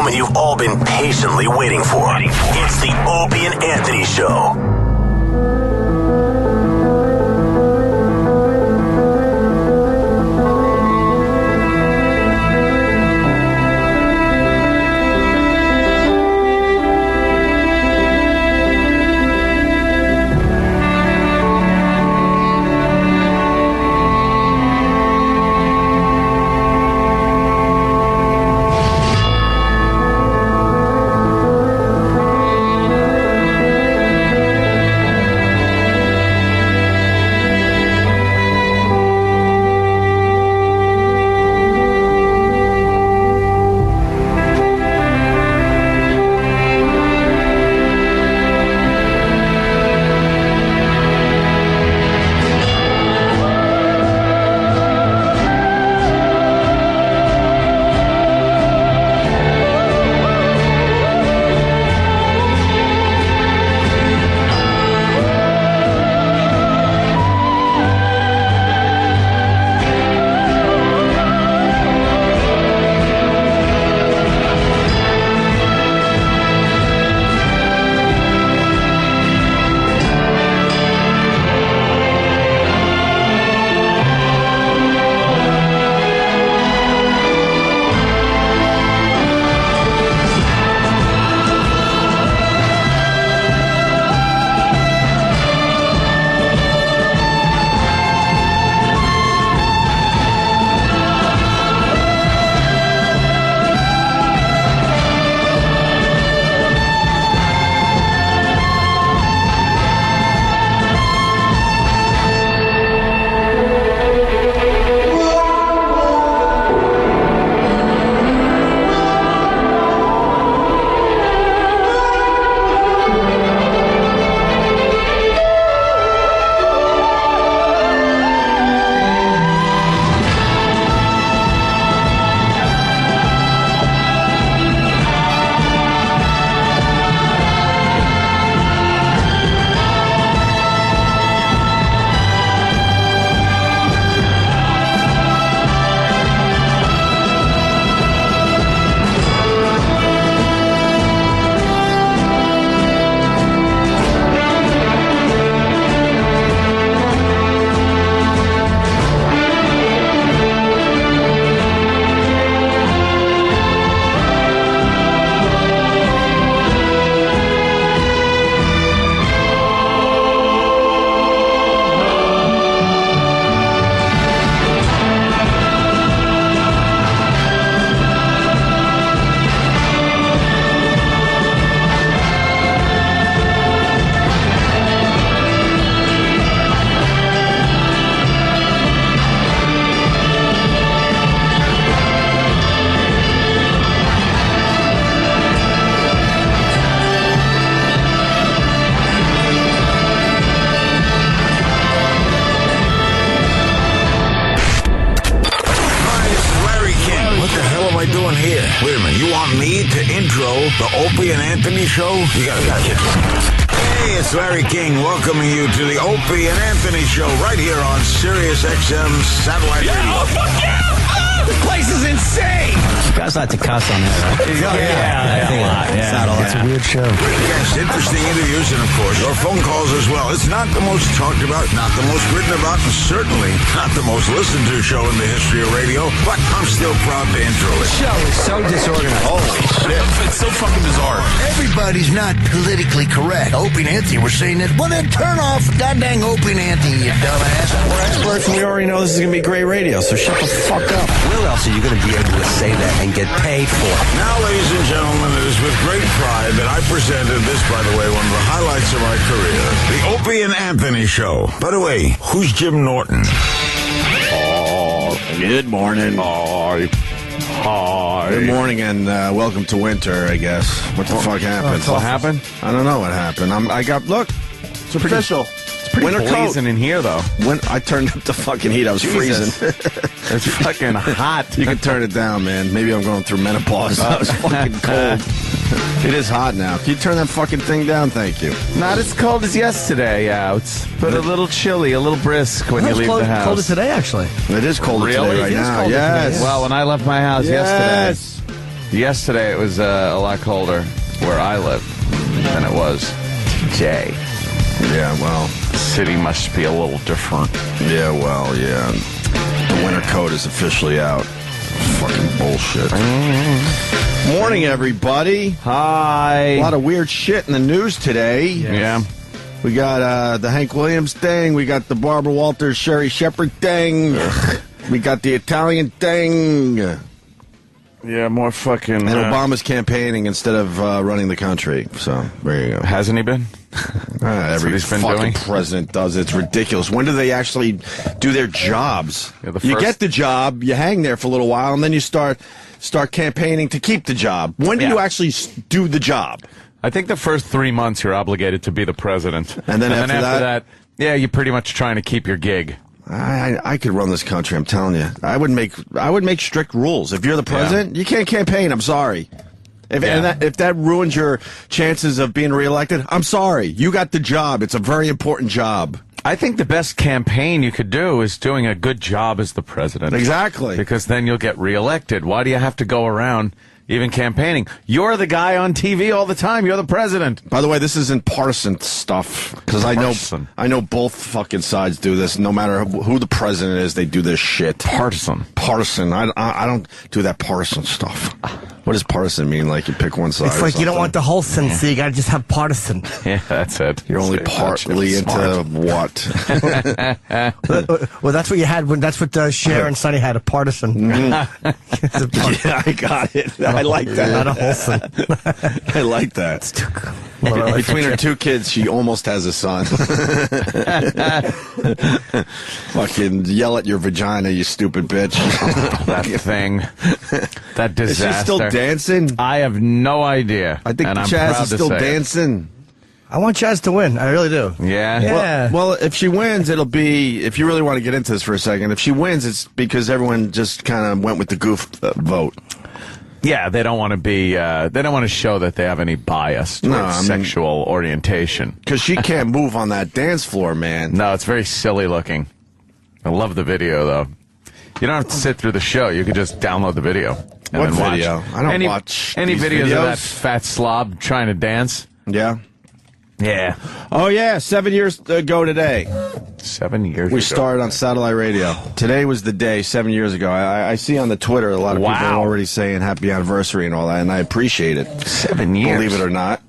moment you've all been patiently waiting for. It's the Opie and Anthony Show. The Opie and Anthony Show? You gotta get this. Hey, it's Larry King welcoming you to the Opie and Anthony Show right here on Sirius XM Satellite Radio. Oh, fuck yeah! Oh, the place is insane! You guys like to cuss on that, right? Yeah, a lot. Yeah. It's a weird show. Yes, interesting interviews and, of course, your phone calls as well. It's not the most talked about, not the most written about, and certainly not the most listened to show in the history of radio, but I'm still proud to intro it. The show is so disorganized. Holy shit. It's so fucking bizarre. Everybody's not politically correct. Opie and Anthony were saying that. Well, then turn off goddamn Opie and Anthony, you dumbass. We're experts and we already know this is going to be great radio, so shut the fuck up. Where else are you going to be able to say that and get paid for it? Now, ladies and gentlemen, it is with great pride that I presented this, by the way, one of the highlights of my career, the Opie and Anthony Show. By the way, who's Jim Norton? Oh, good morning. Hi. Good morning and welcome to winter, I guess. What the fuck happened? What happened? I don't know what happened. Look, it's official. It's pretty winter blazing coat. In here, though. When I turned up the fucking heat, I was freezing. It's fucking hot. You can turn it down, man. Maybe I'm going through menopause. I was fucking cold. It is hot now. Can you turn that fucking thing down? Thank you. Not as cold as yesterday out, but a little chilly, a little brisk when you leave the house. It's colder today, actually. It is colder today right now. Yes. Well, when I left my house yesterday. Yesterday it was a lot colder where I live than it was today. Yeah, well, the city must be a little different. Yeah, well, yeah. The winter coat is officially out. Fucking bullshit. Morning, everybody. Hi. A lot of weird shit in the news today. Yes. Yeah. We got the Hank Williams thing. We got the Barbara Walters, Sherry Shepherd thing. We got the Italian thing. Yeah, more fucking... And Obama's campaigning instead of running the country. So, there you go. Hasn't he been? Every fucking president does. It's ridiculous. When do they actually do their jobs? Yeah, you get the job, you hang there for a little while, and then you start campaigning to keep the job. When do you actually do the job? I think the first 3 months you're obligated to be the president. And then after that, yeah, you're pretty much trying to keep your gig. I could run this country, I'm telling you. I would make strict rules. If you're the president, you can't campaign, I'm sorry. If that ruins your chances of being reelected, I'm sorry. You got the job. It's a very important job. I think the best campaign you could do is doing a good job as the president. Exactly. Because then you'll get reelected. Why do you have to go around even campaigning? You're the guy on TV all the time. You're the president. By the way, this isn't partisan stuff because I know both fucking sides do this. No matter who the president is, they do this shit. Partisan. I don't do that partisan stuff. What does partisan mean? Like you pick one side? It's like you don't want the wholesome, so you got to just have partisan. Yeah, that's it. You're only partly into what? Well, that's what you had when. That's what Cher and Sonny had, a partisan. Mm-hmm. Yeah, I got it. I like that. Not a wholesome. I like that. Between her two kids, she almost has a son. Fucking yell at your vagina, you stupid bitch. That thing. That disaster. Is she still dancing? I have no idea. I think Chaz is still dancing. I want Chaz to win. I really do. Yeah? Well, if she wins, it'll be, if you really want to get into this for a second, if she wins, it's because everyone just kind of went with the goof vote. Yeah, they don't want to be, they don't want to show that they have any bias towards sexual orientation. Because she can't move on that dance floor, man. No, it's very silly looking. I love the video, though. You don't have to sit through the show. You can just download the video. And what then video? Watch. I don't watch any these videos videos of that fat slob trying to dance. Yeah. Yeah. Oh, yeah. 7 years ago today. 7 years ago. We started on satellite radio. Today was the day 7 years ago. I see on the Twitter a lot of people already saying happy anniversary and all that, and I appreciate it. 7 years. Believe it or not.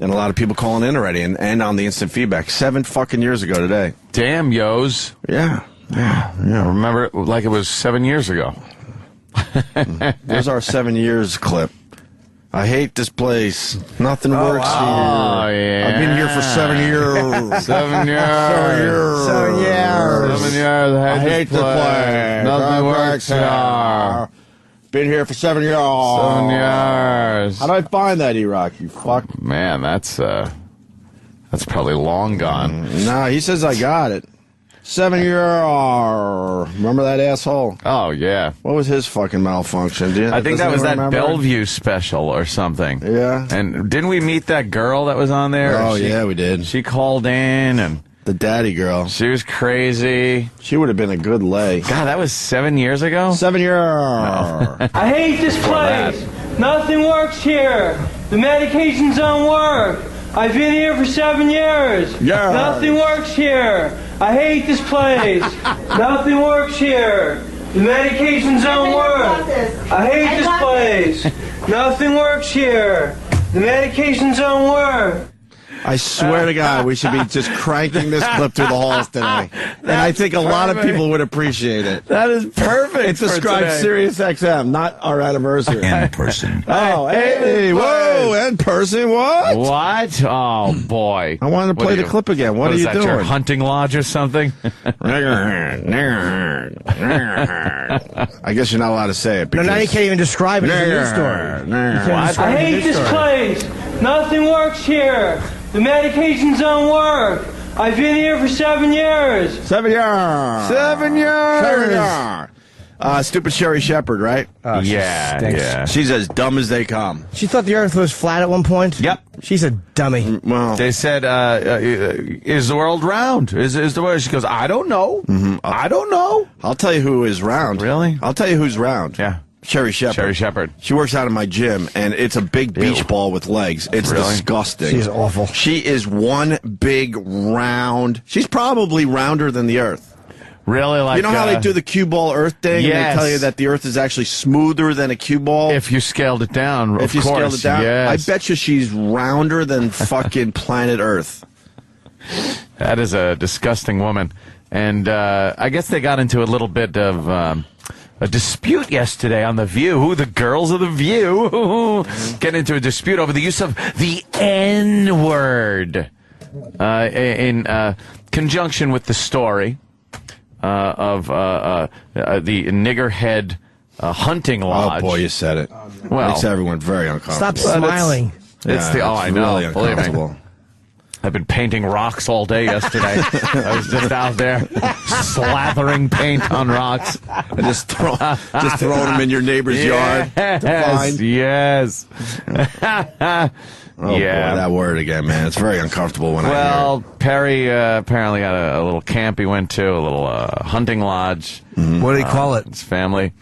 And a lot of people calling in already and on the instant feedback. 7 fucking years ago today. Damn, yos. Yeah. Yeah. Remember it like it was 7 years ago. There's our 7 years clip. I hate this place. Nothing works here. Oh, yeah. I've been here for 7 years. 7 years. 7 years. 7 years. 7 years. I hate this place. Nothing works here. Been here for 7 years. 7 years. How do I find that, E-Rock, you fuck? Man, that's probably long gone. Nah, he says I got it. 7 years. Remember that asshole? Oh, yeah. What was his fucking malfunction? I think that was that remember? Bellevue special or something. Yeah. And didn't we meet that girl that was on there? Oh, yeah, we did. She called in and... The daddy girl. She was crazy. She would have been a good lay. God, that was 7 years ago? 7 years. No. I hate this place. Nothing works here. The medications don't work. I've been here for 7 years. Yeah. Nothing works here. I hate this place. Nothing works here. The medications don't work. I hate this place. Nothing works here. The medications don't work. I swear to God, we should be just cranking this clip through the halls today. And I think a lot of people would appreciate it. That is perfect. It describes Sirius XM, not our anniversary. In person. Oh, hey, whoa, in person, what? What? Oh, boy. I wanted to play the clip again. What are is you that, doing? your hunting lodge or something? I guess you're not allowed to say it. No, now you can't even describe it as a news story. I hate this place. Nothing works here. The medications don't work. I've been here for 7 years. 7 years. 7 years. 7 years. Stupid Sherry Shepherd, right? Yeah. She's as dumb as they come. She thought the Earth was flat at one point. Yep. She's a dummy. Well, they said, is the world round? Is the world? She goes, I don't know. I don't know. I'll tell you who is round. Really? I'll tell you who's round. Yeah. Sherry Shepherd. Sherry Shepherd. She works out in my gym, and it's a big beach ball with legs. It's disgusting. She's awful. She is one big round. She's probably rounder than the Earth. Really? Like, you know how they do the cue ball Earth thing? Yes. And they tell you that the Earth is actually smoother than a cue ball? If you scaled it down, If you scaled it down, yes. I bet you she's rounder than fucking planet Earth. That is a disgusting woman. And I guess they got into a little bit of a dispute yesterday on The View. The girls of The View get into a dispute over the use of the N-word in conjunction with the story of the Niggerhead hunting lodge. Oh, boy, you said it. Well, makes everyone very uncomfortable. Stop smiling. I know. Really Believe me. uncomfortable. I've been painting rocks all day yesterday. I was just out there slathering paint on rocks. And just throwing them in your neighbor's yard to find. Yes. Oh, boy, that word again, man. It's very uncomfortable when I hear it. Perry apparently had a little camp he went to, a little hunting lodge. Mm-hmm. What do they call it? His family.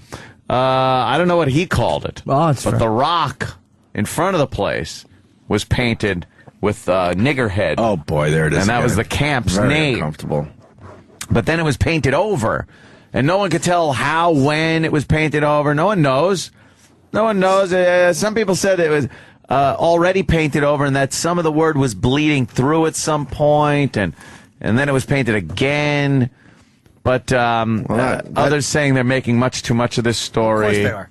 I don't know what he called it. Oh, it's but the rock in front of the place was painted with Niggerhead. Oh, boy, there it is. And that was the camp's very name. Uncomfortable. But then it was painted over. And no one could tell how, when it was painted over. No one knows. No one knows. Some people said it was already painted over and that some of the word was bleeding through at some point, and then it was painted again. But others saying they're making much too much of this story. Of course they are.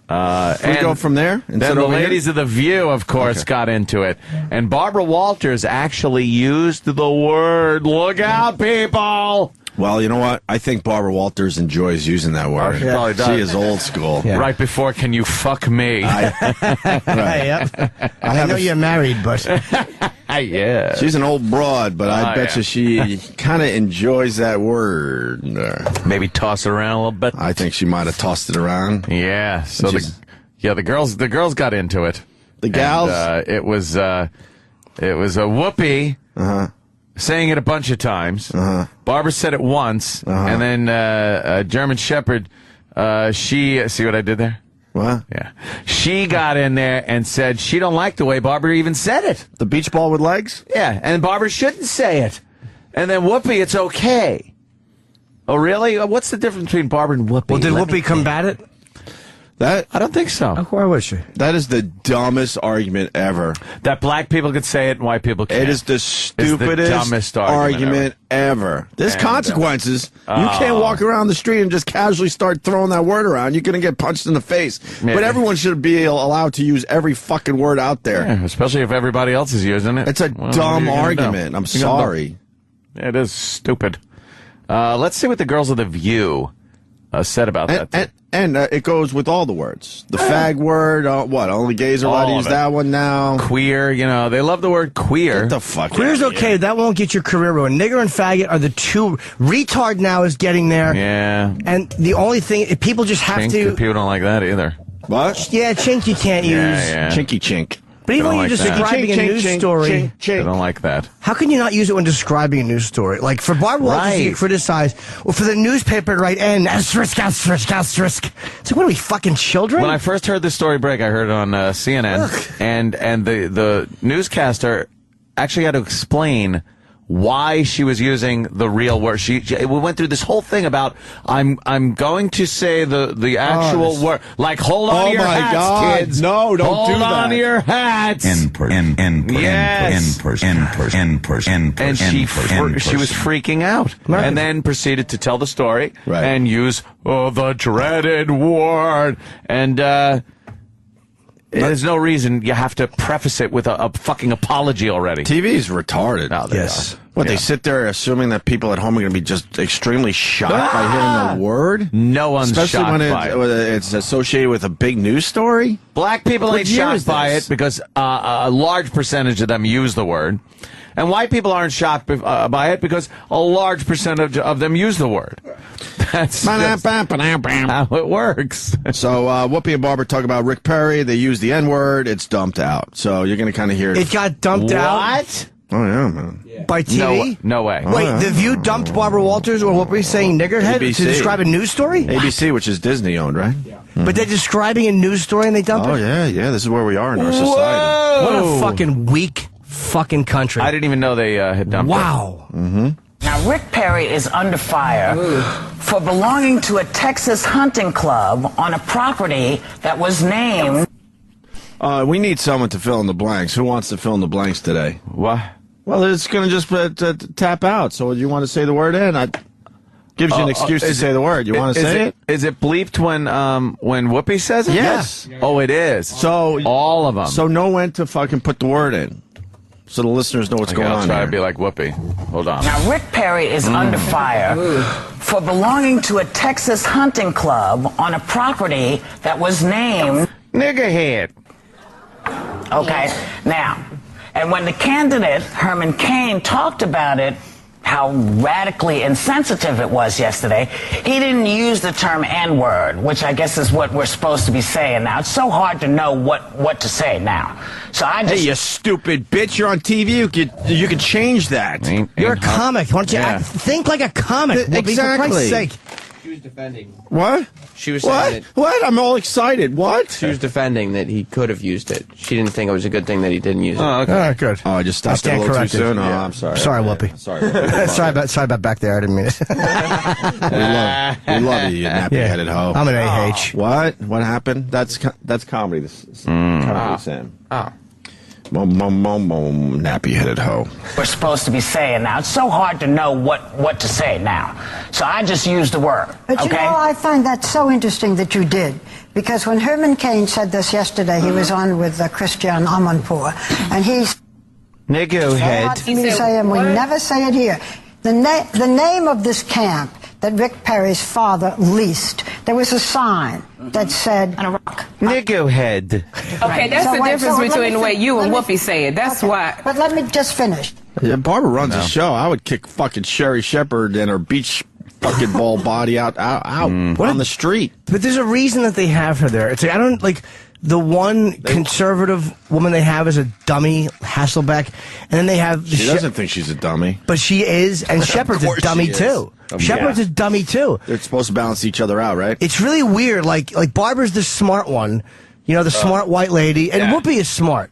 Can we go from there? Then the ladies of The View, of course, got into it. And Barbara Walters actually used the word, look out, people! Well, you know what? I think Barbara Walters enjoys using that word. She probably does. She is old school. Yeah. Right before, can you fuck me? I know you're married, but Yeah. She's an old broad, but I bet you she kind of enjoys that word. Maybe toss it around a little bit. I think she might have tossed it around. Yeah. So the girls got into it. The gals? And, it was a Whoopi saying it a bunch of times. Barbara said it once, and then German Shepherd, she see what I did there? What? Yeah. She got in there and said she don't like the way Barbara even said it. The beach ball with legs? Yeah, and Barbara shouldn't say it. And then Whoopi, it's okay. Oh, really? What's the difference between Barbara and Whoopi? well, did Whoopi combat it? That I don't think so. Why would she? That is the dumbest argument ever. That black people could say it and white people can't. It is the stupidest dumbest argument ever. There's consequences. You can't walk around the street and just casually start throwing that word around. You're going to get punched in the face. Yeah. But everyone should be allowed to use every fucking word out there. Yeah, especially if everybody else is using it. It's a dumb argument. I'm sorry. It is stupid. Let's see what the girls of The View said about that. And it goes with all the words. The fag word, what? Only gays are allowed to use that one now. Queer, they love the word queer. Get the fuck Queer's out of okay. here. That won't get your career ruined. Nigger and faggot are the two. Retard now is getting there. Yeah. And the only thing, people just have Chink, to. people don't like that either. What? Yeah, chink you can't use. Yeah. Chinky chink. But even when don't you're like that. describing a news story, They don't like that. how can you not use it when describing a news story? Like for Barbara Walters to Right. get criticized, or for the newspaper to write N, asterisk, asterisk, asterisk. It's like, what are we, fucking children? When I first heard this story break, I heard it on CNN, and the newscaster actually had to explain why she was using the real word. We went through this whole thing about I'm going to say the actual word. Like, hold on to your hats, God. kids. No, don't hold do that. Hold on to your hats. And she was freaking out, and then proceeded to tell the story and use the dreaded word. And there's no reason you have to preface it with a fucking apology already. TV's retarded. No, they Yes. don't. What, they sit there assuming that people at home are going to be just extremely shocked by hearing the word? No one's Especially shocked when by it. it's associated with a big news story? Black people What ain't year is shocked by this? it because a large percentage of them use the word. And white people aren't shocked by it because a large percentage of them use the word. That's just how it works. So Whoopi and Barbara talk about Rick Perry. They use the N-word. It's dumped out. So you're going to kind of hear it got dumped out. What? Oh, yeah, man. By TV? No way. Wait, The View dumped Barbara Walters, or what were you saying, niggerhead, ABC. to describe a news story? ABC, which is Disney-owned, right? Yeah. But they're describing a news story and they dump it? Oh, yeah. This is where we are in our society. What a fucking weak fucking country. I didn't even know they had dumped it. Wow. Mm-hmm. Now, Rick Perry is under fire for belonging to a Texas hunting club on a property that was named... We need someone to fill in the blanks. Who wants to fill in the blanks today? What? Well, it's going to just tap out. So you want to say the word in? Gives you an excuse to say the word. You want to say it? Is it bleeped when Whoopi says it? Yes. Oh, it is. So all of them. So know when to fucking put the word in, so the listeners know what's going on. I'll try here. to be like Whoopi. Hold on. Now, Rick Perry is under fire for belonging to a Texas hunting club on a property that was named... Niggerhead. Okay, now, and when the candidate, Herman Cain, talked about it, how radically insensitive it was yesterday, he didn't use the term N-word, which I guess is what we're supposed to be saying now. It's so hard to know what to say now. So I just... Hey, you stupid bitch, you're on TV, you could change that. You're a comic. Why don't you think like a comic? Exactly. For Christ's sake. She was defending. What? She was saying What? I'm all excited. What? She was defending that he could have used it. She didn't think it was a good thing that he didn't use it. Oh, okay. All right, good. Oh, I just stopped it a little too soon. Oh, I'm sorry. Sorry, Whoopi. Sorry. sorry about back there. I didn't mean it. we love you nappy-headed hoe. I'm an AH. What happened? That's comedy. This is comedy, Sam. Oh. Nappy-headed hoe. We're supposed to be saying now. It's so hard to know what to say now. So I just used the word. But you know, I find that so interesting that you did. Because when Herman Cain said this yesterday, he was on with Christian Amanpour, and he's... Niggerhead. We say, and we never say it here. The name of this camp that Rick Perry's father leased, there was a sign that said... Niggerhead. Okay, that's the difference between the way you and Whoopi say it. That's why. But let me just finish. Yeah, Barbara runs a show. I would kick fucking Sherry Shepherd and her beach fucking ball body out on the street. But there's a reason that they have her there. It's like, I don't like... The one conservative woman they have is a dummy, Hasselbeck, and then they have... She doesn't think she's a dummy. But she is, and Shepard's a dummy too. Shepard's a dummy too. They're supposed to balance each other out, right? It's really weird. Like Barbara's the smart one, you know, the smart white lady, and Whoopi is smart.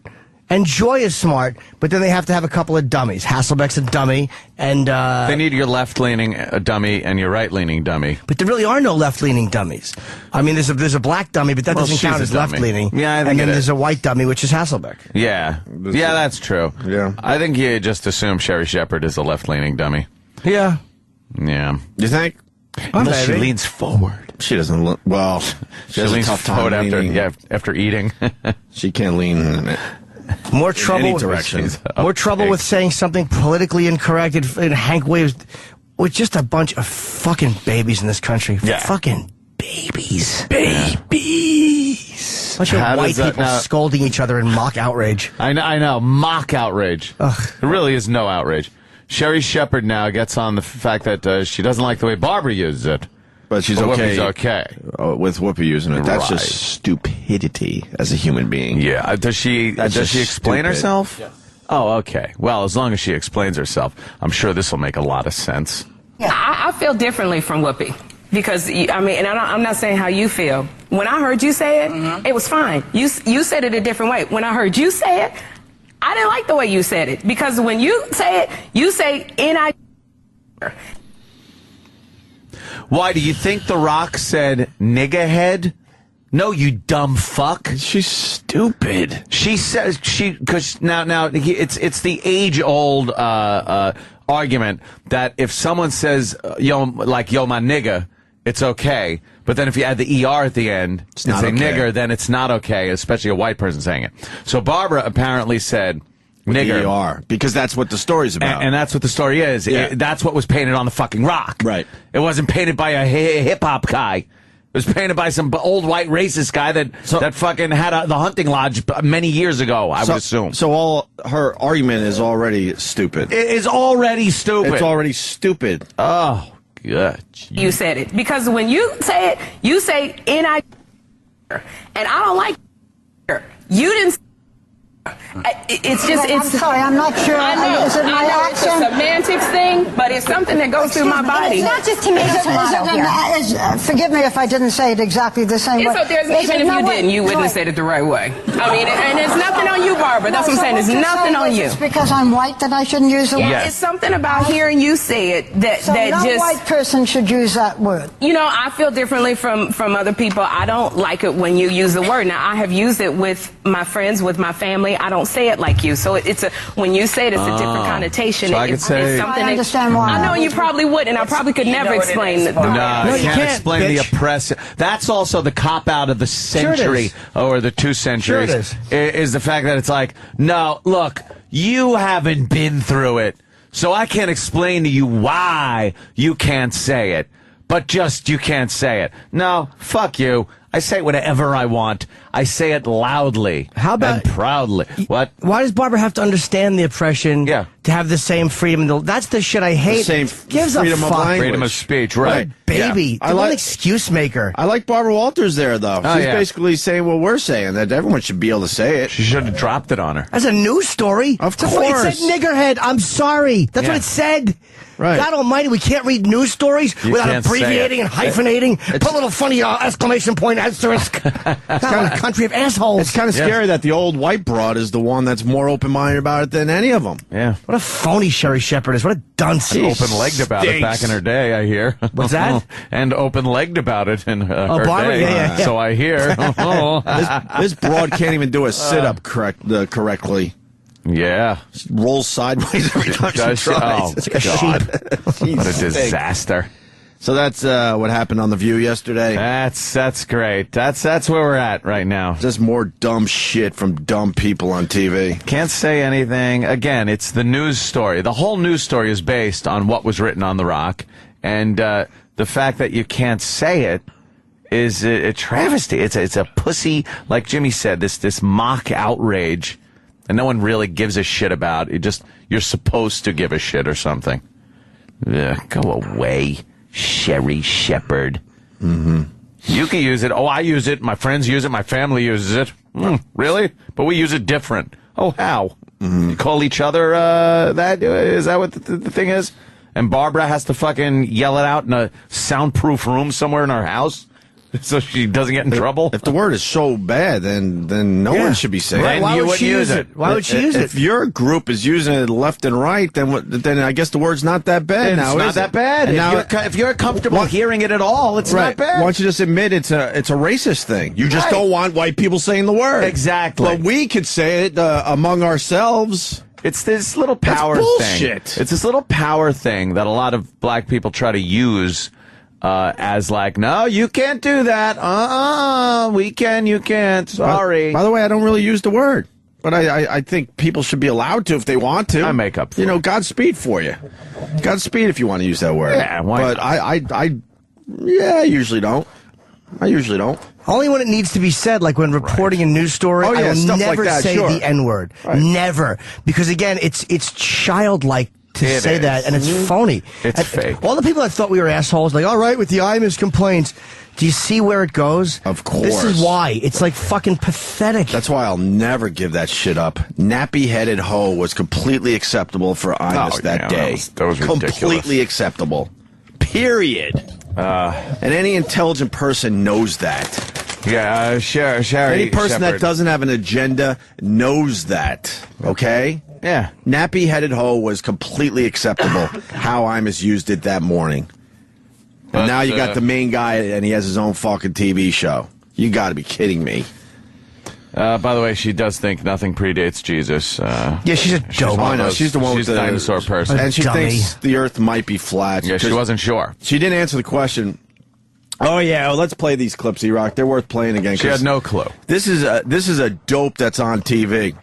And Joy is smart, but then they have to have a couple of dummies. Hasselbeck's a dummy, and... they need your left-leaning dummy and your right-leaning dummy. But there really are no left-leaning dummies. I mean, there's a black dummy, but that doesn't count as left-leaning. Yeah, I think and then there's a white dummy, which is Hasselbeck. Yeah. Yeah, that's true. Yeah. I think you just assume Sherry Shepherd is a left-leaning dummy. Yeah. Yeah. You think? Unless she leans forward. She doesn't look... Well, she has a leans tough time forward leaning. after eating. She can't lean in it. More trouble. Any direction. More trouble with saying something politically incorrect. And Hank Williams, with just a bunch of fucking babies in this country. Yeah. Fucking babies. Babies. Bunch of white people scolding each other in mock outrage. I know. Mock outrage. Ugh. There really is no outrage. Sherry Shepherd now gets on the fact that she doesn't like the way Barbara uses it. But she's okay. Whoopi's okay. With Whoopi using it. That's Right. just stupidity as a human being. Yeah. Does she explain stupid. herself? Yes. Oh, okay. Well, as long as she explains herself, I'm sure this will make a lot of sense. Yeah, I feel differently from Whoopi. Because, I mean, and I'm not saying how you feel. When I heard you say it, it was fine. You said it a different way. When I heard you say it, I didn't like the way you said it. Because when you say it, you say N-I... Why, do you think The Rock said niggerhead? No, you dumb fuck. She's stupid. She says because now it's the age-old argument that if someone says yo my nigga, it's okay. But then if you add the ER at the end and say okay. nigger, then it's not okay, especially a white person saying it. So Barbara apparently said nigger. ER, because that's what the story's about. And that's what the story is. Yeah. That's what was painted on the fucking rock. Right. It wasn't painted by a hip-hop guy. It was painted by some old white racist guy that fucking had the hunting lodge many years ago, I would assume. So all her argument is already stupid. It is already stupid. It's already stupid. Oh, good. You said it. Because when you say it, you say N-I... And I don't like... You didn't... I'm sorry, I'm not sure. I know. Is it my It's a accent? semantics thing, but it's something that goes through my body. It's not just tomato. Forgive me if I didn't say it exactly the same way. Even if you didn't, you wouldn't have said it the right way. I mean, and it's nothing on you, Barbara. That's what I'm saying. It's nothing on you. It's because I'm white that I shouldn't use the word? It's something about hearing you say it that So no white person should use that word. You know, I feel differently from other people. I don't like it when you use the word. Now, I have used it with my friends, with my family. I don't say it like you. So when you say it, it's a different connotation. So I could say... I understand why. I know you probably would, and I probably could never explain it. No, you can't explain the oppressive. That's also the cop-out of the century, or the 2 centuries, is the fact that it's like, no, look, you haven't been through it, so I can't explain to you why you can't say it. But just, you can't say it. No, fuck you. I say whatever I want. I say it loudly. How about and proudly? What? Why does Barbara have to understand the oppression to have the same freedom? That's the shit I hate. The same Gives freedom a of fuck. language. Freedom of speech, right. Baby. Yeah. The one excuse maker. I like Barbara Walters there, though. Oh, She's basically saying what we're saying, that everyone should be able to say it. She should have dropped it on her. That's a news story. Of course. It said niggerhead. I'm sorry. That's what it said. Right. God almighty, we can't read news stories without can't say abbreviating and hyphenating. Put a little funny exclamation point asterisk. It's kind of a country of assholes. It's kind of scary that the old white broad is the one that's more open-minded about it than any of them. Yeah. What a phony Sherry Shepherd is. What a dunce. Open-legged about it back in her day, I hear. What's that? And open-legged about it in her Barbara? day. Yeah. So I hear. This broad can't even do a sit-up correctly. Yeah. She rolls sideways every time she tries. Oh, It's like a sheep. What a disaster. So that's what happened on The View yesterday. That's great. That's where we're at right now. Just more dumb shit from dumb people on TV. Can't say anything. Again, it's the news story. The whole news story is based on what was written on The Rock. And the fact that you can't say it is a travesty. It's a pussy, like Jimmy said, this mock outrage. And no one really gives a shit about it. You're supposed to give a shit or something. Go away, Sherry Shepherd. Mm-hmm. You can use it. Oh, I use it. My friends use it. My family uses it. Really? But we use it different. Oh, how? Mm-hmm. You call each other that? Is that what the thing is? And Barbara has to fucking yell it out in a soundproof room somewhere in her house? So she doesn't get in trouble? If the word is so bad, then no one should be saying it. Why would she use it? Why would she use it? If your group is using it left and right, then I guess the word's not that bad. It's now, not is that it? bad. And If you're comfortable hearing it at all, it's not bad. Why don't you just admit it's a racist thing? You just don't want white people saying the word. Exactly. But we could say it among ourselves. It's this little power thing. It's this little power thing that a lot of black people try to use as like, no, you can't do that. We can, you can't. Sorry. By the way, I don't really use the word. But I think people should be allowed to if they want to. I make up for it. Godspeed for you. Godspeed if you want to use that word. Yeah, why but I usually don't. I usually don't. Only when it needs to be said, like when reporting a news story, I will stuff never like that, say the N-word. Right. Never. Because again, it's childlike to say that, and it's phony. It's fake. All the people that thought we were assholes, like, all right, with the IMUS complaints, do you see where it goes? Of course. This is why. It's like fucking pathetic. That's why I'll never give that shit up. Nappy-headed hoe was completely acceptable for IMUS that day. That was ridiculous. Completely acceptable. Period. And any intelligent person knows that. Yeah, Sherry. Any person that doesn't have an agenda knows that. Okay? Yeah. Nappy-headed hoe was completely acceptable how IMUS used it that morning. And now you got the main guy, and he has his own fucking TV show. You got to be kidding me. By the way, she does think nothing predates Jesus. Yeah, she's a dope. I know. She's the one with the dinosaur person. And she thinks the Earth might be flat. Yeah, she wasn't sure. She didn't answer the question. Oh yeah, let's play these clips, E-Rock. They're worth playing again. She had no clue. This is a dope that's on TV.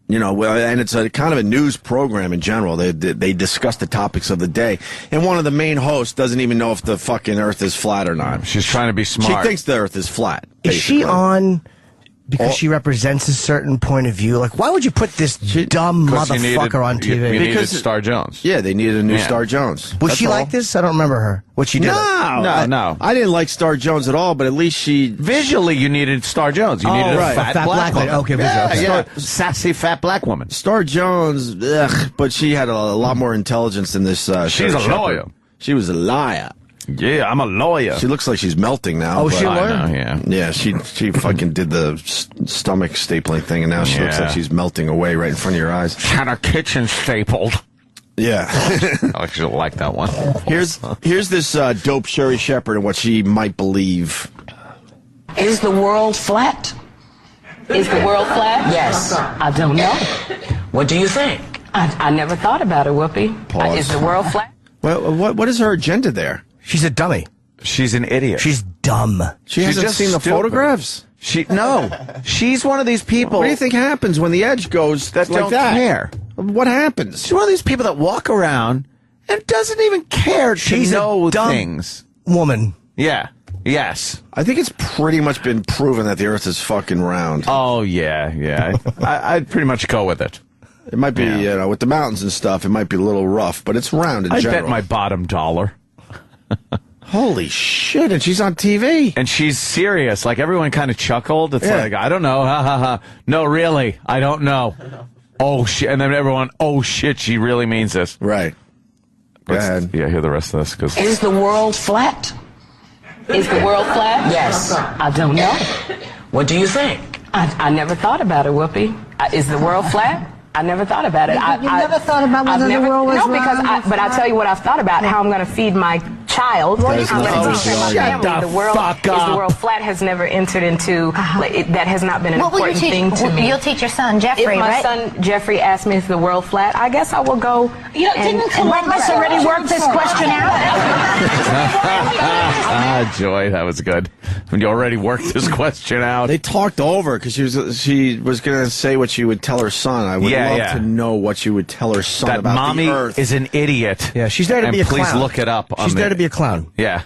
And it's a kind of a news program in general. They discuss the topics of the day, and one of the main hosts doesn't even know if the fucking Earth is flat or not. She's trying to be smart. She thinks the Earth is flat. Is she on because she represents a certain point of view? Like, why would you put this dumb motherfucker on TV? Because Star Jones. Yeah, they needed a new Star Jones. Was she like this? I don't remember her. What she did? No. I didn't like Star Jones at all, but at least she... Visually, you needed Star Jones. You needed a fat black woman. Okay, visually. Sassy fat black woman. Star Jones, but she had a lot more intelligence than this. She's a lawyer. She was a liar. Yeah, I'm a lawyer. She looks like she's melting now. Oh, she a lawyer? I know, yeah. Yeah, she fucking did the stomach stapling thing, and now she looks like she's melting away right in front of your eyes. She had her kitchen stapled. Yeah. I actually like that one. Here's this dope Sherry Shepherd and what she might believe. Is the world flat? Is the world flat? Yes. I don't know. What do you think? I never thought about it, Whoopi. Pause. Is the world flat? Well, what is her agenda there? She's a dummy. She's an idiot. She's dumb. She hasn't just seen the stupid. photographs? No. She's one of these people. What do you think happens when the edge goes that like don't that? care? What happens? She's one of these people that walk around and doesn't even care to know a dumb things. Woman. Yeah. Yes. I think it's pretty much been proven that the Earth is fucking round. Oh, yeah. I'd pretty much go with it. It might be, with the mountains and stuff, it might be a little rough, but it's round in general. I bet my bottom dollar. Holy shit, and she's on TV. And she's serious. Like, everyone kind of chuckled. It's like, I don't know. Ha, ha, ha. No, really, I don't know. Oh, shit. And then everyone, oh, shit, she really means this. Right. Go ahead. Yeah, hear the rest of this. Cause Is the world flat? Is the world flat? Yes. I don't know. What do you think? I never thought about it, Whoopi. Is the world flat? I never thought about it. You never thought about whether the world was round? No, because but I'll tell you what I've thought about, how I'm going to feed my child. I'm going to teach my family. The world is the world flat has never entered into, that has not been an important thing to me. You'll teach your son, Jeffrey, right? If my right? son, Jeffrey, asks me, is the world flat, I guess I will go. Didn't Columbus already work this question out? Joy, that was good. When you already worked this question out. They talked over because she was going to say what she would tell her son. I would love to know what she would tell her son that about mommy the Earth. is an idiot. Yeah, she's there to be a clown. Please look it up. She's there to be a clown. Yeah.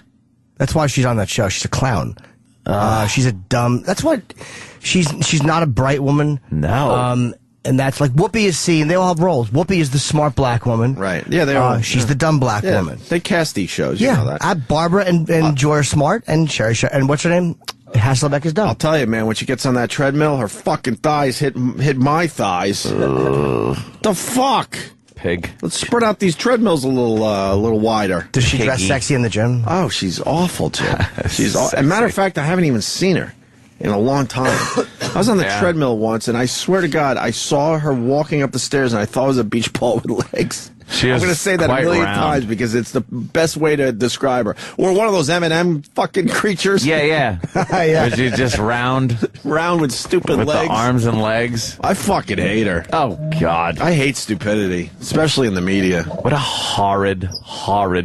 That's why she's on that show. She's a clown. She's a dumb... That's what... She's not a bright woman. No. And that's like Whoopi is seen. They all have roles. Whoopi is the smart black woman. Right. Yeah, they are. She's the dumb black woman. They cast these shows. You know that. Barbara and Joy are smart, and Sherry and what's her name? Hasselbeck is dumb. I'll tell you, man, when she gets on that treadmill, her fucking thighs hit my thighs. The fuck? Pig. Let's spread out these treadmills a little wider. Does she dress sexy in the gym? Oh, she's awful, Jim. She's as a matter of fact, I haven't even seen her in a long time. I was on the treadmill once, and I swear to God, I saw her walking up the stairs, and I thought it was a beach ball with legs. I'm going to say that a million times because it's the best way to describe her. Or one of those M&M fucking creatures. Yeah. Yeah. Or she's just round with stupid with legs. the arms and legs. I fucking hate her. Oh, God. I hate stupidity, especially in the media. What a horrid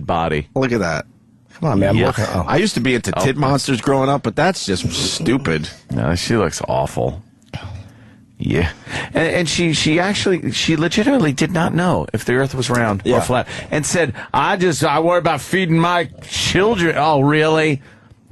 body. Look at that. Come on, man. I used to be into tit monsters growing up, but that's just stupid. No, she looks awful. Yeah. And she legitimately did not know if the Earth was round or flat. And said, I worry about feeding my children. Oh, really?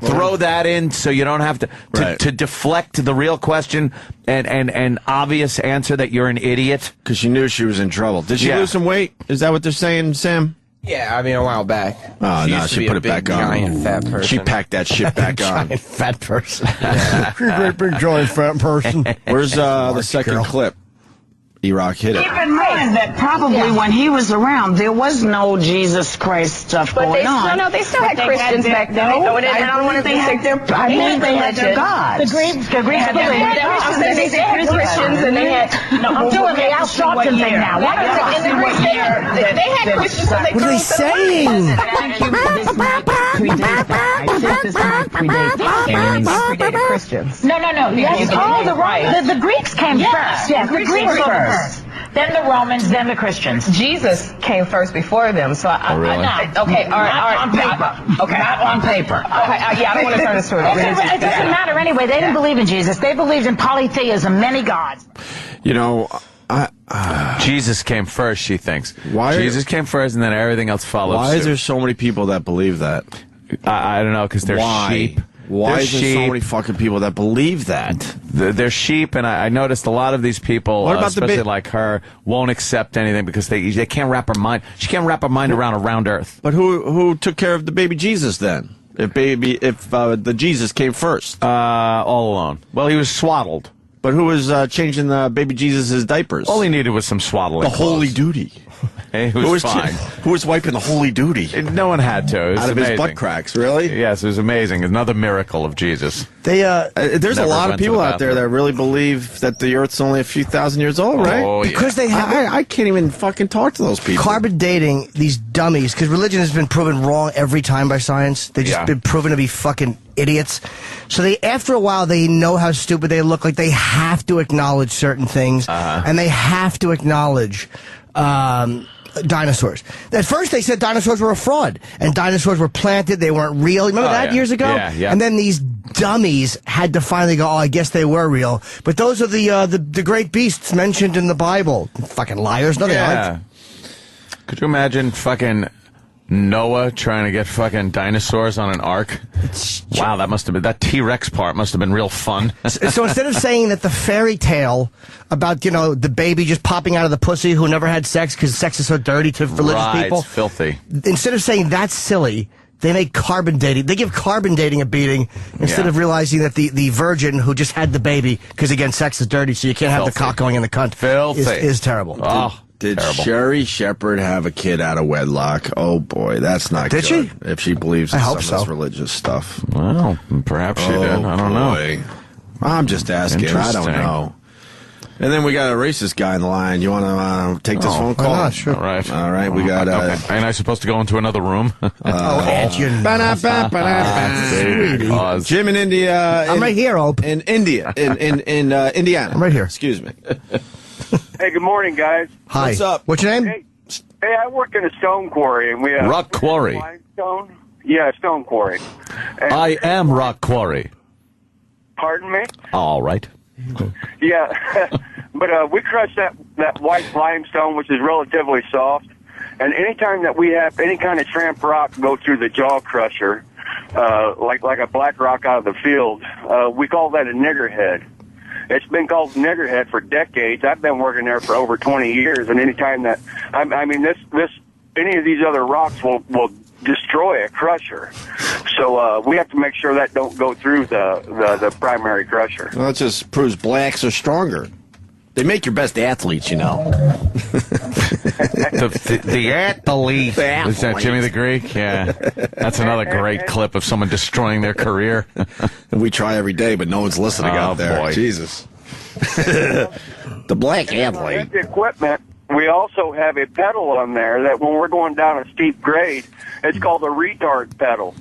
Throw that in so you don't have to deflect the real question and obvious answer that you're an idiot. Because she knew she was in trouble. Did she lose some weight? Is that what they're saying, Sam? Yeah, I mean, a while back. Oh, no, she put it back on. Giant fat person. She packed that shit back on. Giant fat person. Great big giant fat person. Where's the second clip? E-Rock hit it. Keep in mind that probably when he was around, there was no Jesus Christ stuff going on. No, they still had Christians back then. I don't want to think they had their gods. The Greeks had their Christians, and they had. I'm doing the Al Sharpton thing now. They had Christians. What are they saying? I think this might predate Christians. No. Yes. The Greeks came first. Yes, the Greeks first. Then the Romans, then the Christians. Jesus came first before them, so okay, all right. On paper. Okay, not on paper. Okay, I don't want to turn this to a religious. It doesn't matter anyway. They didn't believe in Jesus. They believed in polytheism, many gods. You know, Jesus came first, she thinks. Jesus came first, and then everything else follows. Why is there so many people that believe that? I don't know, because they're sheep. Why They're is there so sheep. many fucking people that believe that? They're sheep, and I noticed a lot of these people, What about especially like her, won't accept anything because they can't wrap her mind. She can't wrap her mind around a round earth. But who took care of the baby Jesus then? If the Jesus came first, all alone. Well, he was swaddled. But who was changing the baby Jesus' diapers? All he needed was some swaddling. The holy duty. Hey, who was fine. Who was wiping the holy duty? No one had to. It was Out of amazing. his butt cracks, really? Yes, it was amazing. Another miracle of Jesus. There's Never a lot of went to people the out there bathroom. that really believe that the Earth's only a few thousand years old, right? Oh, yeah. Because they have I can't even fucking talk to those people. carbon dating these dummies, because religion has been proven wrong every time by science. They've just been proven to be fucking idiots. So after a while, they know how stupid they look. Like, they have to acknowledge certain things, and they have to acknowledge dinosaurs. At first, they said dinosaurs were a fraud, and dinosaurs were planted. They weren't real. Remember that years ago? Yeah. And then these dummies had to finally go, oh, I guess they were real. But those are the great beasts mentioned in the Bible. Fucking liars. No, they aren't. Could you imagine fucking Noah trying to get fucking dinosaurs on an ark? Wow, that T-Rex part must have been real fun. So instead of saying that the fairy tale about, the baby just popping out of the pussy who never had sex because sex is so dirty to religious people. It's filthy. Instead of saying that's silly, they make carbon dating. They give carbon dating a beating instead of realizing that the virgin who just had the baby, because again, sex is dirty, so you can't have the cock going in the cunt, is terrible. Did terrible. Sherry Shepherd have a kid out of wedlock? Oh boy, that's not good. Did she? If she believes in I some hope of so. this religious stuff. Well, perhaps she did. I don't know. I'm just asking. I don't Interesting. know. And then we got a racist guy in the line. You want to take this phone call? why not? Sure. All right. All right, we got... Ain't I supposed to go into another room? Aunt, you Pause. Jim in India. I'm right here, Ope. In India. In Indiana. I'm right here. Excuse me. Hey, good morning, guys. Hi. What's up? What's your name? Hey, I work in a stone quarry, and we have Rock quarry. limestone. Yeah, stone quarry. And, I am Rock Quarry. pardon me? All right. Yeah, but we crush that white limestone, which is relatively soft. And anytime that we have any kind of tramp rock go through the jaw crusher, like a black rock out of the field, we call that a niggerhead. It's been called niggerhead for decades. I've been working there for over 20 years, and anytime that any of these other rocks will destroy a crusher. So we have to make sure that don't go through the primary crusher. Well, it just proves blacks are stronger. They make your best athletes, you know. The athlete. Is that Jimmy the Greek? Yeah. That's another great clip of someone destroying their career. We try every day, but no one's listening out there. Boy. Jesus. The black athlete. The equipment, we also have a pedal on there that when we're going down a steep grade, it's called a retard pedal.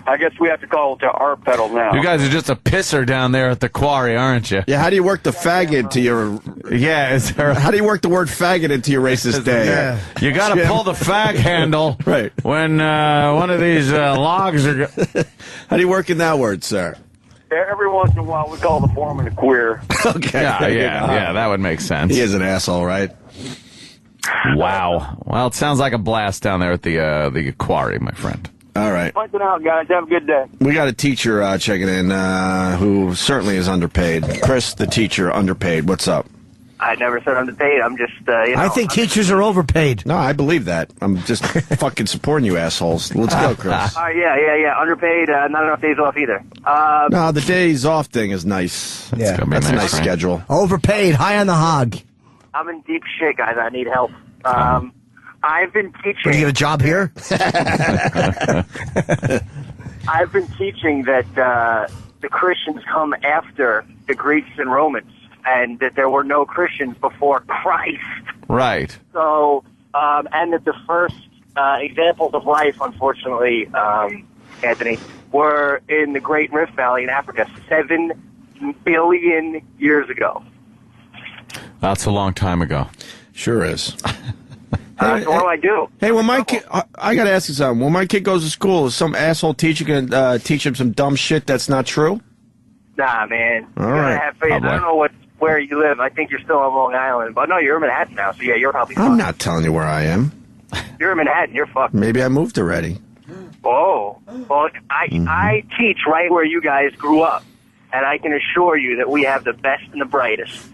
I guess we have to call it our pedal now. You guys are just a pisser down there at the quarry, aren't you? Yeah, how do you work the faggot to your... Yeah, is there... How do you work the word faggot into your racist day? Yeah. You got to Jim? pull the fag handle right when one of these logs are... How do you work in that word, sir? Every once in a while, we call the foreman a queer. Okay. Yeah, that would make sense. He is an asshole, right? Wow. Well, it sounds like a blast down there at the quarry, my friend. All right. Punching out, guys. Have a good day. We got a teacher checking in who certainly is underpaid. Chris, the teacher, underpaid. What's up? I never said underpaid. I'm just, I think teachers are overpaid. No, I believe that. I'm just fucking supporting you assholes. Let's go, Chris. Yeah. Underpaid. Not enough days off either. No, the days off thing is nice. That's a nice schedule. Overpaid, high on the hog. I'm in deep shit, guys. I need help. I've been teaching. What, do you get a job here? I've been teaching that the Christians come after the Greeks and Romans, and that there were no Christians before Christ. Right. So, and that the first examples of life, unfortunately, Anthony, were in the Great Rift Valley in Africa 7 billion years ago. That's a long time ago. Sure is. So what do I do? Hey, when my kid, I got to ask you something. When my kid goes to school, is some asshole teacher going to teach him some dumb shit that's not true? Nah, man. All You gotta right. have faith. I don't know where you live. I think you're still on Long Island. But no, you're in Manhattan now, so yeah, you're probably I'm fine. not telling you where I am. You're in Manhattan. You're fucked. Maybe I moved already. Oh, well, I teach right where you guys grew up, and I can assure you that we have the best and the brightest.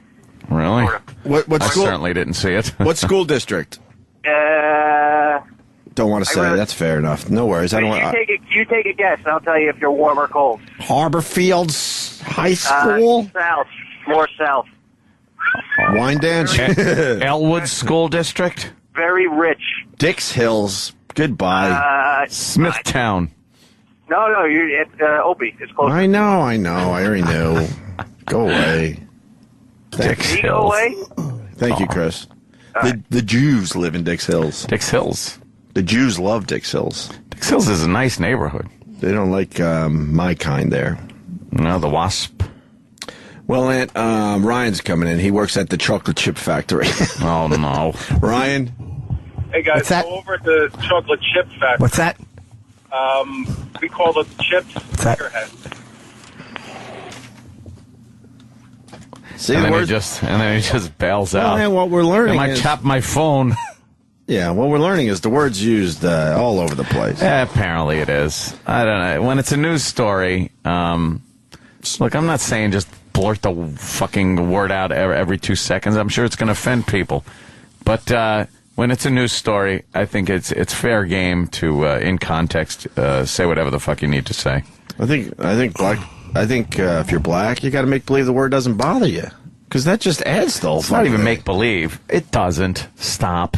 Really? What I school? certainly didn't see it. What school district? Don't want to say. That's fair enough. No worries. I don't want. You take a guess, and I'll tell you if you're warm or cold. Harborfields High School. South, more south. Wine Dance. Elwood School District. Very rich. Dix Hills. Goodbye. Smithtown. No, you're at Opie. It's close. I know. I already knew. Go away. Dix Hills. Go away? Thank you, Chris. The Jews live in Dix Hills. Dix Hills. The Jews love Dix Hills. Dix Hills is a nice neighborhood. They don't like my kind there. No, the Wasp. Well, Aunt, Ryan's coming in. He works at the chocolate chip factory. Oh, no. Ryan? Hey, guys, What's that? go over at the chocolate chip factory. What's that? We call the chips that? figurehead. See, and then he just bails out. Man, what we're learning I is... chopped my phone. Yeah, what we're learning is the word's used all over the place. Yeah, apparently it is. I don't know. When it's a news story, look, I'm not saying just blurt the fucking word out every 2 seconds. I'm sure it's going to offend people. But when it's a news story, I think it's fair game to, in context, say whatever the fuck you need to say. I think if you're black, you got to make believe the word doesn't bother you, because that just adds to the whole. It's not even make believe. It doesn't. Stop.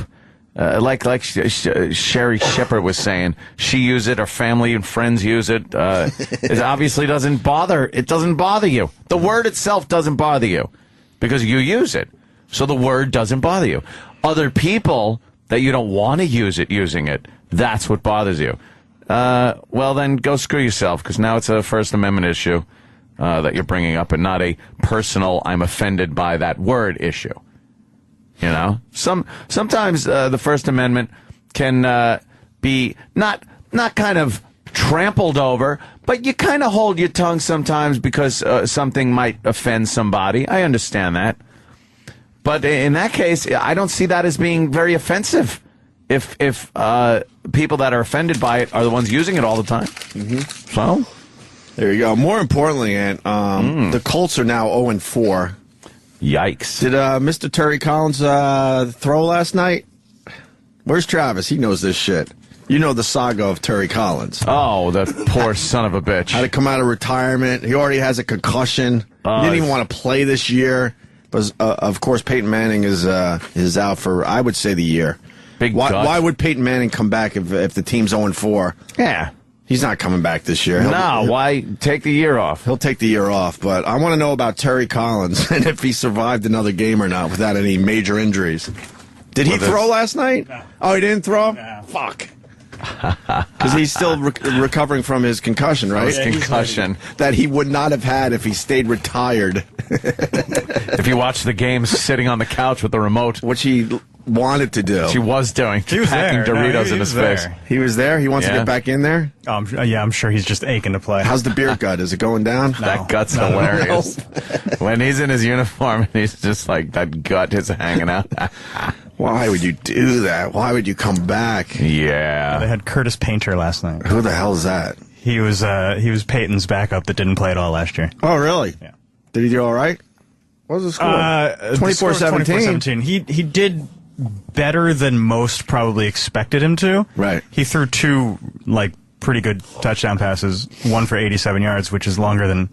Like Sherry Shepard was saying, she uses it, her family and friends use it. It obviously doesn't bother. It doesn't bother you. The word itself doesn't bother you because you use it. So the word doesn't bother you. Other people that you don't want to use it using it, that's what bothers you. Well, then go screw yourself, because now it's a First Amendment issue that you're bringing up, and not a personal, I'm offended by that word issue. You know, sometimes the First Amendment can be not kind of trampled over, but you kind of hold your tongue sometimes because something might offend somebody. I understand that, but in that case, I don't see that as being very offensive. If people that are offended by it are the ones using it all the time. Mm-hmm. So there you go. More importantly, Ant, the Colts are now 0-4. Yikes. Did Mr. Terry Collins throw last night? Where's Travis? He knows this shit. You know the saga of Terry Collins. Oh, that poor son of a bitch. Had to come out of retirement. He already has a concussion. He didn't even want to play this year. But, of course, Peyton Manning is out for, I would say, the year. Why would Peyton Manning come back if the team's 0-4? Yeah. He's not coming back this year. Why take the year off? He'll take the year off, but I want to know about Terry Collins and if he survived another game or not without any major injuries. Did he throw last night? No. Oh, he didn't throw? No. Fuck. Because he's still recovering from his concussion, right? His concussion. That he would not have had if he stayed retired. If he watched the game sitting on the couch with the remote. Which he wanted to do. She was doing. He was packing there. Doritos in his face. He was there? He wants to get back in there? I'm sure he's just aching to play. How's the beer gut? Is it going down? No. That gut's hilarious. When he's in his uniform, he's just like, that gut is hanging out. Why would you do that? Why would you come back? Yeah. They had Curtis Painter last night. Who the hell is that? He was Peyton's backup that didn't play at all last year. Oh, really? Yeah. Did he do all right? What was the score? 24-17. He did better than most probably expected him to. Right. He threw two, pretty good touchdown passes, one for 87 yards, which is longer than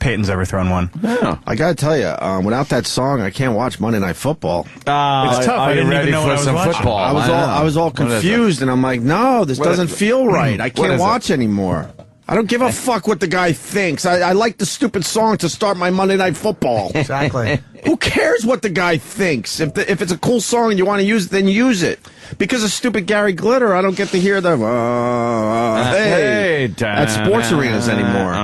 Peyton's ever thrown one. Yeah. I got to tell you, without that song, I can't watch Monday Night Football. It's tough. I didn't even know what I was watching. Football? I was all confused, and I'm like, no, this doesn't feel right. I can't watch anymore. I don't give a fuck what the guy thinks. I like the stupid song to start my Monday Night Football. Exactly. Who cares what the guy thinks? If it's a cool song and you want to use it, then use it. Because of stupid Gary Glitter, I don't get to hear the hey at sports arenas anymore.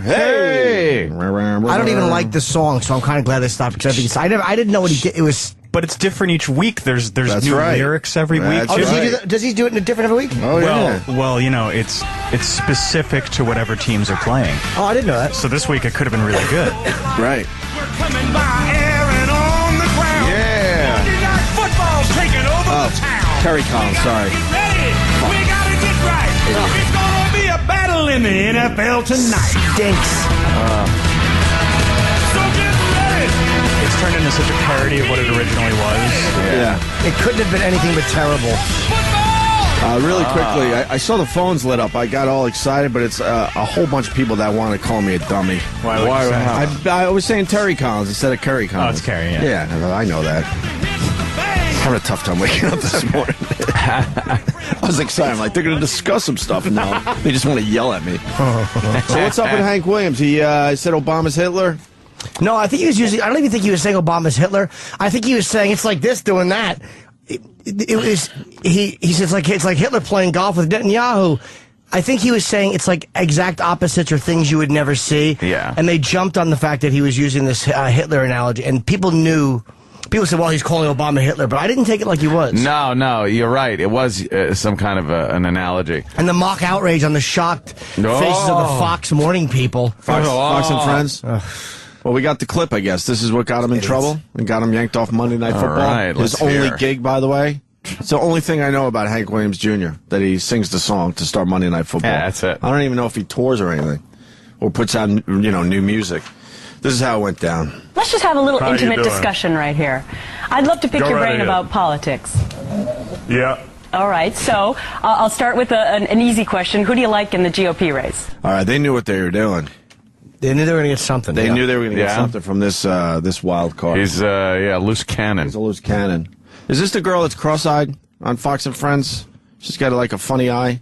Hey. I don't even like the song, so I'm kind of glad they stopped. Because I didn't know what he did. It was. But it's different each week. There's new lyrics every week. Oh, does he do it in a different every week? Oh, yeah. Well, it's specific to whatever teams are playing. Oh, I didn't know that. So this week it could have been really good. Right. We're coming by air and on the ground. Yeah. Monday Night Football's taking over the town. Terry Collins, sorry. Ready? We gotta get That's right. It's gonna be a battle in the NFL tonight. Stinks. So get ready. It's turned into such a parody of what it originally was. Yeah. It couldn't have been anything but terrible. Really quickly, I saw the phones lit up. I got all excited, but it's a whole bunch of people that want to call me a dummy. Why? I was saying Terry Collins instead of Curry Collins. Oh, it's Kerry, yeah. Yeah, I know that. Having a tough time waking up this morning. I was excited. I'm like, they're going to discuss some stuff now. They just want to yell at me. So what's up with Hank Williams? He said Obama's Hitler? No, I think he was using. I don't even think he was saying Obama's Hitler. I think he was saying it's like this doing that. It was he says it's like Hitler playing golf with Netanyahu. I think he was saying it's like exact opposites or things you would never see. Yeah. And they jumped on the fact that he was using this Hitler analogy, and people knew. People said, well, he's calling Obama Hitler, but I didn't take it like he was. No, you're right. It was some kind of an analogy. And the mock outrage on the shocked faces of the Fox morning people. Fox and Friends? Well, we got the clip, I guess. This is what got him in trouble and got him yanked off Monday Night Football. Right, his only gig, by the way. It's the only thing I know about Hank Williams Jr., that he sings the song to start Monday Night Football. Yeah, that's it. I don't even know if he tours or anything or puts out, new music. This is how it went down. Let's just have a little intimate discussion right here. I'd love to pick your brain about politics. Yeah. All right, so I'll start with an easy question. Who do you like in the GOP race? All right, they knew what they were doing. They knew they were going to get something. They knew they were going to get something from this wild card. He's loose cannon. He's a loose cannon. Is this the girl that's cross-eyed on Fox and Friends? She's got like a funny eye.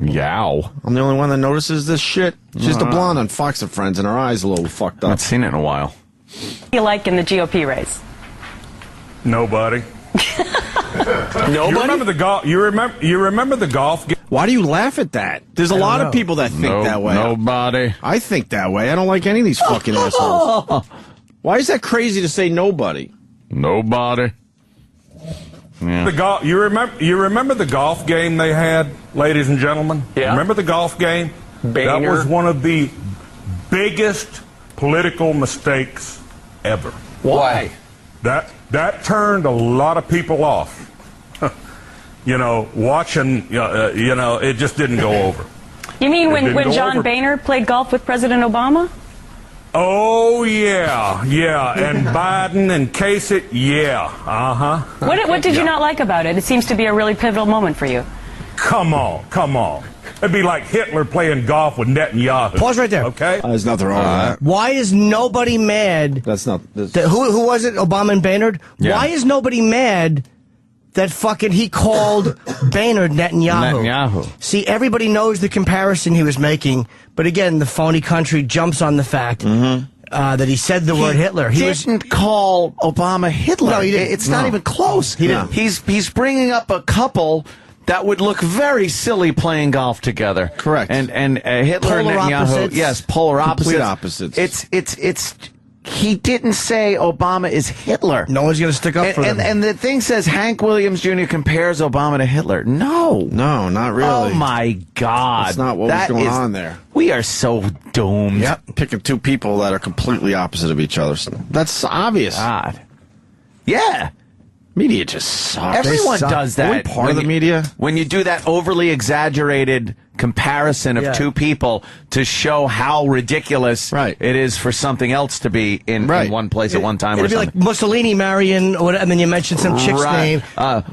Yow. I'm the only one that notices this shit. She's the blonde on Fox and Friends, and her eye's a little fucked up. I haven't seen it in a while. Who do you like in the GOP race? Nobody. Nobody? You remember the golf? You remember the golf game? Why do you laugh at that? There's a lot of people that think that way. Nobody. I think that way. I don't like any of these fucking assholes. Why is that crazy to say nobody? Nobody. Yeah. The golf. You remember the golf game they had, ladies and gentlemen? Yeah. Remember the golf game? Boehner. That was one of the biggest political mistakes ever. Why? That turned a lot of people off. Watching, it just didn't go over. You mean when John Boehner played golf with President Obama? Oh, yeah, and Biden and Kasich, yeah, What did you not like about it? It seems to be a really pivotal moment for you. Come on. It'd be like Hitler playing golf with Netanyahu. Pause right there. Okay? There's nothing wrong with that. Why is nobody mad? That's not... Who was it? Obama and Boehner? Yeah. Why is nobody mad that fucking he called Boehner Netanyahu? See, everybody knows the comparison he was making, but again, the phony country jumps on the fact that he said the word Hitler. He didn't call Obama Hitler. No, he didn't. It's not even close. He didn't. He's bringing up a couple that would look very silly playing golf together. Correct. And Hitler Polar and Netanyahu, opposites. yes, polar Complete opposites. opposites. He didn't say Obama is Hitler. No one's going to stick up for him. And the thing says Hank Williams Jr. compares Obama to Hitler. No, not really. Oh my God, that's not what was going on there. We are so doomed. Yep, picking two people that are completely opposite of each other. That's obvious. God. Yeah. Media just sucks. Everyone does that. Are we part of the media? When you do that overly exaggerated comparison of two people to show how ridiculous it is for something else to be in one place at one time. It'd be like Mussolini marrying, and then you mentioned some chick's name.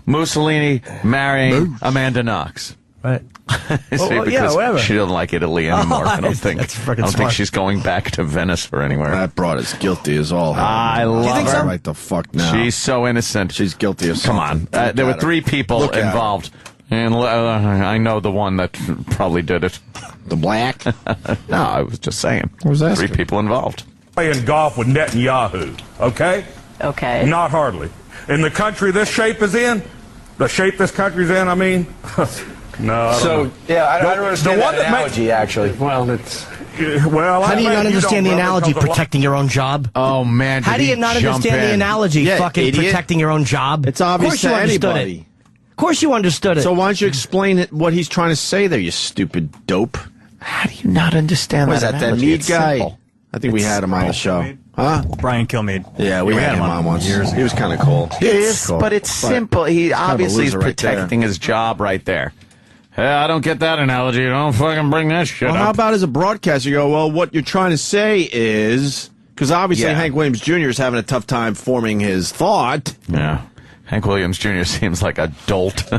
Mussolini marrying Amanda Knox. Right. Because whatever. she doesn't like Italy anymore. I don't think. I don't think she's going back to Venice or anywhere. That broad is guilty as all hell. I love Do you think her. so? Right the fuck now. She's so innocent. She's guilty of something. Come on. There were 3 people involved. And I know the one that probably did it. The black? No, I was just saying. I was asking. 3 people involved. Playing golf with Netanyahu, okay? Okay. Not hardly. In the country this shape is in, the shape this country's in, I mean... No, I don't know. Yeah, I don't understand that analogy, actually. Well, how do you not understand the analogy protecting your own job? Oh, man. How do you not understand the analogy fucking protecting your own job? It's obvious to anybody. Of course you understood it. So why don't you explain what he's trying to say there, you stupid dope? How do you not understand that analogy? That Meade It's guy? simple. I think we had him on the show. Huh? Brian Kilmeade. Yeah, we had him on once. He was kind of cool. But it's simple. He obviously is protecting his job right there. Hey, I don't get that analogy. Don't fucking bring that shit Well, up. how about as a broadcaster, you go, well, what you're trying to say is, because obviously Hank Williams Jr. is having a tough time forming his thought. Yeah. Hank Williams Jr. seems like a dolt.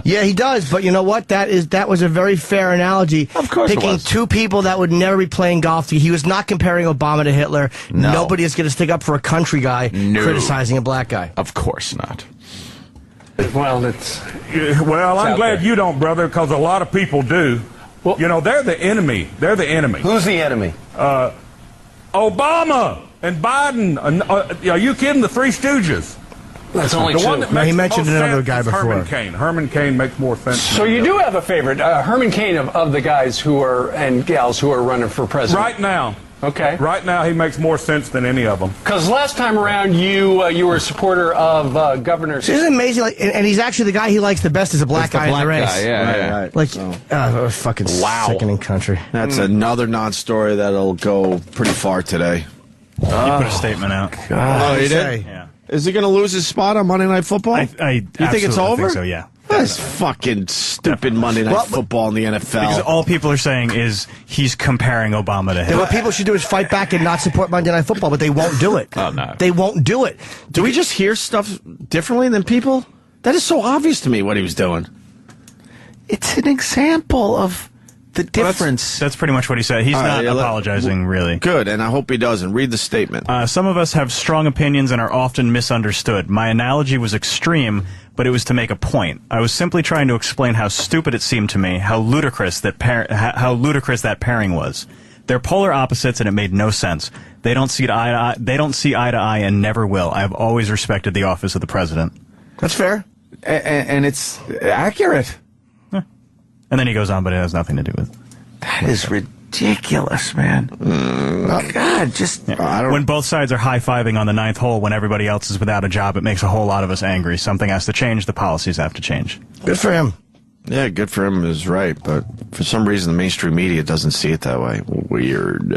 Yeah, he does. But you know what? That was a very fair analogy. Of course it Picking was. two people that would never be playing golf. He was not comparing Obama to Hitler. No. Nobody is going to stick up for a country guy criticizing a black guy. Of course not. Well, I'm glad you don't, brother, because a lot of people do. Well, you know, they're the enemy. They're the enemy. Who's the enemy? Obama and Biden. Are you kidding? The Three Stooges. That's only the two. one that No, makes he the mentioned most another sense guy is before. Herman Cain. Herman Cain makes more sense. So you do have a favorite, Herman Cain of the guys who are and gals who are running for president. Right now. Okay. Right now, he makes more sense than any of them. Because last time around, you were a supporter of Governor. Isn't it amazing? Like, and he's actually the guy he likes the best is a black guy in the race. Right. Like, fucking sickening country. That's another non-story that'll go pretty far today. He put a statement out. Oh, he did? Yeah. Is he going to lose his spot on Monday Night Football? You think it's over? think so, yeah. That's fucking stupid Monday Night Football in the NFL. Because all people are saying is he's comparing Obama to Hitler. What people should do is fight back and not support Monday Night Football, but they won't do it. Oh, no. They won't do it. Do we just hear stuff differently than people? That is so obvious to me what he was doing. It's an example of the difference. That's pretty much what he said. He's not apologizing, really. Good, and I hope he doesn't. Read the statement. Some of us have strong opinions and are often misunderstood. My analogy was extreme, but it was to make a point. I was simply trying to explain how stupid it seemed to me, how ludicrous that pairing was. They're polar opposites, and it made no sense. They don't see eye to eye, and never will. I have always respected the office of the president. That's fair, and it's accurate. And then he goes on, but it has nothing to do with. That is ridiculous, man. God, just when both sides are high-fiving on the ninth hole when everybody else is without a job, it makes a whole lot of us angry. Something has to change. The policies have to change. Good for him. Yeah, good for him is right, but for some reason the mainstream media doesn't see it that way. Weird.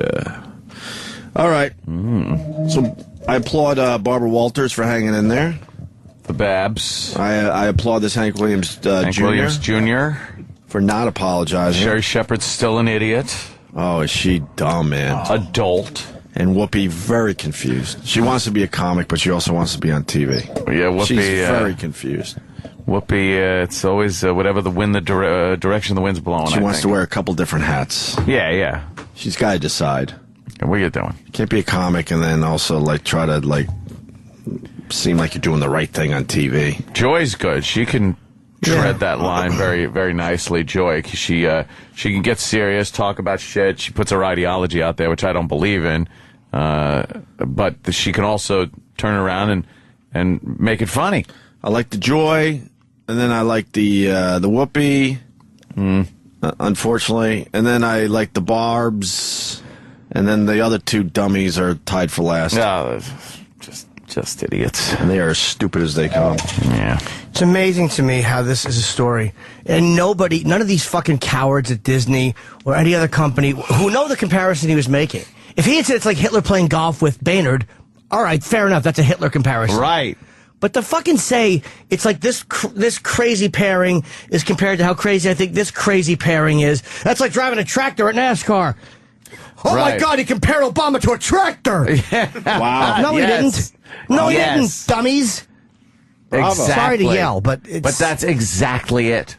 All right. So I applaud Barbara Walters for hanging in there. The Babs. I applaud this Hank Williams Jr. Williams Jr. for not apologizing. Sherry Shepherd's still an idiot. Oh, is she dumb, man? Adult. And Whoopi very confused. She wants to be a comic, but she also wants to be on TV. Yeah, Whoopi. She's very confused. Whoopi, it's always whatever the direction the wind's blowing. She wants to wear a couple different hats. Yeah. She's got to decide. What are you doing? You can't be a comic and then also try to seem like you're doing the right thing on TV. Joy's good. She can tread that line very, very nicely. Joy, she can get serious, talk about shit. She puts her ideology out there, which I don't believe in. But she can also turn around and make it funny. I like the Joy, and then I like the Whoopi. Unfortunately, and then I like the Barbs, and then the other two dummies are tied for last. Yeah, just idiots. And they are as stupid as they come. Yeah. It's amazing to me how this is a story. And none of these fucking cowards at Disney or any other company who know the comparison he was making. If he had said it's like Hitler playing golf with Boehnert, all right, fair enough, that's a Hitler comparison. Right. But to fucking say it's like this crazy pairing is compared to how crazy I think this crazy pairing is, that's like driving a tractor at NASCAR. Oh, my God, he compared Obama to a tractor. Yeah. Wow. No, he didn't. No, he didn't, dummies. Exactly. Sorry to yell, but that's exactly it.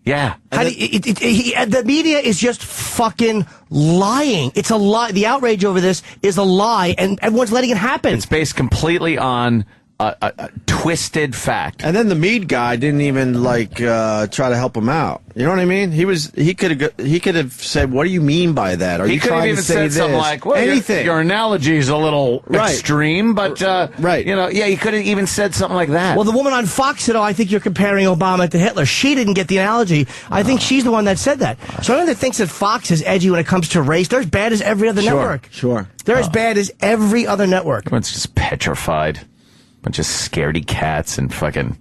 Yeah. The media is just fucking lying. It's a lie. The outrage over this is a lie, and everyone's letting it happen. It's based completely on a twisted fact. And then the Meade guy didn't even try to help him out. You know what I mean? He could have said, "What do you mean by that? Are he you could have trying even to say said this?" something like, "Well, anything. Your analogy is a little extreme, but right. He could have even said something like that." Well, the woman on Fox said, "Oh, I think you're comparing Obama to Hitler." She didn't get the analogy. I think she's the one that said that. So anyone that thinks that Fox is edgy when it comes to race, they're as bad as every other network. Sure. They're as bad as every other network. Everyone's just petrified. Bunch of scaredy cats and fucking...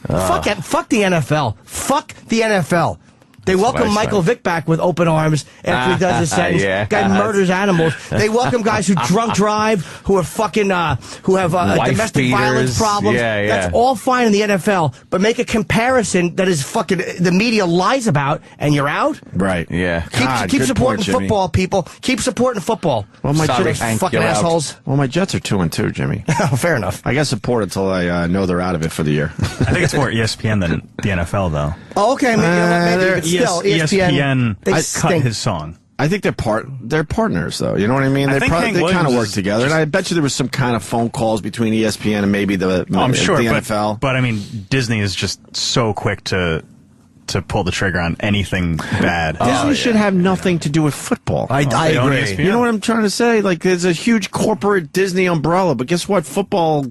Fuck the NFL. Fuck the NFL. They welcome Michael Vick back with open arms after he does his sentence. Guy murders animals. They welcome guys who drunk drive, who are fucking, who have domestic violence problems. That's all fine in the NFL, but make a comparison that is fucking the media lies about, and you're out. Right. Yeah. Keep supporting football, people. Keep supporting football. Well, my Jets, fucking assholes. Well, my Jets are 2-2, Jimmy. Fair enough. I got support until I know they're out of it for the year. I think it's more ESPN than the NFL, though. Oh, okay. Maybe, but still, ESPN cut his song. I think they're partners, though. You know what I mean? They kind of work together, and I bet you there was some kind of phone calls between ESPN and maybe the NFL. But I mean, Disney is just so quick to pull the trigger on anything bad. Disney should have nothing to do with football. I agree. You know what I'm trying to say? Like, there's a huge corporate Disney umbrella, but guess what? Football,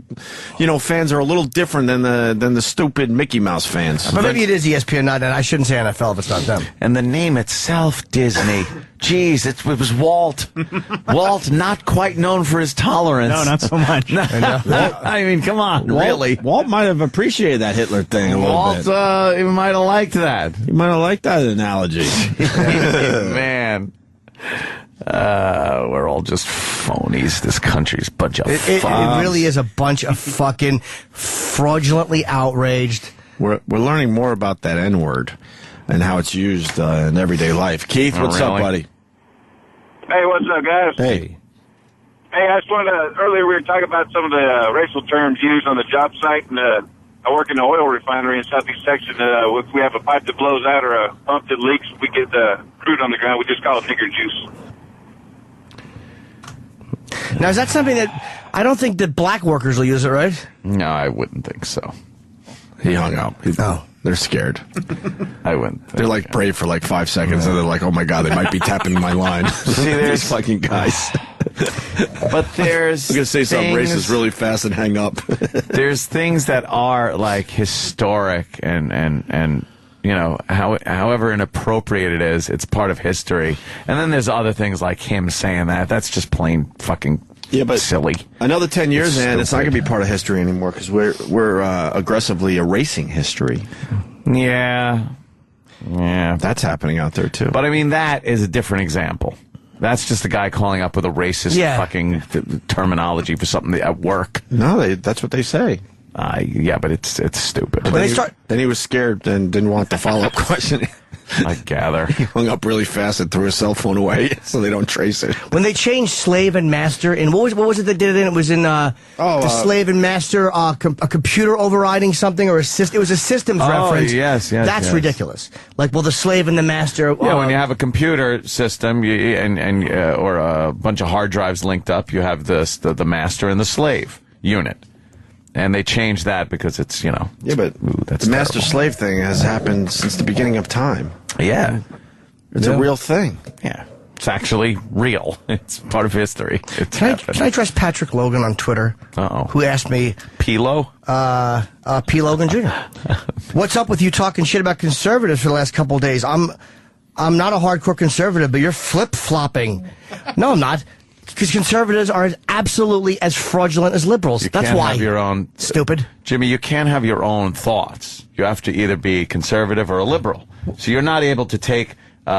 fans are a little different than the stupid Mickey Mouse fans. But maybe it is ESPN, not that. I shouldn't say NFL if it's not them. And the name itself, Disney. Jeez, it was Walt. Walt, not quite known for his tolerance. No, not so much. I mean, come on, really. Walt might have appreciated that Hitler thing a little bit. Walt, he might have liked that. He might have liked that analogy. Man. We're all just phonies. This country's a bunch of it really is a bunch of fucking fraudulently outraged. We're learning more about that N-word and how it's used in everyday life. Keith, what's up, buddy? Hey, what's up, guys? Hey. Hey, I just wanted to, earlier we were talking about some of the racial terms used on the job site, and I work in an oil refinery in Southeast Texas. If we have a pipe that blows out or a pump that leaks, we get crude on the ground. We just call it nigger juice. Now, is that something that I don't think that black workers will use it, right? No, I wouldn't think so. He hung up. They're scared. I wouldn't. They're like brave for like 5 seconds, and they're like, "Oh my god, they might be tapping my line." See, these fucking guys. But there's I'm gonna say something racist really fast and hang up. There's things that are like historic and however inappropriate it is, it's part of history. And then there's other things like him saying that. That's just plain fucking silly. Another 10 years, and it's not going to be part of history anymore because we're aggressively erasing history. Yeah. That's happening out there too. But I mean, that is a different example. That's just a guy calling up with a racist fucking terminology for something at work. No, that's what they say. But it's stupid. Then he was scared and didn't want the follow-up question. I gather. He hung up really fast and threw his cell phone away so they don't trace it. When they changed slave and master, and what was it that did it in? It was in the slave and master, a computer overriding something, or it was a systems reference. Yes. That's ridiculous. Like, the slave and the master. When you have a computer system or a bunch of hard drives linked up, you have the master and the slave unit. And they changed that because it's, Yeah, but that's the master-slave thing has happened since the beginning of time. Yeah. It's a real thing. Yeah. It's actually real. It's part of history. Can I address Patrick Logan on Twitter? Who asked me... P-Lo? P. Logan Jr. What's up with you talking shit about conservatives for the last couple of days? I'm not a hardcore conservative, but you're flip-flopping. No, I'm not. Because conservatives are absolutely as fraudulent as liberals. That's why. Have your own stupid. Jimmy, you can't have your own thoughts. You have to either be conservative or a liberal. So you're not able to take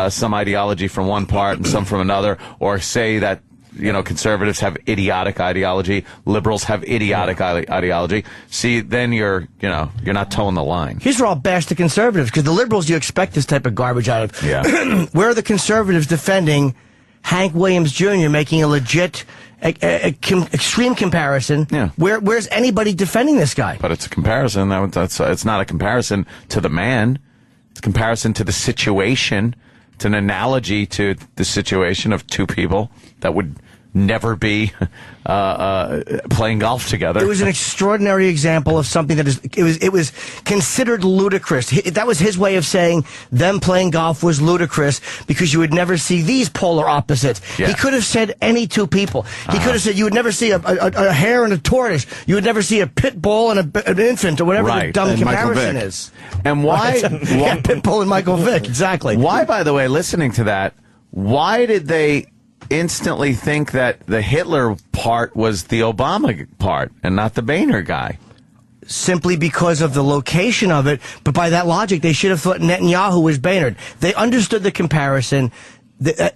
some ideology from one part and some from another, or say that conservatives have idiotic ideology, liberals have idiotic ideology. See, then you're not towing the line. Here's where I'll bash the conservatives, because the liberals you expect this type of garbage out of. Yeah. Where are the conservatives defending Hank Williams Jr. making a legit, extreme comparison? Yeah. Where's anybody defending this guy? But it's a comparison. It's not a comparison to the man. It's a comparison to the situation. It's an analogy to the situation of two people that would never be playing golf together. It was an extraordinary example of something that it was considered ludicrous. That was his way of saying them playing golf was ludicrous because you would never see these polar opposites. Yeah. He could have said any two people. He could have said you would never see a hare and a tortoise. You would never see a pit bull and an infant, or whatever the dumb comparison is. And why? Pit bull and Michael Vick, exactly. Why, by the way, listening to that, why did they instantly think that the Hitler part was the Obama part and not the Boehner guy? simply because of the location of it, but by that logic, they should have thought Netanyahu was Boehner. They understood the comparison.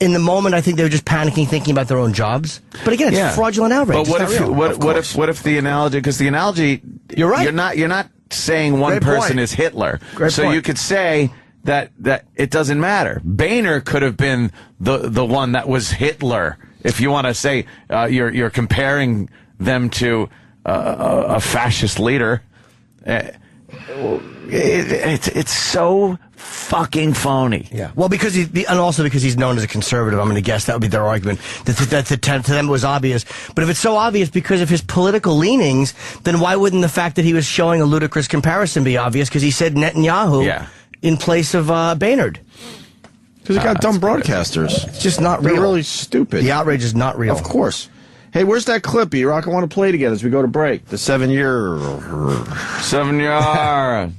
In the moment, I think they were just panicking, thinking about their own jobs. But again, it's fraudulent outrage. But what if the analogy? Because the analogy, you're right. You're not saying one person is Hitler. So you could say that it doesn't matter. Boehner could have been the one that was Hitler. If you want to say you're comparing them to a fascist leader, it's so fucking phony. Yeah. Well, because he's known as a conservative, I'm going to guess that would be their argument. That to them it was obvious. But if it's so obvious because of his political leanings, then why wouldn't the fact that he was showing a ludicrous comparison be obvious? Because he said Netanyahu in place of Boehner. Because they got dumb broadcasters. It's just not real. They're really stupid. The outrage is not real. Of course. Hey, where's that clip, E-Rock? I want to play it again as we go to break. The 7-year... 7-year...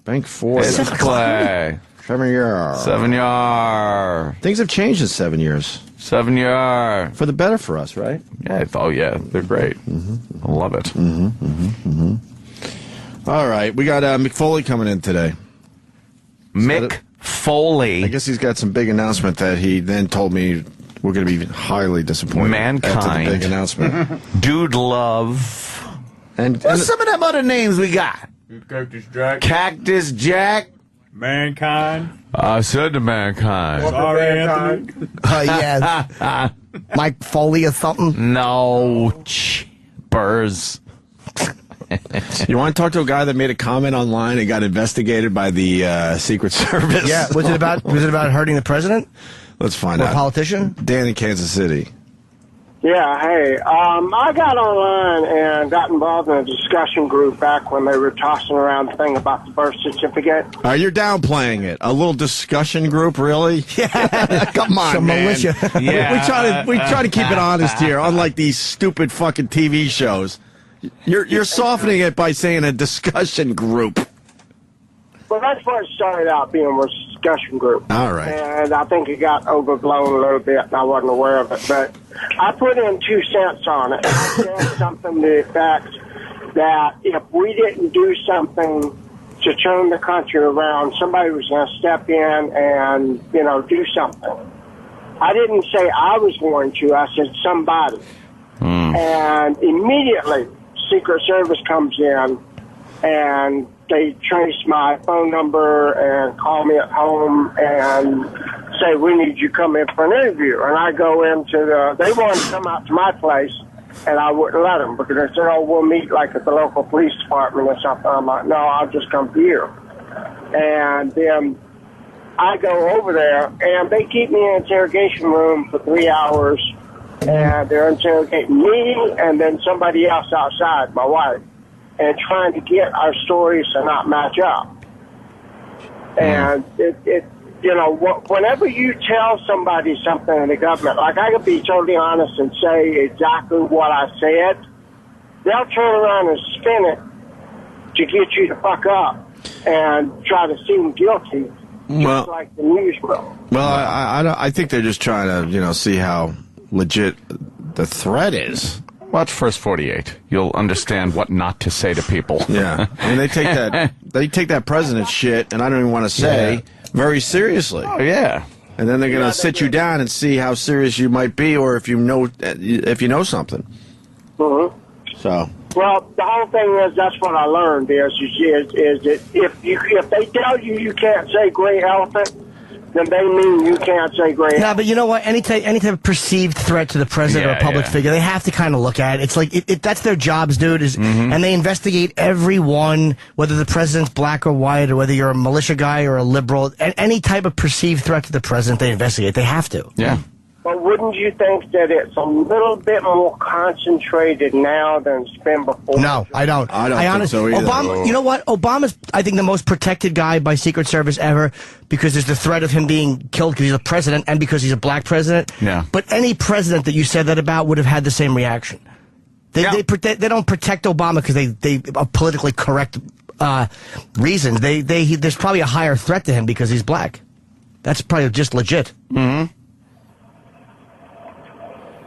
Bank 4. It's play. 7-year. 7-year. Things have changed in 7 years. 7-year. For the better for us, right? Yeah. Oh, yeah. They're great. I love it. All right. We got Mick Foley coming in today. Mick Foley. I guess he's got some big announcement that he then told me we're going to be highly disappointed. Mankind. After the big announcement. Dude Love. And what's some of them other names we got? Cactus Jack. Cactus Jack. Mankind. I said to Mankind. Sorry, Anthony. Yeah. Mike Foley or something? No. Burrs. You want to talk to a guy that made a comment online and got investigated by the Secret Service? Yeah. Was it about hurting the president? Let's find out. A politician? Dan in Kansas City. Yeah, hey, I got online and got involved in a discussion group back when they were tossing around the thing about the birth certificate. You're downplaying it. A little discussion group, really? Yeah. Come on, Some man. militia. Yeah. We try to keep it honest here, unlike these stupid fucking TV shows. You're softening it by saying a discussion group. Well, that's what it started out being, was a discussion group. All right. And I think it got overblown a little bit, and I wasn't aware of it. But I put in 2 cents on it. I said something to the effect that if we didn't do something to turn the country around, somebody was going to step in and, do something. I didn't say I was going to. I said somebody. And immediately, Secret Service comes in, and they trace my phone number and call me at home and say, we need you to come in for an interview. And I go into they wanted to come out to my place, and I wouldn't let them because they said, we'll meet like at the local police department or something. I'm like, no, I'll just come to you. And then I go over there, and they keep me in an interrogation room for 3 hours, and they're interrogating me and then somebody else outside, my wife, and trying to get our stories to not match up. And whenever you tell somebody something in the government, like I could be totally honest and say exactly what I said, they'll turn around and spin it to get you to fuck up and try to seem guilty, just like the news will. Well, I think they're just trying to, see how legit the threat is. Watch First 48. You'll understand what not to say to people. Yeah. I mean, they take that president shit, and I don't even want to say, very seriously. Oh, yeah. And then they're going to sit you down and see how serious you might be, or if you know something. Mm-hmm. So. Well, the whole thing is, that's what I learned is that if they tell you can't say gray elephant, then they mean you can't say gray elephant. No, but you know what? Any type of perceived threat to the president or a public figure, they have to kind of look at it. It's like that's their jobs, dude. And they investigate everyone, whether the president's black or white, or whether you're a militia guy or a liberal. Any type of perceived threat to the president, they investigate. They have to. Yeah. But wouldn't you think that it's a little bit more concentrated now than it's been before? No, I don't. I don't think so either. Obama, you know what? Obama's, I think, the most protected guy by Secret Service ever, because there's the threat of him being killed because he's a president and because he's a black president. Yeah. But any president that you said that about would have had the same reaction. They don't protect Obama because they are politically correct reasons. There's probably a higher threat to him because he's black. That's probably just legit. Mm-hmm.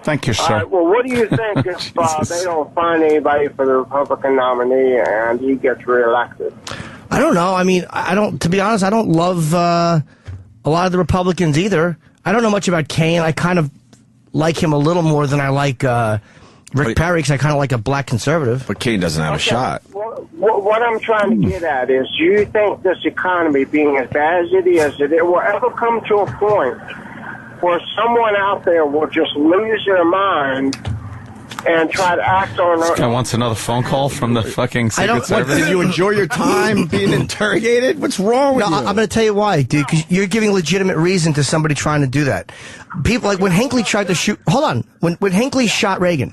Thank you, All sir. right, well, what do you think if they don't find anybody for the Republican nominee and he gets reelected? I don't know. I mean, to be honest, I don't love a lot of the Republicans either. I don't know much about Kane. I kind of like him a little more than I like Rick Perry, because I kind of like a black conservative. But Kane doesn't have a shot. What I'm trying to get at is, do you think this economy being as bad as it is, that it will ever come to a point where someone out there will just lose their mind and try to act on This guy wants another phone call from the fucking Secret Service. Did you enjoy your time being interrogated? What's wrong with you? I'm going to tell you why, dude, because you're giving legitimate reason to somebody trying to do that. People, like when Hinckley tried to shoot... Hold on. When Hinckley shot Reagan,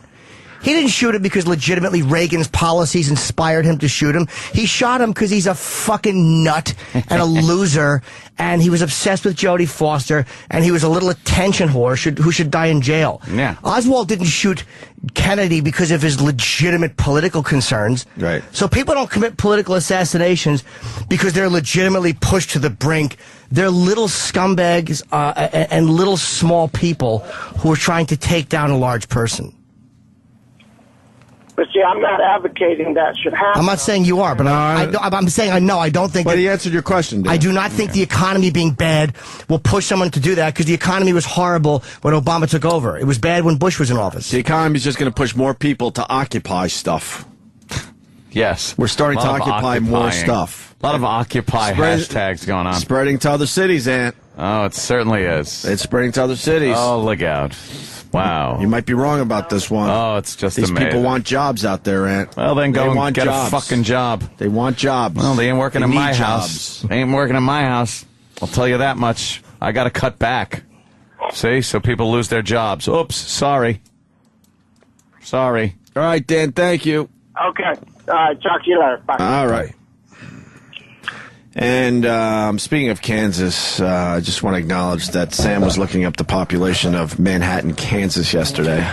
he didn't shoot him because legitimately Reagan's policies inspired him to shoot him. He shot him because he's a fucking nut and a loser, and he was obsessed with Jodie Foster, and he was a little attention whore who should die in jail. Yeah. Oswald didn't shoot Kennedy because of his legitimate political concerns. Right. So people don't commit political assassinations because they're legitimately pushed to the brink. They're little scumbags and little small people who are trying to take down a large person. But see, I'm not advocating that should happen. I'm not saying you are, but I'm saying I don't think. But he answered your question, Dan. I do not think the economy being bad will push someone to do that, because the economy was horrible when Obama took over. It was bad when Bush was in office. The economy is just going to push more people to occupy stuff. Yes. We're starting to occupy more stuff. A lot of Occupy hashtags going on. Spreading to other cities, Ant. Oh, it certainly is. It's spreading to other cities. Oh, look out. Wow. You might be wrong about this one. Oh, it's just These amazing. people want jobs out there, Ant. Well, then go and get jobs. a fucking job. They want jobs. Well, they ain't working They in need my jobs. house. They ain't working in my house. I'll tell you that much. I got to cut back. See? So people lose their jobs. Oops. Sorry. Sorry. All right, Dan. Thank you. Okay. All right. Talk to you later. Bye. All right. And speaking of Kansas, I just want to acknowledge that Sam was looking up the population of Manhattan, Kansas yesterday.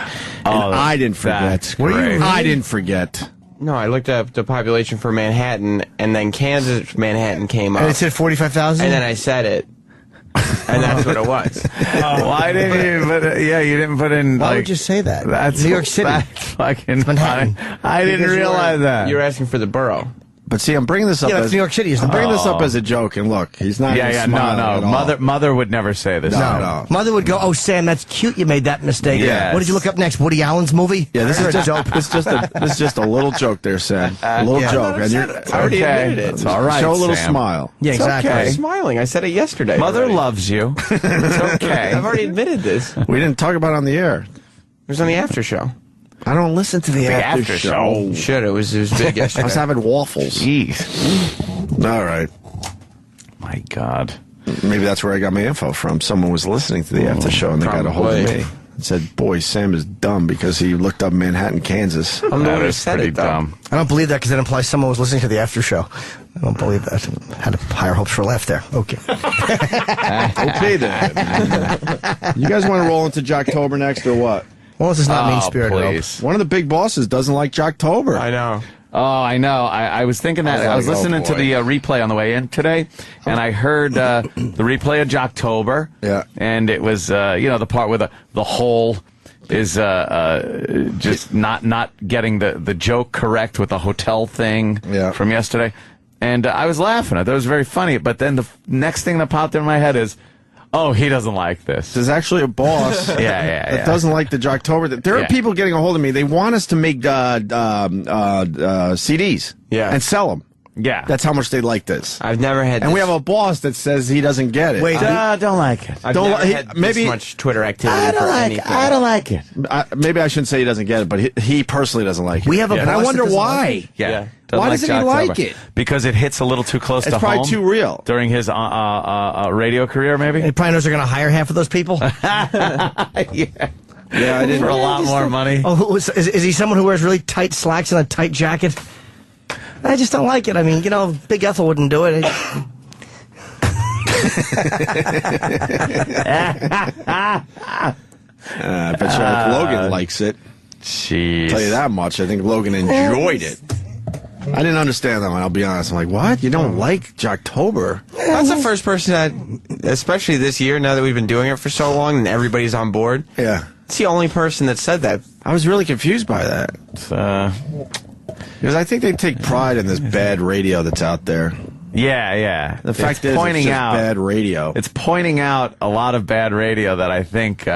Oh, and I didn't forget. that's great. I didn't forget. No, I looked up the population for Manhattan, and then Kansas, Manhattan came up. And it said 45,000? And then I said it. And that's what it was. Why didn't you put it? Yeah, you didn't put in. Why would you say that? That's New York City. That's fucking Manhattan. I didn't realize that. You're asking for the borough. But see, I'm bringing this up. Yeah, that's as New York City, isn't it? I'm bringing this up as a joke, and look, he's not. Yeah, even smiling at all. Mother would never say this. No. Mother would go, "Oh, Sam, that's cute. You made that mistake." Yes. What did you look up next? Woody Allen's movie? Yeah, this You're is a just dope. this is just a little joke there, Sam. A little joke, and you're I already okay. admitted it. It's all right. show a little Sam. smile. Yeah, It's exactly. okay. I'm smiling. I said it yesterday. Mother already. loves you. It's okay. I've already admitted this. It We didn't talk about it on the air. was on the after show. I don't listen to the after show. Should. It was big yesterday. I was having waffles. Jeez. All right. My God. Maybe that's where I got my info from. Someone was listening to the after show and they got a hold of Probably. me. And said, boy, Sam is dumb because he looked up Manhattan, Kansas. I'm the That one who is said pretty it, though. dumb. I don't believe that, because that implies someone was listening to the after show. I don't believe that. Had higher hopes for a laugh there. Okay. Okay, then. You guys want to roll into Jocktober next or what? Well, this is not Oh, mean-spirited. please. One of the big bosses doesn't like Jocktober. I know. Oh, I know. I was thinking that. I was like, oh, listening to boy. the replay on the way in today, and I heard the replay of Jocktober. Yeah. And it was, the part where the whole is just not getting the joke correct with the hotel thing from yesterday. And I was laughing. I thought it was very funny. But then the next thing that popped in my head is, oh, he doesn't like this. There's actually a boss that doesn't like the Jocktober. There are people getting a hold of me. They want us to make CDs and sell them. Yeah. That's how much they like this. I've never had. And we have a boss that says he doesn't get it. Wait, don't like it. I've don't never li- had maybe- this much Twitter activity for anything. I don't like it. Maybe I shouldn't say he doesn't get it, but he personally doesn't like it. We have a and I boss wonder that doesn't why. like it? Yeah. Why doesn't he Jocktober. like it? Because it hits a little too close It's to probably home. too real. During his radio career, maybe? He probably knows they're going to hire half of those people. Yeah, I didn't. for a lot more money. Oh, is he someone who wears really tight slacks and a tight jacket? I just don't like it. I mean, Big Ethel wouldn't do it. I bet you Logan likes it. Jeez. I'll tell you that much. I think Logan enjoyed it. I didn't understand that one, I'll be honest. I'm like, what? You don't like Jocktober? That's the first person that, especially this year, now that we've been doing it for so long and everybody's on board. Yeah. It's the only person that said that. I was really confused by that. Because I think they take pride in this bad radio that's out there. Yeah. The fact is, it's just bad radio. It's pointing out a lot of bad radio that I think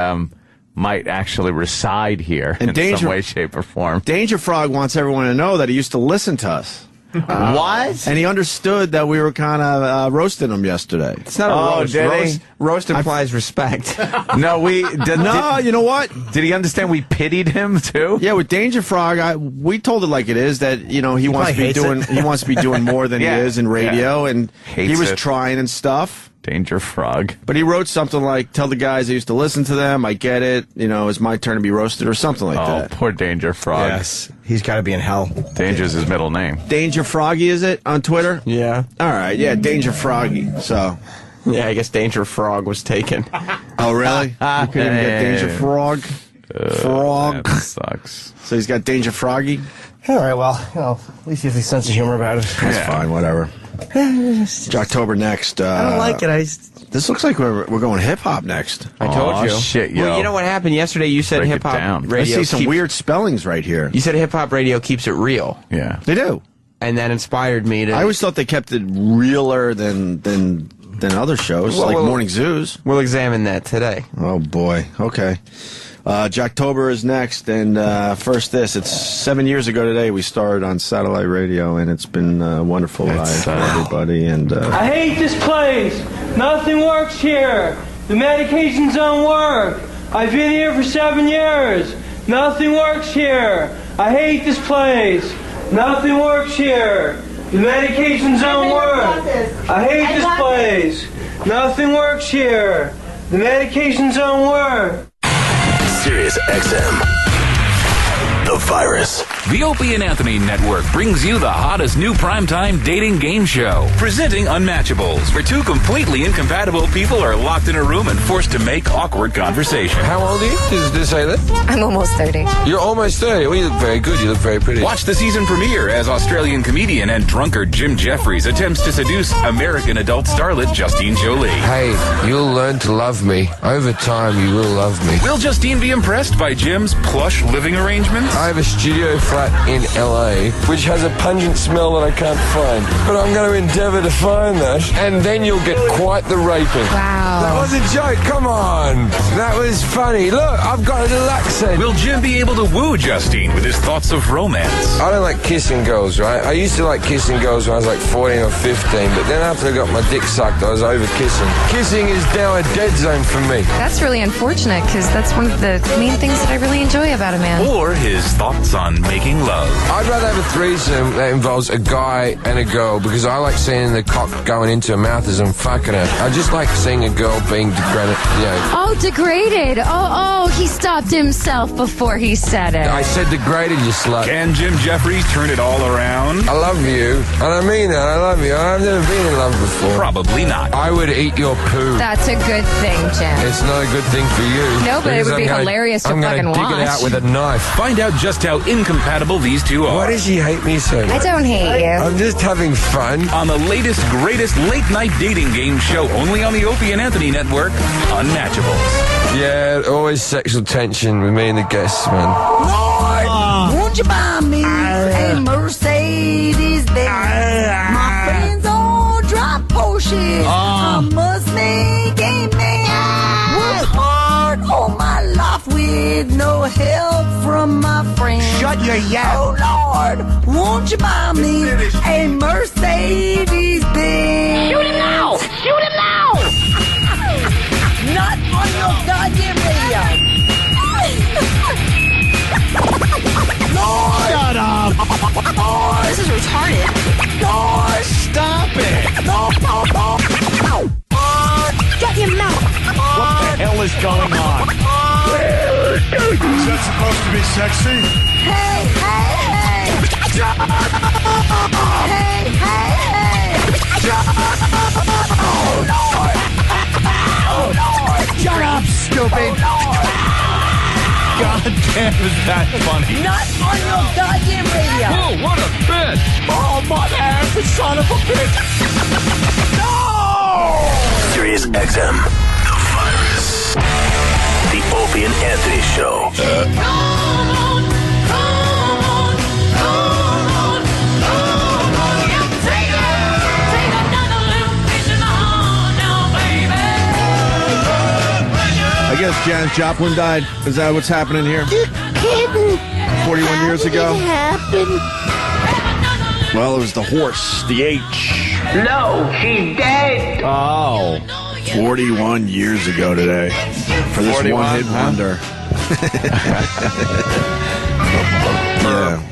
might actually reside here in some way, shape, or form. Danger Frog wants everyone to know that he used to listen to us. What? And he understood that we were kind of roasting him yesterday. It's not a roast. Roast implies respect. No, we did not. You know what? Did he understand we pitied him too? Yeah, with Danger Frog, we told it like it is that he wants to be doing more than he is in radio, and he was trying and stuff. Danger Frog. But he wrote something like, "Tell the guys I used to listen to them. I get it. It's my turn to be roasted," or something like that. Oh, poor Danger Frog. Yes, he's got to be in hell. Danger's his middle name. Danger Froggy, is it on Twitter? Yeah. All right. Yeah, Danger Froggy. So. Yeah, I guess Danger Frog was taken. Oh, really? You couldn't even get Danger Frog? Frog. That sucks. So he's got Danger Froggy? All right, well, at least he has a sense of humor about it. That's fine, whatever. Jocktober next. I don't like it. This looks like we're going hip-hop next. I told you. Shit, yo. Well, you know what happened yesterday? You said hip-hop radio. I see some weird spellings right here. You said hip-hop radio keeps it real. Yeah. They do. And that inspired me to... I always thought they kept it realer than other shows, like Morning Zoos. We'll examine that today. Oh, boy. Okay. Jocktober is next, and first it's 7 years ago today we started on satellite radio, and it's been a wonderful ride for everybody. And I hate this place. Nothing works here. The medications don't work. I've been here for 7 years. Nothing works here. I hate this place. Nothing works here. The medications don't work. I hate this place. Nothing works here. The medications don't work. Sirius XM. The Virus. The Opie and Anthony Network brings you the hottest new primetime dating game show. Presenting Unmatchables, where two completely incompatible people are locked in a room and forced to make awkward conversation. How old are you? Did it say that? I'm almost 30. You're almost 30. Well, you look very good. You look very pretty. Watch the season premiere as Australian comedian and drunkard Jim Jeffries attempts to seduce American adult starlet Justine Jolie. Hey, you'll learn to love me. Over time, you will love me. Will Justine be impressed by Jim's plush living arrangements? I have a studio flat in LA, which has a pungent smell that I can't find. But I'm going to endeavour to find that, and then you'll get quite the raping. Wow. That was a joke, come on. That was funny. Look, I've got a little accent. Will Jim be able to woo Justine with his thoughts of romance? I don't like kissing girls, right? I used to like kissing girls when I was like 14 or 15, but then after I got my dick sucked, I was over kissing. Kissing is now a dead zone for me. That's really unfortunate, because that's one of the main things that I really enjoy about a man. Or his thoughts on making love. I'd rather have a threesome that involves a guy and a girl, because I like seeing the cock going into her mouth as I'm fucking her. I just like seeing a girl being degraded, Oh, degraded. Oh, he stopped himself before he said it. I said degraded, you slut. Can Jim Jeffries turn it all around? I love you, and I mean that. I love you. I've never been in love before. Probably not. I would eat your poo. That's a good thing, Jim. It's not a good thing for you. No, but it would be hilarious to fucking watch. I'm going to dig it out with a knife. Find out just how incompatible these two are. Why does she hate me so much? I don't hate you. I'm just having fun. On the latest, greatest late-night dating game show only on the Opie and Anthony Network, Unmatchables. Yeah, always sexual tension with me and the guests, man. Lord, won't you buy me a Mercedes-Benz? My friends all drive Porsche. I must make a man. Work hard all my life with no help from my friends. Shut your yap. Oh, Lord, won't you buy me a Mercedes-Benz? Shoot him now! Shoot him now! Not on your goddamn radio. Lord! Shut up! Lord! This is retarded. Lord! Stop it! Lord! Shut your mouth! What the hell is going on? Is that supposed to be sexy? Hey, hey, hey! Hey, hey, hey! Oh, Lord! Oh, Lord! Shut up, stupid! God damn, is that funny? Not on your goddamn radio! Oh, what a bitch! Oh, mother ass, son of a bitch! No! Sirius XM. The Virus. The Opie and Anthony Show. I guess Janis Joplin died. Is that what's happening here? You're kidding. 41 years ago? It happened. Well, it was the horse, the H. No, she's dead. Oh, 41 years ago today. For this 41, one-hit wonder. Yeah.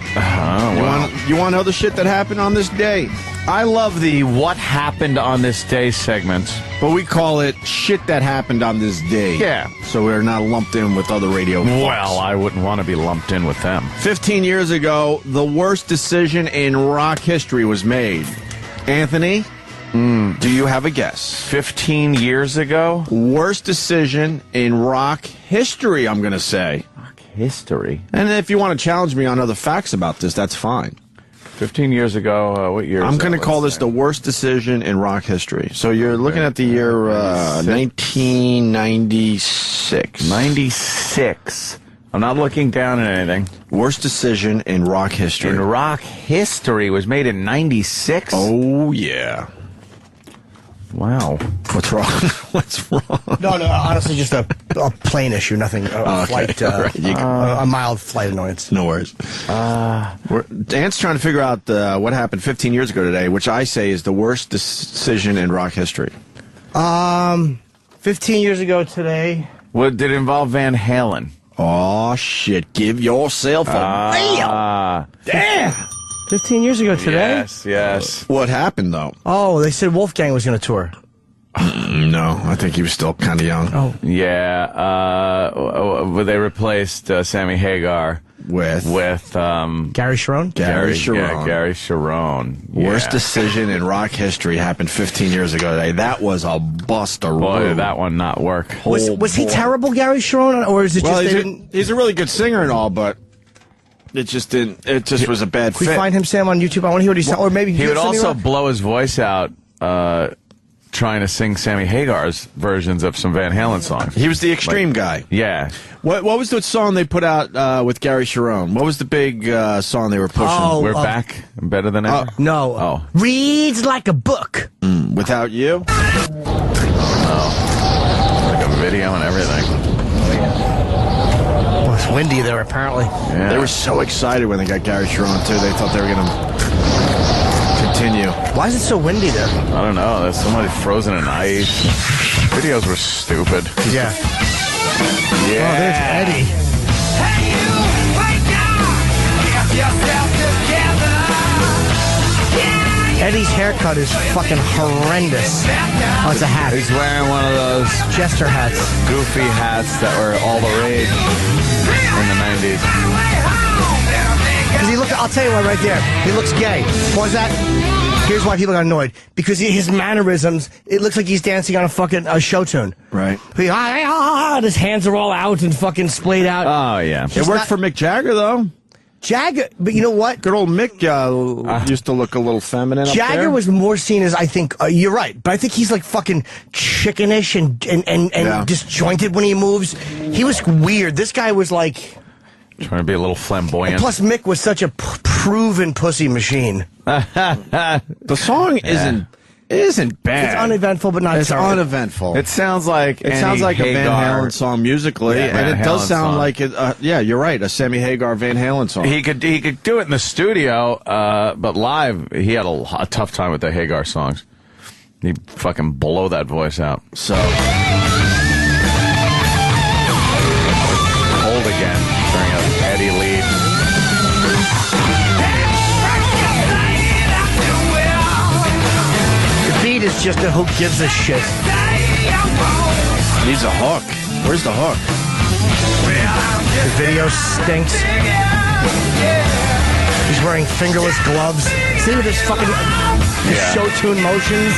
You want to know the shit that happened on this day? I love the What Happened on This Day segment. But we call it shit that happened on this day. Yeah. So we're not lumped in with other radio folks. Well, I wouldn't want to be lumped in with them. 15 years ago, the worst decision in rock history was made. Anthony, do you have a guess? 15 years ago? Worst decision in rock history, I'm going to say. Rock history? And if you want to challenge me on other facts about this, that's fine. 15 years ago, what year? I'm going to call this the worst decision in rock history. So you're looking at the year 1996. 96. I'm not looking down at anything. Worst decision in rock history. In rock history was made in 96? Oh, yeah. Wow. What's wrong? What's wrong? No, honestly, just a plane issue, nothing. Flight, a mild flight annoyance. No worries. Dan's trying to figure out what happened 15 years ago today, which I say is the worst decision in rock history. 15 years ago today. What did it involve? Van Halen. Oh, shit. Give yourself a damn. 15 years ago today? Yes. What happened, though? Oh, they said Wolfgang was going to tour. No, I think he was still kind of young. Oh. Yeah. They replaced Sammy Hagar with Gary Sharon? Gary Sharon. Yeah, Gary Sharon. Worst decision in rock history happened 15 years ago today. That was a buster. Boy, did that one not work. Was he terrible, Gary Sharon? Or is it just he's a really good singer and all, but it just didn't. It just was a bad fit. Can we find him, Sam, on YouTube? I want to hear what he sounds. Or maybe he would also blow his voice out trying to sing Sammy Hagar's versions of some Van Halen songs. He was the extreme guy. Yeah. What was the song they put out with Gary Sharon? What was the big song they were pushing? We're back, better than ever. No. Oh. Reads like a book. Without you. Oh. Like a video and everything. Well, it's windy there, apparently. Yeah. They were so excited when they got Gary Sharon, too. They thought they were going to continue. Why is it so windy there? I don't know. There's somebody frozen in ice. Videos were stupid. Yeah. Yeah. Oh, there's Eddie. Eddie's haircut is fucking horrendous. Oh, it's a hat. He's wearing one of those jester hats. Goofy hats that were all the rage in the 90s. Because he looked, I'll tell you what right there. He looks gay. What was that? Here's why people got annoyed. Because his mannerisms, it looks like he's dancing on a fucking show tune. Right. His hands are all out and fucking splayed out. Oh, yeah. It worked for Mick Jagger, though. Jagger, but you know what? Good old Mick used to look a little feminine up Jagger there. was more seen as, I think, you're right, but I think he's like fucking chickenish and disjointed when he moves. He was weird. This guy was like... Trying to be a little flamboyant. Plus, Mick was such a proven pussy machine. The song isn't bad. It's uneventful, but not It's uneventful. It sounds like a Van Halen song musically, and it does sound like it. Yeah, you're right. A Sammy Hagar Van Halen song. He could do it in the studio, but live he had a tough time with the Hagar songs. He'd fucking blow that voice out. So Cold Again during a Eddie lead. It's just a who gives a shit. Needs a hook. Where's the hook? The video stinks. He's wearing fingerless gloves. See with his fucking show tune motions.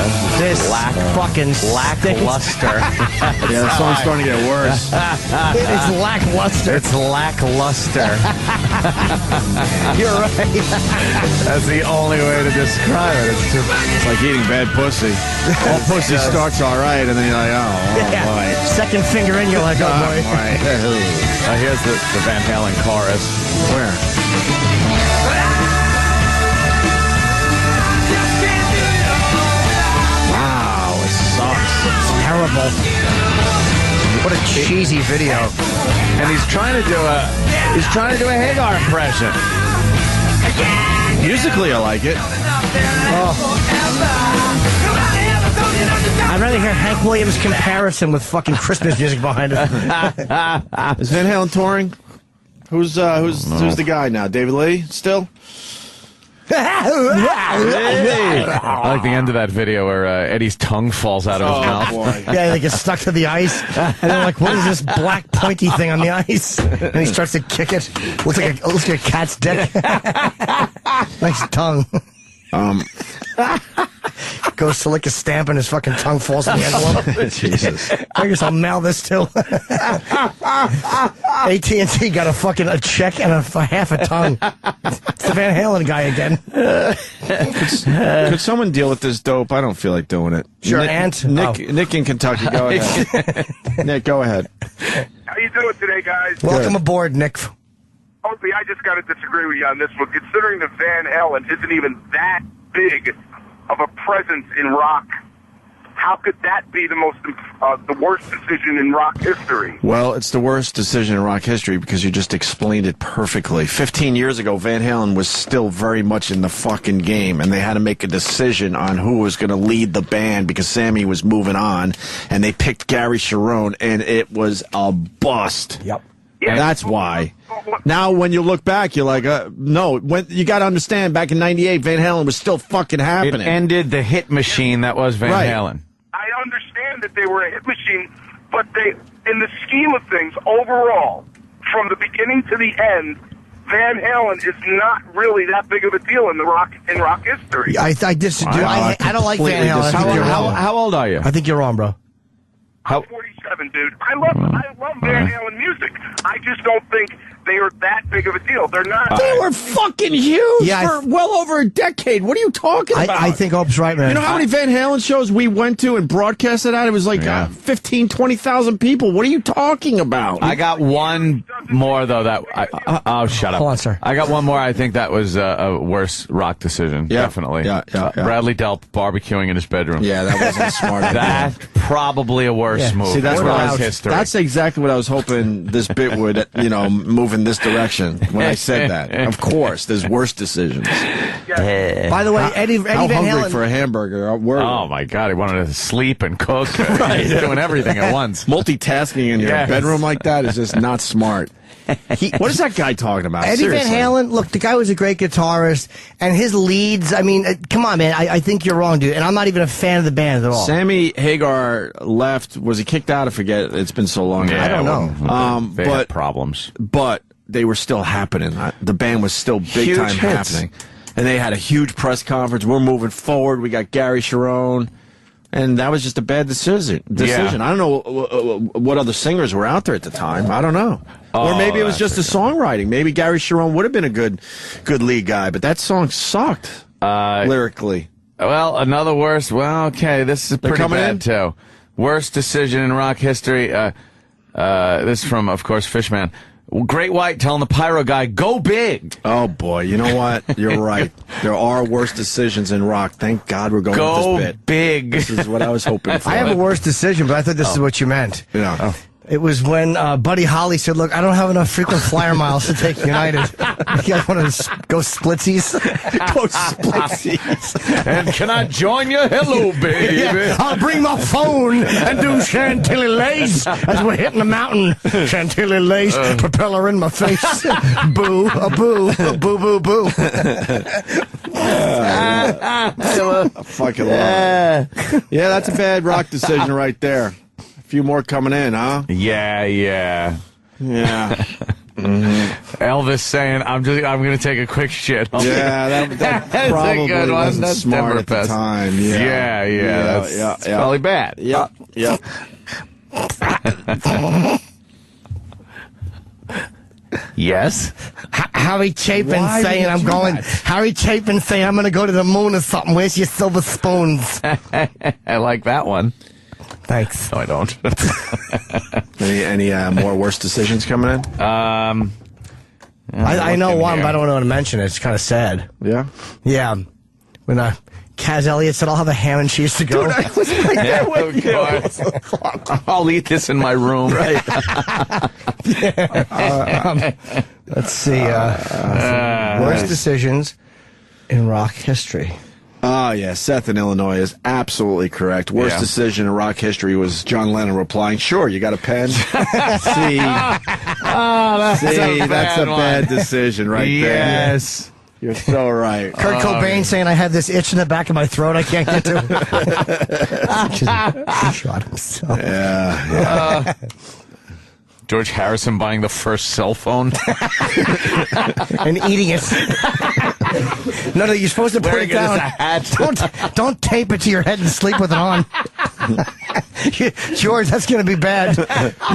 This is This fucking lackluster. Yeah, the song's starting to get worse. It is lackluster. It's lackluster. You're right. That's the only way to describe it. It's like eating bad pussy. All pussy starts all right, and then you're like, boy. Second finger in, you're like, oh boy. Right. Here's the Van Halen chorus. Where? Wow, it sucks. It's terrible. What a cheesy video. And he's trying to do a Hagar impression. Musically, I like it. I'd rather hear Hank Williams' comparison with fucking Christmas music behind it. Is Van Halen touring? Who's the guy now? David Lee still? I like the end of that video where Eddie's tongue falls out of his mouth. Boy. Yeah, like it's stuck to the ice, and they're like, "What is this black pointy thing on the ice?" And he starts to kick it. Looks like a cat's dick. Nice tongue. Goes to lick a stamp and his fucking tongue falls in the envelope. Jesus. I guess I'll mail this too. AT&T got a check and half a tongue. It's the Van Halen guy again. Could someone deal with this dope? I don't feel like doing it. Sure, Nick in Kentucky, go ahead. Nick, go ahead. How you doing today, guys? Welcome aboard, Nick. Opie, I just got to disagree with you on this one. Considering that Van Halen isn't even that big of a presence in rock, how could that be the worst decision in rock history? Well, it's the worst decision in rock history because you just explained it perfectly. 15 years ago, Van Halen was still very much in the fucking game, and they had to make a decision on who was going to lead the band because Sammy was moving on, and they picked Gary Cherone, and it was a bust. Yep. Yeah. That's why. Now, when you look back, you're like, no. You got to understand, back in '98, Van Halen was still fucking happening. It ended the hit machine that was Van Halen. I understand that they were a hit machine, but they, in the scheme of things, overall, from the beginning to the end, Van Halen is not really that big of a deal in rock history. I disagree. I don't like Van Halen. How old are you? I think you're wrong, bro. I'm 47, dude. I love Van Halen music. I just don't think they are that big of a deal. They're not. They were fucking huge for well over a decade. What are you talking about? I think Hope's right, man. You know how many Van Halen shows we went to and broadcasted at? It was like 15, 20,000 people. What are you talking about? I got one more, though. Oh, shut up. Hold on, sir. I got one more. I think that was a worse rock decision. Yeah. Definitely. Yeah. Bradley Delp barbecuing in his bedroom. Yeah, that wasn't smart. That's probably a worse move. See, that's history. That's exactly what I was hoping this bit would, move in this direction when I said that. Of course, there's worse decisions. By the way, Eddie Van hungry Halen for a hamburger. Oh my God, he wanted to sleep and cook. He's doing everything at once. Multitasking in your bedroom like that is just not smart. What is that guy talking about? Eddie Seriously. Van Halen, look, the guy was a great guitarist, and his leads, I mean, come on, man, I think you're wrong, dude, and I'm not even a fan of the band at all. Sammy Hagar left. Was he kicked out? I forget. It's been so long. I don't know. They had problems. But they were still happening. The band was still big time happening. And they had a huge press conference. We're moving forward. We got Gary Cherone. And that was just a bad decision. I don't know what other singers were out there at the time. I don't know. Or maybe it was just the songwriting. Maybe Gary Cherone would have been a good lead guy, but that song sucked lyrically. Well, another worse. Well, okay, this is pretty bad too. Worst decision in rock history. This is from, of course, Fishman. Great White telling the pyro guy, go big. Oh, boy. You know what? You're right. There are worse decisions in rock. Thank God we're going with this bit. Big. This is what I was hoping for. I have a worse decision, but I thought this is what you meant. Yeah. It was when Buddy Holly said, look, I don't have enough frequent flyer miles to take United. You guys want to go splitsies? Go splitsies. And can I join you? Hello, baby. Yeah, I'll bring my phone and do Chantilly lace as we're hitting the mountain. Chantilly lace, propeller in my face. Boo, a boo, a boo, boo, boo. I fucking love it. Yeah, that's a bad rock decision right there. A few more coming in, huh? Yeah. Elvis saying, "I'm going to take a quick shit." Yeah, that That's probably a good one. wasn't That's smart at the Timberfest. time. That's probably bad. Yep. Yes. Harry Chapin Why saying would I'm you going. not? Harry Chapin saying I'm going to go to the moon or something. Where's your silver spoons? I like that one. Thanks. No, I don't. Any more worse decisions coming in? I know one, but I don't know how to mention it. It's kind of sad. Yeah? Yeah. When Kaz Elliott said, I'll have a ham and cheese to go. Dude, I was right there with you. I'll eat this in my room. Right. Let's see. Worst decisions in rock history. Oh, yeah. Seth in Illinois is absolutely correct. Worst decision in rock history was John Lennon replying, "Sure, you got a pen?" See, that's a bad decision right there. Yes. You're so right. Kurt Cobain saying I have this itch in the back of my throat I can't get to. He shot himself. Yeah. George Harrison buying the first cell phone. And eating it. No, you're supposed to put Wearing it down. it as a hat. Don't tape it to your head and sleep with it on. George, that's going to be bad.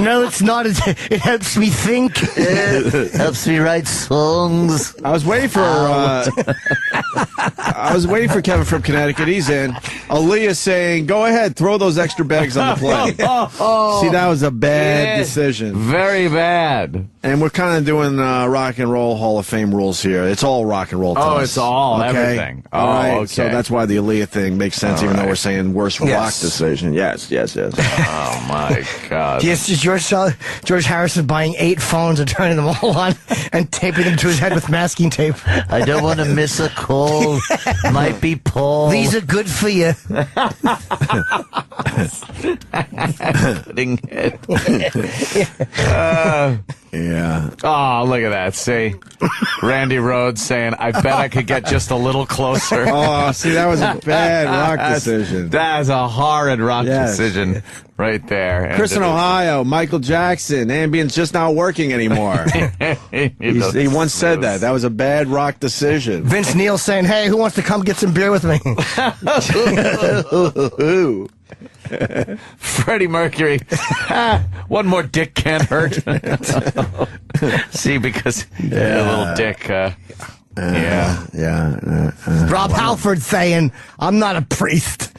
No, it's not. It helps me think. It helps me write songs. I was waiting for Kevin from Connecticut. He's in. Aaliyah saying, "Go ahead, throw those extra bags on the plane." See, that was a bad decision. Very bad. And we're kind of doing Rock and Roll Hall of Fame rules here. It's all rock and roll to us. It's all everything. All right. Okay. So that's why the Aaliyah thing makes sense, even though we're saying worst rock decision. Yes. Oh, my God. Yes, George Harrison buying 8 phones and turning them all on and taping them to his head with masking tape. I don't want to miss a call. Might be Paul. These are good for you. Yeah. Oh, look at that. See? Randy Rhoads saying, "I bet I could get just a little closer." Oh, see, that was a bad rock decision. That is a horrid rock decision right there. Chris in Ohio, Michael Jackson, Ambient's just not working anymore. He once said that. That was a bad rock decision. Vince Neil saying, "Hey, who wants to come get some beer with me?" Freddie Mercury. One more dick can't hurt. See, because a little dick. Rob Halford saying, "I'm not a priest."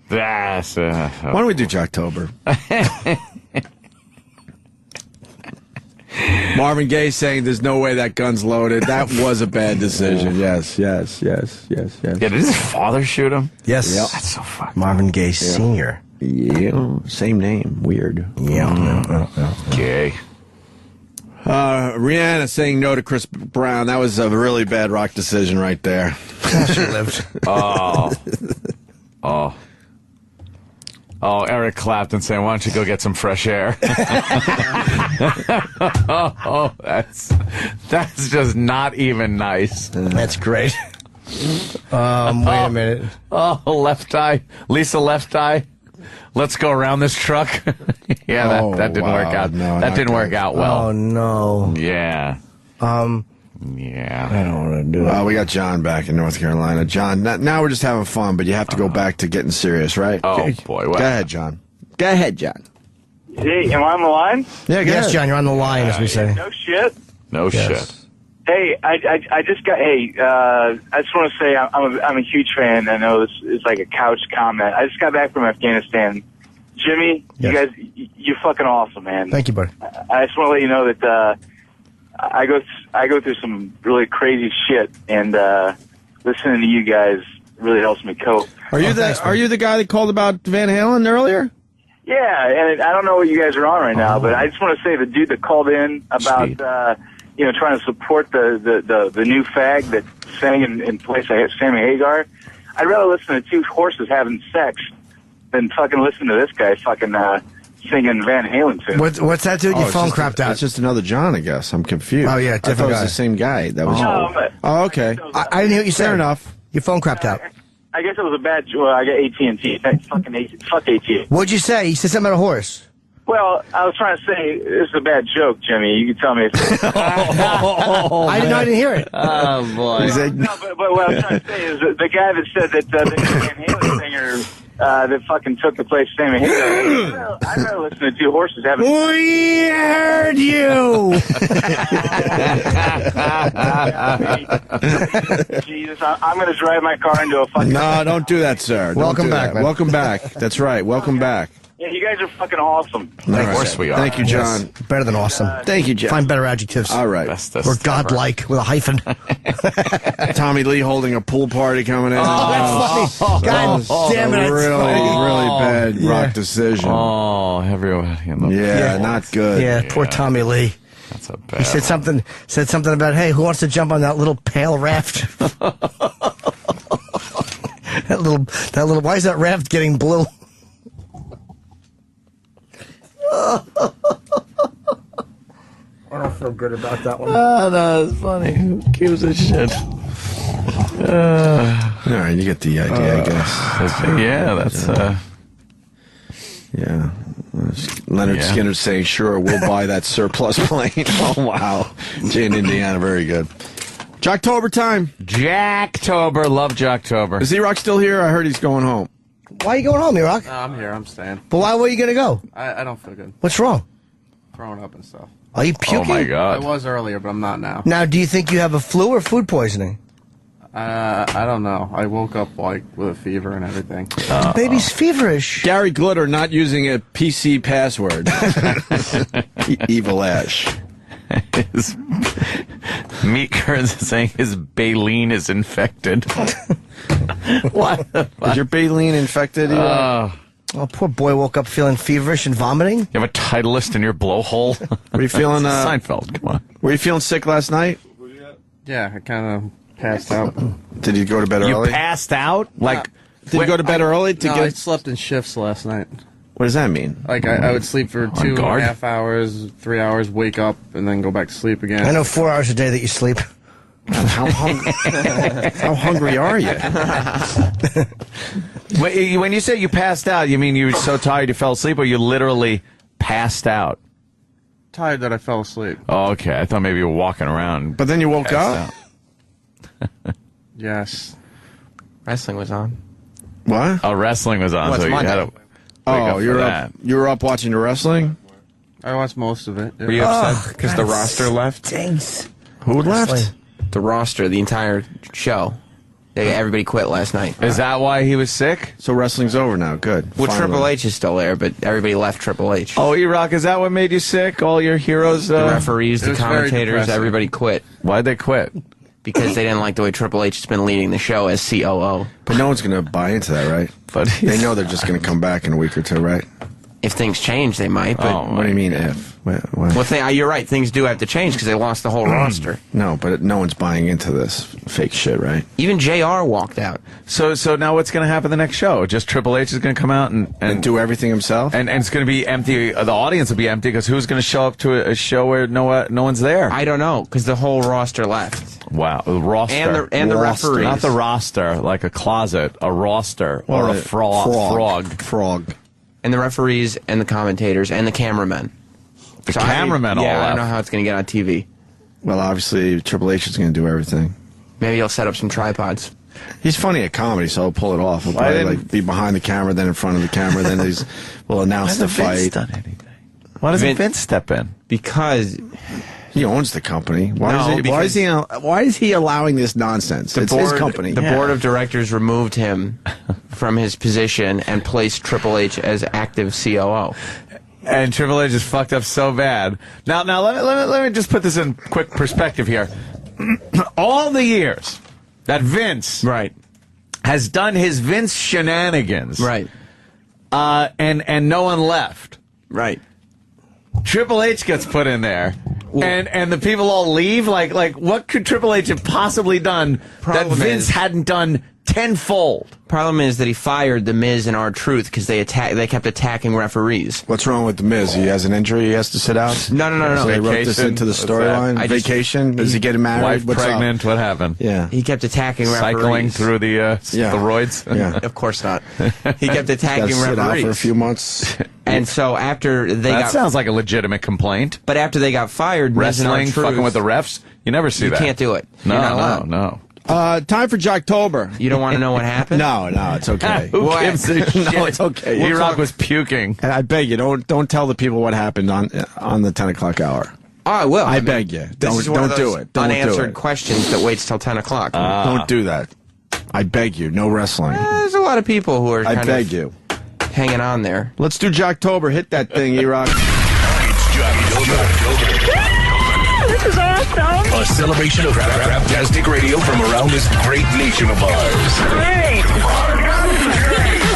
That's. Why don't we do Jocktober? Marvin Gaye saying, "There's no way that gun's loaded." That was a bad decision. Yes. Yeah, did his father shoot him? Yes. Yep. That's so fucked. Marvin Gaye Sr. Yeah. Same name. Weird. Yeah. Gay. Rihanna saying no to Chris Brown. That was a really bad rock decision right there. She lived. Oh, Eric Clapton saying, "Why don't you go get some fresh air?" That's just not even nice. That's great. Wait a minute. Oh, Left Eye. Lisa Left Eye. Let's go around this truck. Yeah, that didn't work out. No, that didn't work out well. Oh, no. Yeah. Yeah. I don't want to do it. We got John back in North Carolina. John, now we're just having fun, but you have to go back to getting serious, right? Oh, boy. Go ahead, John. Go ahead, John. Hey, am I on the line? Yeah, go yes, ahead. John, you're on the line, as we say. No shit. No shit. Hey, I just got. Hey, I just want to say I'm a huge fan. I know this is like a couch comment. I just got back from Afghanistan. Jimmy, you guys, you're fucking awesome, man. Thank you, buddy. I just want to let you know that I go through some really crazy shit, and listening to you guys really helps me cope. Are you the guy that called about Van Halen earlier? Yeah, and I don't know what you guys are on right now, but I just want to say the dude that called in about trying to support the new fag that sang in place of Sammy Hagar. I'd rather listen to two horses having sex than fucking listen to this guy fucking singing Van Halen tunes. What's that, dude? Your phone crapped out. It's just another John, I guess. I'm confused. Oh, yeah, different I thought it guy. was the same guy. That was. No, okay. I didn't hear what you said. Fair enough. Your phone crapped out. I guess it was a bad. Well, I got AT&T. Fuck AT&T. What'd you say? You said something about a horse. Well, I was trying to say, this is a bad joke, Jimmy. You can tell me if I didn't hear it. Oh, boy. No, but what I was trying to say is that the guy that said that the Van Halen singer that fucking took the place of Sammy Hagar, I'd rather listen to two horses having... We heard you! Jesus, I'm going to drive my car into a fucking... No, don't do that, sir. Welcome back, man. Welcome back. That's right. Welcome back. Yeah, you guys are fucking awesome. Of course we are. Thank you, John. Yes. Better than awesome. Thank you, John. Find better adjectives. All right. Or godlike with a hyphen. Tommy Lee holding a pool party coming in. That's funny. God damn it. Really bad rock decision. Oh, everyone. Not good. Yeah, poor Tommy Lee. That's a bad He said something about, hey, who wants to jump on that little pail raft? that little. Why is that raft getting blue? I don't feel good about that one. Oh, no, it's funny. Who gives a shit? All right, you get the idea, I guess. Yeah, that's... Yeah. Leonard Skinner saying, sure, we'll buy that surplus plane. Oh, wow. Jane, Indiana, very good. Jocktober time. Jocktober. Love Jocktober. Is E-Rock still here? I heard he's going home. Why are you going home, E-Rock? No, I'm here. I'm staying. But why were you going to go? I don't feel good. What's wrong? Throwing up and stuff. Are you puking? Oh, my God. I was earlier, but I'm not now. Now, do you think you have a flu or food poisoning? I don't know. I woke up, with a fever and everything. The baby's feverish. Gary Glitter not using a PC password. Evil Ash. Meat Kearns is saying his baleen is infected. What? Is your baleen infected? Oh, poor boy woke up feeling feverish and vomiting. You have a Titleist in your blowhole? Were you feeling... Seinfeld, come on. Were you feeling sick last night? Yeah, I kind of passed out. Did you go to bed early? You passed out? Did you go to bed early to get... I slept in shifts last night. What does that mean? I would sleep for 2.5 hours, 3 hours, wake up, and then go back to sleep again. I know 4 hours a day that you sleep. How hungry are you? When you say you passed out, you mean you were so tired you fell asleep, or you literally passed out? Tired that I fell asleep. Oh, okay. I thought maybe you were walking around. But then you woke up? Yes. Wrestling was on. What? Oh, wrestling was on, Well, so you Monday. had to... You were up watching the wrestling? I watched most of it. Yeah. Were you upset because the roster left? Stinks. Who left? The roster, the entire show. Everybody quit last night. Is that why he was sick? So wrestling's over now. Good. Well, Finally. Triple H is still there, but everybody left Triple H. Oh, E-Rock, is that what made you sick? All your heroes? The referees, the commentators, everybody quit. Why'd they quit? Because they didn't like the way Triple H has been leading the show as COO. But no one's going to buy into that, right? But they know they're just going to come back in a week or two, right? If things change, they might. But what do you mean if? Well, you're right. Things do have to change because they lost the whole roster. No, but no one's buying into this fake shit, right? Even JR walked out. So now what's going to happen the next show? Just Triple H is going to come out and do everything himself? And it's going to be empty. The audience will be empty because who's going to show up to a show where no one's there? I don't know because the whole roster left. Wow, the roster. And the referees. Not the roster, like a closet, a roster, or a frog. And the referees and the commentators and the cameramen. The cameramen all left. I don't know how it's going to get on TV. Well, obviously, Triple H is going to do everything. Maybe he'll set up some tripods. He's funny at comedy, so he'll pull it off. He'll probably be behind the camera, then in front of the camera, then we'll announce the fight. Why doesn't Vince step in? Because he owns the company. Why is he allowing this nonsense? It's his company. The board of directors removed him from his position and placed Triple H as active COO. And Triple H is fucked up so bad. Now let me just put this in quick perspective here. All the years that Vince has done his Vince shenanigans, and no one left, Triple H gets put in there, and the people all leave. Like what could Triple H have possibly done that Vince hadn't done tenfold. Problem is that he fired The Miz and R-Truth because they kept attacking referees. What's wrong with The Miz? He has an injury. He has to sit out. No. So they wrote this into the storyline. Vacation? Is he getting married? Wife pregnant? What happened? Yeah. He kept attacking referees. Cycling through the roids? Yeah. Of course not. He kept attacking referees. Sit out for a few months. And so after that sounds like a legitimate complaint. But after they got fired, wrestling, fucking with the refs, you never see that. You can't do it. No. Time for Jocktober. You don't want to know what happened? No, it's okay. Who gives a shit? No, it's okay. E-Rock was puking. And I beg you, don't tell the people what happened on the 10 o'clock hour. Oh, I will. I beg you. Don't do it. Don't unanswered questions that waits till 10 o'clock. Don't do that. I beg you. No wrestling. There's a lot of people who are I beg you. Hanging on there. Let's do Jocktober. Hit that thing, E-Rock. It's Jocktober. This is awesome. A celebration of craptastic radio from around this great nation of ours. Great.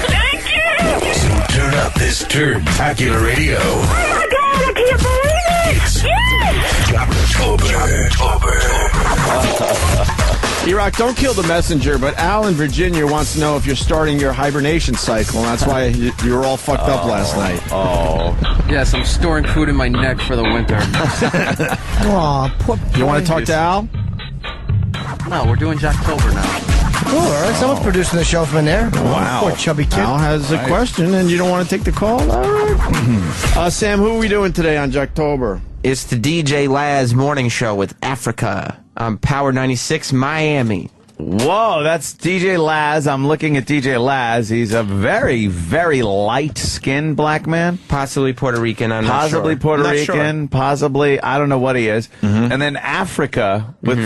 Thank you. So turn up this turntacular radio. Oh my God, I can't believe it. It's Jocktober. E-Rock, don't kill the messenger, but Al in Virginia wants to know if you're starting your hibernation cycle, and that's why you were all fucked up last night. Oh. Yes, I'm storing food in my neck for the winter. Aw, poor boy. You want to talk to Al? No, we're doing Jocktober now. Oh, all right. Someone's producing the show from in there. Wow. Poor chubby kid. Al has a question, and you don't want to take the call? All right. Sam, who are we doing today on Jocktober? It's the DJ Laz morning show with Africa on Power 96 Miami. Whoa, that's DJ Laz. I'm looking at DJ Laz. He's a very, very light-skinned black man. Possibly Puerto Rican, I'm not sure. Possibly Puerto Rican, possibly, I don't know what he is. Mm-hmm. And then Africa, with the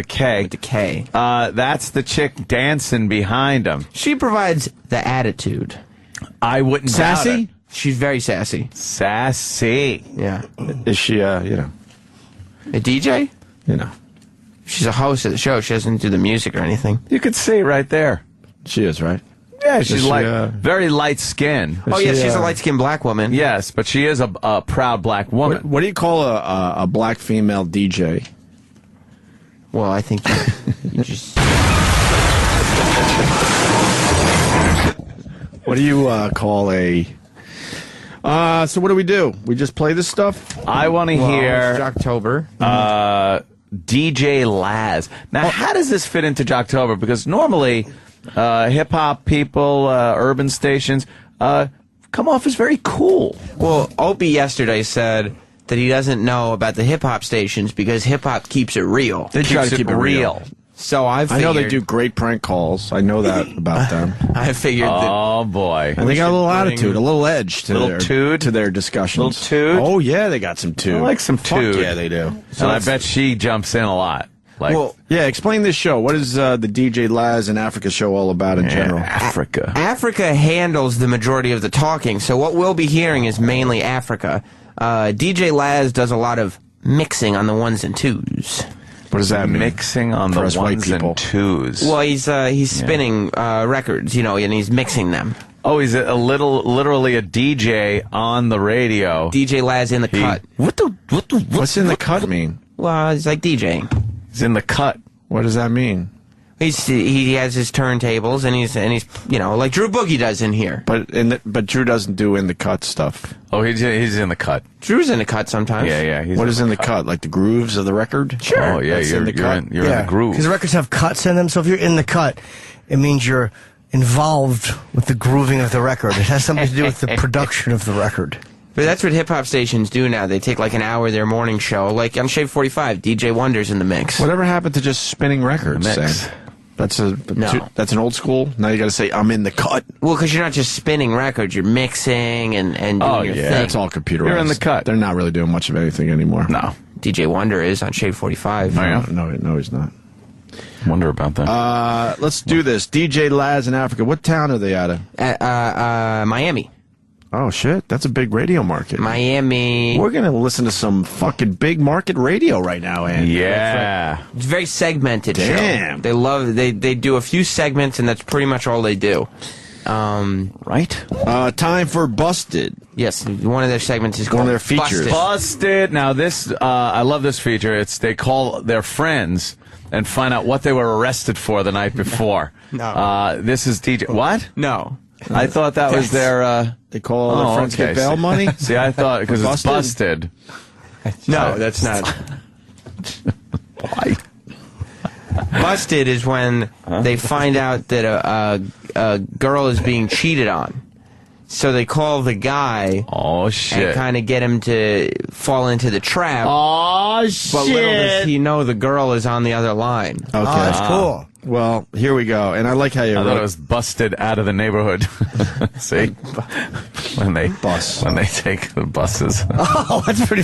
K. With the K. That's the chick dancing behind him. She provides the attitude. I wouldn't doubt Sassy? it. She's very sassy. Sassy. Yeah. Is she, A DJ? She's a host of the show. She doesn't do the music or anything. You could see right there. She is, right? Yeah, she's very light skinned. Oh, yeah, she's a light-skinned black woman. Yes, but she is a proud black woman. What do you call a black female DJ? Well, I think you just... What do you call a... so what do? We just play this stuff? I want to hear... Jocktober. DJ Laz. Now, how does this fit into Jocktober? Because normally, hip-hop people, urban stations, come off as very cool. Well, Opie yesterday said that he doesn't know about the hip-hop stations because hip-hop keeps it real. They try to keep it real. So I know they do great prank calls. I know that about them. I figured that... Oh, boy. And they got a little attitude, a little edge to their discussions. Little toot? Oh, yeah, they got some toot. I like some toot. Fuck yeah, they do. And I bet she jumps in a lot. Well, yeah, explain this show. What is the DJ Laz and Africa show all about in general? Africa. Africa handles the majority of the talking, so what we'll be hearing is mainly Africa. DJ Laz does a lot of mixing on the ones and twos. What does that mean? Mixing on the ones and twos. Well, he's spinning records, and he's mixing them. Oh, he's literally a DJ on the radio. DJ Laz in the cut. What's in the cut mean? Well, he's like DJing. He's in the cut. What does that mean? He has his turntables and he's like Drew Boogie does in here. But Drew doesn't do in the cut stuff. Oh, he's in the cut. Drew's in the cut sometimes. Yeah. What is in the cut? Like the grooves of the record? Sure. Oh yeah, you're in the groove. Because records have cuts in them, so if you're in the cut, it means you're involved with the grooving of the record. It has something to do with the production of the record. But that's what hip-hop stations do now. They take like an hour of their morning show. Like on Shave 45, DJ Wonder's in the mix. Whatever happened to just spinning records? That's an old school. Now you got to say I'm in the cut. Well, because you're not just spinning records, you're mixing and doing your thing. It's all computerized. You're in the cut. They're not really doing much of anything anymore. No. DJ Wonder is on Shave 45. Oh, yeah? No, he's not. Wonder about that. Let's do this. DJ Laz in Africa. What town are they out of? Miami. Oh, shit. That's a big radio market. Miami. We're going to listen to some fucking big market radio right now, Andy. Yeah. It's very segmented. Damn. Show. They do a few segments, and that's pretty much all they do. Right? Time for Busted. Yes, one of their segments is called one of their features. Busted. Now this, I love this feature. They call their friends and find out what they were arrested for the night before. No. This is DJ. What? No. I thought that was their. They call their friends get bail money. See, I thought because it's busted. No, that's not. Why? Busted is when they find out that a girl is being cheated on. So they call the guy. Oh, shit. And kind of get him to fall into the trap. Oh, shit. But little does he know the girl is on the other line. Okay. Oh, that's cool. Well, here we go. And I like how you I thought it was busted out of the neighborhood. See? When they take the buses. Oh, that's pretty...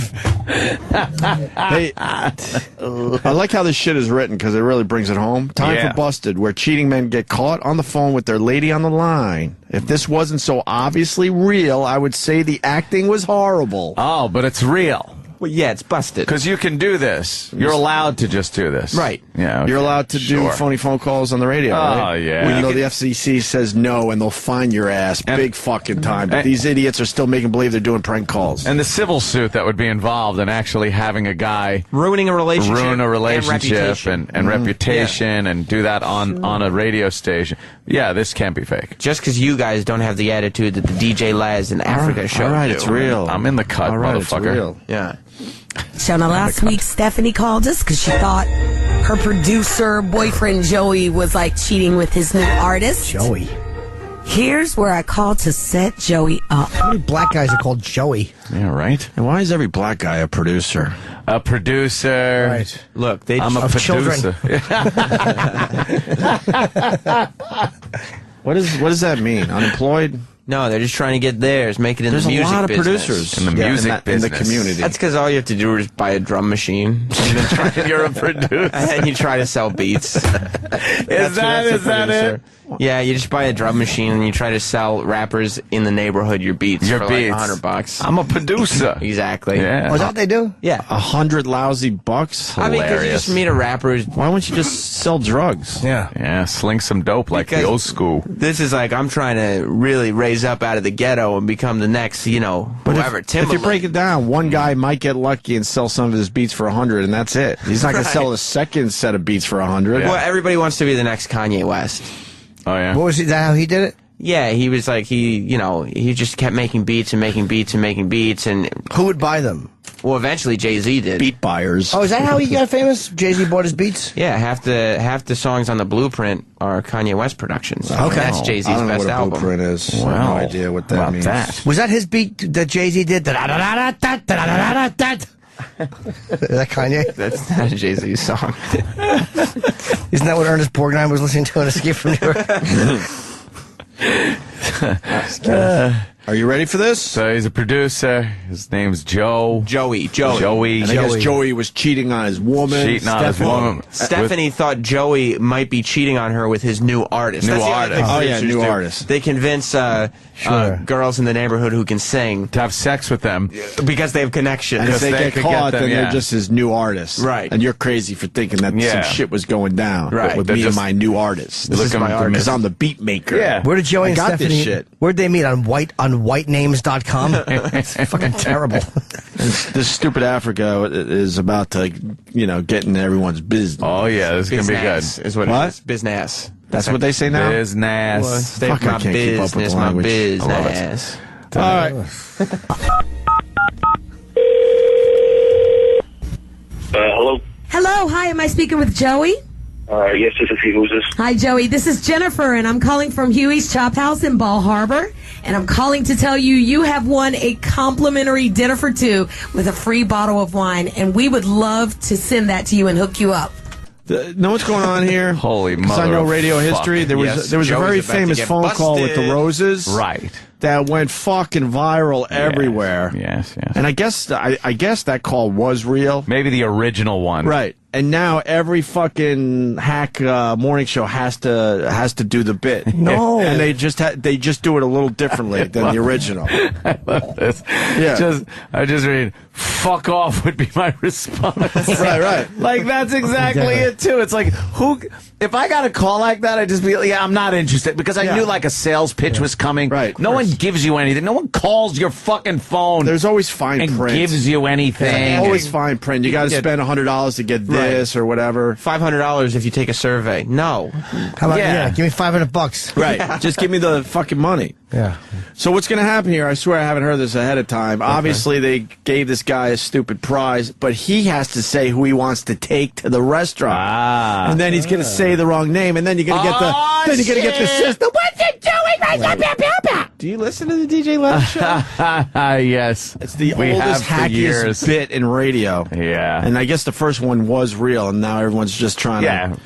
Hey, I like how this shit is written because it really brings it home. Time for Busted, where cheating men get caught on the phone with their lady on the line. If this wasn't so obviously real, I would say the acting was horrible. Oh, but it's real. Well, yeah, it's busted. Because you can do this. You're allowed to just do this. Right. Yeah. Okay. You're allowed to do phony phone calls on the radio, right? Oh, yeah. Even though the FCC says no and they'll fine your ass big fucking time. But these idiots are still making believe they're doing prank calls. And the civil suit that would be involved in actually having a guy ruin a relationship and reputation and do that on a radio station. Yeah, this can't be fake. Just because you guys don't have the attitude that the DJ Laz and Africa show. All right, it's real. I'm in the cut, motherfucker. it's real. Yeah. So now last week, Stephanie called us because she thought her producer boyfriend Joey was like cheating with his new artist. Joey. Here's where I called to set Joey up. How many black guys are called Joey? Yeah, right. And why is every black guy a producer? A producer. Right. Look, I'm a producer. What does that mean? Unemployed? No, they're just trying to get theirs, make it in the music business. There's a lot of producers in the music business. in the community. That's because all you have to do is buy a drum machine. And then you're a producer. And you try to sell beats. Is that it? Yeah, you just buy a drum machine and you try to sell rappers in the neighborhood your beats for like $100. I'm a producer. Exactly. Yeah. Oh, is that what they do? Yeah. 100 lousy bucks? I mean, because you just meet a rapper. Why wouldn't you just sell drugs? Yeah. Yeah, sling some dope like the old school. This is like, I'm trying to really raise up out of the ghetto and become the next, whoever. If you break it down, one guy might get lucky and sell some of his beats for 100, and that's it. He's not going to sell a second set of beats for 100. Well, everybody wants to be the next Kanye West. Oh, yeah. What was it? That how he did it? Yeah, he was like, he just kept making beats and making beats and making beats. And who would buy them? Well, eventually Jay-Z did. Beat buyers. Oh, is that how he got famous? Jay-Z bought his beats? Yeah, half the songs on the Blueprint are Kanye West productions. Okay. That's Jay-Z's I don't know best what a album. Blueprint is. I have no idea what that means. Was that his beat that Jay-Z did? Is that Kanye? That's not a Jay-Z song. Isn't that what Ernest Borgnine was listening to in Escape from New York? Are you ready for this? So he's a producer. His name's Joey. And I guess Joey was cheating on his woman. Stephanie thought Joey might be cheating on her with his new artist. New artist. They convince girls in the neighborhood who can sing to have sex with them because they have connections. And if they get caught, then they're just his new artist. Right. And you're crazy for thinking that some shit was going down with me and my new artist. This is my artist. Because I'm the beat maker. Yeah. Where did Joey and Stephanie... this shit. Where'd they meet? On whitenames.com? It's fucking terrible. This stupid Africa is about to, get in everyone's business. Oh, yeah, this is going to be good. Is what it is. Business. That's what they say now? Business. Fuck, I can't keep up with the language. Business. All right. Hello? Hello, hi, am I speaking with Joey? Yes, this is he. Who's this? Hi, Joey. This is Jennifer, and I'm calling from Huey's Chop House in Ball Harbor. And I'm calling to tell you you have won a complimentary dinner for two with a free bottle of wine, and we would love to send that to you and hook you up. Know what's going on here? Holy mother! Because I know radio fuck. history. There was a Joey's very about to famous get phone call with the Roses, right? That went fucking viral everywhere. Yes. And I guess that call was real. Maybe the original one, right? And now every fucking hack morning show has to do the bit. No, and they just do it a little differently than the original. I love this. Yeah, I just read. fuck off would be my response. Right. Like, that's exactly it, too. It's like, if I got a call like that, I'd just be like, yeah, I'm not interested. Because I knew, like, a sales pitch was coming. Right. No one gives you anything. No one calls your fucking phone. There's always fine and print. gives you anything. Always fine print. You got to spend $100 to get this or whatever. $500 if you take a survey. No. How about, give me $500. Right. Just give me the fucking money. Yeah. So what's going to happen here? I swear I haven't heard this ahead of time. Okay. Obviously, they gave this guy a stupid prize, but he has to say who he wants to take to the restaurant. And then he's going to say the wrong name, and then you're going to get the system. What's it doing? Do you listen to the DJ Laz show? Yes. It's the oldest, hackiest bit in radio. Yeah. And I guess the first one was real, and now everyone's just trying to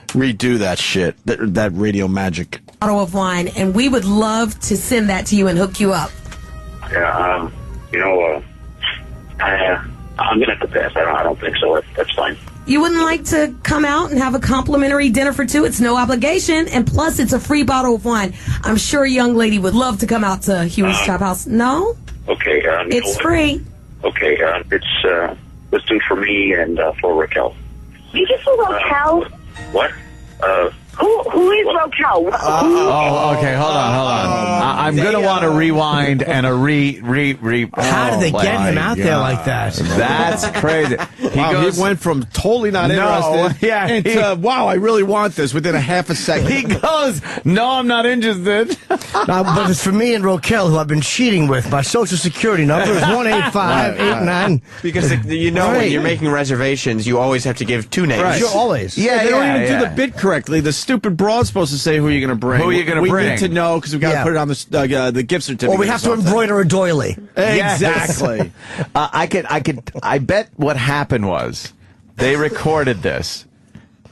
redo that shit, that radio magic. Bottle of wine, and we would love to send that to you and hook you up. Yeah, I'm gonna have to pass. I don't think so. That's fine. You wouldn't like to come out and have a complimentary dinner for two? It's no obligation, and plus it's a free bottle of wine. I'm sure a young lady would love to come out to Huey's Chop House. No? Okay. It's free. Okay, it's listed for me and for Raquel. You just for Raquel? What? Who is Raquel? Okay, hold on. I'm going to want to rewind and a How did they get him out there like that? That's crazy. He went from totally not interested into, wow, I really want this within a half a second. He goes, no, I'm not interested. But it's for me and Raquel, who I've been cheating with. My social security number is 18589. Because when you're making reservations, you always have to give two names. Right. Sure, always. Yeah, they don't even do the bit correctly. The stupid broad's supposed to say who you're going to bring. Who are you going to bring? We need to know because we've got to put it on the gift certificate. Or we have to embroider a doily. Exactly. I bet what happened was they recorded this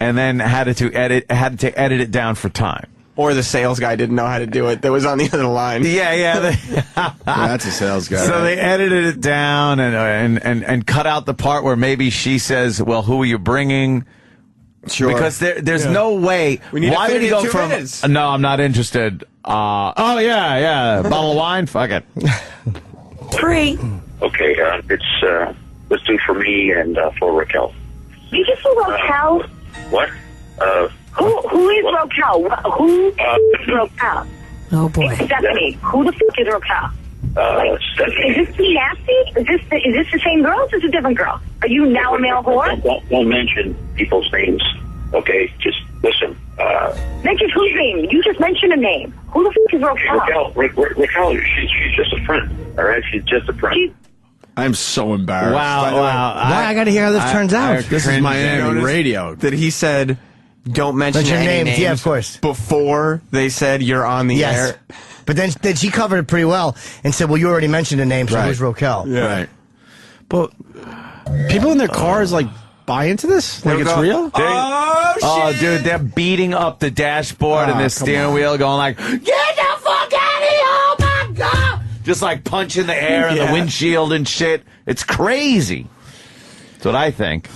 and then had to edit it down for time. Or the sales guy didn't know how to do it that was on the other line. Yeah. That's a sales guy. So they edited it down and cut out the part where maybe she says, well, who are you bringing? Sure. Because there's no way. Why would he go from, no, I'm not interested. Bottle of wine? Fuck it. Free. Okay, it's listed for me and for Raquel. You just for Raquel? What? Who is Raquel? Who is Raquel? Oh, boy. Stephanie. Who the fuck is Raquel? Stephanie. Is this P. Nasty? Is this the same girl or is this a different girl? Are you now a male whore? Don't mention people's names, okay? Just listen. Mention whose name? You just mentioned a name. Who the fuck is Raquel? Raquel, she's just a friend, all right? She's just a friend. I'm so embarrassed. Wow. I got to hear how this turns out. This is Miami radio. That he said, don't mention any names. Yeah, of course. Before they said you're on the air. But then she covered it pretty well and said, well, you already mentioned a name, so who's Raquel? Yeah. Right. But people in their cars, buy into this? Like, it's real? Oh, dude, they're beating up the dashboard and the steering wheel going get the fuck out of here! Oh, my God! Just punching the air and the windshield and shit. It's crazy. That's what I think.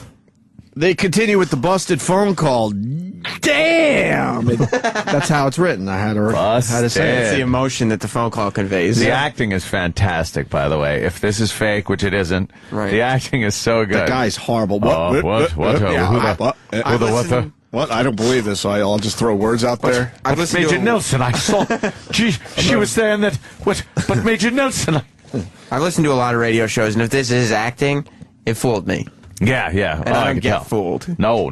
They continue with the busted phone call. Damn! That's how it's written. I had to say it. It's the emotion that the phone call conveys. The acting is fantastic, by the way. If this is fake, which it isn't, the acting is so good. The guy's horrible. What? I don't believe this, so I'll just throw words out there. Major Nelson, I saw. She was saying that. But Major Nelson. I listened to a lot of radio shows, and if this is acting, it fooled me. Yeah. And I don't get fooled. No.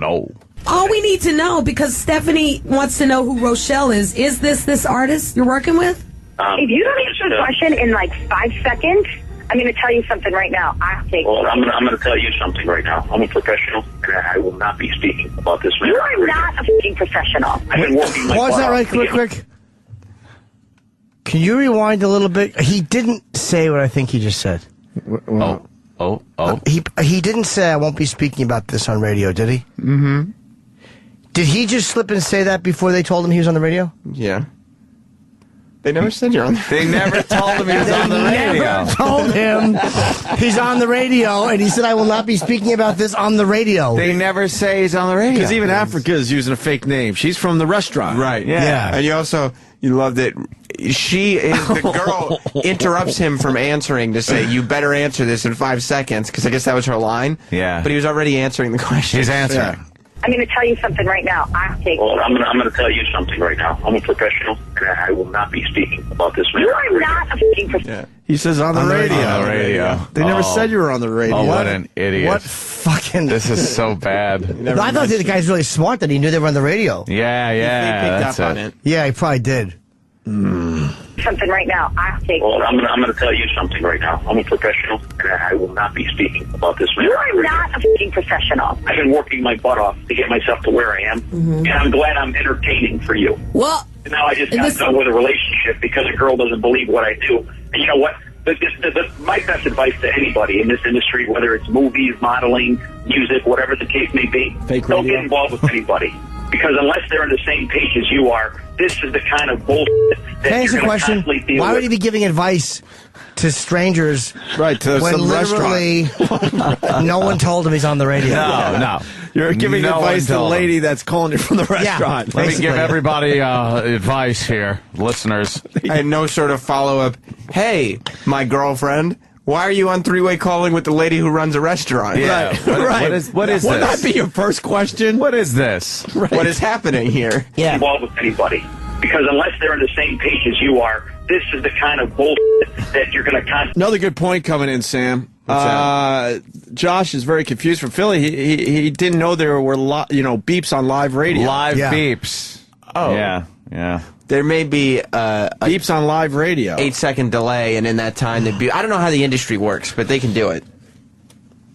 All we need to know, because Stephanie wants to know who Rochelle is this artist you're working with? If you don't answer the question in 5 seconds, I'm going to tell you something right now. I'm going to tell you something right now. I'm a professional, and I will not be speaking about this. You are not a fucking professional. I've been working Pause that right quick. Can you rewind a little bit? He didn't say what I think he just said. He didn't say I won't be speaking about this on radio, did he? Mm-hmm. Did he just slip and say that before they told him he was on the radio? Yeah. They never said you're on the They never told him he was on the radio. Never told him he's on the radio, and he said, I will not be speaking about this on the radio. They never say he's on the radio. Because even Africa is using a fake name. She's from the restaurant. Right. Yeah. And you loved it. The girl interrupts him from answering to say, you better answer this in 5 seconds, because I guess that was her line. Yeah. But he was already answering the question. He's answering. Yeah. I'm going to tell you something right now. Well, I'm going to tell you something right now. I'm a professional, and I will not be speaking about this. You are not a fucking professional. Yeah. He says on the radio. On the radio. They never said you were on the radio. Oh, what an idiot. What fucking... This is so bad. No, I thought the guy's really smart that he knew they were on the radio. Yeah. He picked up on it. Yeah, he probably did. Something right now. Well, I'm going to tell you something right now. I'm a professional, and I will not be speaking about this. You are not a fucking professional. I've been working my butt off to get myself to where I am, and I'm glad I'm entertaining for you. Well, and now I just got done with a relationship because a girl doesn't believe what I do. And you know what? My best advice to anybody in this industry, whether it's movies, modeling, music, whatever the case may be, don't get involved with anybody. Because unless they're on the same page as you are, this is the kind of bullshit that Can I ask you're a going to question? constantly deal Why with. would he be giving advice to strangers to when some literally no one told him he's on the radio? No. You're giving advice to the lady that's calling you from the restaurant. Let me give everybody advice here, listeners. And no sort of follow-up, hey, my girlfriend, why are you on three-way calling with the lady who runs a restaurant? Yeah. What is Wouldn't this? that be your first question? What is this? Right. What is happening here? Yeah. Involved with anybody. Because unless they're on the same page as you are, this is the kind of bullshit that you're going to constantly... Another good point coming in, Sam. Josh is very confused from Philly. He didn't know there were beeps on live radio. Live beeps. Oh. Yeah. There may be beeps on live radio. 8-second delay, and in that time, they'd be. I don't know how the industry works, but they can do it.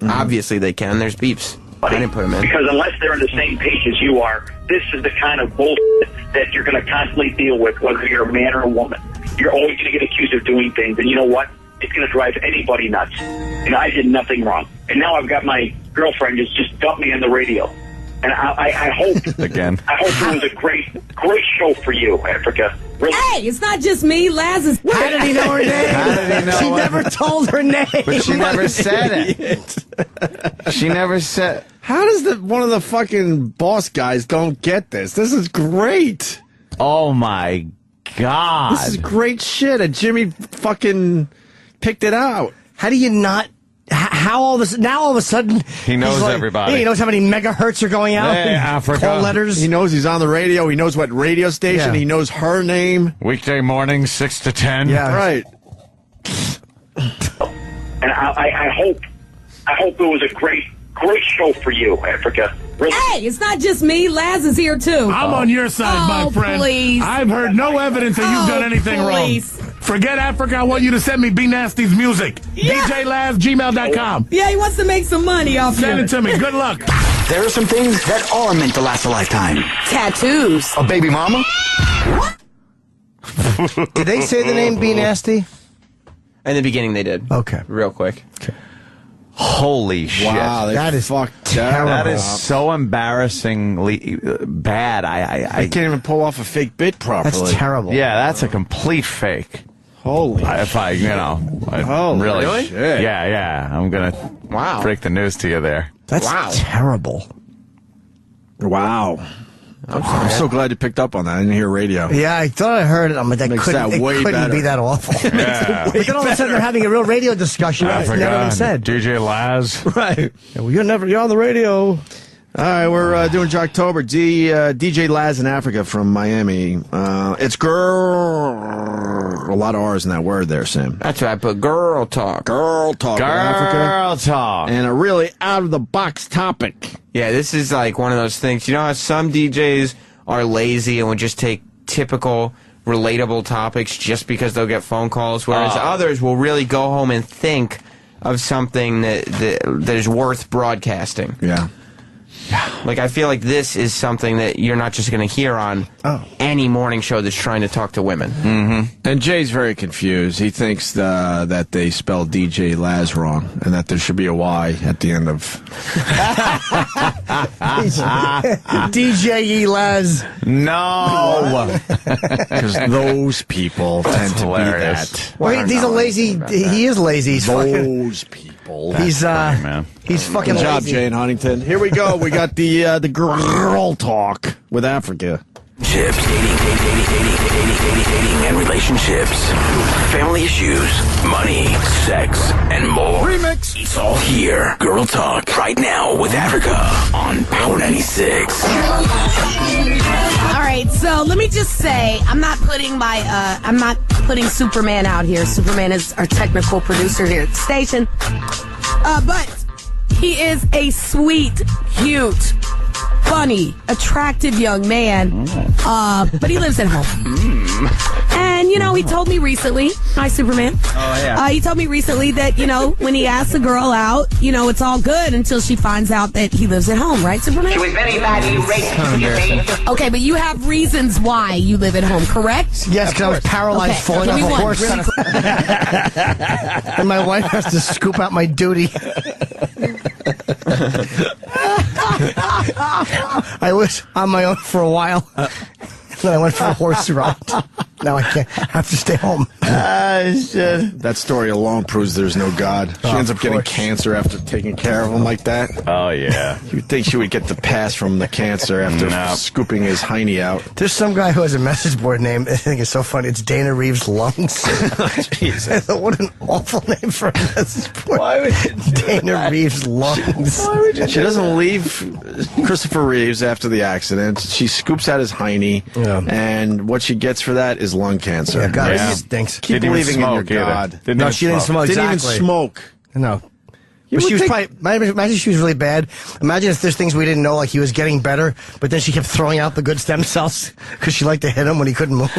Obviously, they can. There's beeps. I didn't put them in. Because unless they're on the same page as you are, this is the kind of bullshit that you're going to constantly deal with, whether you're a man or a woman. You're always going to get accused of doing things, and you know what? It's going to drive anybody nuts. And I did nothing wrong. And now I've got my girlfriend just dumped me on the radio. And I hope again. I hope it was a great show for you, Africa. Really. Hey, it's not just me. Laz is. How did he know her name? How did he know She it? never told her name. But she never said it. She never said. How does one of the fucking boss guys don't get this? This is great. Oh my God. This is great shit. And Jimmy fucking picked it out. How do you not? How all of a sudden he knows he's like, everybody. He knows how many megahertz are going out. Hey, Africa. Call letters. He knows he's on the radio. He knows what radio station. Yeah. He knows her name. Weekday morning, 6 to 10. Yeah, right. And I hope it was a great show for you, Africa. Really. Hey, it's not just me. Laz is here too. I'm on your side, my friend. Please. I've heard no evidence that you've done anything please. wrong. Forget Africa. I want you to send me B Nasty's music. Yeah. DJLaz@gmail.com. Yeah, he wants to make some money off Send you. it to me. Good luck. There are some things that are meant to last a lifetime. Tattoos. A baby mama? Did they say the name B Nasty? In the beginning, they did. Okay. Real quick. Okay. Holy shit. Wow, That is terrible. That is so embarrassingly bad. I can't even pull off a fake bit properly. That's terrible. Yeah, that's a complete fake. Holy If I, Holy really, shit. yeah, I'm gonna break the news to you there. That's terrible. Wow. I'm so glad you picked up on that. I didn't hear radio. Yeah, I thought I heard it. I'm like, that Makes couldn't, that way it couldn't better. be that awful. Yeah. But then all of a sudden they're having a real radio discussion. It's never been said. DJ Laz. Right. Yeah, well, you're on the radio. All right, we're doing Jocktober. DJ Laz and Africa from Miami. It's girl. A lot of R's in that word there, Sam. That's what I put. Girl talk. Girl talk. with Africa. Girl talk. And a really out-of-the-box topic. Yeah, this is like one of those things. You know how some DJs are lazy and would just take typical, relatable topics just because they'll get phone calls, whereas others will really go home and think of something that is worth broadcasting. Yeah. Like, I feel like this is something that you're not just going to hear on any morning show that's trying to talk to women. Mm-hmm. And Jay's very confused. He thinks that they spelled DJ Laz wrong and that there should be a Y at the end of... DJ Laz. No! Because those people tend to be that. Well, he's a lazy... He is lazy. He's those people. He's man. He's fucking Good job, lazy. Jay in Huntington. Here we go. We got the girl talk with Africa. Chips, dating and relationships, family issues, money, sex, and more. Remix. It's all here. Girl Talk right now with Africa on Power 96. All right, so let me just say, I'm not putting Superman out here. Superman is our technical producer here at the station. But he is a sweet, cute, funny, attractive young man, but he lives at home. And, he told me recently, hi, Superman. Oh, yeah. He told me recently that, when he asks a girl out, it's all good until she finds out that he lives at home, right, Superman? She was very badly raped. Okay, but you have reasons why you live at home, correct? Yes, because I was paralyzed falling off a horse. And my wife has to scoop out my duty. I was on my own for a while. Then I went for a horse ride. Now I can't. I have to stay home. Shit. That story alone proves there's no God. She ends up getting cancer after taking care of him like that. Oh, yeah. You'd think she would get the pass from the cancer after scooping his hiney out. There's some guy who has a message board name. I think it's so funny. It's Dana Reeves Lungs. Jesus. What an awful name for a message board. Why would you do Dana that? Reeves Lungs. Why would you She doesn't leave Christopher Reeves after the accident. She scoops out his hiney, and what she gets for that is lung cancer. Yeah, God, it stinks. Keep believing in your God. No, she didn't smoke. Didn't even Exactly. smoke. No. You But she would was think- probably, imagine she was really bad. Imagine if there's things we didn't know, like he was getting better, but then she kept throwing out the good stem cells because she liked to hit him when he couldn't move.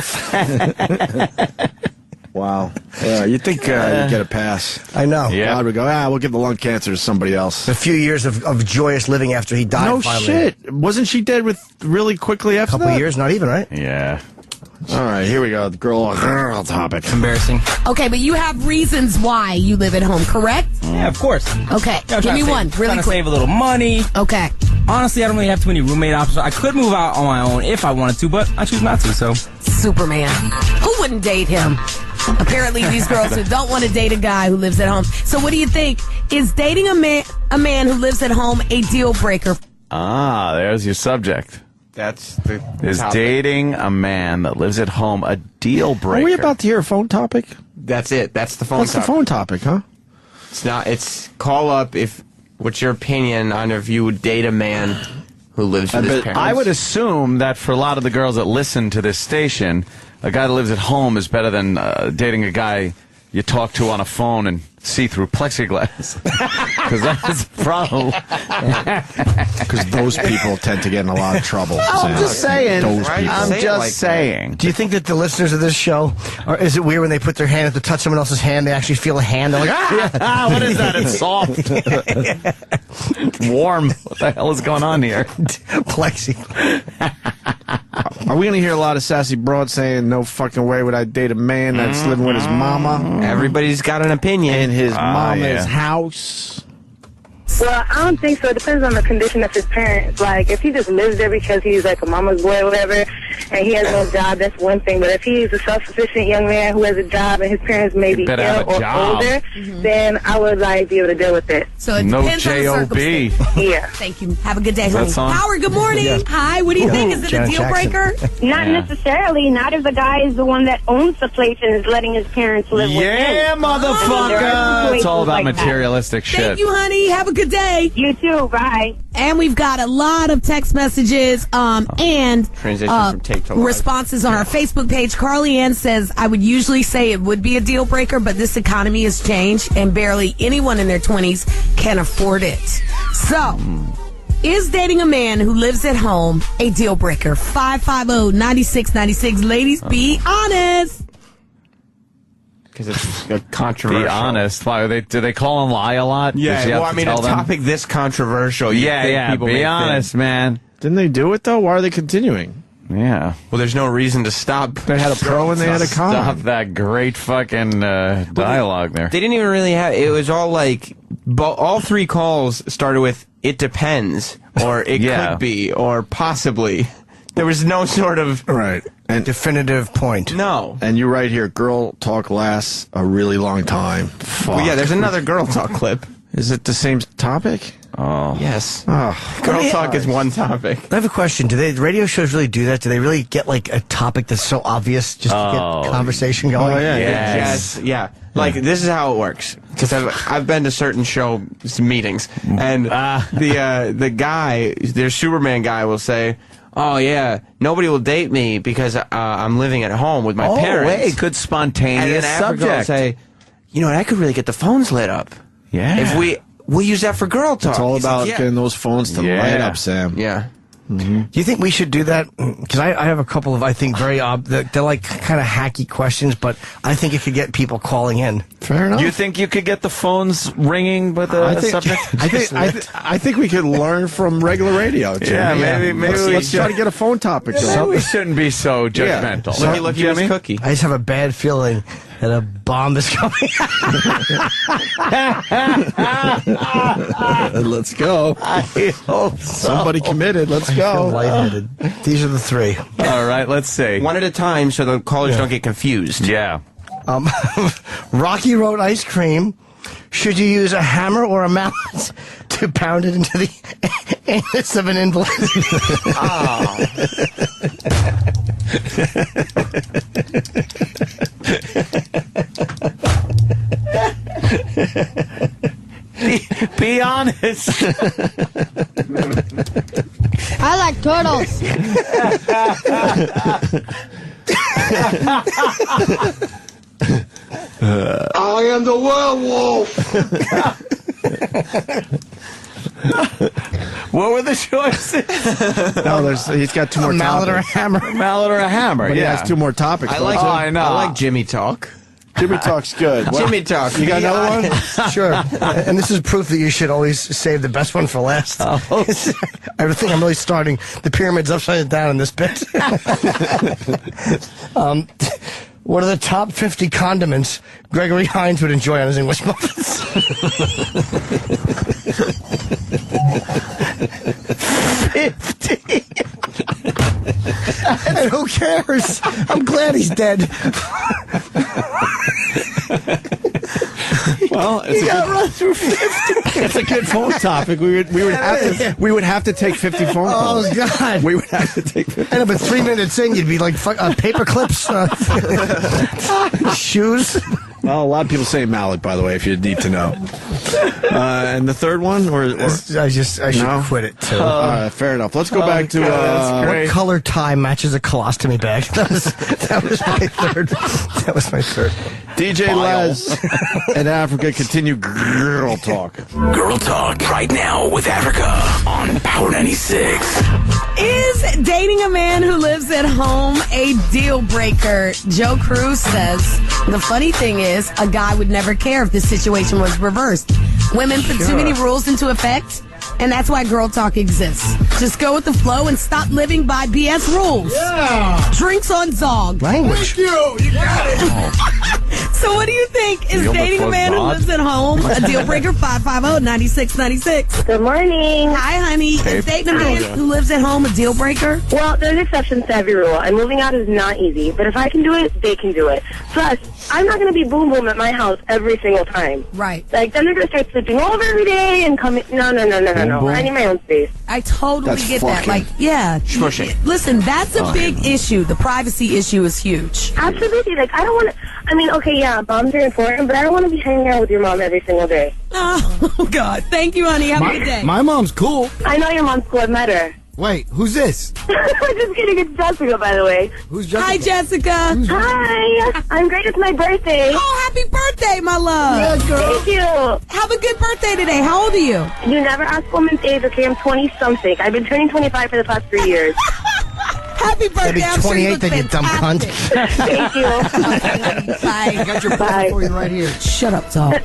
Wow. Yeah, you'd think you'd get a pass. I know. Yeah. God would go, we'll give the lung cancer to somebody else. A few years of joyous living after he died. No finally. shit. Wasn't she dead really quickly after A couple that? of years, not even, right? Yeah. All right, here we go. The girl topic. Embarrassing. Okay, but you have reasons why you live at home, correct? Yeah, of course. Okay, give me one, really trying to quick. save a little money. Okay. Honestly, I don't really have too many roommate options. I could move out on my own if I wanted to, but I choose not to, so. Superman. Who wouldn't date him? Apparently, these girls who don't want to date a guy who lives at home. So what do you think? Is dating a man who lives at home a deal breaker? Ah, there's your subject. That's the Is topic. dating a man that lives at home a deal breaker? Are we about to hear a phone topic? That's it. That's the phone What's topic. the phone topic, huh? It's not. It's call up what's your opinion on if you would date a man who lives with his parents? I would assume that for a lot of the girls that listen to this station, a guy that lives at home is better than dating a guy you talk to on a phone and see through plexiglass. Because that's a problem. Because those people tend to get in a lot of trouble. I'm just saying. Those Right? people. I'm Say it just like saying. Do you think that the listeners of this show, or is it weird when they put their hand to touch someone else's hand, they actually feel a hand? They're like, What is that? It's soft. Warm. What the hell is going on here? Plexi. Are we going to hear a lot of sassy broads saying, no fucking way would I date a man that's living with his mama? Everybody's got an opinion. In his mama's yeah. house? Well, I don't think so. It depends on the condition of his parents. Like, if he just lives there because he's like a mama's boy or whatever, and he has no job, that's one thing. But if he's a self-sufficient young man who has a job and his parents may be better ill have a or job. older, then I would like be able to deal with it. So it No depends on the J.O.B. circumstance. Yeah. Thank you. Have a good day, That's honey. on. Howard, good morning. Yeah. Hi, what do you think? Is it a Janet deal Jackson. breaker? Not Yeah. necessarily. Not if the guy is the one that owns the place and is letting his parents live with him. Yeah, There are motherfucker. It's all situations about like that. materialistic shit. Thank you, honey. Have a good day. You too. Bye. And we've got a lot of text messages and Transition from tape to live. responses on our Facebook page. Carly Ann says, I would usually say it would be a deal breaker, but this economy has changed and barely anyone in their 20s can afford it. So, is dating a man who lives at home a deal breaker? 550-9696. Ladies, be honest. because it's a controversial. Be honest. Why do they call and lie a lot? Yeah, well, I mean, a topic this controversial. People be honest, man. Didn't they do it though? Why are they continuing? Yeah. Well, there's no reason to stop. They had a pro and they had a con. Stop that great fucking dialogue there. They didn't even really have. It was all like all 3 calls started with "it depends" or "it could be" or "possibly." There was no sort of and definitive point. No. And you right here, girl talk lasts a really long time. Well, yeah, there's another girl talk clip. Is it the same topic? Oh. Yes. Oh. Girl talk is one topic. I have a question. Do radio shows really do that? Do they really get like a topic that's so obvious just to get conversation going? Oh, yeah. Yes. Yeah. Like, this is how it works. Because I've been to certain show meetings, and the guy, their Superman guy, will say, "Oh yeah, nobody will date me because I'm living at home with my parents." Oh, wait, good spontaneous and then Africa will subject. say, "You know, that could really get the phones lit up. Yeah, if we'll use that for girl talk." It's all about getting those phones to light up, Sam. Yeah. Do you think we should do that? Because I have a couple of, I think, very they're like kind of hacky questions, but I think it could get people calling in. Fair enough. You think you could get the phones ringing with a subject? I think we could learn from regular radio, Jimmy. Yeah, maybe let's try to get a phone topic. We shouldn't be so judgmental. Yeah. Looky, Miss Cookie. I just have a bad feeling that a bomb is coming. Let's go. I hope so. Somebody committed. Let's go. I feel lightheaded. These are the 3. All right, let's see. One at a time so the callers don't get confused. Yeah. Rocky Road ice cream. Should you use a hammer or a mallet to pound it into the anus of an invalid? Be honest. I like turtles. I am the werewolf. What were the choices? No, he's got 2 more a mallet topics. or a hammer. Mallet or a hammer? But he has 2 more topics. I like Jimmy talk. Jimmy Talk's good. Jimmy Talk. You got another one? Sure. And this is proof that you should always save the best one for last. I think I'm really starting the pyramid's upside down in this bit. What are the top 50 condiments Gregory Hines would enjoy on his English muffins? 50. And who cares? I'm glad he's dead. Well, it's a good phone topic. We would have to take 50 phone calls. Oh God, we would have to take 50. And but 3 minutes in, you'd be like paper clips, shoes. Well, a lot of people say mallet, by the way, if you need to know. And the third one, I should quit it too. Fair enough. Let's go back to what color tie matches a colostomy bag? That was my third. That was my third. DJ Laz and Africa continue girl talk. Girl talk right now with Africa on Power 96. Is dating a man who lives at home a deal breaker? Joe Cruz says the funny thing is a guy would never care if this situation was reversed. Women put too many rules into effect, and that's why girl talk exists. Just go with the flow and stop living by BS rules. Yeah. Drinks on Zog. Language. Thank you. You got it. So what do you think? Is dating a man who lives at home a deal breaker? 550-9696. Good morning. Hi, honey. Is dating a man who lives at home a deal breaker? Well, there's exceptions to every rule, and moving out is not easy. But if I can do it, they can do it. Plus, I'm not going to be boom boom at my house every single time. Right. Like, then they're going to start sleeping over every day and coming. No. I need my own space. I totally get that. Like, yeah. Smushing. Listen, that's a big issue. The privacy issue is huge. Absolutely. Like, I don't want to. I mean, okay, yeah, moms are important, but I don't want to be hanging out with your mom every single day. Oh, God. Thank you, honey. Have a good day. My mom's cool. I know your mom's cool. I've met her. Wait, who's this? Just kidding. It's Jessica, by the way. Who's Jessica? Hi, Jessica. Hi. I'm great. It's my birthday. Oh, happy birthday, my love. Yeah, girl. Thank you. Have a good birthday today. How old are you? You never ask women's age. Okay, I'm 20-something. I've been turning 25 for the past 3 years. Happy birthday. I'm sure you 28, look then you dumb cunt. Thank you. Bye. Got your birthday for you right here. Shut up, dog.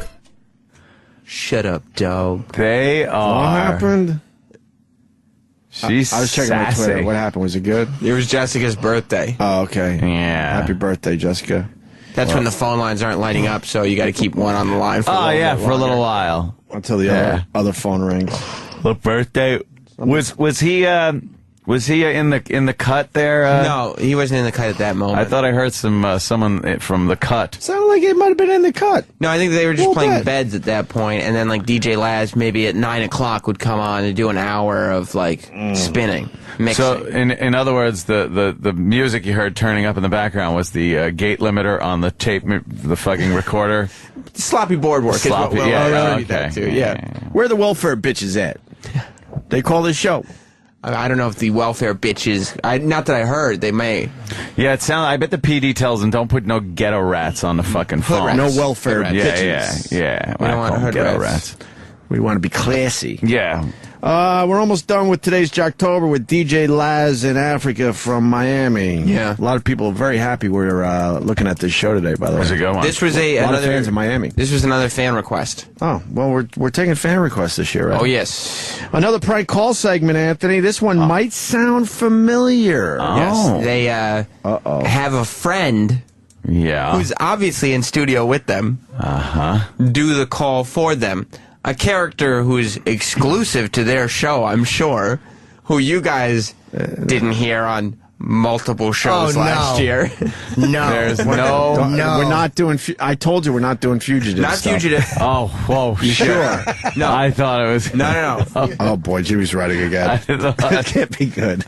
Shut up, dog. They are. What happened? She's I was checking my sassy. Twitter. What happened? Was it good? It was Jessica's birthday. Oh, okay. Yeah. Happy birthday, Jessica. That's when the phone lines aren't lighting up, so you got to keep one on the line for a little bit for a little longer. while. Until the other phone rings. The birthday was he in the cut there? No, he wasn't in the cut at that moment. I thought I heard someone from the cut. Sounded like it might have been in the cut. No, I think they were just Well, playing bet. beds at that point, and then like DJ Laz maybe at 9 o'clock would come on and do an hour of like spinning, mixing. So in other words, the music you heard turning up in the background was the gate limiter on the tape, the fucking recorder. Sloppy board work Sloppy, is what we'll yeah, attribute that to. Yeah. Where are the welfare bitches at? They call this show. I don't know if the welfare bitches. Not that I heard. They may. Yeah, it sounds. I bet the PD tells them don't put no ghetto rats on the fucking phone. No welfare bitches. Yeah. We don't want call them hood ghetto rats. rats. We want to be classy. Yeah. We're almost done with today's Jocktober with DJ Laz and Africa from Miami. Yeah. A lot of people are very happy we're looking at this show today, by the way. How's it going? This was a lot another of fans in Miami. This was another fan request. Oh, well, we're taking fan requests this year, right? Oh yes. Another prank call segment, Anthony. This one might sound familiar. Yes. They have a friend. Yeah. Who's obviously in studio with them. Do the call for them. A character who's exclusive to their show, I'm sure, who you guys didn't hear on multiple shows last year. No. There's No. We're not doing. I told you we're not doing fugitive. Not stuff. fugitive. Oh, whoa. You sure? No. I thought it was. No. Oh boy, Jimmy's writing again. That can't be good.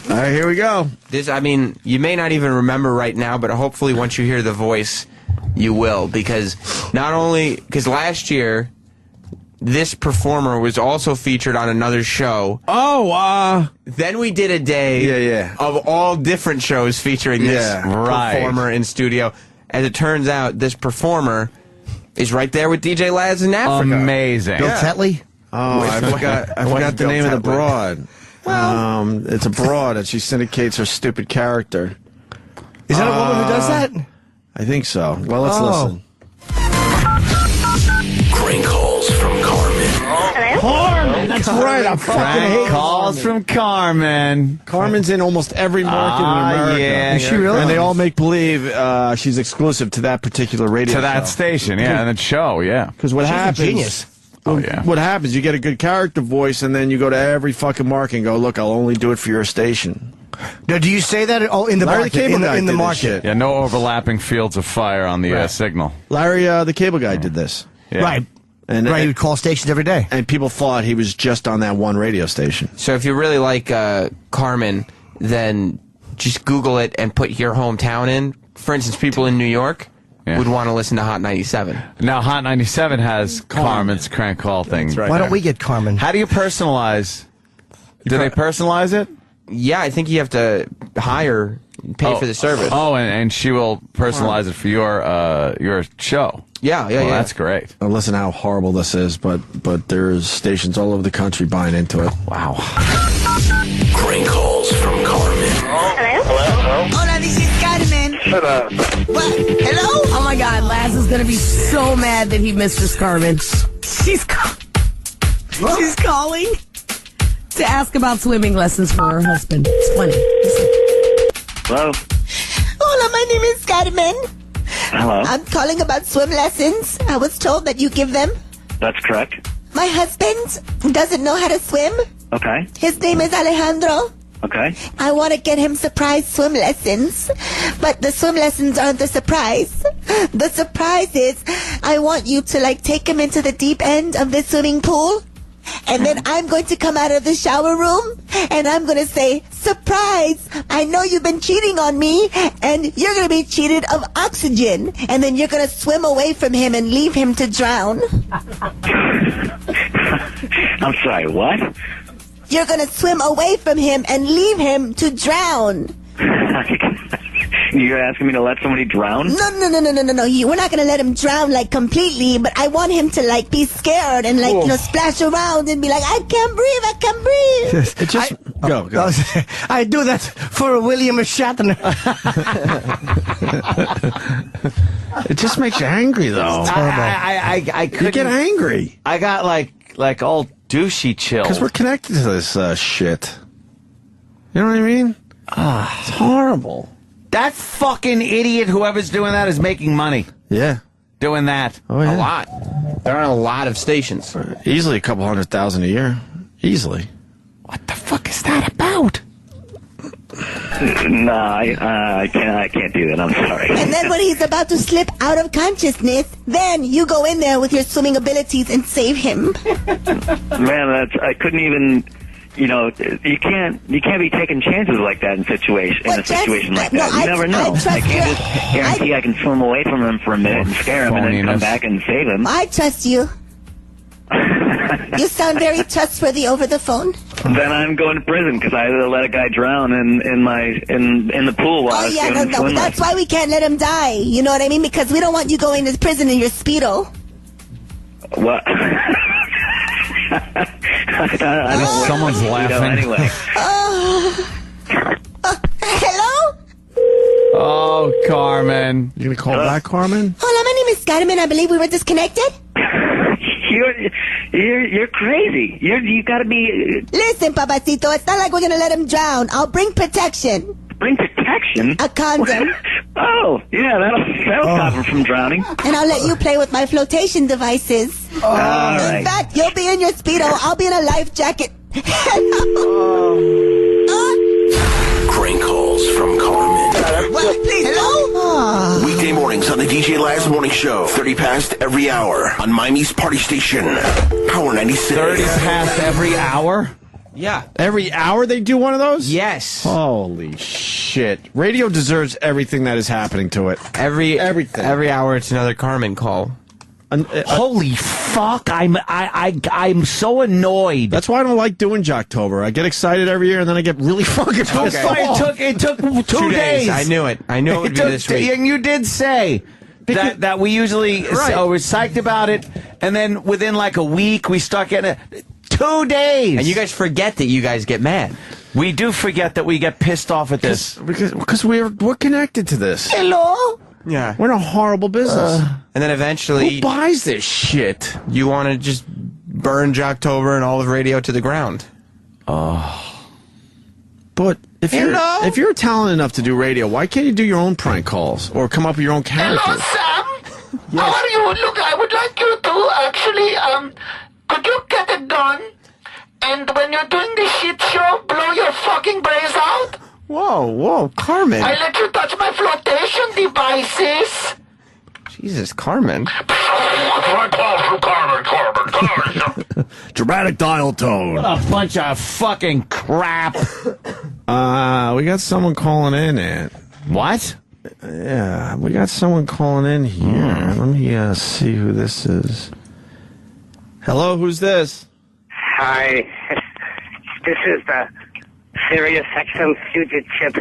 All right, here we go. This, I mean, you may not even remember right now, but hopefully once you hear the voice, you will. Because not only, because last year, this performer was also featured on another show. Oh, Then we did a day of all different shows featuring this performer in studio. As it turns out, this performer is right there with DJ Laz and Africa. Amazing. Bill Tetley? Oh, I forgot the name of the broad. It's a broad, and she syndicates her stupid character. Is that a woman who does that? I think so. Well, let's listen. Prank calls from Carmen. Carmen, that's right. I fucking hate Prank calls from Carmen. Carmen's in almost every market in America. Yeah. Is she really? And they all make believe she's exclusive to that particular radio To that show. station, yeah, and that show, yeah. Because what She's a happens? genius. Oh, yeah. What happens? You get a good character voice, and then you go to every fucking market and go, "Look, I'll only do it for your station." Now, do you say that in the Larry market? the Cable Guy in the did this market. shit. Yeah, no overlapping fields of fire on the signal. Larry, the cable guy, did this. Yeah. Right. And Right, he would call stations every day. And people thought he was just on that one radio station. So if you really like Carmen, then just Google it and put your hometown in. For instance, people in New York would want to listen to Hot 97. Now, Hot 97 has Carmen's crank call thing. Why don't we get Carmen? How do you personalize? Do they personalize it? Yeah, I think you have to pay for the service. Oh, and she will personalize it for your show. Yeah. Well, that's great. Now, listen how horrible this is, but there's stations all over the country buying into it. Wow. Prank calls from Carmen. Hello? Hola, this is Carmen. Shut up. What? Hello? Oh my God, Laz is gonna be so mad that he missed Miss Carmen. She's calling to ask about swimming lessons for her husband. It's funny. Hello? Hola, my name is Carmen. Hello? I'm calling about swim lessons. I was told that you give them. That's correct. My husband doesn't know how to swim. Okay. His name is Alejandro. Okay. I want to get him surprise swim lessons, but the swim lessons aren't the surprise. The surprise is I want you to take him into the deep end of the swimming pool, and then I'm going to come out of the shower room and I'm going to say, surprise, I know you've been cheating on me and you're going to be cheated of oxygen, and then you're going to swim away from him and leave him to drown. I'm sorry, what? You're going to swim away from him and leave him to drown. You're asking me to let somebody drown? No. We're not gonna let him drown like completely, but I want him to like be scared and like splash around and be like, I can't breathe. It just go. I do that for William Shatner. It just makes you angry, though. I couldn't. You get angry. I got like all douchey chill. Because we're connected to this shit. You know what I mean? It's horrible. That fucking idiot, whoever's doing that, is making money. Yeah. Doing that. Oh, yeah. A lot. They're on a lot of stations. Easily a couple $100,000 a year. Easily. What the fuck is that about? No, I can't do that. I'm sorry. And then when he's about to slip out of consciousness, then you go in there with your swimming abilities and save him. Man, I couldn't even. You can't be taking chances like that in a situation like that. You never know. I can't just guarantee I can swim away from him for a minute and scare him and then come back and save him. I trust you. You sound very trustworthy over the phone. Then I'm going to prison because I let a guy drown in the pool while I was doing the swim. That's why we can't let him die. You know what I mean? Because we don't want you going to prison in your Speedo. What? Someone's laughing. Anyway. Hello? Oh, Carmen. You gonna call back, Carmen? Hola, my name is Carmen. I believe we were disconnected. You're crazy. You gotta be. Listen, Papacito, it's not like we're gonna let him drown. I'll bring protection. Bring protection? A condom. Oh, yeah, that'll stop him from drowning. And I'll let you play with my flotation devices. In fact, you'll be in your Speedo. I'll be in a life jacket. Crank calls from Carmen. Hello? Weekday mornings on the DJ Laz Morning Show. 30 past every hour on Miami's Party Station. Power 96. 30 past every hour? Yeah. Every hour they do one of those? Yes. Holy shit. Radio deserves everything that is happening to it. Everything. Every hour it's another Carmen call. Holy fuck! I'm so annoyed. That's why I don't like doing Jocktober. I get excited every year and then I get really fucking pissed off. It took 2 days. I knew it. I knew it would be this week. And you did say that we usually we're psyched about it, and then within like a week we start getting it. 2 days. And you guys forget that you guys get mad. We do forget that we get pissed off at this because we're connected to this. Hello? Yeah. We're in a horrible business. And then eventually... Who buys this shit? You want to just burn Jocktober and all of radio to the ground. But if you're talented enough to do radio, why can't you do your own prank calls or come up with your own characters? Hello, Sam. Yes. How are you? Look, I would like you to actually, could you get a gun and when you're doing the shit show, blow your fucking brains out? Whoa, Carmen. I let you touch my flotation devices. Jesus, Carmen. Dramatic dial tone. What a bunch of fucking crap. We got someone calling in, Ant. What? Yeah, we got someone calling in here. Let me see who this is. Hello, who's this? Hi. This is the Sirius XM fugitive.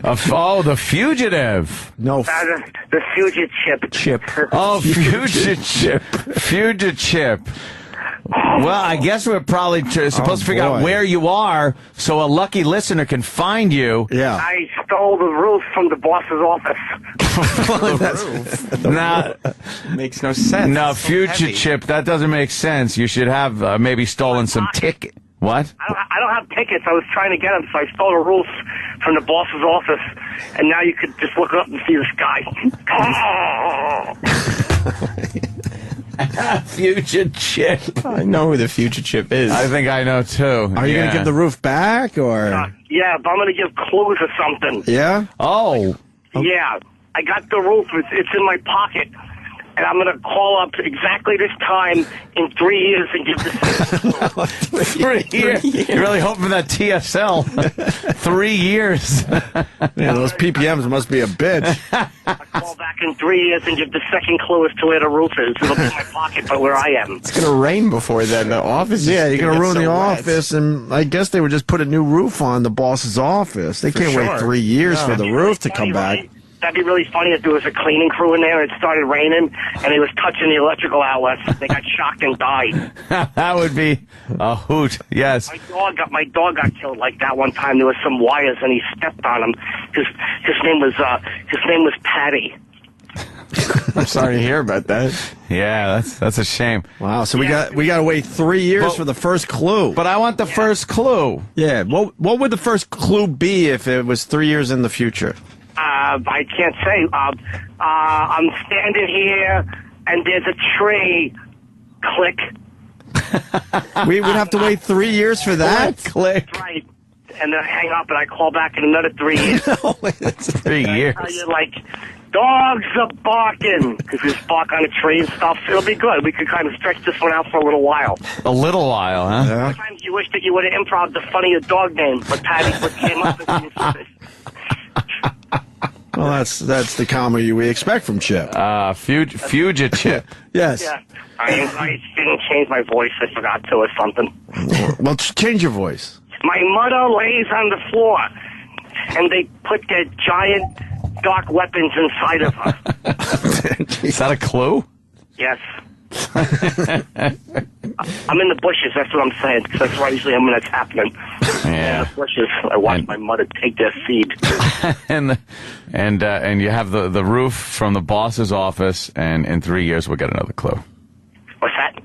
The fugitive. No. The fugitive. Chip. Oh, fugitive. Fugitive. Well, I guess we're probably supposed to figure out where you are so a lucky listener can find you. Yeah. I stole the roof from the boss's office. Nah, makes no sense. No, fugitive. That doesn't make sense. You should have maybe stolen some ticket. What? I don't have tickets. I was trying to get them, so I stole the roof from the boss's office, and now you could just look up and see the sky. Fugitive. I know who the fugitive is. I think I know too. Are you going to give the roof back, or? Yeah, but I'm going to give clues or something. Yeah? Oh. Yeah, I got the roof. It's in my pocket. and I'm going to call up exactly this time in 3 years and give this. 3 years. You're really hoping for that TSL. 3 years. Man, those PPMs must be a bitch. I'll call back in 3 years and give the second clue as to where the roof is. It'll be in my pocket, but where I am. It's going to rain before then. The office. Yeah, you're going to ruin the wet. office, and I guess they would just put a new roof on the boss's office. They can't wait 3 years for the roof to come back. That'd be really funny if there was a cleaning crew in there and it started raining and he was touching the electrical outlets. They got shocked and died. That would be a hoot. Yes. My dog got killed like that one time. There was some wires and he stepped on them. His name was Patty. I'm sorry to hear about that. Yeah, that's a shame. Wow. So we got to wait 3 years for the first clue. But I want the first clue. Yeah. What would the first clue be if it was 3 years in the future? I can't say. I'm standing here, and there's a tree. Click. We would have to wait 3 years for that? Click. That's right. And then I hang up, and I call back in another 3 years. No, wait, that's 3 years. I tell you, like, dogs are barking, because we bark on a tree and stuff. It'll be good. We could kind of stretch this one out for a little while. A little while, huh? Yeah. Sometimes you wish that you would have improv the funnier dog name, but Patty came up with it. Well, that's the comedy we expect from Chip. Fugitive. Yes. Yeah. I didn't change my voice. I forgot to or something. Well, change your voice. My mother lays on the floor, and they put their giant dark weapons inside of her. Is that a clue? Yes. I'm in the bushes, that's what I'm saying, because that's where I usually am when that's happening. Yeah. In the bushes, I watch my mother take their seed. and you have the roof from the boss's office, and in 3 years we'll get another clue. What's that?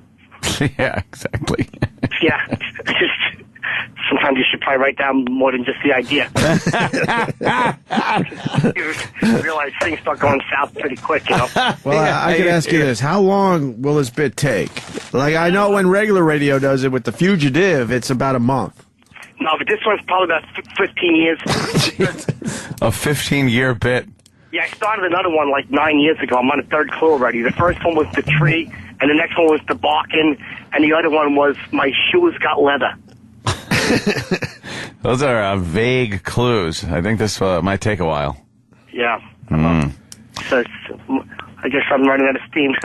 Yeah, exactly. Yeah. Sometimes you should probably write down more than just the idea. You realize things start going south pretty quick, you know? Well, I could ask you this. How long will this bit take? Like, I know when regular radio does it with The Fugitive, it's about a month. No, but this one's probably about 15 years. A 15-year bit. Yeah, I started another one like 9 years ago. I'm on the third clue already. The first one was the tree, and the next one was the barking, and the other one was my shoes got leather. Those are vague clues. I think this might take a while. Yeah. So I guess I'm running out of steam.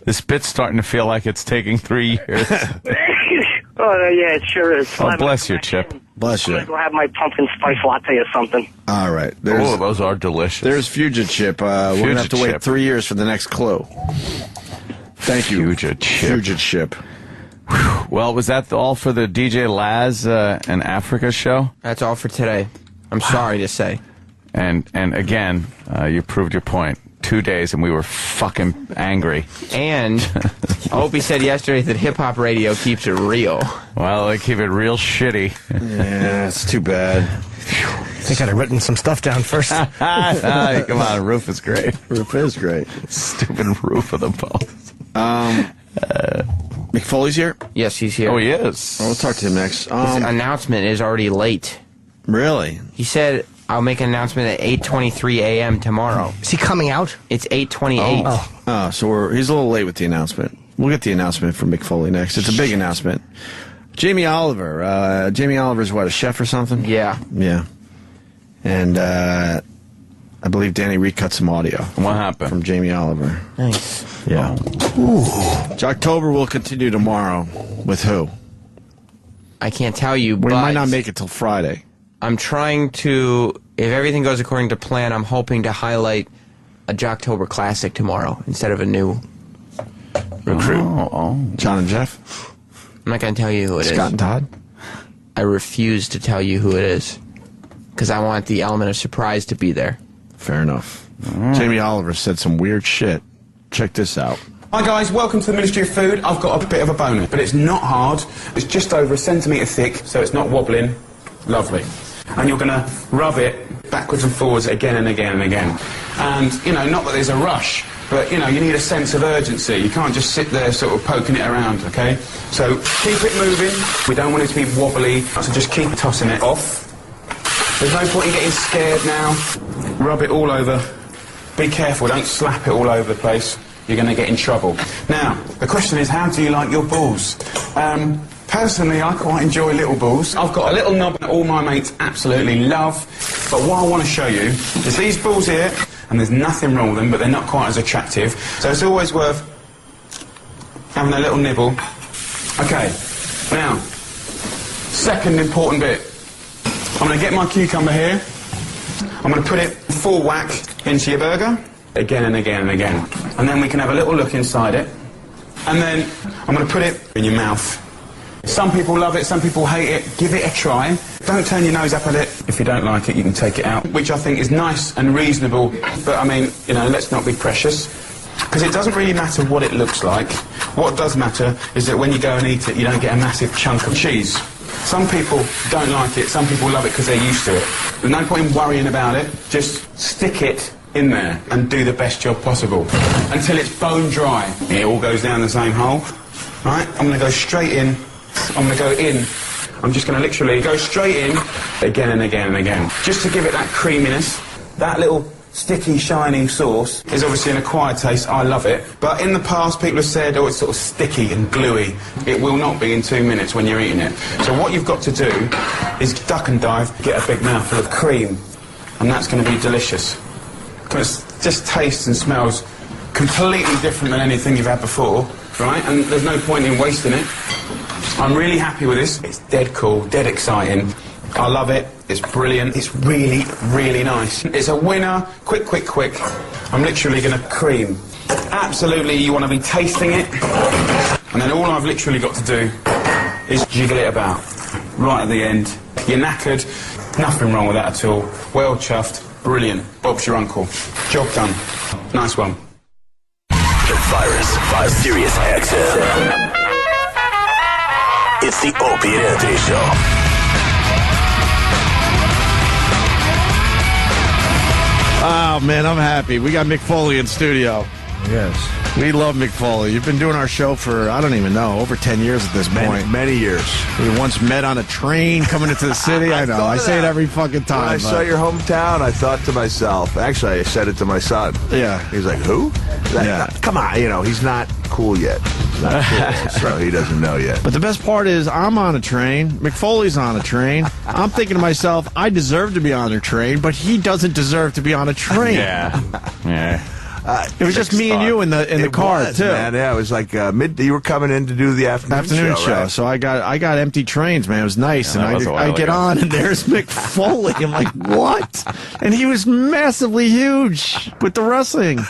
This bit's starting to feel like it's taking 3 years. Oh, yeah, it sure is. Oh, bless you, Chip. Bless you. I'm going to go have my pumpkin spice latte or something. All right. Oh, those are delicious. There's Fugitive Chip. We're going to have to wait 3 years for the next clue. Thank you. Fugitive Chip. Well, was that all for the DJ Laz and Africa show? That's all for today. I'm sorry to say. And again, you proved your point. 2 days and we were fucking angry. And Opie said yesterday that hip-hop radio keeps it real. Well, they keep it real shitty. Yeah, it's too bad. I think I'd have written some stuff down first. Come on, roof is great. Roof is great. Stupid roof of the boat. Mick Foley's here? Yes, he's here. Oh, he is. We'll talk to him next. His announcement is already late. Really? He said, I'll make an announcement at 8:23 a.m. tomorrow. Is he coming out? It's 8:28. So he's a little late with the announcement. We'll get the announcement from Mick Foley next. It's a big announcement. Jamie Oliver. Jamie Oliver's what, a chef or something? Yeah. Yeah. And I believe Danny recut some audio. What happened? From Jamie Oliver. Nice. Yeah. Jocktober will continue tomorrow. With who? I can't tell you, We but might not make it till Friday. I'm trying to, if everything goes according to plan, I'm hoping to highlight a Jocktober classic tomorrow instead of a new recruit. John and Jeff? I'm not going to tell you who it is. Scott and Todd? I refuse to tell you who it is because I want the element of surprise to be there. Fair enough. Jamie Oliver said some weird shit. Check this out. Hi guys, welcome to the Ministry of Food. I've got a bit of a boner, but it's not hard. It's just over 1 centimetre thick, so it's not wobbling. Lovely. And you're going to rub it backwards and forwards again and again and again. And, you know, not that there's a rush, but, you know, you need a sense of urgency. You can't just sit there sort of poking it around, okay? So keep it moving. We don't want it to be wobbly, so just keep tossing it off. There's no point in getting scared now. Rub it all over. Be careful, don't slap it all over the place. You're going to get in trouble. Now, the question is, how do you like your balls? Personally, I quite enjoy little balls. I've got a little knob that all my mates absolutely love. But what I want to show you is these balls here, and there's nothing wrong with them, but they're not quite as attractive. So it's always worth having a little nibble. Okay, now, second important bit. I'm going to get my cucumber here. I'm going to put it full whack into your burger. Again and again and again. And then we can have a little look inside it. And then I'm going to put it in your mouth. Some people love it, some people hate it. Give it a try. Don't turn your nose up at it. If you don't like it, you can take it out. Which I think is nice and reasonable. But, I mean, you know, let's not be precious. Because it doesn't really matter what it looks like. What does matter is that when you go and eat it, you don't get a massive chunk of cheese. Some people don't like it, some people love it because they're used to it. There's no point in worrying about it. Just stick it in there and do the best job possible until it's bone dry. It all goes down the same hole. Right? I'm going to go straight in. I'm going to go in. I'm just going to literally go straight in again and again and again. Just to give it that creaminess. That little sticky, shiny sauce is obviously an acquired taste. I love it. But in the past, people have said, oh, it's sort of sticky and gluey. It will not be in 2 minutes when you're eating it. So what you've got to do is duck and dive, get a big mouthful of cream, and that's going to be delicious. Because it just tastes and smells completely different than anything you've had before, right? And there's no point in wasting it. I'm really happy with this. It's dead cool, dead exciting. I love it. It's brilliant. It's really, really nice. It's a winner. Quick, quick, quick. I'm literally going to cream. Absolutely, you want to be tasting it. And then all I've literally got to do is jiggle it about. Right at the end. You're knackered. Nothing wrong with that at all. Well chuffed. Brilliant. Bob's your uncle. Job done. Nice one. The virus by Sirius XM. It's the Opie Anthony Show. Oh, man, I'm happy. We got Mick Foley in studio. Yes. We love Mick Foley. You've been doing our show for, I don't even know, over 10 years at this point. Many years. We once met on a train coming into the city. I know. I say it every fucking time. When I saw your hometown, I thought to myself, actually, I said it to my son. Yeah. He's like, who? Come on, you know, he's not cool yet. He's not cool, so he doesn't know yet. But the best part is I'm on a train. Mick Foley's on a train. I'm thinking to myself, I deserve to be on a train, but he doesn't deserve to be on a train. Yeah. Yeah. It was just me and you in the car too. Man, yeah, it was like you were coming in to do the afternoon show. Right? So I got empty trains, man. It was nice, and I get on, and there's Mick Foley. I'm like, what? And he was massively huge with the wrestling.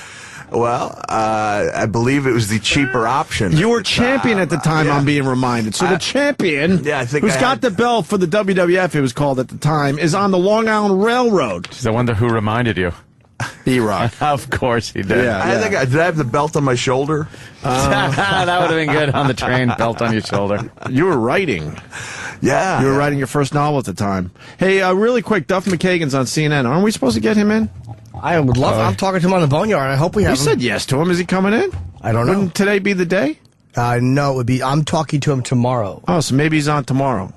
Well, I believe it was the cheaper option. You were champion at the time, yeah. I'm being reminded. So the champion, I think who's got the belt for the WWF, it was called at the time, is on the Long Island Railroad. Jeez, I wonder who reminded you. E-Rock. Of course he did. Yeah, I think did I have the belt on my shoulder? That would have been good on the train, belt on your shoulder. You were writing. Yeah. You were writing your first novel at the time. Hey, really quick, Duff McKagan's on CNN. Aren't we supposed to get him in? I would love I'm talking to him on the Boneyard. I hope we have him. You said yes to him. Is he coming in? I don't know. Wouldn't today be the day? No, it would be. I'm talking to him tomorrow. Oh, so maybe he's on tomorrow.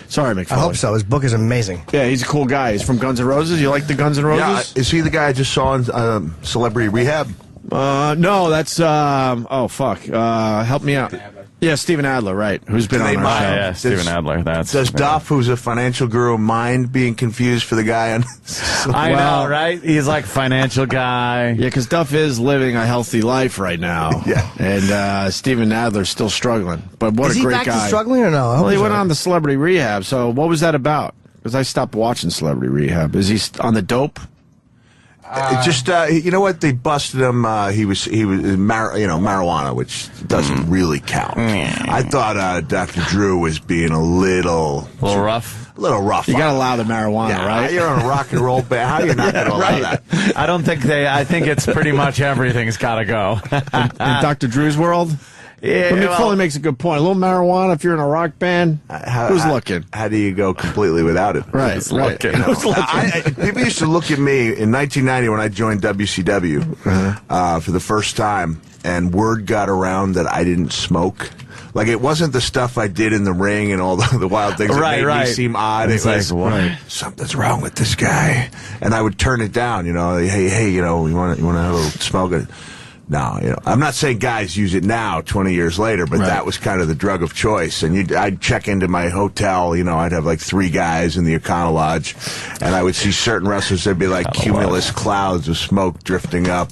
Sorry, Mick Foley. I hope so. His book is amazing. Yeah, he's a cool guy. He's from Guns N' Roses. You like the Guns N' Roses? Yeah, is he the guy I just saw in Celebrity Rehab? No, that's, oh, fuck. Help me out. Yeah, Steven Adler, right, who's been on our show. Yeah, Steven Adler. Does Duff, who's a financial guru, mind being confused for the guy on... I know, right? He's like a financial guy. Yeah, because Duff is living a healthy life right now. Yeah. And Steven Adler's still struggling. But what a great guy. Is he back to struggling or no? Well, he went on the Celebrity Rehab, so what was that about? Because I stopped watching Celebrity Rehab. Is he on the dope? You know what? They busted him. He was marijuana, which doesn't really count. I thought Dr. Drew was being a little rough. A little rough. You got to allow the marijuana, right? You're on a rock and roll band. How are you not going to allow that? I don't think I think it's pretty much everything's got to go. In Dr. Drew's world? Yeah, but Mick Foley makes a good point. A little marijuana if you're in a rock band. Who's looking? How do you go completely without it? Right. Who's looking? People used to look at me in 1990 when I joined WCW for the first time, and word got around that I didn't smoke. Like, it wasn't the stuff I did in the ring and all the wild things that made me seem odd. It was like, something's wrong with this guy. And I would turn it down, you know, hey, you know, you want to have a little smoke? No, you know, I'm not saying guys use it now, 20 years later, but that was kind of the drug of choice. And I'd check into my hotel, you know, I'd have like 3 guys in the Econo Lodge, and I would see certain wrestlers, there'd be like cumulus clouds of smoke drifting up.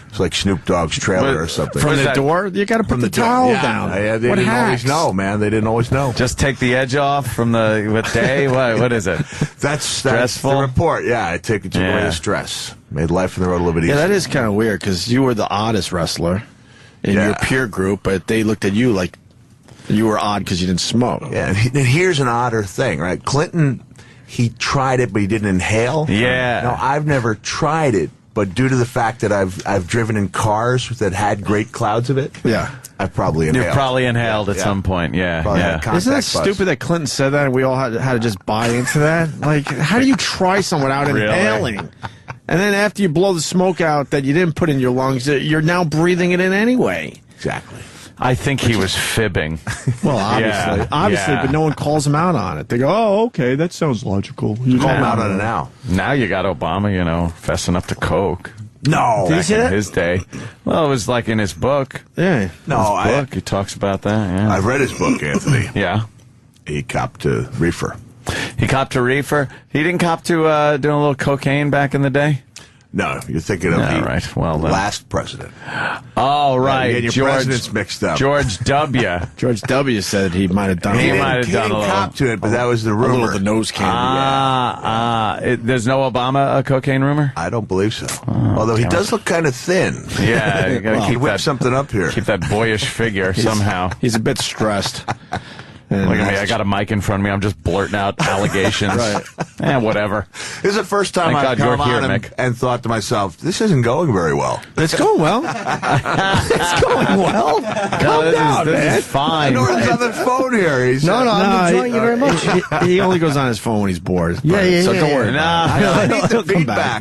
It's like Snoop Dogg's trailer or something. From the door? You got to put the towel down. Yeah, they didn't always know, man. They didn't always know. Just take the edge off from what day? What is it? That's stressful. The report. Yeah, it took away the stress. Made life in the road a little bit easier. Yeah, that is kind of weird because you were the oddest wrestler in your peer group, but they looked at you like you were odd because you didn't smoke. Yeah, and here's an odder thing, right? Clinton, he tried it, but he didn't inhale. Yeah. No, I've never tried it. But due to the fact that I've driven in cars that had great clouds of it, I've probably inhaled. You've probably inhaled at some point, yeah. Isn't that stupid that Clinton said that and we all had to just buy into that? Like, how do you try someone without inhaling? And then after you blow the smoke out that you didn't put in your lungs, you're now breathing it in anyway. Exactly. I think he was fibbing. Well, obviously, but no one calls him out on it. They go, "Oh, okay, that sounds logical." You call him out on it now. Now you got Obama, you know, fessing up to coke. No, did you see that? His day. Well, it was like in his book. Yeah, he talks about that. Yeah. I've read his book, Anthony. Yeah, he copped to reefer. He copped to reefer. He didn't cop to doing a little cocaine back in the day. No, you're thinking of the last president. Oh, right. You your presidents mixed up. George W. George W. said he might have done it. He might have done a little. Cop to it, but that was the rumor. A little of the nose candy. There's no Obama cocaine rumor? I don't believe so. Although he does look kind of thin. Yeah, you got to keep that something up here. Keep that boyish figure somehow. He's a bit stressed. Look at me, I got a mic in front of me. I'm just blurting out allegations. Whatever. This is the first time I've come on and thought to myself, this isn't going very well. It's going well. It's going well. Calm down, man. This is fine. Norton's on the phone here. No, I'm enjoying you very much. He only goes on his phone when he's bored. So don't worry. I need the feedback.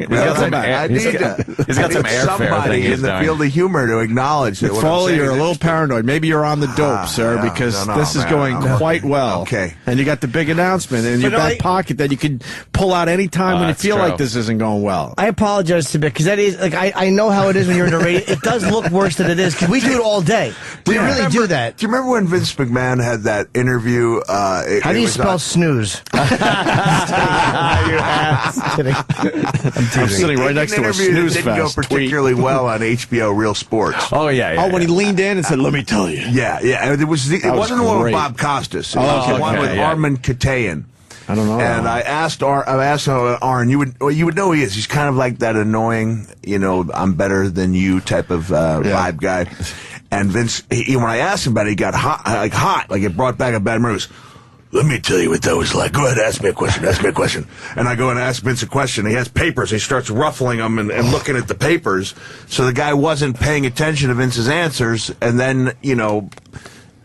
He's got some somebody in the field of humor to acknowledge that. Foley, you're a little paranoid. Maybe you're on the dope, sir, because this is going quite well. Okay. And you got the big announcement in your back pocket that you can pull out any time when you feel like this isn't going well. I apologize to Mick because that is like I know how it is when you're in the radio. It does look worse than it is because we do it all day. We really do that. Do you remember when Vince McMahon had that interview? How do you spell snooze? You ass. I'm sitting right next to a snooze fest. Didn't go particularly well on HBO Real Sports. Oh yeah. Oh, when he leaned in and said, "Let me tell you." Yeah. It wasn't the one with Bob Costas. It was the one with Armin Katayan. I don't know. And I asked Arn, you would know who he is. He's kind of like that annoying, you know, I'm better than you type of vibe guy. And Vince, when I asked him about it, he got hot, like it brought back a bad memory. Let me tell you what that was like. Go ahead, ask me a question. And I go and ask Vince a question. He has papers. He starts ruffling them and looking at the papers. So the guy wasn't paying attention to Vince's answers, and then, you know,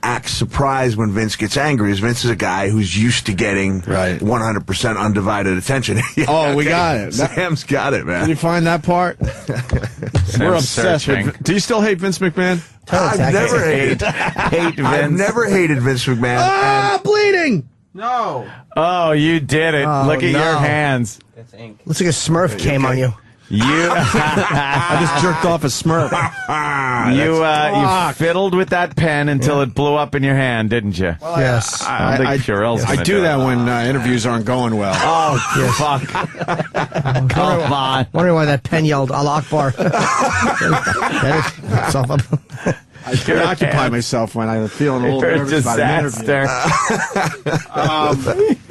acts surprised when Vince gets angry. Vince is a guy who's used to getting 100% undivided attention. We got it. Sam's got it, man. Did you find that part? We're obsessed. Do you still hate Vince McMahon? I've never hated Vince. I've never hated Vince McMahon. Bleeding! No. Oh, you did it. Look at your hands. That's ink. Looks like a Smurf came on you. I just jerked off a Smurf. You fiddled with that pen until it blew up in your hand, didn't you? Well, yes. I don't think Purell's I do that when interviews aren't going well. Oh, fuck. Come on. Wondering why that pen yelled Al Akbar. I preoccupy myself when I'm feeling a little nervous about an interview.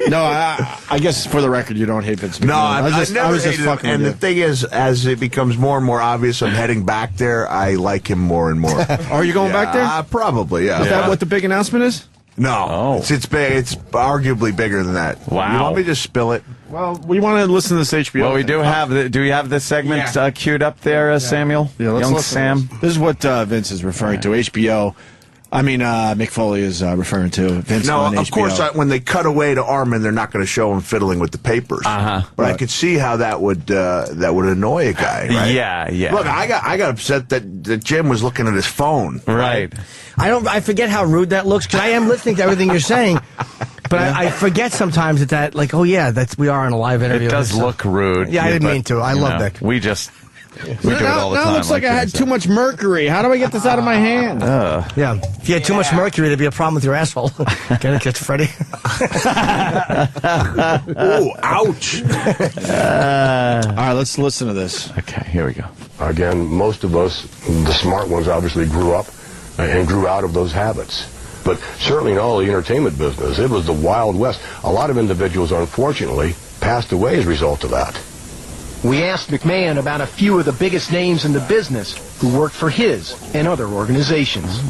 No, I guess for the record, you don't hate Vince McMahon. No, I never was just hated fucking him. And with the thing is, as it becomes more and more obvious I'm heading back there, I like him more and more. Are you going back there? Probably, yeah. Is that what the big announcement is? No, it's big. It's arguably bigger than that. Wow. You want me to spill it? Well, we want to listen to this HBO. Well, we do have. Do we have this segment queued up there, Samuel? Yeah, let's Young listen. Sam. This is what Vince is referring to. HBO Mick Foley is referring to Vince. No, on of HBO. course, when they cut away to Armin, they're not going to show him fiddling with the papers. But I could see how that would annoy a guy. Right? Yeah. Look, I got upset that Jim was looking at his phone. Right. I forget how rude that looks because I am listening to everything you're saying. But I forget sometimes that like, oh yeah, we are on a live interview. It does look rude. Yeah, I didn't mean to. I love that. We do it all the time. Now it looks like I had too much mercury. How do I get this out of my hand? Yeah, if you had too much mercury, there'd be a problem with your asshole. Get it, Freddie? Ooh, ouch. All right, let's listen to this. Okay, here we go. Again, most of us, the smart ones, obviously grew up and grew out of those habits. But certainly in all the entertainment business, it was the Wild West. A lot of individuals, unfortunately, passed away as a result of that. We asked McMahon about a few of the biggest names in the business who worked for his and other organizations.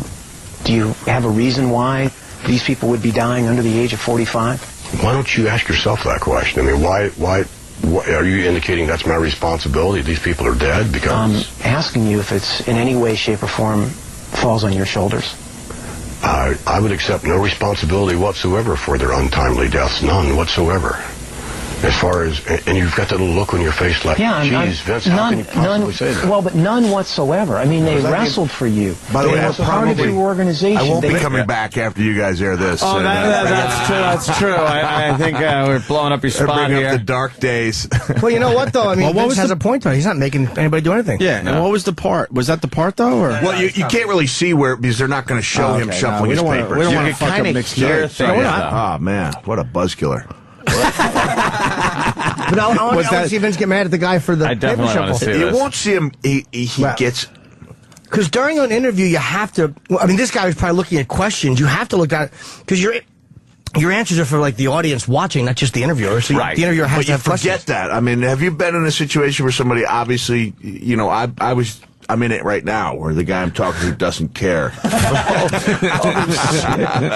Do you have a reason why these people would be dying under the age of 45? Why don't you ask yourself that question? I mean, why are you indicating that's my responsibility? These people are dead because... I'm asking you if it's in any way, shape, or form falls on your shoulders. I would accept no responsibility whatsoever for their untimely deaths, none whatsoever. As far as, and you've got that little look on your face like, geez, Vince, how can you possibly say that? Well, but none whatsoever. I mean, they wrestled for you. By the way, they were part of your organization. I won't be coming back after you guys air this. Oh, that's true. I think we're blowing up your spot bring here. up the dark days. Well, you know what, though? I mean, Vince has a point, though. He's not making anybody do anything. Yeah, and what was the part? Was that the part, though? Or? Well, you can't really see where, because they're not going to show him shuffling his papers. We don't want to fuck up Mick's story. Oh, man, what a buzzkiller. But I want to see Vince get mad at the guy for the paper shuffle. You won't see him. He gets... Because during an interview, you have to... I mean, this guy was probably looking at questions. You have to look at it. Because your answers are for, like, the audience watching, not just the interviewer. So the interviewer has to have questions. But you forget that. I mean, have you been in a situation where somebody obviously... I'm in it right now, where the guy I'm talking to doesn't care. It's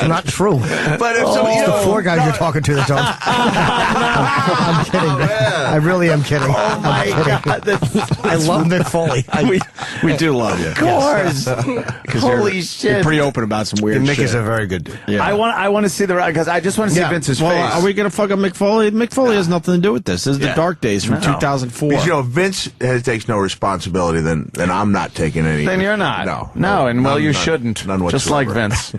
not true. But if the four guys you're talking to that don't. I'm kidding. I really am kidding. Oh my God! I love Mick Foley. We do love you. Of course. Holy shit! You're pretty open about some weird shit. Mick is a very good dude. Yeah. I want to see because I just want to see Vince's face. Are we gonna fuck up Mick Foley? Mick Foley has nothing to do with this. This is the dark days from 2004. Because if Vince takes no responsibility, then I'm not taking any. Then you're not. No, and you shouldn't. None whatsoever. Just like Vince.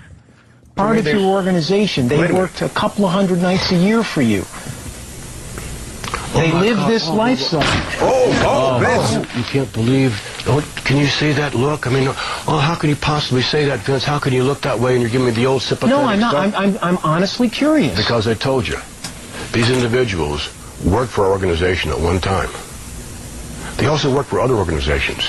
Part of your organization. They worked a couple of hundred nights a year for you. They live this lifestyle. Vince! You can't believe. Can you say that look? I mean, how can you possibly say that, Vince? How can you look that way and you're giving me the old sympathetic No, I'm not. stuff? I'm honestly curious. Because I told you, these individuals worked for our organization at one time. They also worked for other organizations.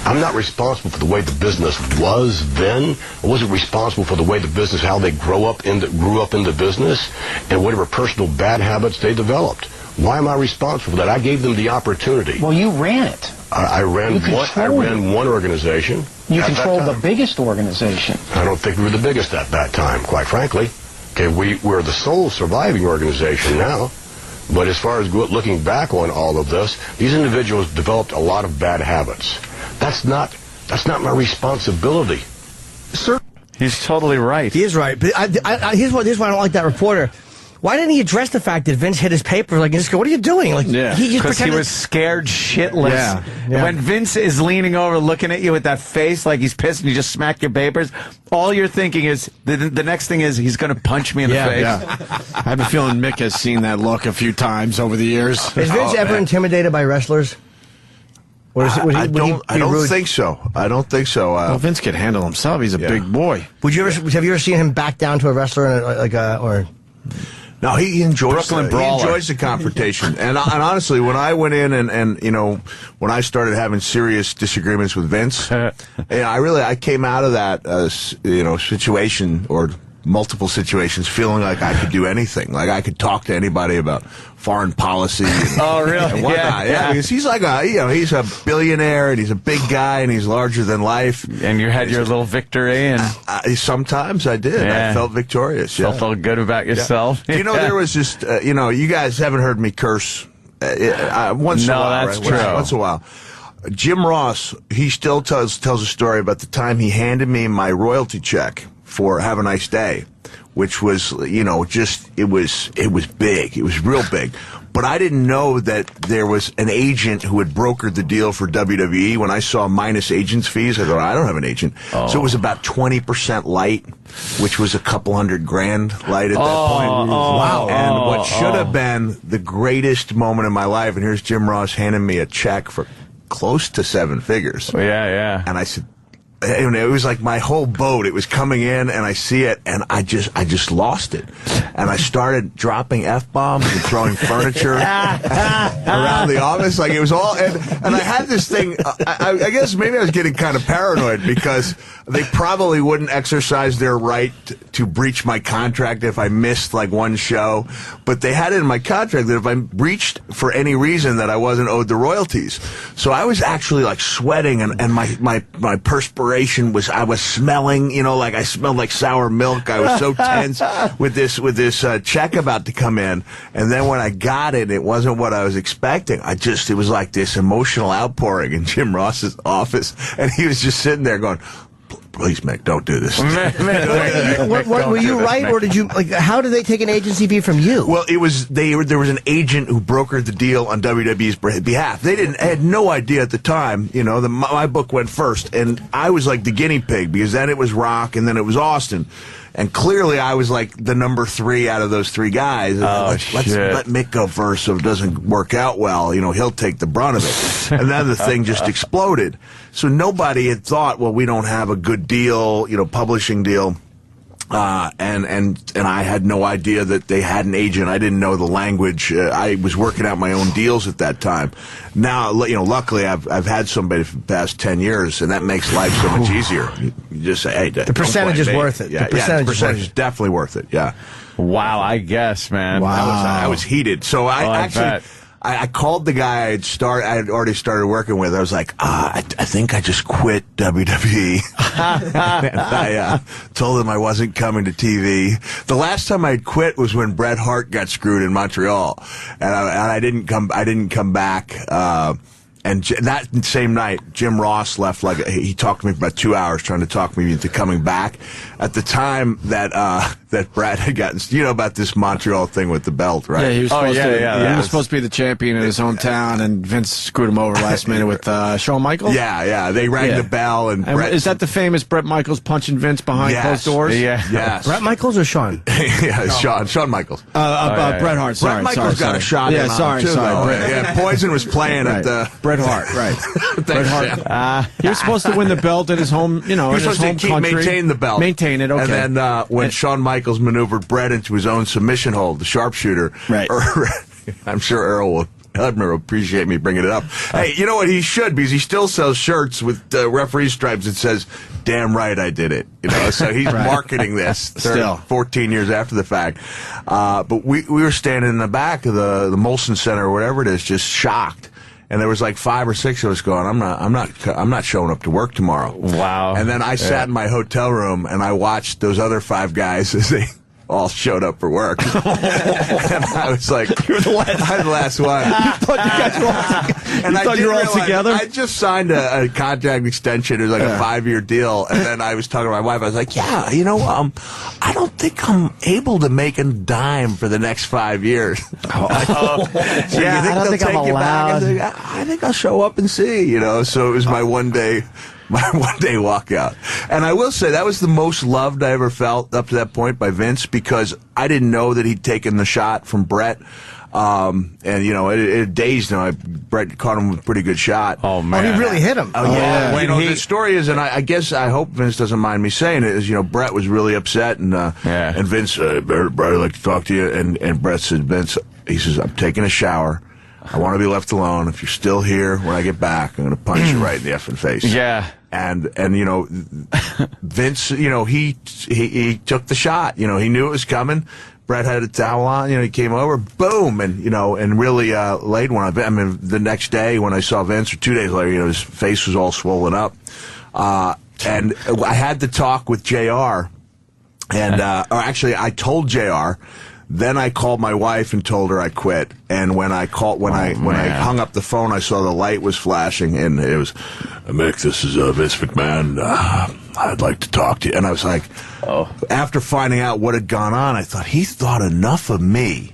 I'm not responsible for the way the business was then. I wasn't responsible for the way the business, how they grew up in the business, and whatever personal bad habits they developed. Why am I responsible for that? I gave them the opportunity. Well, you ran it. I ran one organization. You controlled the biggest organization. I don't think we were the biggest at that time, quite frankly. Okay, we're the sole surviving organization now. But as far as looking back on all of this, these individuals developed a lot of bad habits. That's not my responsibility. Sir, he's totally right. He is right. But here's why I don't like that reporter. Why didn't he address the fact that Vince hit his paper? Like, just go, what are you doing? Like, because he was scared shitless. Yeah. When Vince is leaning over, looking at you with that face, like he's pissed, and you just smack your papers. All you're thinking is the next thing is he's going to punch me in the face. Yeah. I have a feeling Mick has seen that look a few times over the years. Is Vince ever intimidated by wrestlers? I don't think so. I don't think so. Well, Vince can handle himself. He's a big boy. Have you ever seen him back down to a wrestler or? No, he enjoys Brooklyn Brawler. He enjoys the confrontation. and honestly, when I went in and when I started having serious disagreements with Vince, I came out of that situation or multiple situations feeling like I could do anything, like I could talk to anybody about foreign policy. Oh, really? And whatnot. Yeah, because he's like he's a billionaire and he's a big guy and he's larger than life. And you had your little victory, and sometimes I did. I felt victorious. Yeah. Felt good about yourself. Do you know there was just you guys haven't heard me curse once in a while. That's right? true. Once in a while. Jim Ross, he still tells a story about the time he handed me my royalty check for Have a Nice Day, which was, you know, just, it was big. It was real big. But I didn't know that there was an agent who had brokered the deal for WWE. When I saw minus agent's fees, I thought, I don't have an agent. Oh. So it was about 20% light, which was a couple $100,000 light at that point. Wow. And what should have been the greatest moment in my life, and here's Jim Ross handing me a check for close to 7 figures. Yeah. And I said, and it was like my whole boat. It was coming in, and I see it, and I just lost it. And I started dropping F-bombs and throwing furniture around the office. Like, it was all, and I had this thing, I guess maybe I was getting kind of paranoid because they probably wouldn't exercise their right to breach my contract if I missed, like, one show. But they had it in my contract that if I breached for any reason that I wasn't owed the royalties. So I was actually, like, sweating, and my perspiration I was smelling, you know, like I smelled like sour milk. I was so tense with this check about to come in. And then when I got it, it wasn't what I was expecting. It was like this emotional outpouring in Jim Ross's office. And he was just sitting there going, please, Mick, don't do this. Were you right, or did you, like, how did they take an agency fee from you? Well, there was an agent who brokered the deal on WWE's behalf. They had no idea at the time, you know, my book went first, and I was like the guinea pig, because then it was Rock, and then it was Austin. And clearly, I was like the number 3 out of those 3 guys. Let's let Mick go first, so if it doesn't work out well, you know, he'll take the brunt of it. And then the thing just exploded. So nobody had thought, well, we don't have a good deal, you know, publishing deal. And I had no idea that they had an agent. I didn't know the language. I was working out my own deals at that time. Now, you know, luckily I've had somebody for the past 10 years, and that makes life so much easier. You just say, hey, the percentage is worth it. Yeah, the percentage is definitely worth it. Yeah. Wow, I guess, man. Wow. I was heated. So I called the guy I had already started working with. I was like, I think I just quit WWE. And I told him I wasn't coming to TV. The last time I quit was when Bret Hart got screwed in Montreal, and I didn't come back. And that same night, Jim Ross left. Like, he talked to me for about 2 hours, trying to talk me into coming back. At the time that Brad had gotten, you know, about this Montreal thing with the belt, right? Yeah, he was supposed to be the champion in his hometown, and Vince screwed him over last minute with Shawn Michaels. Yeah. They rang the bell, and Brett, is that the famous Bret Michaels punching Vince behind closed doors? Yeah. Yes. Bret Michaels or Sean? Yeah, Shawn Michaels. Bret Hart. Sorry, Bret Michaels got a shot. Yeah, sorry. Poison was playing at the Bret Hart, right? Bret Hart. He was supposed to win the belt in his home, you know, in his home country. Maintain the belt. Maintain it, okay. And then when Shawn Michaels maneuvered Bret into his own submission hold, the sharpshooter, right? I'm sure Earl will appreciate me bringing it up. Hey, you know what? He should, because he still sells shirts with referee stripes that says, damn right I did it. You know, so he's marketing this 14 years after the fact. But we were standing in the back of the Molson Center or whatever it is, just shocked. And there was like 5 or 6 of us going, I'm not showing up to work tomorrow. Wow. And then I sat in my hotel room and I watched those other 5 guys as they all showed up for work. And I was like, you're the last. I'm the last one. You thought you were all together? I just signed a contract extension. It was like a 5-year deal. And then I was talking to my wife. I was like, yeah, you know, I don't think I'm able to make a dime for the next 5 years. I don't think I'm allowed. I think I'll show up and see, you know. So it was my one day walkout. And I will say that was the most loved I ever felt up to that point by Vince, because I didn't know that he'd taken the shot from Bret. And, you know, it dazed him. Bret caught him with a pretty good shot. Oh, man. Oh, he really hit him. Oh, yeah. You know, the story is, and I guess I hope Vince doesn't mind me saying it, is, you know, Bret was really upset, and Vince, Bret, I'd like to talk to you. And Bret said, Vince, he says, I'm taking a shower. I want to be left alone. If you're still here when I get back, I'm going to punch you right in the effing face. Yeah. And you know, Vince, you know, he took the shot. You know, he knew it was coming. Bret had a towel on. You know, he came over, boom, and you know, and really laid one on. I mean, the next day when I saw Vince, or 2 days later, you know, his face was all swollen up. And I had to talk with JR, and or actually, I told JR Then I called my wife and told her I quit. And when I hung up the phone, I saw the light was flashing, and it was, Mick, this is Vince McMahon. I'd like to talk to you. And I was like, after finding out what had gone on, I thought, he thought enough of me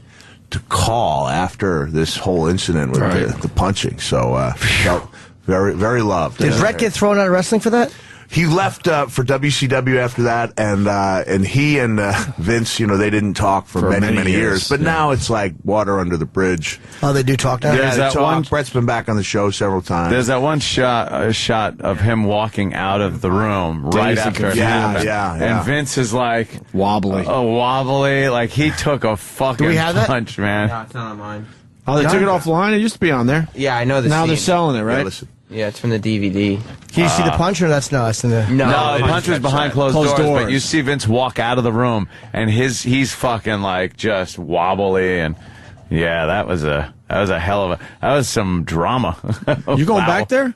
to call after this whole incident with the punching. So felt very, very loved. Did Brett get thrown out of wrestling for that? He left for WCW after that, and he and Vince, they didn't talk for many years. But now it's like water under the bridge. Oh, they do talk now? Yeah, they talk. Brett's been back on the show several times. There's that one shot of him walking out of the room right after it happened. Yeah. And Vince is like... Wobbly. Wobbly. Like, he took a fucking punch, man. No, it's not on mine. Oh, they took it offline? It used to be on there. Yeah, I know the Now scene. they're selling it, right? Yeah, it's from the DVD. Can you see the punch, or that's in the... No, the punch was behind closed doors. But you see Vince walk out of the room, and he's fucking like just wobbly, and yeah, that was a hell of that was some drama. You going back there?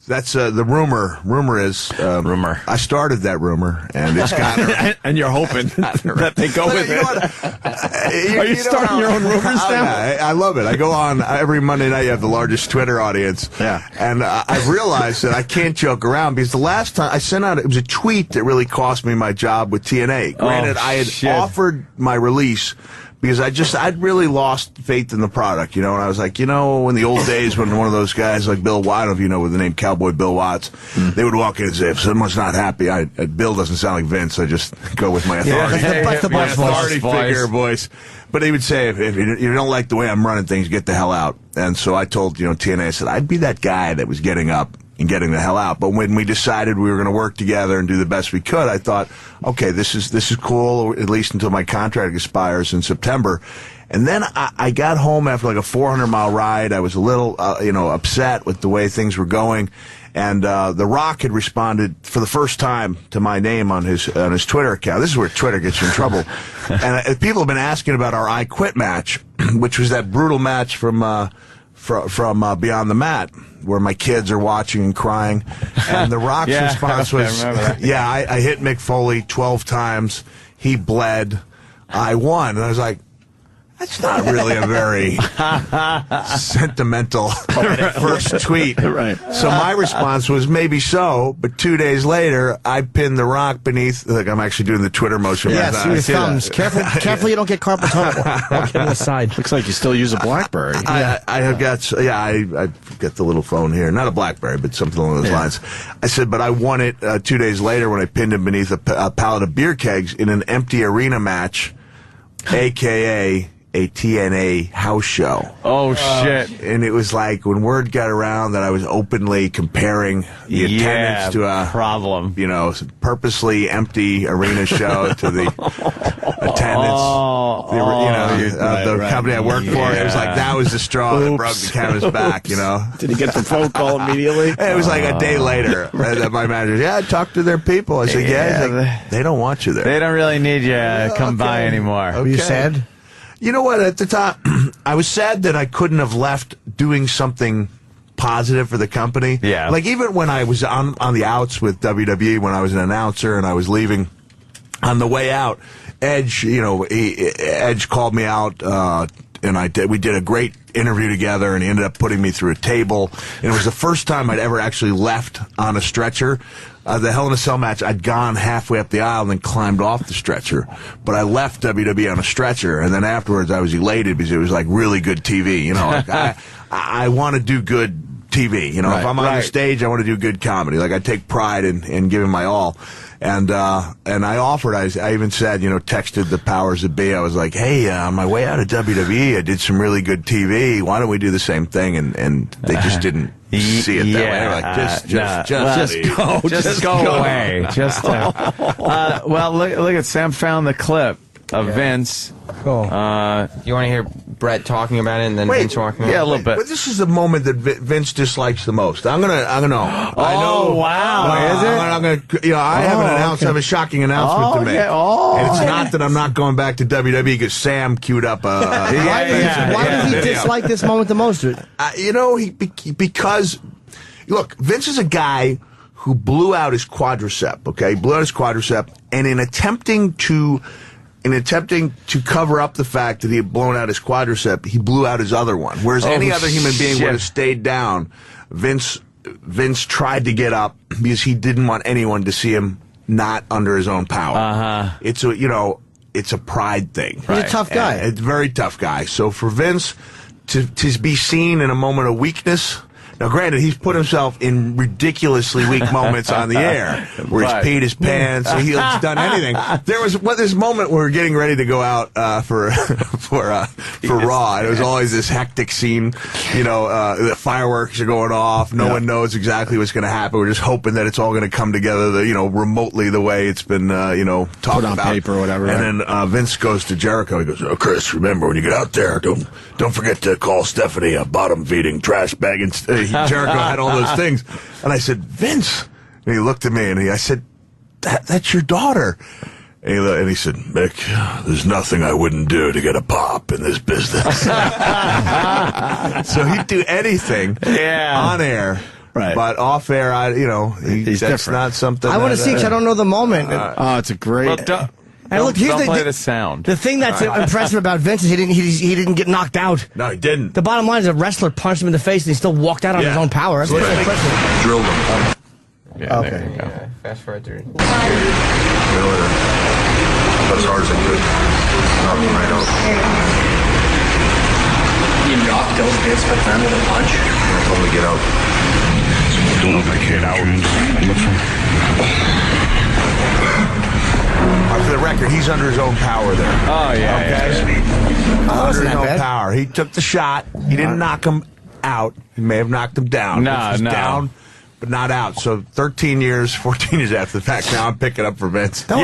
That's the rumor. Rumor is I started that rumor, and it's got and you're hoping that they go with it. Are you starting your own rumors now? I love it. I go on every Monday night. You have the largest Twitter audience, and I've realized that I can't joke around, because the last time I sent out, it was a tweet that really cost me my job with TNA. Granted, I had offered my release, because I'd really lost faith in the product, and I was like, in the old days when one of those guys like Bill Watts, I don't know if you know, with the name Cowboy Bill Watts, they would walk in and say, if someone's not happy, Bill doesn't sound like Vince, I just go with my authority. My authority figure voice. But he would say, if you don't like the way I'm running things, get the hell out. And so I told, TNA, I said, I'd be that guy that was getting up and getting the hell out. But when we decided we were going to work together and do the best we could, I thought, okay, this is cool, at least until my contract expires in September. And then I got home after like a 400-mile ride. I was a little, upset with the way things were going. And The Rock had responded for the first time to my name on his Twitter account. This is where Twitter gets you in trouble. And people have been asking about our I Quit match, which was that brutal match from Beyond the Mat, where my kids are watching and crying. And The Rock's response was, I hit Mick Foley 12 times. He bled. I won. And I was like, that's not really a very sentimental first tweet. Right. So my response was, maybe so, but 2 days later, I pinned The Rock beneath. Look, I'm actually doing the Twitter motion. Yes, your thumbs. Careful you don't get carpal tunnel. Walk on the side. Looks like you still use a BlackBerry. I have got, I got the little phone here. Not a BlackBerry, but something along those lines. I said, but I won it 2 days later when I pinned him beneath a pallet of beer kegs in an empty arena match, a.k.a. a TNA house show. Oh, shit. And it was like, when word got around that I was openly comparing the attendance to a problem, purposely empty arena show to the attendance, the company I worked for. It was like, that was the straw that broke the canvas back, Did he get the phone call immediately? It was like a day later that my manager, I talked to their people. I said, like, they don't want you there. They don't really need you to come by anymore. Were you sad? You know what? At the time, I was sad that I couldn't have left doing something positive for the company. Yeah. Like, even when I was on the outs with WWE, when I was an announcer and I was leaving, on the way out, Edge, Edge called me out, and we did a great interview together, and he ended up putting me through a table. And it was the first time I'd ever actually left on a stretcher. The Hell in a Cell match, I'd gone halfway up the aisle and then climbed off the stretcher. But I left WWE on a stretcher, and then afterwards I was elated because it was like really good TV. I want to do good TV. If I'm on the stage, I want to do good comedy. Like, I take pride in giving my all. And I offered, I even said, texted the powers that be. I was like, hey, on my way out of WWE, I did some really good TV. Why don't we do the same thing? And they just didn't see it that way. They were like, just go away. Well, look at Sam found the clip of Vince. Cool. You want to hear Brett talking about it and then Vince walking out? Yeah, a little bit. But this is the moment that Vince dislikes the most. I'm gonna. I know. Wow. Is it? I'm gonna. I have an announcement. I have a shocking announcement to make. Yeah. And it's not that I'm not going back to WWE because Sam queued up a. Why does he dislike this moment the most? Because look, Vince is a guy who blew out his quadricep. Okay, blew out his quadricep, and in attempting to in attempting to cover up the fact that he had blown out his quadricep, he blew out his other one. Whereas any other human being would have stayed down. Vince tried to get up because he didn't want anyone to see him not under his own power. It's a pride thing. He's a tough guy. And it's a very tough guy. So for Vince to be seen in a moment of weakness. Now, granted, he's put himself in ridiculously weak moments on the air, where he's peed his pants, or he's done anything. There was this moment where we're getting ready to go out for Raw, and it was always this hectic scene. The fireworks are going off. No one knows exactly what's going to happen. We're just hoping that it's all going to come together, remotely the way it's been, talked put on about. paper or whatever. And then Vince goes to Jericho. He goes, "Oh, Chris, remember when you get out there, don't forget to call Stephanie a bottom-feeding trash bag." And Jericho had all those things. And I said, "Vince." And he looked at me and I said, that's your daughter. And he said, "Mick, there's nothing I wouldn't do to get a pop in this business." So he'd do anything on air. Right. But off air, that's different. not something. I want to see because I don't know the moment. It's a great. And look, here's don't play the sound. The thing that's impressive about Vince is he didn't get knocked out. No, he didn't. The bottom line is a wrestler punched him in the face and he still walked out on his own power. That's pretty impressive. Drilled him. Yeah, okay. There you go. Yeah, fast forward through. As hard as I could. Knocked him right out. You knocked those bits but then with a punch? I told him to get out. Don't know if I can For the record, he's under his own power there. Oh, yeah. Okay? Under his own bad. power. He took the shot. He didn't knock him out. He may have knocked him down. No. Down, but not out. So 13 years, 14 years after the fact, now I'm picking up for Vince. No.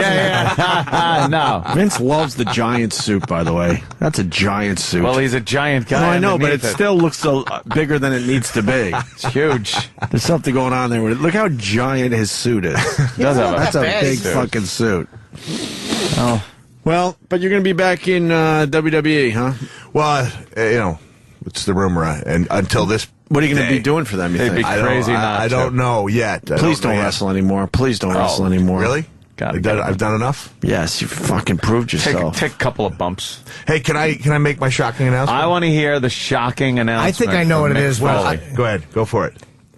Vince loves the giant suit, by the way. That's a giant suit. Well, he's a giant guy. No, I know, but it underneath still looks so bigger than it needs to be. It's huge. There's something going on there with it. Look how giant his suit is. That's a big fucking suit. Oh. Well, but you're going to be back in WWE, huh? Well, it's the rumor. And until this. What are you going to be doing for them, you think? It'd be crazy I don't know yet. Please don't wrestle anymore. Please don't wrestle anymore. Really? I've done enough? Yes, you fucking proved yourself. Take a couple of bumps. Hey, can I make my shocking announcement? I want to hear the shocking announcement. I think I know what it is. Well, go ahead. Go for it.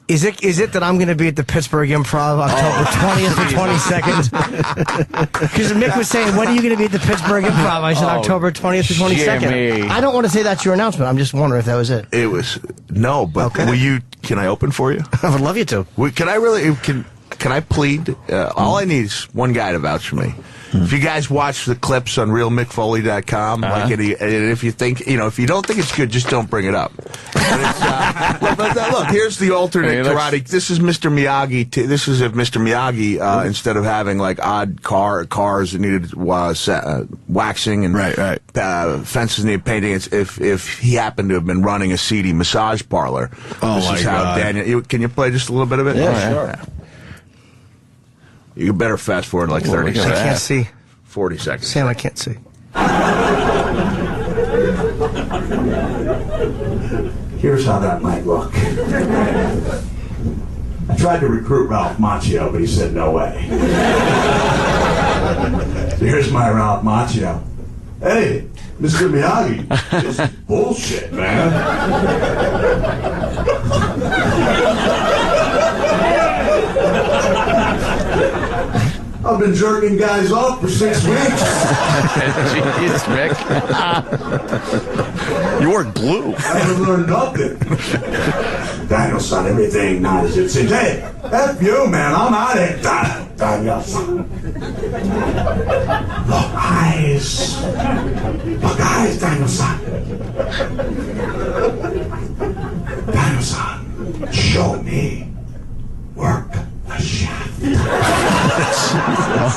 Is it that I'm going to be at the Pittsburgh Improv October 20th or 22nd? Because Mick was saying, when are you going to be at the Pittsburgh Improv? I said October 20th or 22nd. Jimmy. I don't want to say that's your announcement. I'm just wondering if that was it. It was no, but can I open for you? I would love you to. Can I really? Can I plead? All I need is one guy to vouch for me. If you guys watch the clips on realmickfoley.com, and if you think, if you don't think it's good, just don't bring it up. But look, here's the alternate karate. This is Mr. Miyagi. This is if Mr. Miyagi, instead of having like odd cars that needed waxing and fences needed painting, if he happened to have been running a seedy massage parlor. This is how Daniel. Can you play just a little bit of it? Yeah, sure. You better fast forward like 30 seconds. I can't see. 40 seconds. Sam, I can't see. Here's how that might look. I tried to recruit Ralph Macchio, but he said no way. So here's my Ralph Macchio. Hey, Mr. Miyagi, this is bullshit, man. I've been jerking guys off for 6 weeks. Jeez, Mick. You work blue. I haven't learned nothing. Daniel-san, everything not as it seems. Hey, F you, man. I'm out of here. Daniel-san. Look eyes. Look eyes, Daniel-san. Daniel-san, show me. Work the shaft.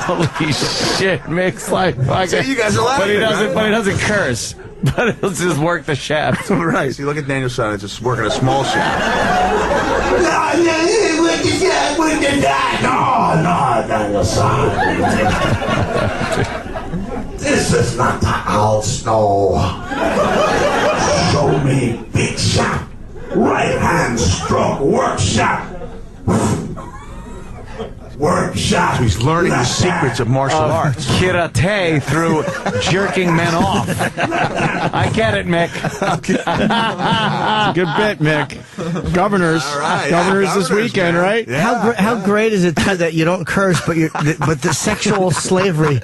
Holy shit, Mick's like fucking. See, you guys are laughing. But he doesn't curse. But he'll just work the shaft. Right. See, look at Daniel's son. It's just working a small shaft. No, Daniel's son. This is not the old snow. Show me big shaft. Right hand stroke. Work shaft. Work shot. So he's learning the secrets of martial arts. Karate through jerking men off. I get it, Mick. It's a good bit, Mick. Governors. Right, governors this weekend, man. right? Yeah. How great is it too, that you don't curse, but the sexual slavery is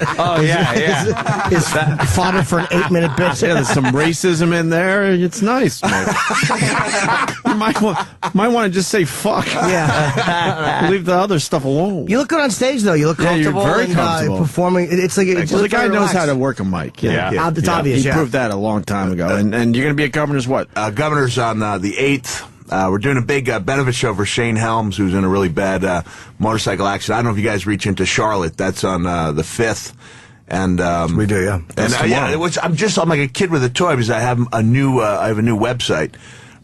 fodder for an 8-minute bit. Yeah, there's some racism in there. It's nice, man. You might want to just say fuck. Yeah. Leave the other stuff alone. You look good on stage, though. You look comfortable. You're very and, comfortable. Performing. It's like the guy knows how to work a mic. Yeah. It's obvious. He proved that a long time ago. And you're going to be at Governor's what? Governor's on the 8th. We're doing a big benefit show for Shane Helms, who's in a really bad motorcycle accident. I don't know if you guys reach into Charlotte. That's on the 5th. And we do, yeah. I'm like a kid with a toy because I have a new website,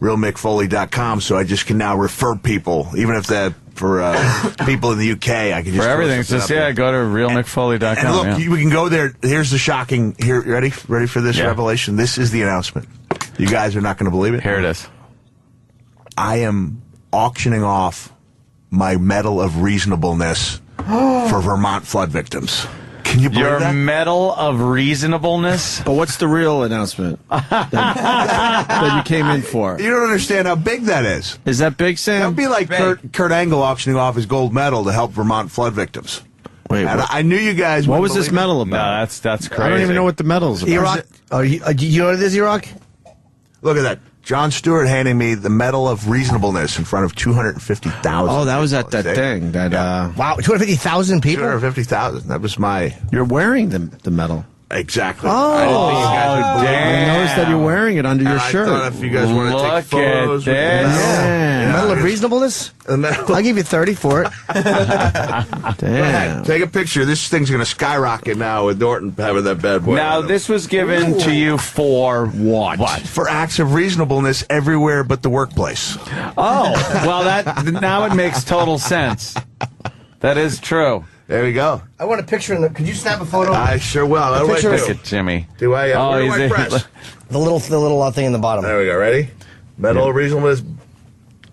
realmickfoley.com, so I just can now refer people, even if for people in the UK, I can just for everything. Just go to realmickfoley.com. And look, we can go there. Here's the shocking. Here, ready for this revelation? This is the announcement. You guys are not going to believe it. Here it is. I am auctioning off my Medal of Reasonableness for Vermont flood victims. Can you believe that? Your Medal of Reasonableness? But what's the real announcement that you came in for? You don't understand how big that is. Is that big, Sam? That would be like Kurt Angle auctioning off his gold medal to help Vermont flood victims. Wait, and I knew you guys. What was this medal about? No, that's crazy. I don't even know what the medal's about. E-Rock? Oh, you know what it is, E-Rock? Look at that. John Stewart handing me the Medal of Reasonableness in front of 250,000. Oh, that was at that thing. Wow, 250,000 people? 250,000. That was my... You're wearing the medal. Exactly. I noticed that you're wearing it under your shirt. I thought if you guys want to take photos with this. Medal of Reasonableness? I'll give you 30 for it. Damn. Take a picture. This thing's going to skyrocket now with Norton having that bad boy. Now, this was given to you for what? For acts of reasonableness everywhere but the workplace. Oh, well, now it makes total sense. That is true. There we go. I want a picture. Could you snap a photo? I sure will. Look at Jimmy. Do I? Where do I press? The little thing in the bottom. There we go. Ready? Medal of Reasonableness.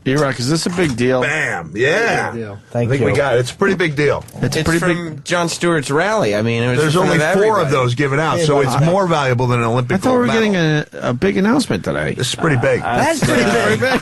E-Rock, is this a big deal? Bam! Yeah. Thank you. I think we got it. It's a pretty big deal. It's pretty from John Stewart's rally. I mean, there's only 4 of those given out, so it's more valuable than an Olympic. I thought we were getting a big announcement today. This is pretty big. That's pretty big.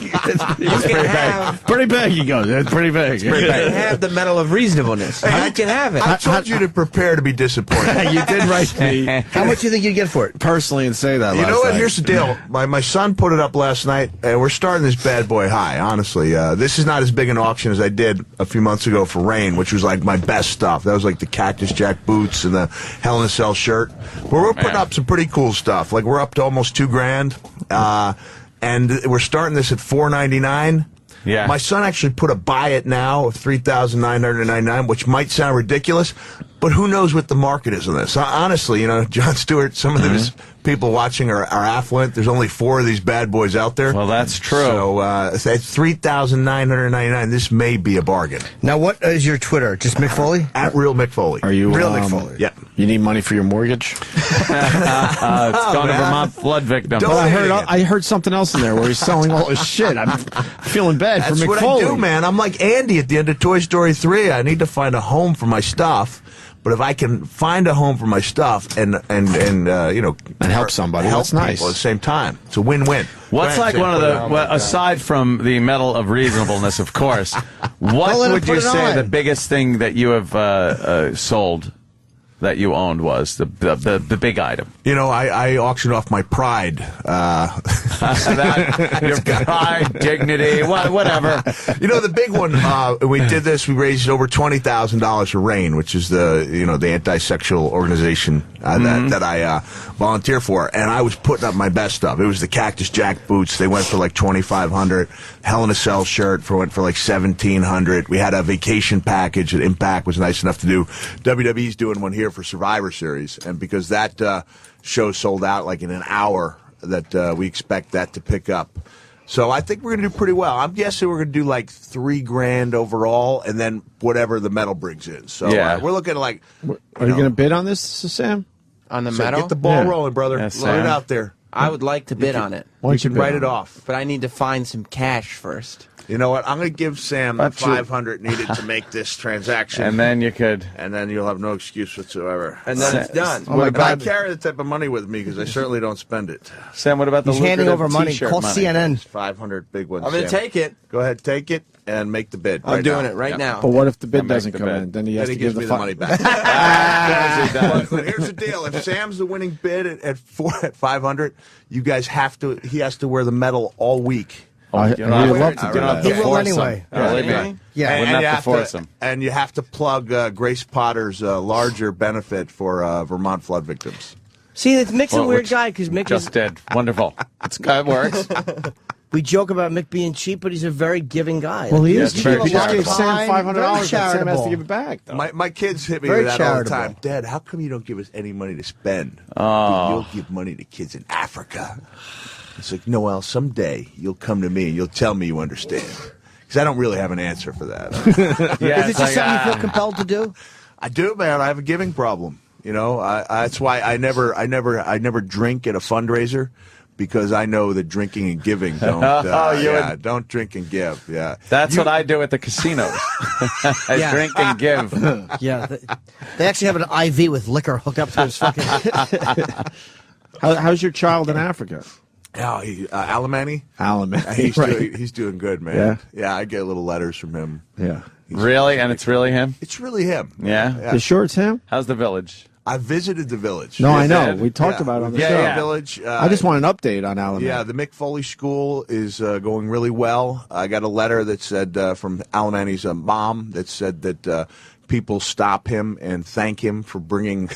Pretty big. He goes. It's pretty big. You can have the Medal of Reasonableness. You can have it. I told you to prepare to be disappointed. You did write me. How much do you think you'd get for it? Personally, and say that. You know what? Here's the deal. My son put it up last night, and we're starting this bad boy high. Honestly, this is not as big an auction as I did a few months ago for Rain, which was like my best stuff. That was like the Cactus Jack boots and the Hell in a Cell shirt. But we're putting up some pretty cool stuff. Like we're up to almost $2,000, and we're starting this at $499. Yeah. My son actually put a buy it now of $3,999, which might sound ridiculous, but who knows what the market is on this? Honestly, John Stewart, some of these people watching are affluent. There's only 4 of these bad boys out there. Well, that's true. So it's $3,999. This may be a bargain. Now, what is your Twitter? Just Mick Foley? At Real Mick Foley. Are you Real Mick Foley? Yeah. You need money for your mortgage? It's gone to Vermont flood victims. But I heard something else in there where he's selling all his shit. I'm feeling bad for Mick Foley. That's what I do, man. I'm like Andy at the end of Toy Story 3. I need to find a home for my stuff. But if I can find a home for my stuff and help somebody, help that's nice. people at the same time, it's a win-win. What's like one of the aside from the Medal of Reasonableness, of course? What would you say the biggest thing that you have sold that you owned was the big item? I auctioned off my pride. Your pride, dignity, whatever. The big one. We did this. We raised over $20,000 for RAIN, which is the anti-sexual organization that I volunteer for. And I was putting up my best stuff. It was the Cactus Jack boots. They went for like $2,500. Hell in a Cell shirt went for like $1,700. We had a vacation package that Impact was nice enough to do. WWE's doing one here for Survivor Series, and because that show sold out like in an hour, that we expect that to pick up. So I think we're going to do pretty well. I'm guessing we're going to do like $3,000 overall, and then whatever the medal brings in. So we're looking at like. Are you going to bid on this, Sam? On the medal? Get the ball rolling, brother. Load it out there. I would like to bid on it. Why don't you write it off? But I need to find some cash first. You know what? I'm going to give Sam the 500 needed to make this transaction. And then you could. And then you'll have no excuse whatsoever. And then it's done. Oh my God. I carry the type of money with me because I certainly don't spend it. Sam, what about the He's handing over money. T-shirt Call money? CNN. 500 big ones. I'm going to take it. Go ahead, take it, and make the bid. I'm doing it right now. But what if the bid doesn't come in? Then he has to gives give me the the money back. But here's the deal: if Sam's the winning bid at 500, you guys have to. He has to wear the medal all week. He'd love to do that. He will anyway. Yeah, wouldn't have to force him. And you have to plug Grace Potter's larger benefit for Vermont flood victims. See, Mick's a weird guy because Mick just did. Wonderful. It works. We joke about Mick being cheap, but he's a very giving guy. Well, he is cheap. He just gave Sam $500 and Sam has charitable. to give it back. Though. My kids hit me Very with that all the charitable. time. Dad, how come you don't give us any money to spend? Oh. You'll give money to kids in Africa. It's like, Noel, someday you'll come to me and you'll tell me you understand. Because I don't really have an answer for that. Is it just something you feel compelled to do? I do, man. I have a giving problem. You know, that's why I never drink at a fundraiser. Because I know that drinking and giving don't. Don't drink and give. Yeah, that's what I do at the casinos. I drink and give. Yeah, they actually have an IV with liquor hooked up to his fucking. How's your child in Africa? Oh, Alamani? Alamani. He's doing good, man. Yeah, I get little letters from him. Yeah. Really? And it's really him? It's really him. Yeah? You sure it's him? How's the village? I visited the village. No, I know. We talked about it on the show. The village. I just want an update on Alamani. Yeah, the Mick Foley School is going really well. I got a letter that said from Alamani's mom that said that people stop him and thank him for bringing...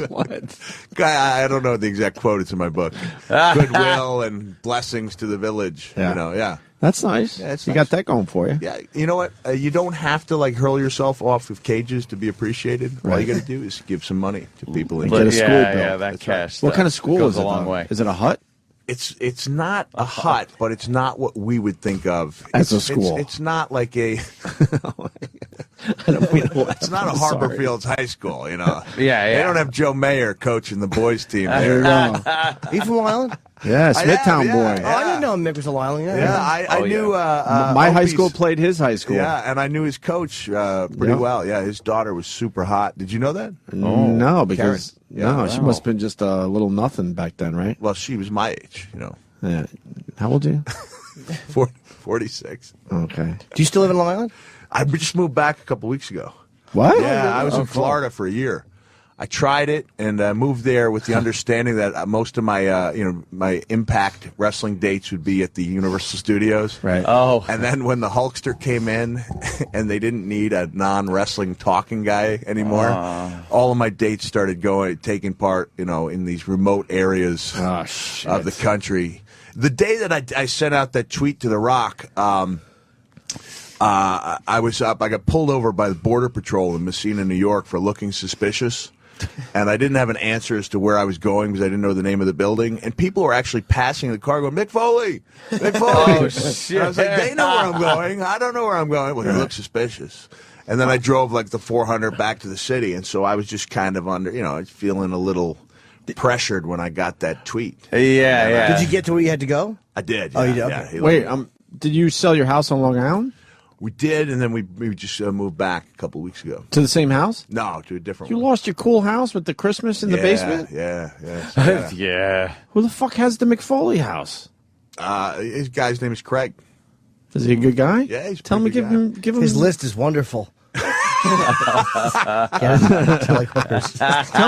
What? I don't know the exact quote. It's in my book. Goodwill and blessings to the village. Yeah. You know, yeah. That's nice. Yeah, it's you nice. got that going for you. Yeah, you know what? You don't have to hurl yourself off of cages to be appreciated. All you got to do is give some money to people. And get a school bill. Yeah, that cash. What kind of school goes is it? A long way. Is it a hut? It's not a hut, but it's not what we would think of as a school. It's not like a. I don't mean it's not a Harbor Fields High School, you know. Yeah. They don't have Joe Mayer coaching the boys team there. Are you from Long Island? Yeah, Smithtown boy. Oh, I didn't know Mick was a Long Island. I knew. My high school played his high school. Yeah, and I knew his coach pretty well. Yeah, his daughter was super hot. Did you know that? No, because Karen. she must have been just a little nothing back then, right? Well, she was my age, you know. Yeah. How old are you? 46. Okay. Do you still live in Long Island? I just moved back a couple weeks ago. What? Yeah, I was in Florida for a year. I tried it and moved there with the understanding that most of my, my Impact wrestling dates would be at the Universal Studios. Right. Oh. And then when the Hulkster came in, and they didn't need a non-wrestling talking guy anymore, all of my dates started taking part, in these remote areas of the country. The day that I sent out that tweet to The Rock. I was up. I got pulled over by the Border Patrol in Messina, New York, for looking suspicious. And I didn't have an answer as to where I was going because I didn't know the name of the building. And people were actually passing the car going, Mick Foley! Mick Foley! Oh, shit. And I was like, they know where I'm going. I don't know where I'm going. Well, you look suspicious. And then I drove like the 400 back to the city. And so I was just kind of under, feeling a little pressured when I got that tweet. Yeah. Did you get to where you had to go? I did. Oh, you did? Yeah, Okay. Wait, did you sell your house on Long Island? We did, and then we just moved back a couple weeks ago. To the same house? No, to a different You one. lost your cool house with the Christmas in the basement? Yeah. Yeah. Who the fuck has the McFoley house? His guy's name is Craig. Is he a good guy? Yeah, he's a Tell him to pretty good give him His list is wonderful. Tell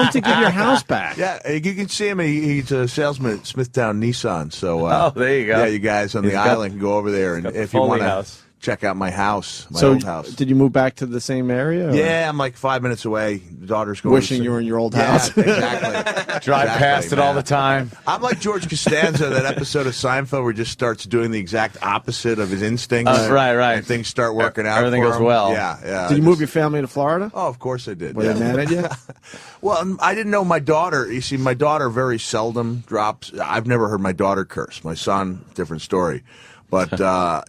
him to give your house back. Yeah, you can see him. He's a salesman at Smithtown Nissan. So, there you go. Yeah, you guys on the island can go over there, and if you want to check out my house, my old house. Did you move back to the same area? Or? Yeah, I'm like 5 minutes away. The daughter's going. Wishing you were in your old house. Exactly. Drive past it all the time. I'm like George Costanza, that episode of Seinfeld where he just starts doing the exact opposite of his instincts. Right. And things start working out. Everything for goes him. well. Yeah. Did you move your family to Florida? Oh, of course I did. Were they mad at you? Well, I didn't know my daughter. You see, my daughter very seldom drops. I've never heard my daughter curse. My son, different story. But,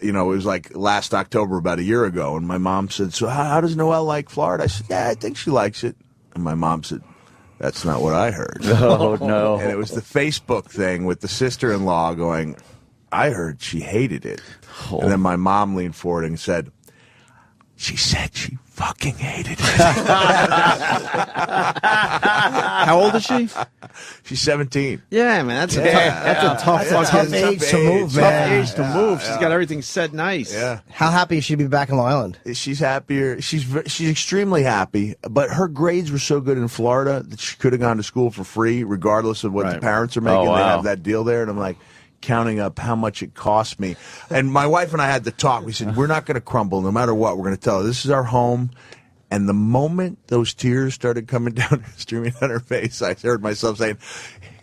it was like last October, about a year ago, and my mom said, so how does Noelle like Florida? I said, yeah, I think she likes it. And my mom said, that's not what I heard. Oh, no. And it was the Facebook thing with the sister-in-law going, I heard she hated it. Oh. And then my mom leaned forward and said, she said she fucking hated it. How old is she? She's 17. Yeah, man, that's a tough age to move, man. Tough age to move. She's got everything set nice. Yeah. How happy is she to be back in Long Island? She's happier. She's extremely happy, but her grades were so good in Florida that she could have gone to school for free, regardless of what the parents are making. Oh, wow. They have that deal there, and I'm like, counting up how much it cost me. And my wife and I had the talk. We said, we're not going to crumble no matter what. We're going to tell her this is our home. And the moment those tears started coming down, streaming down her face, I heard myself saying,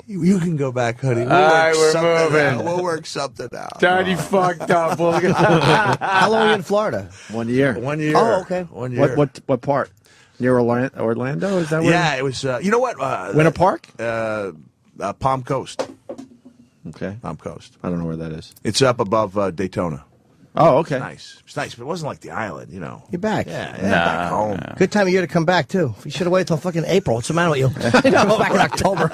you can go back, honey. We'll work something out. Daddy fucked up. How long are you in Florida? 1 year. 1 year. Oh, okay. 1 year. What part? Near Orlando? Is that where? Yeah, it was, you know what? Winter Park? Palm Coast. Okay. Palm Coast. I don't know where that is. It's up above Daytona. Oh, okay. Nice. It's nice, but it wasn't like the island, you know. You're back. Yeah, back home. Good time of year to come back, too. You should have waited till fucking April. What's the matter with you? Come back in October.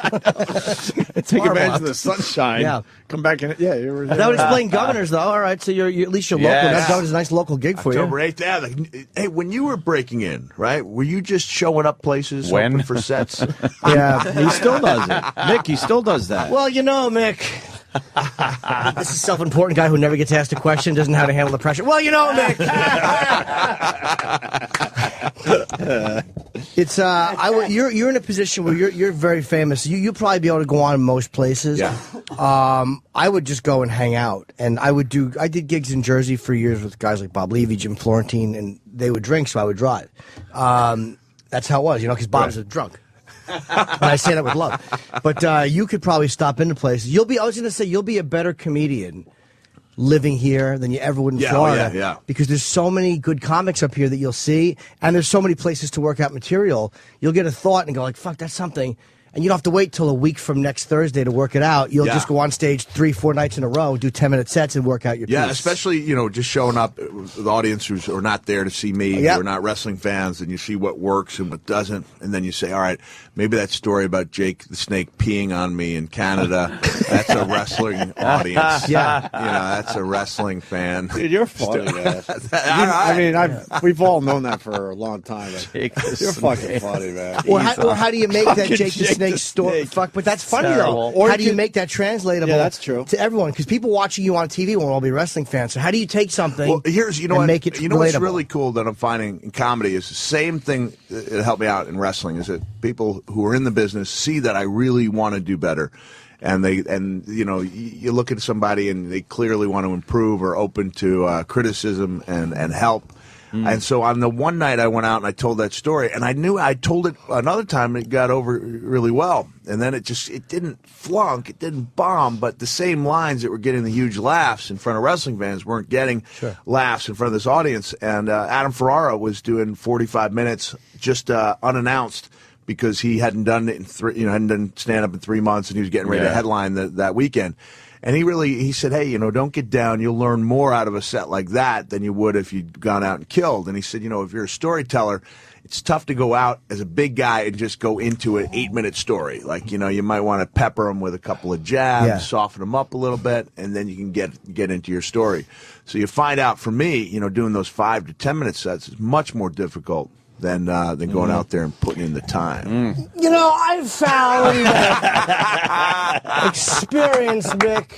Take advantage of the sunshine. Yeah. Come back in. Yeah. That would explain Governors, though. All right, so you're at least you're local. That Governor's a nice local gig for October you. 8th. Yeah. Hey, when you were breaking in, right, were you just showing up places hoping for sets? Yeah, he still does it. Mick, he still does that. Well, you know, Mick. This is a self-important guy who never gets asked a question, doesn't know how to handle the pressure. Well, you know, Mick. It's you're in a position where you're very famous. You'll probably be able to go on most places. Yeah. I would just go and hang out, and I did gigs in Jersey for years with guys like Bob Levy, Jim Florentine, and they would drink, so I would drive. That's how it was, because Bob's a drunk. And I say that with love. But you could probably stop into places. I was going to say, you'll be a better comedian living here than you ever would in Florida. Yeah. Because there's so many good comics up here that you'll see, and there's so many places to work out material. You'll get a thought and go like, fuck, that's something. And you don't have to wait till a week from next Thursday to work it out. You'll just go on stage 3-4 nights in a row, do 10-minute sets, and work out your piece. Yeah, especially, just showing up with the audience who are not there to see me, who are not wrestling fans, and you see what works and what doesn't, and then you say, all right, maybe that story about Jake the Snake peeing on me in Canada, that's a wrestling audience. Yeah. That's a wrestling fan. Dude, you're funny, man. I mean, we've all known that for a long time. You're fucking funny, man. Well, how do you make that Jake the Snake story? Fuck, but that's funny though. Or how do you make that translatable? Yeah, that's true. To everyone, because people watching you on TV won't all be wrestling fans. So how do you take something? Well, here's make it relatable? What's really cool that I'm finding in comedy is the same thing that helped me out in wrestling is that people who are in the business see that I really want to do better. And you look at somebody and they clearly want to improve or open to criticism and help. And so on the one night I went out and I told that story, and I knew I told it another time and it got over really well. And then it didn't flunk, it didn't bomb, but the same lines that were getting the huge laughs in front of wrestling fans weren't getting laughs in front of this audience. And Adam Ferrara was doing 45 minutes just unannounced, because he hadn't done it hadn't done stand up in 3 months, and he was getting ready to headline that weekend. And he said, hey, don't get down. You'll learn more out of a set like that than you would if you'd gone out and killed. And he said, if you're a storyteller, it's tough to go out as a big guy and just go into an 8-minute story. Like, you might want to pepper them with a couple of jabs, soften them up a little bit, and then you can get into your story. So you find out, for me, doing those 5 to 10 minute sets is much more difficult than going out there and putting in the time. I've found experience, Mick.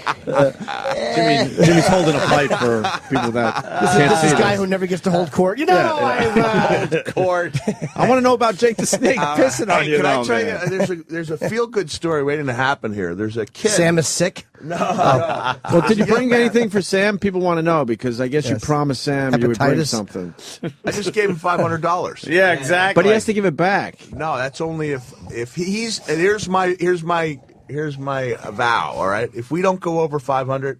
Jimmy's holding a fight for people that can't see this guy who never gets to hold court. Court. I want to know about Jake the Snake pissing on you. Can I tell you? There's a feel-good story waiting to happen here. There's a kid. Sam is sick. No. Well, did you bring anything for Sam? People want to know, because I guess you promised Sam you would bring something. I just gave him $500. Yeah, exactly. But he has to give it back. No, that's only if he's. And here's my vow. All right, if we don't go over 500,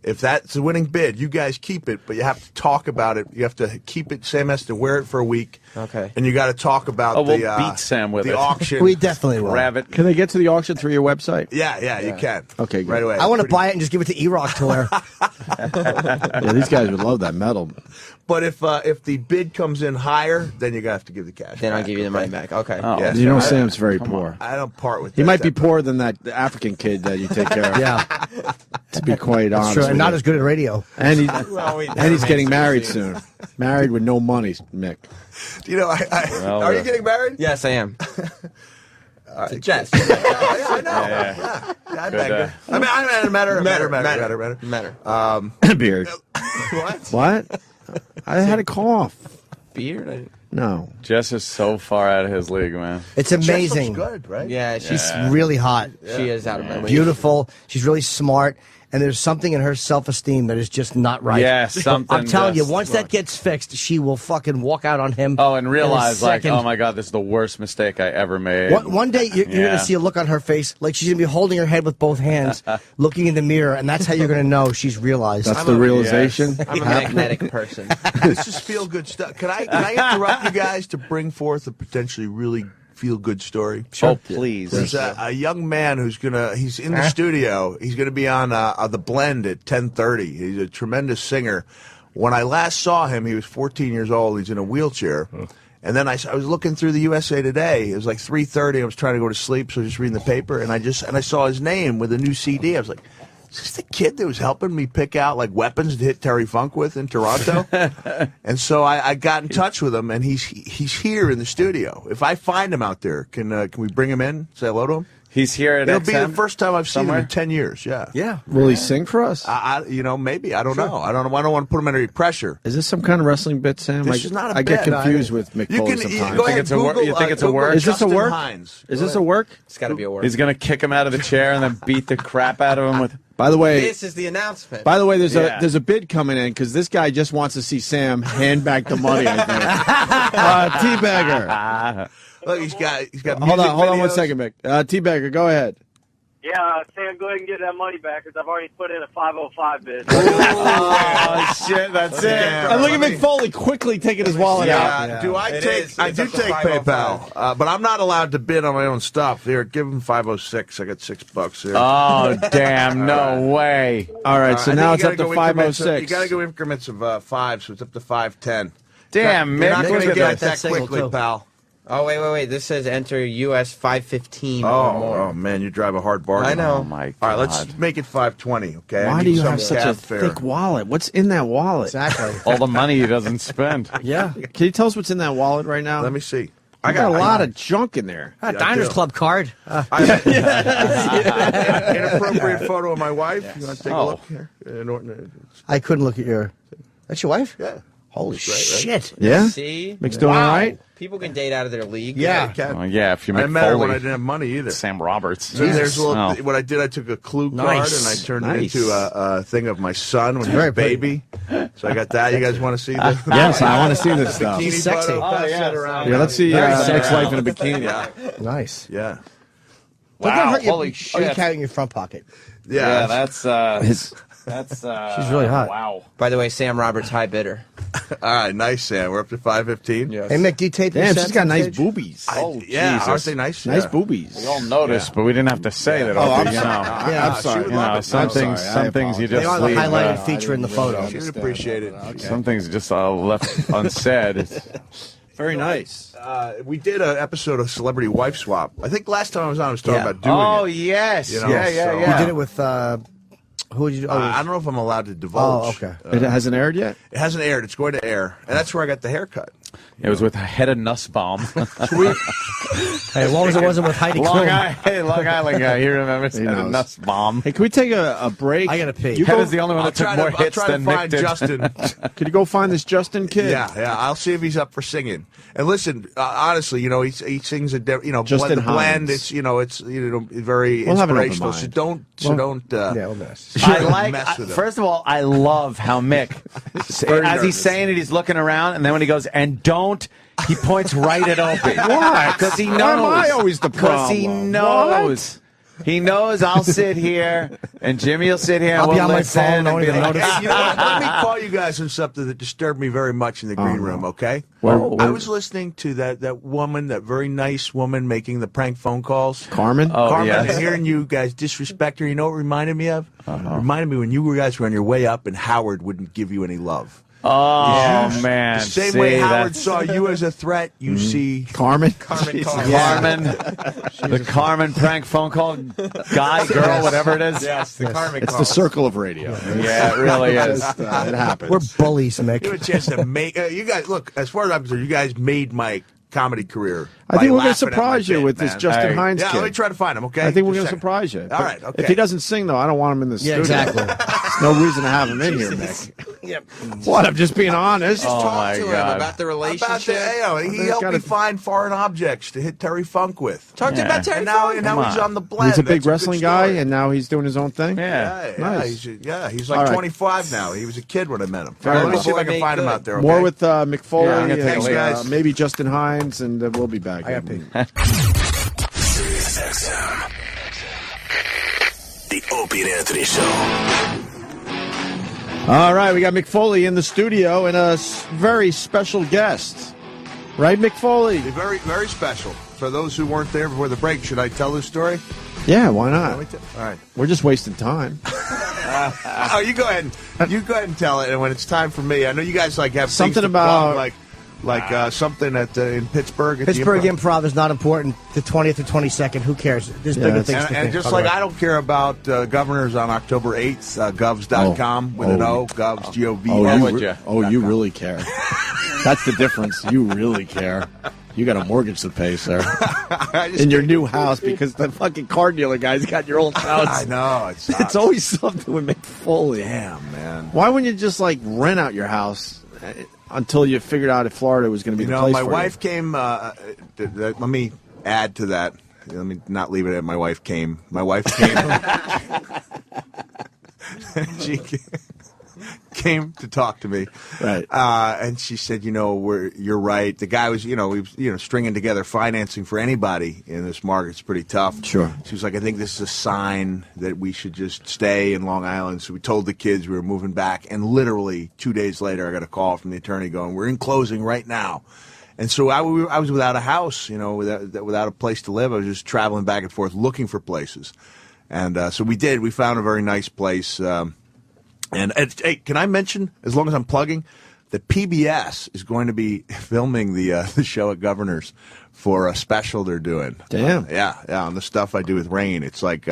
if that's a winning bid, you guys keep it. But you have to talk about it. You have to keep it. Sam has to wear it for a week. Okay. And you got to talk about we'll the beat Sam with the it. auction. We definitely will. Grab it. Can they get to the auction through your website? Yeah, you can. Okay, good. Right away. I want to buy it and just give it to E-Rock to wear. Yeah, these guys would love that metal. But if the bid comes in higher, then you have to give the cash. Then back, I'll give you the money back. Okay. Oh. Yeah. You know Sam's very poor. I don't part with. He that might be type of- poorer than that African kid that you take care of. Yeah. To be quite That's honest. true. with And not you. as good at radio. And, Well, we and never he's made getting some married decisions. soon. Married with no money, Mick. You know, are you getting married? Yes, I am. To Jess. I know. Yeah. I Good, beg her. I mean, Matter. Beard. What? I had a cough. Beard? No. Jess is so far out of his league, man. It's amazing. Good, right? Yeah, She's really hot. She is out of my league. Beautiful. She's really smart. And there's something in her self-esteem that is just not right. Yeah, something I'm telling you, just once that gets fixed, she will fucking walk out on him. Oh, and realize, in a like, second. oh my God, this is the worst mistake I ever made. One day you're going to see a look on her face, like she's going to be holding her head with both hands, looking in the mirror, and that's how you're going to know she's realized. That's the realization. I'm a magnetic person. This is feel good stuff. Can I interrupt you guys to bring forth a potentially really feel good story? Sure. Oh, please. There's a young man he's in the studio. He's gonna be on the Blend at 10:30. He's a tremendous singer. When I last saw him, he was 14 years old. He's in a wheelchair. And then I was looking through the USA Today. It was like 3:30. I was trying to go to sleep, so I was just reading the paper, and I saw his name with a new CD. I was like, is this the kid that was helping me pick out like weapons to hit Terry Funk with in Toronto? And so I got in touch with him, and he's here in the studio. If I find him out there, can we bring him in? Say hello to him? He's here at It'll XM? be the first time I've seen Somewhere? him in 10 years. Yeah. Yeah. Will he sing for us? Maybe. I don't know. I don't want to put him under any pressure. Is this some kind of wrestling bit, Sam? This is not a I get bit. confused with Mick Foley sometimes. Go ahead, Google, you think it's a Google work? Is this a Justin work? Hines. Is this a work? It's got to be a word. He's going to kick him out of the chair and then beat the crap out of him with... By the way, This is the announcement. there's a bid coming in because this guy just wants to see Sam hand back the money. I think. Teabagger. Look, he's got. Hold on music 1 videos. second, Mick. Teabagger, go ahead. Yeah, Sam, go ahead and get that money back because I've already put in a 505 bid. Oh, shit, that's it. And look at Mick Foley quickly taking his wallet out. I do take PayPal, but I'm not allowed to bid on my own stuff. Here, give him 506. I got $6 here. Oh, damn, no way. All right, so I now think it's up to 506. You got to go increments of 5, so it's up to 510. Damn, You're Mick, not going look to at get this. that quickly, pal. Oh, wait. This says enter US 515 or more. Oh, man, you drive a hard bargain. I know. Oh, my God. All right, let's make it 520, okay? Why do you have such a thick wallet? What's in that wallet? Exactly. All the money he doesn't spend. Yeah. Can you tell us what's in that wallet right now? Let me see. I got a lot of junk in there. Diners Club card. Inappropriate photo of my wife. You want to take a look here? I couldn't look at your... That's your wife? Yeah. Holy Great, right? shit. Yeah? See? Mick's doing all right? People can date out of their league. Yeah. Yeah, if you make I met her when I Foley, didn't have money either. Sam Roberts. Then there's a little, Oh. what I did, I took a clue card Nice. and I turned Nice. it into a thing of my son when he was Very a baby. So I got that. You guys want to see this? Yes, I want to see this stuff. Bikini He's sexy. photo, pass that around. Yeah, let's see Very Mick's sexy. life in a bikini. Nice. Yeah. Don't Wow, hurt you. holy Oh, you shit. carry it in your front pocket. Yeah, that's She's really hot. Wow. By the way, Sam Roberts, high bidder. All right, nice, Sam. We're up to 515. Yes. Hey, Mick, do you tape your Damn, sets she's got on nice stage? boobies. Yeah, Jesus. aren't they nice? Nice Yeah. boobies. We all noticed, but we didn't have to say that. Oh, I'm you know. sorry. Yeah, I'm sorry. she would You love know, it. some I'm things, sorry. some things you They just are the leave. highlighted feature in the photo. She would appreciate it. Some things just left unsaid. Very nice. We did an episode of Celebrity Wife Swap. I think last time I was on, I was talking Yeah. about doing Oh it. yes, You know, yeah. so- You did it with... who did you... I don't know if I'm allowed to divulge. Oh, okay. It hasn't aired yet? It hasn't aired. It's going to air. And that's where I got the haircut. It was with a head of Nussbaum. Sweet. Hey, as long as it wasn't with Heidi Long Klum. Island guy. He remembers head of knows. Nussbaum. Hey, can we take a break? I gotta pee. You Head go, is the only one that took more hits than Mick did. Justin. Could you go find this Justin kid? Yeah. I'll see if he's up for singing. And listen, honestly, he sings a Justin the blend. Hines. It's very We'll have an open inspirational. mind. So don't. Yeah, we'll miss. I like. mess with him. First of all, I love how Mick, as he's saying it, he's looking around, and then when he goes, and don't, he points right at Opie. Why? Because he knows. Why am I always the Because he problem? knows. He knows I'll sit here, and Jimmy will sit here. I'll and be on my listen phone, and I won't be even like, notice. You know what? Let me call you guys on something that disturbed me very much in the green room, okay? Well, I was listening to that woman, that very nice woman making the prank phone calls. Carmen? Carmen, yes. and hearing you guys disrespect her, you know what it reminded me of? It reminded me when you guys were on your way up and Howard wouldn't give you any love. Oh, man. The same way Howard saw you as a threat, you see Carmen? Carmen, the Carmen prank phone call guy, girl, whatever it is. Yes, the Carmen It's the circle of radio. Yeah, it really is. It happens. We're bullies, Mick. you have a chance to make you guys look. As far as I'm concerned, you guys made my comedy career. I think we're going to laughing at my surprise you bit, with this man. Justin Hines Yeah, kid. let me try to find him. Okay, I think we're going Just to a surprise you. All But right. Okay. If he doesn't sing, though, I don't want him in the studio. exactly. There's no reason to have him in here, Mick. Yep. What? I'm just being honest. Just Oh, talk my to him God. about the About relationship. he helped me find foreign objects to hit Terry Funk with. Talk to him about Terry And now, Funk. and now Come he's on. on the blend. He's a big That's wrestling good guy, story. and now he's doing his own thing. Yeah. He's All like right. 25 now. He was a kid when I met him. Fair Let me enough. see if I can Boy, find him made out there. More okay? with Mick Foley, Yeah, I'm gonna thanks, and, guys. maybe Justin Hines, and we'll be back. I got pee. Sirius XM. The Opie and Anthony Show. All right, we got Mick Foley in the studio and a very special guest. Right, Mick Foley? Very, very special. For those who weren't there before the break, should I tell this story? Yeah, why not? All right. We're just wasting time. Oh, you go ahead and tell it. And when it's time for me, I know you guys have Something things to about- plug, like something at in Pittsburgh. At Pittsburgh the Improv. Improv is not important. The 20th or 22nd, who cares? There's bigger things to think. And just like I don't care about governors on October 8th, govs.com with an O, govs, G-O-V-S. You really care. That's the difference. You really care. You got a mortgage to pay, sir. In your new house because the fucking car dealer guy's got your old house. I know. It's always something with Mick Foley. Damn, man. Why wouldn't you just rent out your house until you figured out if Florida was going to be the place my for wife you? came. Let me add to that. Let me not leave it at my wife came. My wife came. She came to talk to me, right? And she said, you're right. The guy was, stringing together financing for anybody in this market's pretty tough. Sure. She was like, I think this is a sign that we should just stay in Long Island. So we told the kids we were moving back, and literally 2 days later, I got a call from the attorney going, "We're in closing right now." And so I was without a house, without a place to live. I was just traveling back and forth looking for places. And so we did. We found a very nice place. And hey, can I mention, as long as I'm plugging, that PBS is going to be filming the show at Governor's for a special they're doing. Damn. Yeah, on the stuff I do with Rain. It's like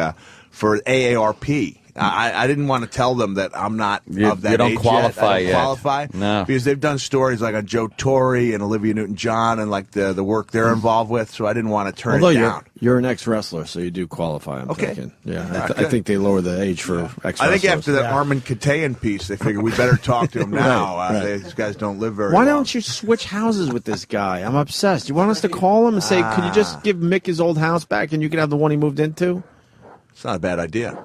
for AARP. I didn't want to tell them that I'm not of that you don't age qualify yet. I don't qualify. No. Because they've done stories like on Joe Torre and Olivia Newton-John and like the work they're involved with, so I didn't want to turn it down. You're an ex-wrestler, so you do qualify, I'm thinking. Yeah, I think they lower the age for ex-wrestlers. I think after that Armin Katayan piece, they figured we better talk to him now. Right. These guys don't live very Why long. don't you switch houses with this guy? I'm obsessed. You want us to call him and say, could you just give Mick his old house back and you can have the one he moved into? It's not a bad idea.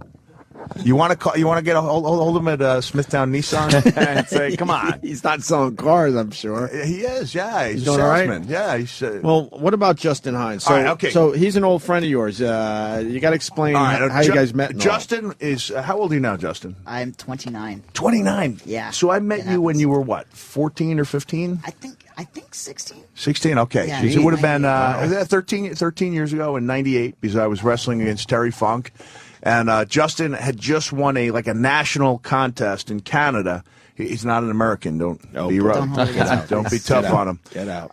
You want to call? You want to get hold him at Smithtown Nissan and say, "Come on." He's not selling cars, I'm sure. He is. Yeah, he's a doing all right? salesman. Yeah, he's. Well, what about Justin Hines? So, all right, okay. So he's an old friend of yours. You got to explain how you guys met. And Justin is how old are you now, Justin? I'm 29. 29. Yeah. So I met you when you were what, 14 or 15? I think 16. 16. Okay. Yeah, Because it would have been 13 years ago in '98 because I was wrestling against Terry Funk. And Justin had just won a national contest in Canada. He's not an American. Don't be rough. Don't be tough on him. Get out.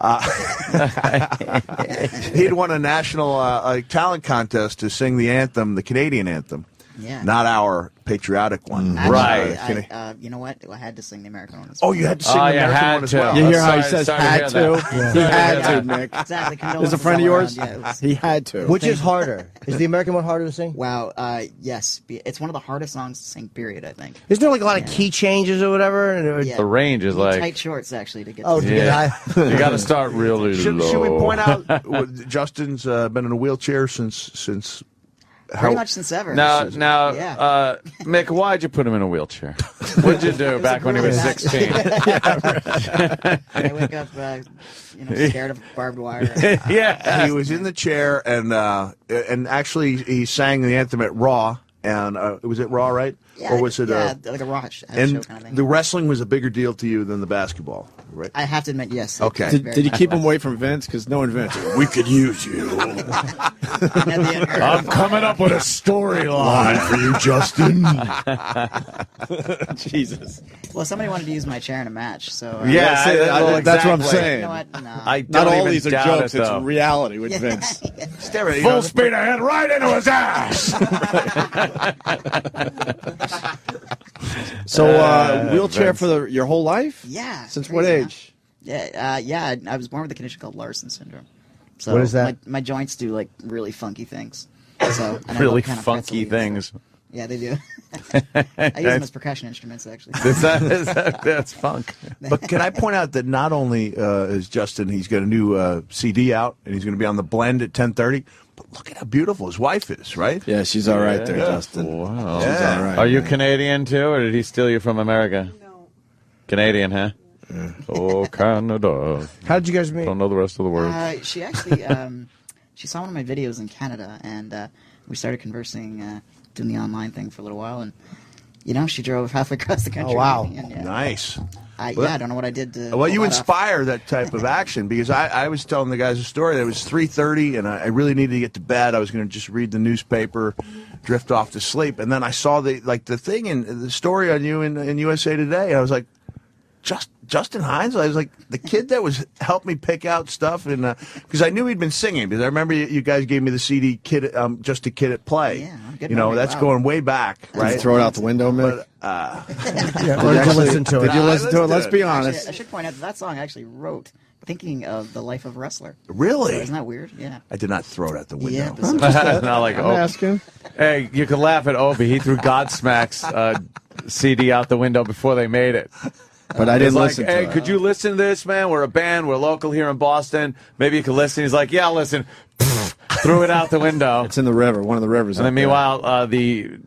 He'd won a national talent contest to sing the anthem, the Canadian anthem. Yeah. Not our patriotic one. Actually, you know what? I had to sing the American one as well. Oh, you had to sing the American one as well. You hear how he says had to? He had to, Nick. Exactly. Is a friend of yours? He had to. Which is harder? Is the American one harder to sing? Wow. Yes. It's one of the hardest songs to sing, period, I think. Isn't there like a lot of key changes or whatever? Yeah. The range is like tight shorts, actually, to get to get high. You got to start really low. Should we point out Justin's been in a wheelchair since Pretty much since ever. Now, Yeah. Mick, why'd you put him in a wheelchair? What'd you do back when he was 16? I wake up, scared of barbed wire. He was in the chair, and actually he sang the anthem at Raw, and was it Raw, right? Yeah, or was it like a Raw show and kind of thing. the wrestling was a bigger deal to you than the basketball, right? I have to admit, yes. Okay. Did you keep him away from Vince? Because no one Vince. We could use you. I'm coming up with a storyline for you, Justin. Jesus. Well, somebody wanted to use my chair in a match, so... that's what I'm saying. You know what? No. Not all these are jokes. It's reality with Yeah. Vince. Full speed ahead, right into his ass. So, wheelchair for your whole life? Yeah. Since crazy, what huh? age? Yeah, I was born with a condition called Larson syndrome. So What is that? My joints do, like, really funky things. So, and I Really love kind of funky pretzel-y. things. Yeah, they do. I use them as percussion instruments, actually. That's funk. But can I point out that not only is Justin, he's got a new CD out, and he's going to be on the Blend at 10:30. But look at how beautiful his wife is, right? Yeah, she's all right there, Yeah. Justin. Wow. She's all right. Are you Canadian too, or did he steal you from America? No. Canadian, huh? Yeah. Oh, Canada. How did you guys meet? Don't know the rest of the words. She actually, she saw one of my videos in Canada, and we started conversing, doing the online thing for a little while, and, she drove halfway across the country. Oh, wow. And, Nice. I don't know what I did to... Well, you pull that off. inspire that type of action, because I was telling the guys a story that it was 3:30 and I really needed to get to bed. I was going to just read the newspaper, drift off to sleep, and then I saw the thing in the story on you in USA Today, and I was like, Justin Hines? I was like, the kid that helped me pick out stuff, and because I knew he'd been singing, because I remember you guys gave me the CD, Just a Kid at Play. Yeah, good that's wow. going way back, right? Did you throw it out the window, Mick? But, Did you listen to it? Did you listen to it? Let's be honest. Actually, I should point out that song I actually wrote thinking of the life of a wrestler. Really? So isn't that weird? Yeah. I did not throw it out the window. Yeah, Not like I'm asking. Hey, you can laugh at Opie. He threw Godsmack's CD out the window before they made it. But I didn't He's like, listen to hey, it. could you listen to this, man? We're a band. We're local here in Boston. Maybe you could listen. He's like, yeah, I'll listen. Threw it out the window. It's in the river, one of the rivers. And then up there. meanwhile, the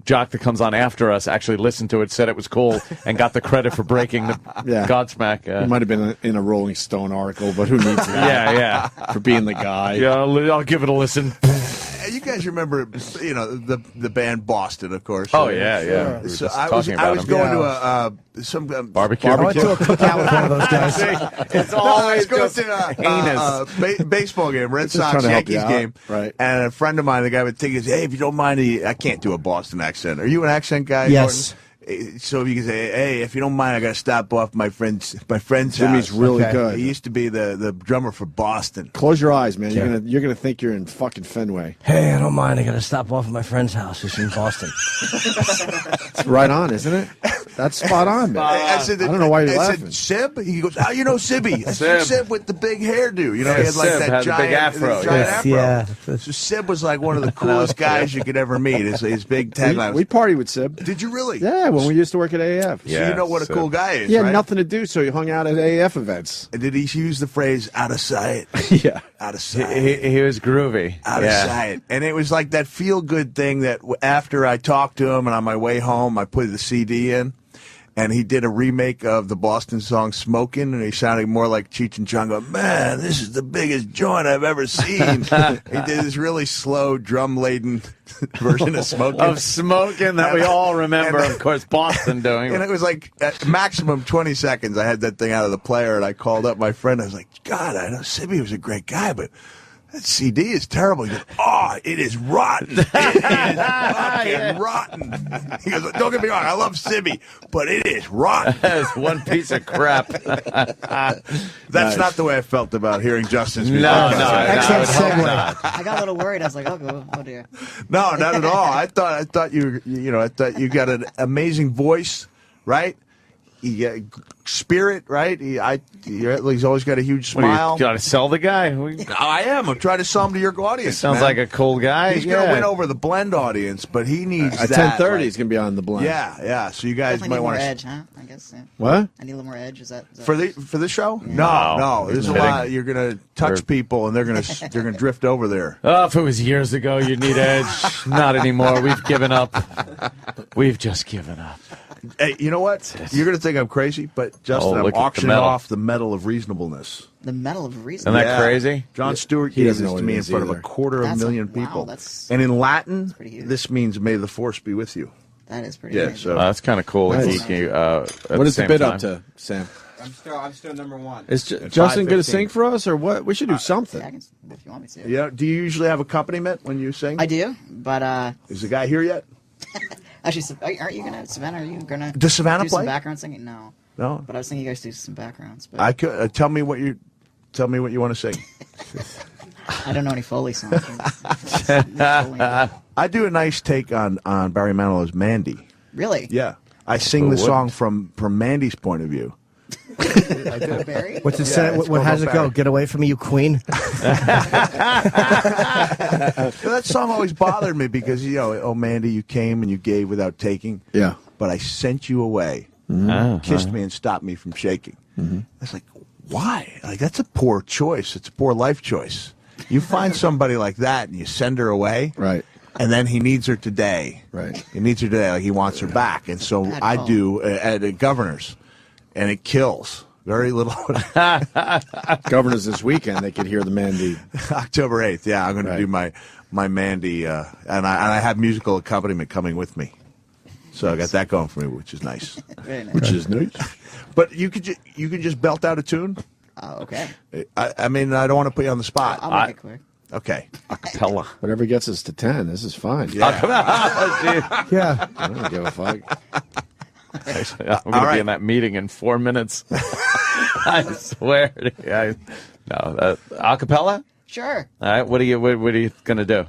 jock that comes on after us actually listened to it, said it was cool, and got the credit for breaking the Godsmack. It might have been in a Rolling Stone article, but who needs that? Yeah. For being the guy. Yeah, I'll give it a listen. You guys remember, the band Boston, of course. Oh yeah. We were So just I talking about was them. going to some Barbecue. I went to a cookout with one of those guys. It's I was always going just to a baseball game, Red Just Sox trying to help you Yankees out. game, Right. And a friend of mine, the guy would think, hey, if you don't mind, I can't do a Boston accent. Are you an accent guy? Yes. Gordon? So you can say, hey, if you don't mind, I got to stop off my friend's Jimmy's house. really good. He used to be the drummer for Boston. Close your eyes, man. You're gonna think you're in fucking Fenway. Hey, I don't mind. I got to stop off at my friend's house. He's in Boston. It's right on, isn't it? That's spot on, man. I don't know why you're laughing. Sib? He goes, how you know Sibby? I said, Sib with the big hairdo. You know, he had like Sib that had the giant, big afro. afro. Yeah. So Sib was like one of the coolest guys you could ever meet. His big tagline. We partied with Sib. Did you really? Yeah, when we used to work at AF. So you know what a cool guy is, He had right? nothing to do, so he hung out at AF events. Did he use the phrase "out of sight"? Yeah, out of sight. He was groovy. Out of sight. And it was like that feel-good thing that after I talked to him and on my way home, I put the CD in. And he did a remake of the Boston song "Smokin'," and he sounded more like Cheech and Chong. Going, man, this is the biggest joint I've ever seen. He did this really slow, drum-laden version of "Smokin'." Of Smokin' that we all remember, of course, Boston doing. And it was like at maximum 20 seconds. I had that thing out of the player, and I called up my friend. I was like, God, I know Sibby was a great guy, but that CD is terrible. He goes, oh, it is rotten. It is fucking rotten. He goes, don't get me wrong, I love Sibby, but it is rotten. That's one piece of crap. That's not the way I felt about hearing Justin's music. Excellent segue. I got a little worried. I was like, oh dear. No, not at all. I thought you got an amazing voice, right? spirit, right? He's always got a huge smile. You got to sell the guy? I am. I'm trying to sell him to your audience. Sounds like a cool guy. He's going to win over the blend audience, but he needs at that. 10:30 he's going to be on the blend. Yeah. So you guys Definitely might want more to edge, huh? I guess. Yeah. What? I need a little more edge. Is that for the show? Yeah. No. There's a lot. You're going to touch people, and they're going to drift over there. Oh, if it was years ago, you'd need edge. Not anymore. We've given up. We've just given up. Hey, you know what? You're going to think I'm crazy, but Justin, I'm auctioning off the Medal of Reasonableness. The Medal of Reasonableness. Isn't that crazy? John Stewart He gave doesn't this know to what me it in is front of either. a quarter of a million people. And in Latin, this means "May the Force be with you." That is pretty. Yeah, amazing. so That's kind of cool. Nice. What is the bid up to, Sam? I'm still number one. Is Justin going to sing for us, or what? We should do something. I can, if you want me to. Yeah. Do you usually have accompaniment when you sing? I do, but is the guy here yet? Actually, aren't you gonna Savannah? Are you gonna Does Savannah do play? some background singing? No. But I was thinking you guys do some backgrounds. But I could tell me what you want to sing. I don't know any Foley songs. I do a nice take on Barry Manilow's Mandy. Really? Yeah. I sing the song from Mandy's point of view. What's it say? What has it go? Get away from me, you queen. That song always bothered me because, oh, Mandy, you came and you gave without taking. Yeah. But I sent you away. Kissed me and stopped me from shaking. I was like, why? Like, that's a poor choice. It's a poor life choice. You find somebody like that and you send her away. Right. And then he needs her today. Right. He needs her today. Like, he wants her back. And so I do at Governor's. And it kills. Very little. Governor's this weekend. They could hear the Mandy. October 8th. Yeah, I'm going to do my Mandy. And I have musical accompaniment coming with me. So I got that going for me, which is nice. Very nice. Which is nice. But you could just belt out a tune? Okay. I mean, I don't want to put you on the spot. I'll make it quick. Okay. Acapella. Whatever gets us to 10. This is fine. Yeah. Yeah. I don't give a fuck. I'm going to be in that meeting in 4 minutes. I swear. Acapella? Sure. All right. What are you going to do?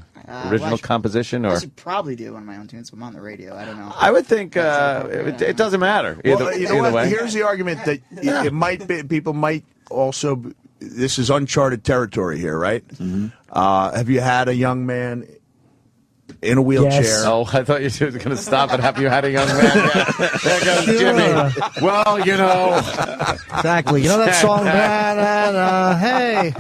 Original composition, or I should probably do one of my own tunes. But I'm on the radio. I don't know. I would think it doesn't matter. Either way. Here's the argument that it might be. People might also. This is uncharted territory here, right? Mm-hmm. Have you had a young man in a wheelchair? Yes. Oh, I thought you were going to stop and have you had a young man. Yeah. There goes Jimmy. Well, Exactly. You know that song? Hey. It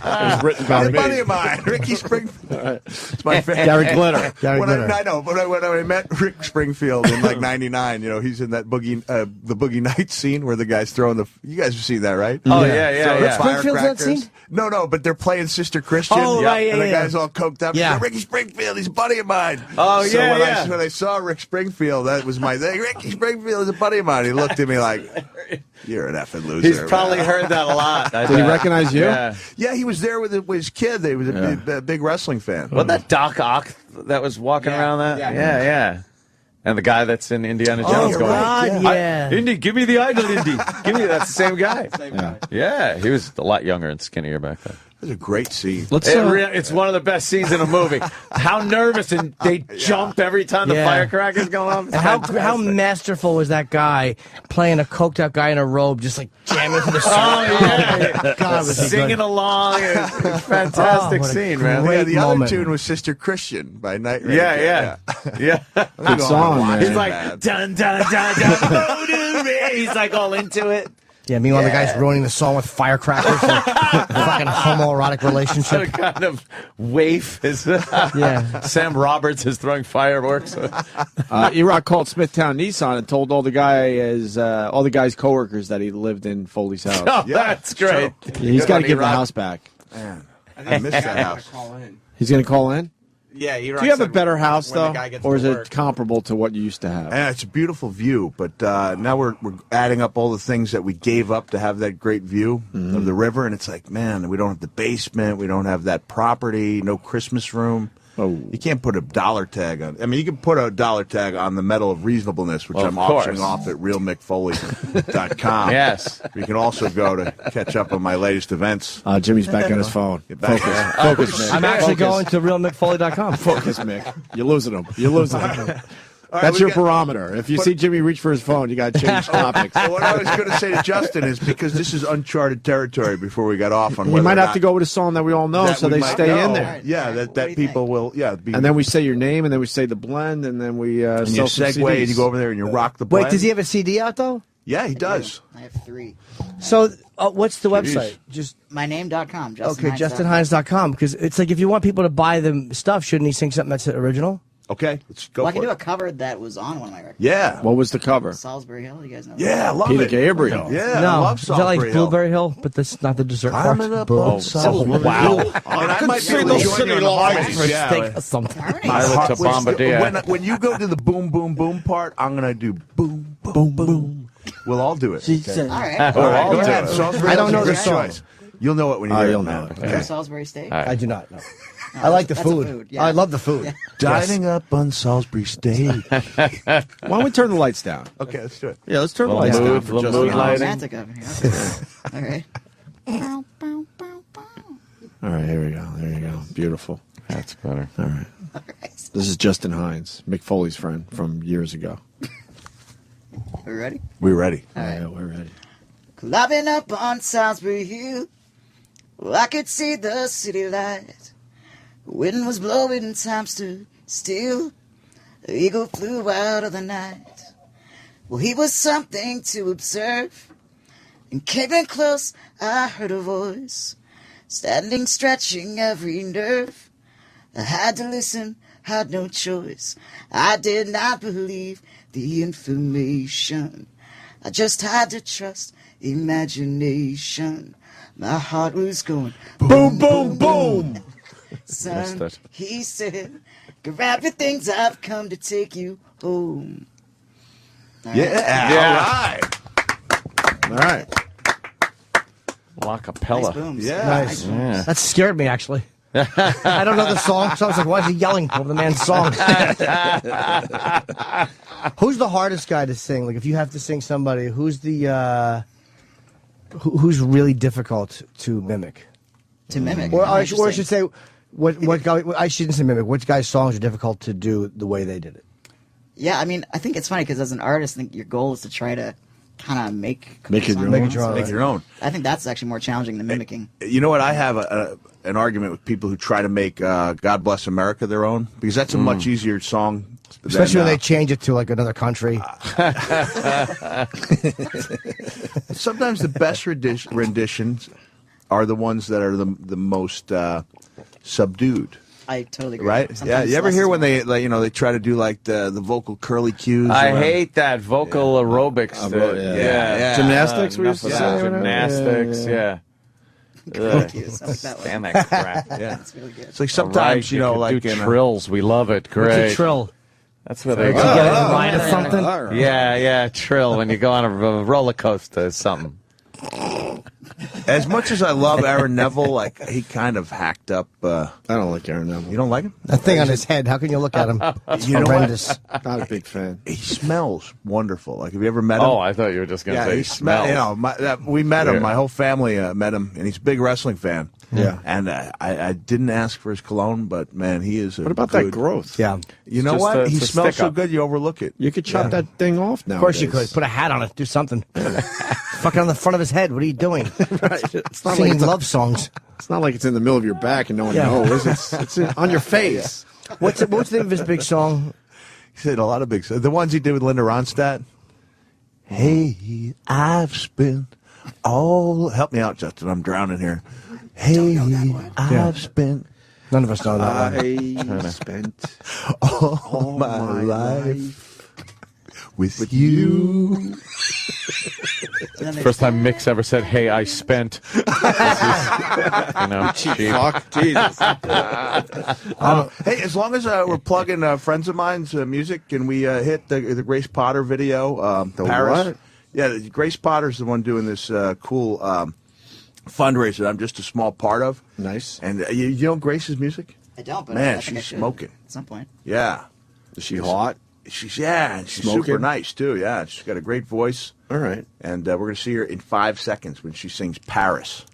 was written by a me. buddy of mine, Ricky Springfield. It's my favorite. Gary Glitter. I know, but when I met Rick Springfield in like '99, he's in that the Boogie Nights scene where the guy's throwing the. You guys have seen that, right? Oh yeah. Rick Springfield's that scene? No, but they're playing Sister Christian. Oh, right, and the yeah. guy's all coked up. Yeah. Ricky Springfield, he's a buddy of mine. Oh, so yeah, when I saw Rick Springfield, that was my thing. Ricky Springfield is a buddy of mine. He looked at me like, you're an effing loser. He's probably heard that a lot. Did he recognize you? Yeah, he was there with his kid. He was a big wrestling fan. Wasn't that Doc Ock that was walking around that? Yeah. And the guy that's in Indiana Jones going, Indy, give me the idol, Indy. Give me that's the same guy. Yeah, he was a lot younger and skinnier back then. It was a great scene. It's one of the best scenes in a movie. How nervous and they jump every time the firecrackers go off. How masterful was that guy playing a coked out guy in a robe, just like jamming to the song? Oh yeah, God, was he singing good. along. It's a fantastic scene, man. Yeah, the moment. other tune was Sister Christian by Night Ranger. Yeah. Good song, He's man. like dun dun dun dun. He's like all into it. Yeah, meanwhile the guy's ruining the song with firecrackers. Fucking homoerotic relationship. Some kind of waif is. Sam Roberts is throwing fireworks. E-Rock called Smithtown Nissan and told all the guy's coworkers that he lived in Foley's house. Oh, that's great. He's got to give the house back. Man, I missed that house. He's going to call in? Yeah, Do you have a better house, though? Or is it it comparable to what you used to have? Yeah, it's a beautiful view, but now we're adding up all the things that we gave up to have that great view of the river, and it's like, man, we don't have the basement, we don't have that property, no Christmas room. Oh. You can't put a dollar tag on. I mean, you can put a dollar tag on the Medal of Reasonableness, which Well, I'm of course. auctioning off at realmickfoley.com. Yes. You can also go to catch up on my latest events. Jimmy's back on his phone. Get back Focus, Mick. I'm actually going to realmickfoley.com. Focus, Mick. You're losing him. right, That's your barometer. If you see Jimmy reach for his phone, you got to change topics. So what I was going to say to Justin is because this is uncharted territory before we got off on we might have to go with a song that we all know so they stay in there. Yeah, that people will, and then we say your name, and then we say the blend, and then we and you segue, and you go over there and you rock the blend. Wait, does he have a CD out, though? Yeah, he does. I have 3. So, what's the website? Just myname.com. Okay, JustinHines.com. Because it's like if you want people to buy them stuff, shouldn't he sing something that's original? Okay, let's go. Well, I can do a cover that was on one of my records. Yeah. What was the cover? Salisbury Hill. You guys know. Yeah, I love Peter it. Gabriel. Yeah, no, I love is that Salisbury like Blueberry Hill? But that's not the dessert part. Wow. And I might be able to join you on the harmonies. Yeah. When you go to the boom, boom, boom part, I'm going to do boom, boom, boom. We'll all do it. Okay. All right. All right, go ahead. Salisbury I don't know the Hill's a song. good choice. You'll know it when you hear it. You'll know it. Okay. Salisbury steak. I do not know. No, I like the that's a food. Yeah. I love the food. Yeah. Dining up on Salisbury steak. Why don't we turn the lights down? Okay, let's do it. Yeah, let's turn the lights down for just Mood a lighting. minute. Romantic over here. Okay. All right. All right, here we go. There you go. Beautiful. That's better. All right. This is Justin Hines, Mick Foley's friend from years ago. We ready? We're ready. All right. Yeah, we're ready. Climbing up on Salisbury Hill, I could see the city light. Wind was blowing and time stood still. The eagle flew out of the night. Well, he was something to observe. And keeping close, I heard a voice, standing, stretching every nerve. I had to listen, had no choice. I did not believe the information. I just had to trust imagination. My heart was going boom, boom, boom. Son, he said, grab your things, I've come to take you home. All right. Yeah. All right. Lacapella. Nice booms. Yeah. Nice. Yeah. That scared me, actually. I don't know the song, so I was like, why is he yelling over the man's song? Who's the hardest guy to sing? Like, if you have to sing somebody, who's the who's really difficult to mimic? To mimic? Or I should say, what guy? I shouldn't say mimic. Which guy's songs are difficult to do the way they did it? Yeah, I mean, I think it's funny because as an artist, I think your goal is to try to kind of make it your own. Make your own. I think that's actually more challenging than mimicking. You know what? I have an argument with people who try to make God Bless America their own because that's a much easier song. Especially when they change it to like another country. Sometimes the best renditions are the ones that are the most subdued. I totally agree. Right? Sometimes Yeah. You ever less hear is when more. they try to do like the vocal curly cues? I around- hate that vocal aerobics. Yeah. Gymnastics, we used to Enough say, of that. whatever. Gymnastics, yeah. Thank you. I like that one. Stand that crap. Yeah. That's really good. It's like sometimes, All right, like do in trills. We love it. Great. What's a trill? That's where they Did you get it right or something? Yeah, trill when you go on a roller coaster or something. As much as I love Aaron Neville, like he kind of hacked up. I don't like Aaron Neville. You don't like him? That thing on his head. How can you look at him? It's You know what? horrendous. Not a big fan. He smells wonderful. Like, have you ever met him? Oh, I thought you were just going to say he smells. You know, we met him. Yeah. My whole family met him, and he's a big wrestling fan. Yeah. And I didn't ask for his cologne, but man, he is. What about that growth? Yeah. You know just what? a- He it's a smells so stick-up. good, you overlook it. You could chop that thing off now. Of course you could. Put a hat on it. Do something. Fucking on the front of his head. What are you doing? Right. It's not Singing like love songs. It's not like it's in the middle of your back and no one knows. It's on your face. What's the name of his big song? He said a lot of big stuff. The ones he did with Linda Ronstadt. Hey, I've spent all. Help me out, Justin. I'm drowning here. Hey, I've spent. None of us know that one. I spent all my life with you. First time Mick's ever said, "Hey, I spent." Cheap. Fuck, Jesus. Hey, as long as we're plugging friends of mine's music, can we hit the Grace Potter video? Paris. what? Yeah, Grace Potter's the one doing this cool fundraiser that I'm just a small part of. Nice. And you know Grace's music? I don't, but Man, I think I she's should smoking. at some point. Yeah. Is she hot? She's she's Smoking? super nice too. Yeah, she's got a great voice. All right. And we're going to see her in 5 seconds when she sings Paris.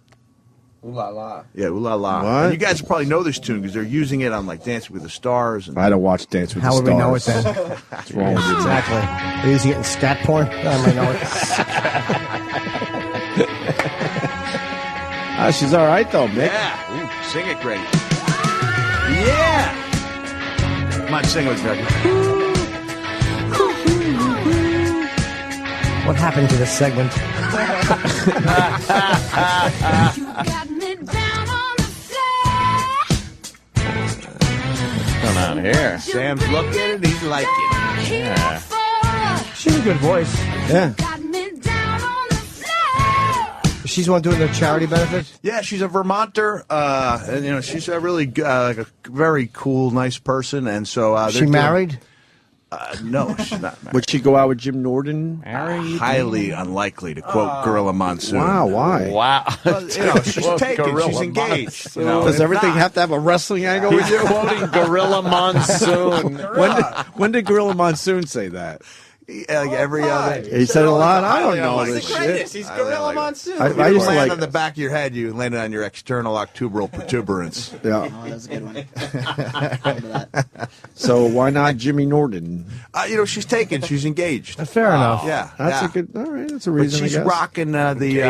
Ooh La La. Yeah, Ooh La La. What? And you guys probably know this tune because they're using it on like Dancing with the Stars. And I don't watch Dance with How the would we know it Stars. then? What's wrong with you? Exactly. They're using it in scat porn. I might know it. She's all right though, Mick. Yeah. Ooh, sing it great. Yeah. Come on, sing with me. What happened to this segment? What's going on here? Sam's looking and he's liking it. Yeah. She has a good voice. Yeah. She's one doing the charity benefits? Yeah, she's a Vermonter, and she's a really like a very cool, nice person, and so She married? No, she's not married. Would she go out with Jim Norton? Highly unlikely, to quote Gorilla Monsoon. Wow, why? Wow. Well, she's taken. She's engaged. Does everything have to have a wrestling angle with you? Quoting Gorilla Monsoon. When did Gorilla Monsoon say that? Like every other. He said a lot. I don't know this shit. He's Gorilla Monsoon. I You used to land like. on the back of your head, you landed on your external octuberal protuberance. Yeah. Oh, that's a good one. Remember that. So why not Jimmy Norton? She's taken. She's engaged. Fair enough. Yeah, That's yeah. a good. All right, that's a But reason. she's I guess. rocking they're doing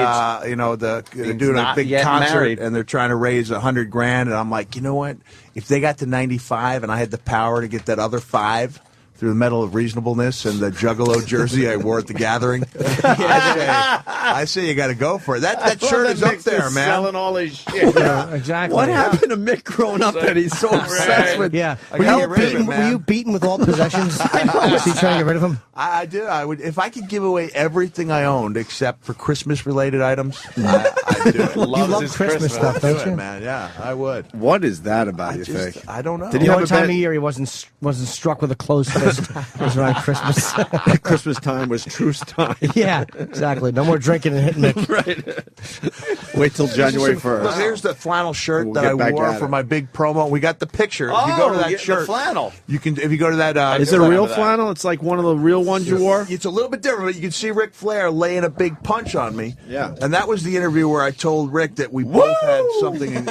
a not big yet concert married. and they're trying to raise $100,000, and I'm like, you know what? If they got to 95 and I had the power to get that other 5 through the Medal of Reasonableness and the Juggalo jersey I wore at the gathering, I say you got to go for it. That shirt is up there, man. Selling all his shit. Exactly. What happened to Mick growing up that he's so obsessed with? Yeah. I gotta get rid of it, man. Were you beaten with all possessions? Was he trying to get rid of them? I do. I would if I could give away everything I owned except for Christmas-related items. I'd do it. You love Christmas stuff, I'd do don't you? it, man. Yeah, I would. What is that about? You think? I don't know. Did The he have only a time bad- of year he wasn't struck with a closed fist was around Christmas. Christmas time was truce time. Yeah, exactly. No more drinking and hitting Mick. Right. Wait till January 1st. Look, here's the flannel shirt We'll that get I back wore at for it. my big promo. We got the picture. If you go to that shirt, the flannel. you can. If you go to that, Is it a real flannel? It's like one of the real ones you wore? It's a little bit different, but you can see Ric Flair laying a big punch on me. Yeah. And that was the interview where I told Rick that we both had something,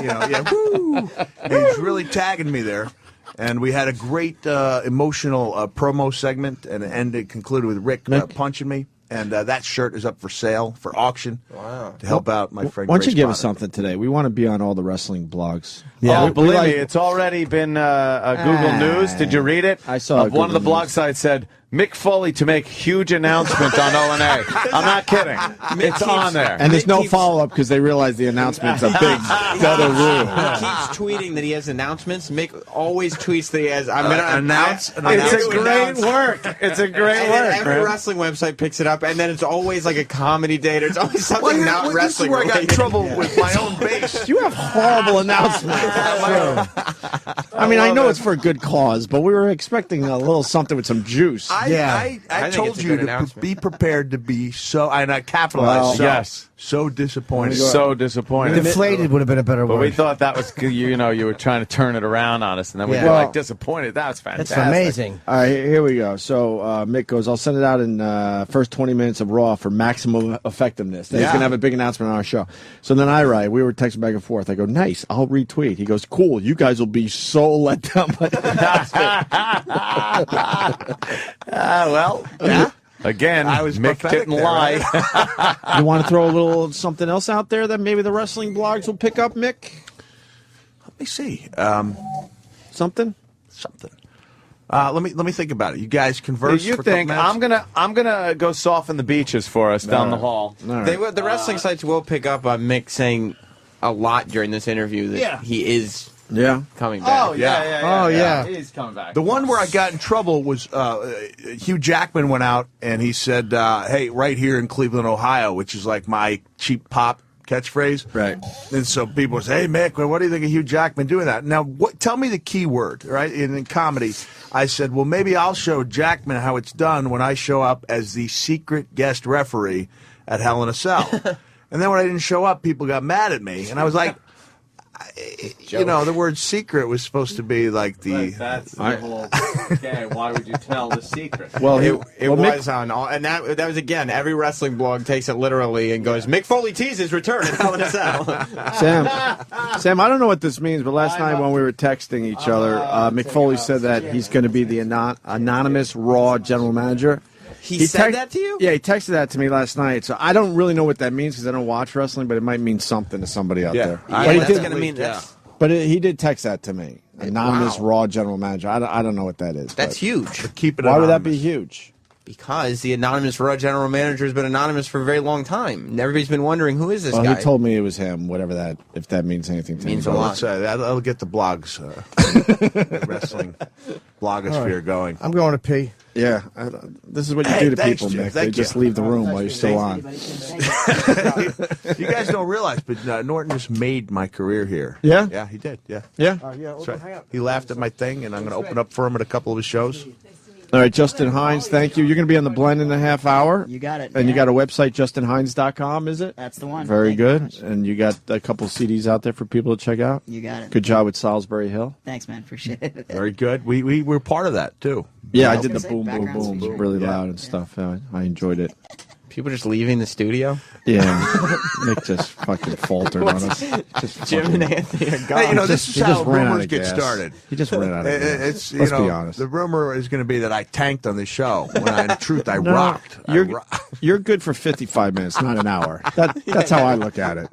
woo! And he's really tagging me there. And we had a great emotional promo segment, and it concluded with Rick punching me. And that shirt is up for sale, for auction, to help out my friend Why don't you Grace give us Potter. something today? We want to be on all the wrestling blogs. Yeah, we believe like- me, it's already been Google News. Did you read it? I saw One of the Google blog News. sites said Mick Foley to make huge announcement on O&A. I'm not kidding. It's on there. And there's no follow-up because they realize the announcement's a big better rule. He keeps tweeting that he has announcements. Mick always tweets that he has. I'm going to announce. It's a great work. It's a great And then work. every man. wrestling website picks it up, and then it's always like a comedy date, or it's always something Well, not this is wrestling where I got in related. trouble with my own base. You have horrible announcements. I mean, I know it's for a good cause, but we were expecting a little something with some juice. I I think told it's a you good to announcement. be prepared to be so, and I capitalized. Well, yes. So disappointed. So disappointed. Deflated would have been a better But word. we thought that was, you were trying to turn it around on us, and then we Yeah. were Well, like disappointed. That's fantastic. That's amazing. All right, here we go. So Mick goes, I'll send it out in first 20 minutes of Raw for maximum effectiveness. He's going to have a big announcement on our show. So then I write, we were texting back and forth. I go, nice, I'll retweet. He goes, cool, you guys will be so let down by the announcement. Again, I was Mick prophetic didn't there, lie. right? You want to throw a little something else out there that maybe the wrestling blogs will pick up, Mick? Let me see. Something? Let me think about it. You guys converse. You for a couple think minutes? I'm gonna go soften the beaches for us down the hall? The wrestling sites will pick up on Mick saying a lot during this interview that he is coming back. He's coming back. The one where I got in trouble was Hugh Jackman went out and he said, hey, right here in Cleveland, Ohio, which is like my cheap pop catchphrase. Right. And so people say, hey, Mick, what do you think of Hugh Jackman doing that? Now, tell me the key word, right? In comedy, I said, well, maybe I'll show Jackman how it's done when I show up as the secret guest referee at Hell in a Cell. And then when I didn't show up, people got mad at me. And I was like, You know, the word secret was supposed to be like the. That's the whole. Okay, why would you tell the secret? Well, it was on all, and that was again. Every wrestling blog takes it literally and goes, "Mick Foley teases return in Hell in a Cell." Sam, I don't know what this means, but last night when we were texting each other, Mick Foley said that he's going to be the anonymous Raw general manager. He said that to you? Yeah, he texted that to me last night. So I don't really know what that means because I don't watch wrestling, but it might mean something to somebody out there. That's going to mean that. But he did text that to me. Anonymous Raw general manager. I don't know what that is. That's huge. Keep it. Why would that be huge? Because the anonymous Raw general manager has been anonymous for a very long time. And everybody's been wondering, who is this guy? He told me it was him, whatever that, if that means anything to me. Means a lot. That'll get the blogs, wrestling blogosphere going. I'm going to pee. Yeah, this is what you do to people, Jim. Mick. They just leave the room while you're still on. You guys don't realize, but Norton just made my career here. Yeah? Yeah, he did. Yeah. Yeah? That's right. He laughed at my thing, and I'm going to open up for him at a couple of his shows. All right, Justin Hines, thank you. You're going to be on the Blend in a half hour. You got it. And you got a website, justinhines.com, is it? That's the one. Very good. And you got a couple CDs out there for people to check out? You got it. Good job with Salisbury Hill. Thanks, man. Appreciate it. Very good. We were part of that, too. Yeah, I did the boom, boom, boom, really loud and stuff. I enjoyed it. People just leaving the studio? Yeah. Nick just fucking faltered on us. Jim and Anthony are gone. Hey, this is how rumors get started. He just ran out of gas. Let's be honest. The rumor is going to be that I tanked on the show, when in truth I rocked. You're good for 55 minutes, not an hour. That's how I look at it.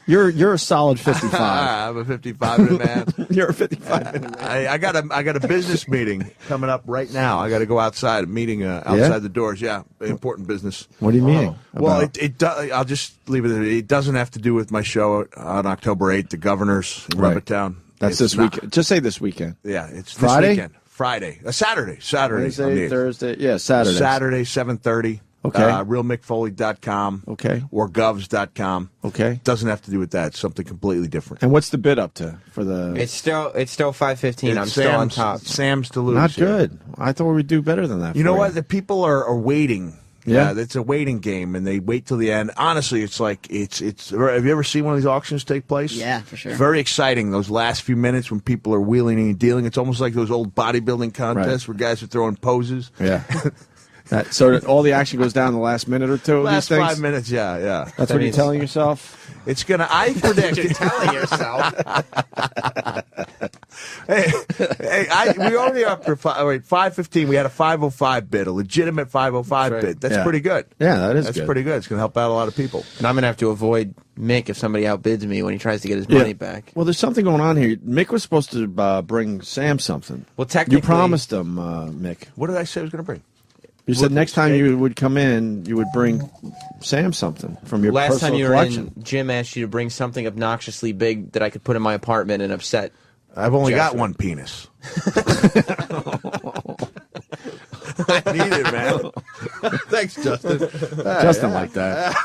You're a solid 55. I'm a 55-minute man. You're a 55-minute man. I got a business meeting coming up right now. I got to go outside, a meeting outside the doors. Yeah, important business. What do you mean? Well, I'll just leave it. It doesn't have to do with my show on October 8th, the Governors in Levittown. That's this weekend. Just say this weekend. Yeah, it's Friday? This weekend. Friday. Saturday. Wednesday, Thursday. Yeah, Saturday. Saturday, 7:30. Okay. RealMickFoley.com. Okay. Or Govs.com. Okay. Doesn't have to do with that. It's something completely different. And what's the bid up to for the? It's still 5:15. I'm still on top. Sam's to lose. Not good. I thought we'd do better than that. You know what? The people are waiting. Yeah, it's a waiting game, and they wait till the end. Honestly, it's like it's. Have you ever seen one of these auctions take place? Yeah, for sure. Very exciting. Those last few minutes when people are wheeling and dealing. It's almost like those old bodybuilding contests where guys are throwing poses. Yeah. So all the action goes down in the last minute or two. Last of these 5 minutes. Yeah. That's what you're telling yourself. It's gonna. I predict. You're telling yourself. We already up for 5:15. We had a 5:05 bid, a legitimate 5:05 bid. That's pretty good. Yeah, that's good. Pretty good. It's gonna help out a lot of people. And I'm gonna have to avoid Mick if somebody outbids me when he tries to get his money back. Well, there's something going on here. Mick was supposed to bring Sam something. Well, technically, you promised him, Mick. What did I say I was gonna bring? You said next time you would come in, you would bring Sam something from your last personal time you were collection. in, Jim asked you to bring something obnoxiously big that I could put in my apartment and upset. I've only Jeffrey. got one penis. I need it, man. Thanks, Justin. Justin like that.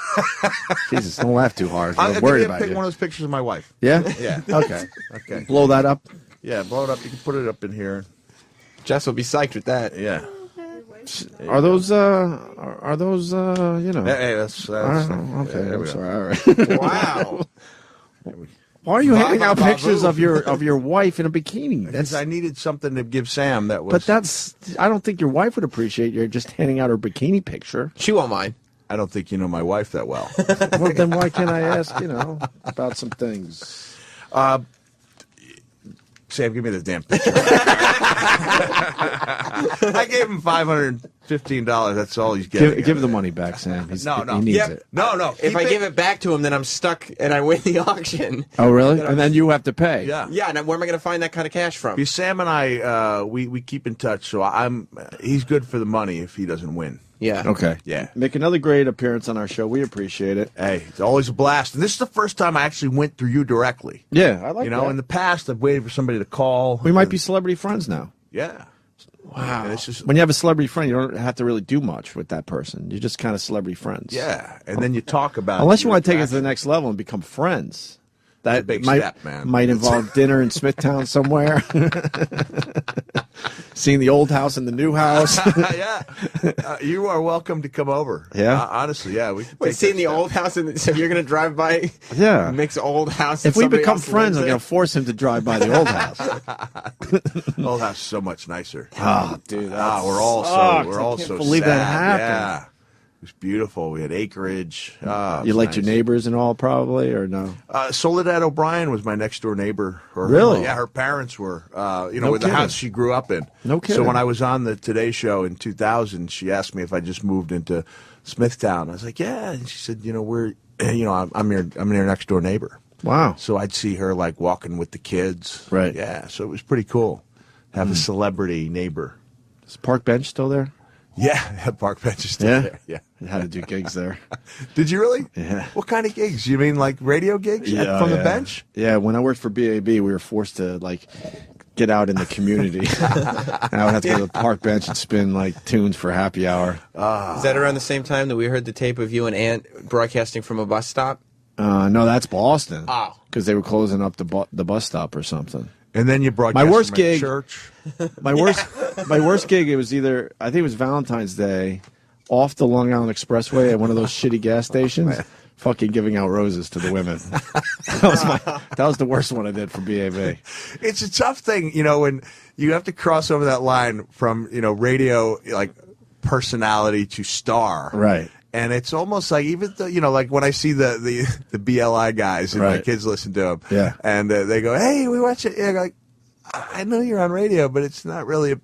Jesus, don't laugh too hard. I'm worried about pick you. one of those pictures of my wife. Yeah? Yeah. Okay. Blow that up? Yeah, blow it up. You can put it up in here. Jess will be psyched with that. Yeah. Are those, you know? Hey, that's okay, I'm sorry. All right. Wow. Why are you handing out pictures of your wife in a bikini? Because I needed something to give Sam that was... But I don't think your wife would appreciate you just handing out her bikini picture. She won't mind. I don't think you know my wife that well. Well, then why can't I ask, about some things? Sam, give me the damn picture. I gave him $515. That's all he's getting. Give the money back, Sam. He needs it. No. If I give it back to him, then I'm stuck and I win the auction. Oh, really? And then you have to pay. Yeah. Yeah, and where am I going to find that kind of cash from? Because Sam and I, we keep in touch, so he's good for the money if he doesn't win. Yeah. Okay. Yeah. Make another great appearance on our show. We appreciate it. Hey, it's always a blast. And this is the first time I actually went through you directly. Yeah, I like that. In the past, I've waited for somebody to call. We might be celebrity friends now. Yeah. Wow. And it's just, when you have a celebrity friend, you don't have to really do much with that person. You're just kind of celebrity friends. Yeah. And then you talk about Unless you want to take it to the next level and become friends. That big might, step, man. might involve dinner in Smithtown somewhere. seeing the old house and the new house. Yeah. You are welcome to come over. Yeah? Honestly, yeah. We can Wait, seeing the old house, and so you're going to drive by Mick's old house? If we become friends, I'm going to force him to drive by the old house. The old house is so much nicer. Oh, dude. We're all so believe sad. that happened. Yeah. It was beautiful. We had acreage. You liked your neighbors and all, probably, or no? Soledad O'Brien was my next door neighbor. Really? Yeah, her parents were. No with the kidding. house she grew up in. No kidding. So when I was on the Today Show in 2000, she asked me if I just moved into Smithtown. I was like, yeah. And she said, I'm your next door neighbor. Wow. So I'd see her like walking with the kids. Right. Yeah. So it was pretty cool. Have a celebrity neighbor. Is Park Bench still there? Yeah, Park Bench is still there. Yeah. I had to do gigs there. Did you really? Yeah. What kind of gigs? You mean like radio gigs from the bench? Yeah, when I worked for BAB, we were forced to like get out in the community. And I would have to go to the Park Bench and spin like tunes for happy hour. Is that around the same time that we heard the tape of you and Ant broadcasting from a bus stop? No, that's Boston. Oh. Because they were closing up the bus stop or something. And then you broadcast my worst from gig, a church. My worst gig. It was I think it was Valentine's Day, off the Long Island Expressway at one of those shitty gas stations, fucking giving out roses to the women. That was the worst one I did for BAB. It's a tough thing, when you have to cross over that line from radio like personality to star, right? And it's almost like even though, like when I see the BLI guys and my kids listen to them, and they go, "Hey, we watch it." Yeah, like, I know you're on radio, but it's not really a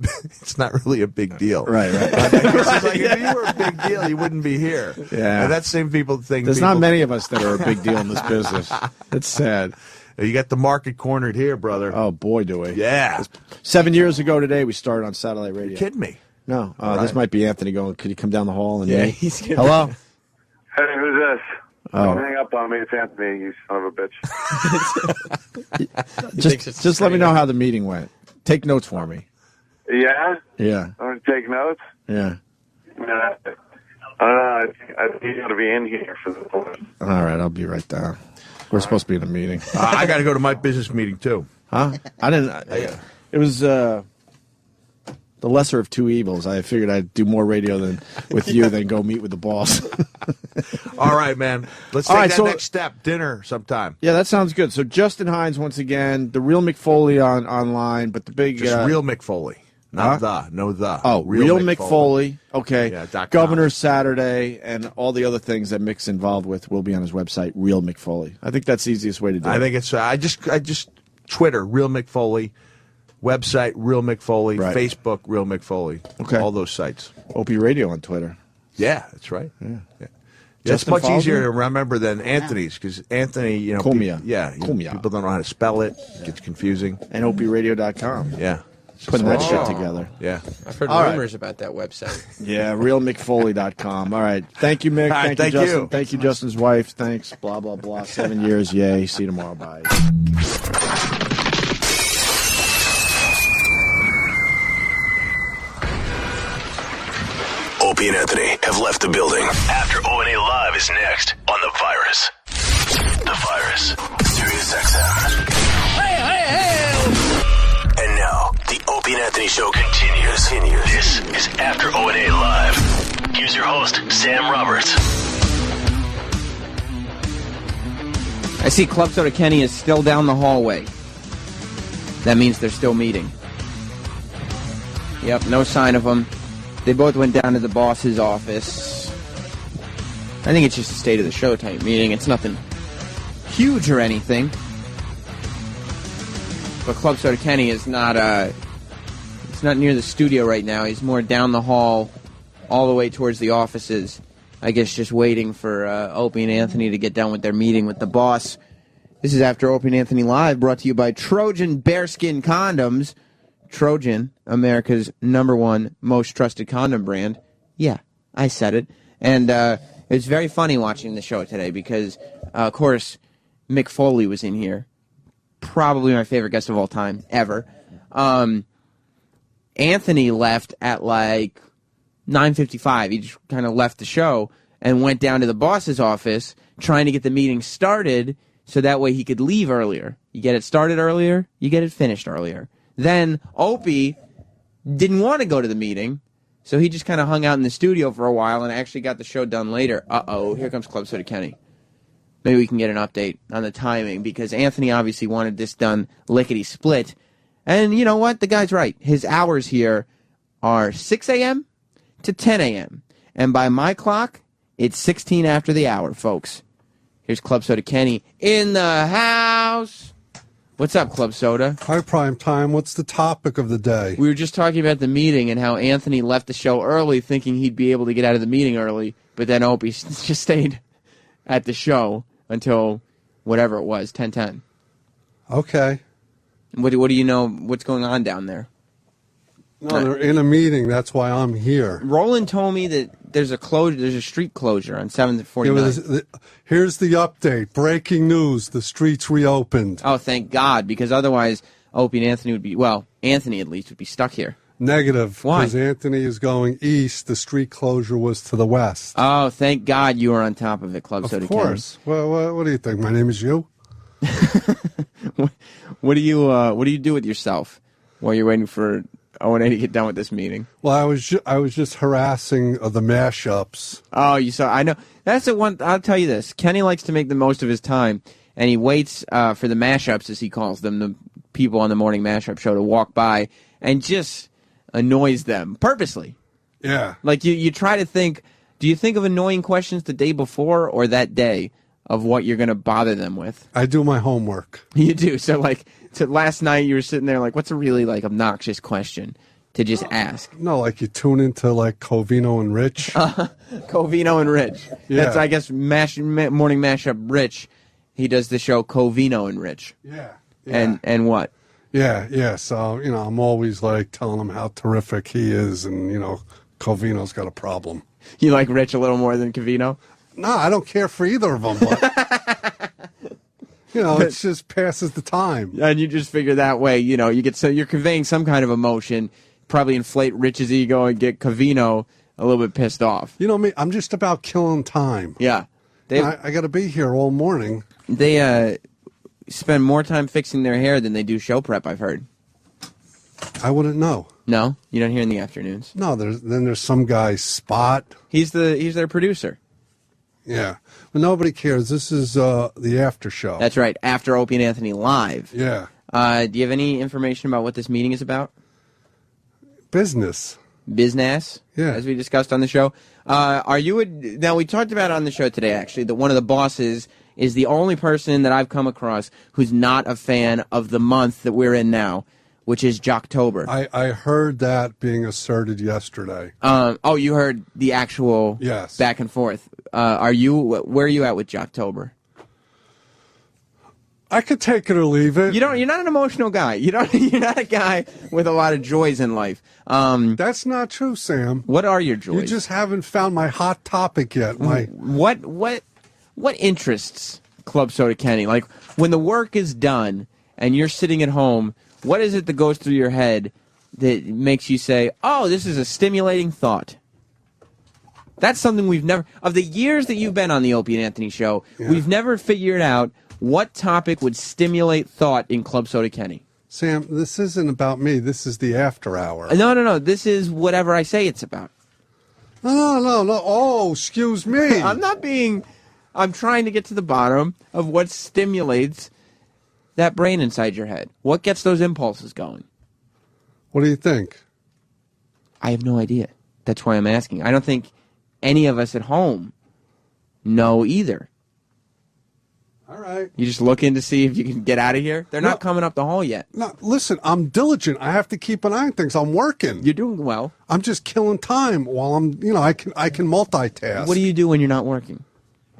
big deal, right? It's like, if you were a big deal, you wouldn't be here. Yeah, and that same people think there's not many of us that are a big deal in this business. It's sad. You got the market cornered here, brother. Oh boy, do we! Yeah, 7 years ago today, we started on satellite radio. You're kidding me? No, this might be Anthony going. Could you come down the hall and he's kidding. Hello. Hey, who's this? Oh. Don't hang up on me. It's Anthony, you son of a bitch. just let me know how the meeting went. Take notes for me. Yeah? Yeah. I'm going to take notes? Yeah. I don't know. I think you got to be in here for the point. All right, I'll be right down. We're supposed to be in a meeting. I got to go to my business meeting too. Huh? I didn't. It was the lesser of two evils. I figured I'd do more radio with you than go meet with the boss. All right, man. Let's take that next step. Dinner sometime. Yeah, that sounds good. So Justin Hines once again, the real Mick Foley online, but the big just real Mick Foley, not the. Oh, real Mick Foley. Okay. Yeah, Governor's Saturday and all the other things that Mick's involved with will be on his website, Real Mick Foley. I think that's the easiest way to do it. I think it's. I just Twitter Real Mick Foley. Website, Real Mick Foley. Right. Facebook, Real Mick Foley. Okay. All those sites. Opie Radio on Twitter. Yeah, that's right. Yeah. It's Justin much follows easier me? to remember than Anthony's, because Anthony, Comia. People don't know how to spell it. It gets confusing. And OpieRadio.com. Yeah. Putting that shit together. Yeah. I've heard rumors about that website. Yeah, realmickfoley.com. All right. Thank you, Mick. All right, thank you, thank Justin. you. Thank you, Justin's wife. Thanks. Blah, blah, blah. 7 years. Yay. See you tomorrow. Bye. Opie and Anthony have left the building. After O&A Live is next on The Virus. The Virus. Sirius XM. And now, the Opie and Anthony Show continues. This is After O&A Live. Here's your host, Sam Roberts. I see Club Soda Kenny is still down the hallway. That means they're still meeting. Yep, no sign of them. They both went down to the boss's office. I think it's just a state of the show type meeting. It's nothing huge or anything. But Club Soda Kenny is not it's not near the studio right now. He's more down the hall, all the way towards the offices. I guess just waiting for Opie and Anthony to get done with their meeting with the boss. This is After Opie and Anthony Live, brought to you by Trojan Bearskin Condoms. Trojan, America's #1 most trusted condom brand. Yeah, I said it. And it's very funny watching the show today because, of course, Mick Foley was in here. Probably my favorite guest of all time, ever. Anthony left at like 9:55. He just kind of left the show and went down to the boss's office trying to get the meeting started so that way he could leave earlier. You get it started earlier, you get it finished earlier. Then Opie didn't want to go to the meeting, so he just kind of hung out in the studio for a while and actually got the show done later. Uh-oh, here comes Club Soda Kenny. Maybe we can get an update on the timing, because Anthony obviously wanted this done lickety-split. And you know what? The guy's right. His hours here are 6 a.m. to 10 a.m. And by my clock, it's 16 after the hour, folks. Here's Club Soda Kenny in the house. What's up, Club Soda? Hi, Prime Time. What's the topic of the day? We were just talking about the meeting and how Anthony left the show early thinking he'd be able to get out of the meeting early, but then Opie just stayed at the show until whatever it was, 10:10. Okay. What do you know? What's going on down there? No, they're in a meeting. That's why I'm here. Roland told me that there's a street closure on 7th and 49th. Here's the update. Breaking news. The streets reopened. Oh, thank God, because otherwise Opie and Anthony would be, well, Anthony at least would be stuck here. Negative. Why? Because Anthony is going east. The street closure was to the west. Oh, thank God you were on top of it, Club Soda Kenny. Of course. Well, what do you think? My name is you? What do you do with yourself while you're waiting for O&A to get done with this meeting? Well, I was just harassing the mashups. Oh, you saw? I know. That's the one. I'll tell you this. Kenny likes to make the most of his time, and he waits for the mashups, as he calls them, the people on the morning mashup show, to walk by and just annoys them purposely. Yeah. Like you try to think. Do you think of annoying questions the day before or that day of what you're going to bother them with? I do my homework. You do. So last night you were sitting there like, what's a really obnoxious question to just ask? No, like you tune into Covino and Rich. Covino and Rich. Yeah. That's, I guess, morning mashup Rich. He does the show Covino and Rich. Yeah. And what? Yeah. So, I'm always telling him how terrific he is, and, Covino's got a problem. You like Rich a little more than Covino? No, I don't care for either of them, but it just passes the time. And you just figure that way, you're conveying some kind of emotion, probably inflate Rich's ego and get Covino a little bit pissed off. You know me, I'm just about killing time. Yeah. I got to be here all morning. They spend more time fixing their hair than they do show prep, I've heard. I wouldn't know. No? You don't hear in the afternoons? No, there's some guy, Spot. He's their producer. Yeah. Well, nobody cares. This is the after show. That's right. After Opie and Anthony live. Yeah. Do you have any information about what this meeting is about? Business. Business? Yeah. As we discussed on the show. Now, we talked about on the show today, actually, that one of the bosses is the only person that I've come across who's not a fan of the month that we're in now, which is Jocktober. I heard that being asserted yesterday. You heard the actual back and forth. Where are you at with Jocktober? I could take it or leave it. You're not an emotional guy. You're not a guy with a lot of joys in life. That's not true, Sam. What are your joys? You just haven't found my hot topic yet. What interests Club Soda Kenny? Like when the work is done and you're sitting at home, what is it that goes through your head that makes you say, "Oh, this is a stimulating thought"? That's something we've never, of the years that you've been on the Opie and Anthony show, we've never figured out what topic would stimulate thought in Club Soda Kenny. Sam, this isn't about me. This is the after hour. No. This is whatever I say it's about. No. Oh, excuse me. I'm trying to get to the bottom of what stimulates that brain inside your head. What gets those impulses going? What do you think? I have no idea. That's why I'm asking. I don't think any of us at home know either. All right. You just looking to see if you can get out of here? They're not coming up the hall yet. No, listen, I'm diligent. I have to keep an eye on things. I'm working. You're doing well. I'm just killing time while I'm, I can multitask. What do you do when you're not working?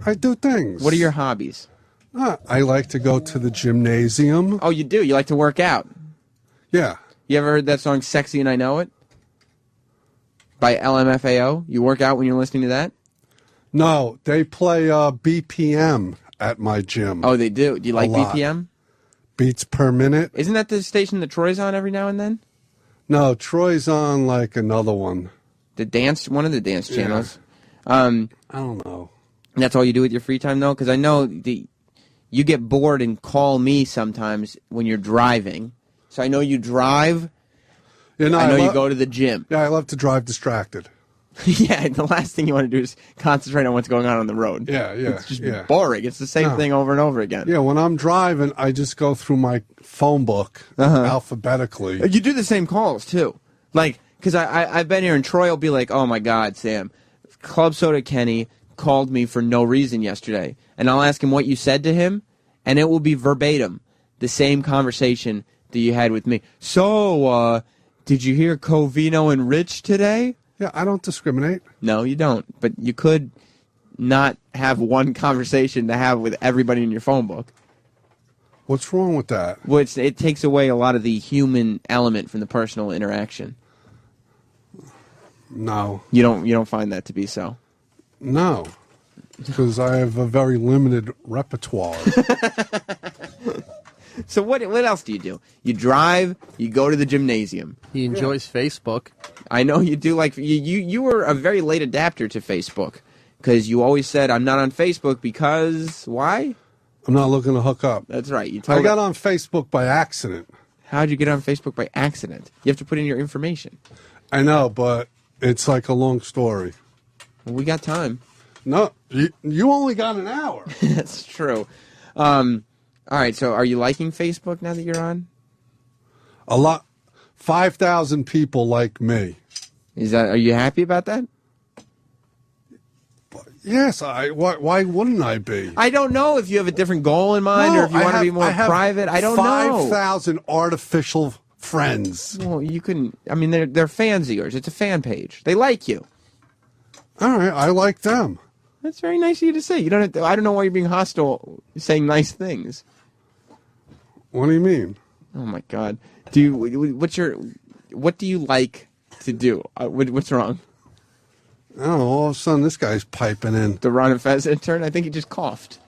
I do things. What are your hobbies? I like to go to the gymnasium. Oh, you do? You like to work out? Yeah. You ever heard that song, Sexy and I Know It? By LMFAO? You work out when you're listening to that? No, they play BPM at my gym. Oh, they do? Do you like BPM? Beats per minute. Isn't that the station that Troy's on every now and then? No, Troy's on another one. One of the dance channels. I don't know. That's all you do with your free time, though? Because I know you get bored and call me sometimes when you're driving. So I know you drive. You know, I know you go to the gym. Yeah, I love to drive distracted. Yeah, the last thing you want to do is concentrate on what's going on the road. Yeah. It's just boring. It's the same thing over and over again. Yeah, when I'm driving, I just go through my phone book alphabetically. You do the same calls, too. Like, because I've been here, and Troy will be like, oh, my God, Sam, Club Soda Kenny called me for no reason yesterday. And I'll ask him what you said to him, and it will be verbatim, the same conversation that you had with me. So, did you hear Covino and Rich today? Yeah, I don't discriminate. No, you don't. But you could not have one conversation to have with everybody in your phone book. What's wrong with that? Well, it takes away a lot of the human element from the personal interaction. No. You don't find that to be so? No. Because I have a very limited repertoire. So what else do you do? You drive, you go to the gymnasium. He enjoys Facebook. I know you do. Like you were a very late adapter to Facebook because you always said, I'm not on Facebook because why? I'm not looking to hook up. That's right. I got on Facebook by accident. How'd you get on Facebook by accident? You have to put in your information. I know, but it's like a long story. Well, we got time. No, you only got an hour. That's true. All right, so are you liking Facebook now that you're on? A lot. 5,000 people like me. Are you happy about that? Yes. Why wouldn't I be? I don't know if you have a different goal in mind or if you want to be more private. I don't know. 5,000 artificial friends. Well, you can. I mean, they're fans of yours. It's a fan page. They like you. All right, I like them. That's very nice of you to say. You don't have to, I don't know why you're being hostile, saying nice things. What do you mean? Oh my God! What do you like to do? What's wrong? Oh, all of a sudden this guy's piping in. The Ron and Fez intern. I think he just coughed.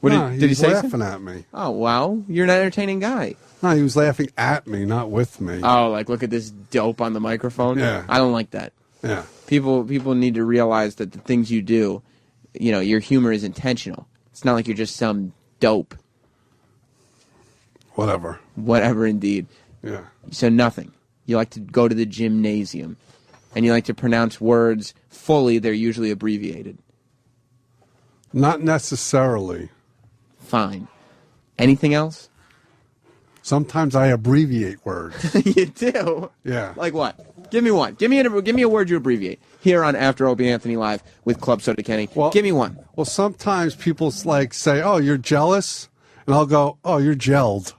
Did he say laughing something? at me? Oh wow, you're an entertaining guy. No, he was laughing at me, not with me. Oh, like look at this dope on the microphone. Yeah, I don't like that. Yeah, people need to realize that the things you do, your humor is intentional. It's not like you're just some dope. Whatever, indeed. Yeah. So nothing. You like to go to the gymnasium, and you like to pronounce words fully. They're usually abbreviated. Not necessarily. Fine. Anything else? Sometimes I abbreviate words. You do? Yeah. Like what? Give me one. Give me a word you abbreviate. Here on After Opie Anthony Live with Club Soda Kenny. Give me one. Well, sometimes people say, "Oh, you're jealous," and I'll go, "Oh, you're gelled."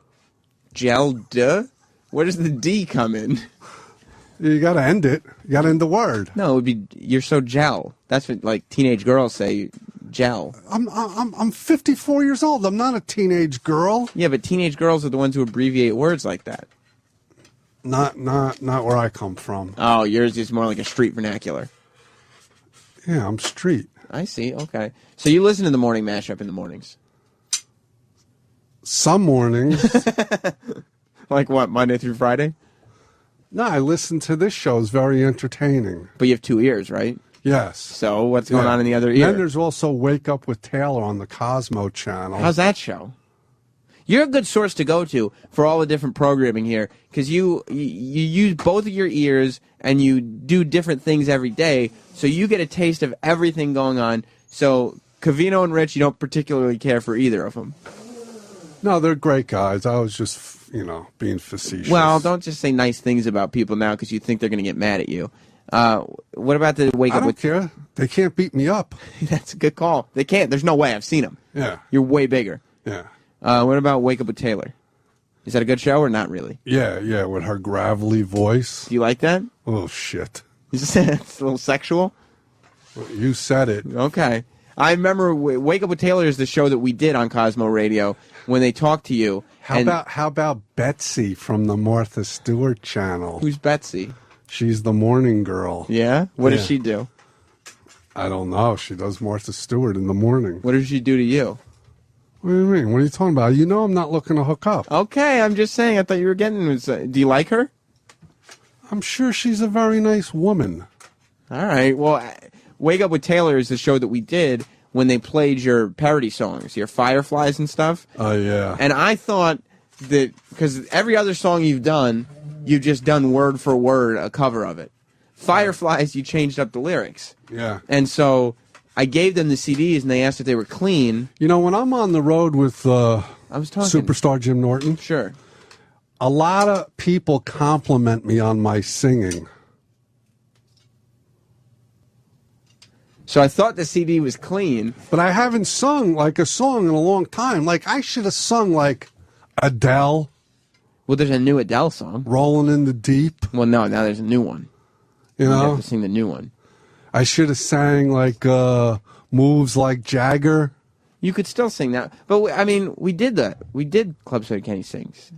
Gelled? Where does the D come in? You got to end it. You got to end the word. No, it would be you're so gel. That's what like teenage girls say. Gel. I'm 54 years old. I'm not a teenage girl. Yeah, but teenage girls are the ones who abbreviate words like that. Not where I come from. Oh, yours is more like a street vernacular. Yeah, I'm street. I see. Okay. So you listen to the morning mashup in the mornings? Some mornings. Like what, Monday through Friday? No, I listen to this show. It's very entertaining. But you have 2 ears, right? Yes. So what's going on in the other ear? Then there's also Wake Up with Taylor on the Cosmo channel. How's that show? You're a good source to go to for all the different programming here because you use both of your ears and you do different things every day, so you get a taste of everything going on. So Covino and Rich, you don't particularly care for either of them. No, they're great guys. I was just, being facetious. Well, don't just say nice things about people now because you think they're going to get mad at you. What about the Wake Up with... I don't care. They can't beat me up. That's a good call. They can't. There's no way. I've seen them. Yeah. You're way bigger. Yeah. What about Wake Up with Taylor? Is that a good show or not really? Yeah, with her gravelly voice. Do you like that? Oh, shit. It's a little sexual? You said it. Okay. I remember Wake Up with Taylor is the show that we did on Cosmo Radio when they talked to you. How about Betsy from the Martha Stewart channel? Who's Betsy? She's the morning girl. Yeah? What does she do? I don't know. She does Martha Stewart in the morning. What does she do to you? What do you mean? What are you talking about? You know I'm not looking to hook up. Okay, I'm just saying. I thought you were getting... do you like her? I'm sure she's a very nice woman. All right. Well, Wake Up with Taylor is the show that we did when they played your parody songs, your Fireflies and stuff. Oh, yeah. And I thought that... because every other song you've done you've just done word for word a cover of it. Fireflies, you changed up the lyrics. Yeah. And so I gave them the CDs, and they asked if they were clean. You know, when I'm on the road with superstar Jim Norton, sure, a lot of people compliment me on my singing. So I thought the CD was clean. But I haven't sung like a song in a long time. Like, I should have sung like Adele. Well, there's a new Adele song. Rolling in the Deep. Well, no, now there's a new one. You know? have to sing the new one. I should have sang like Moves Like Jagger. You could still sing that. But, I mean, we did that. We did Club Soda Kenny Sings.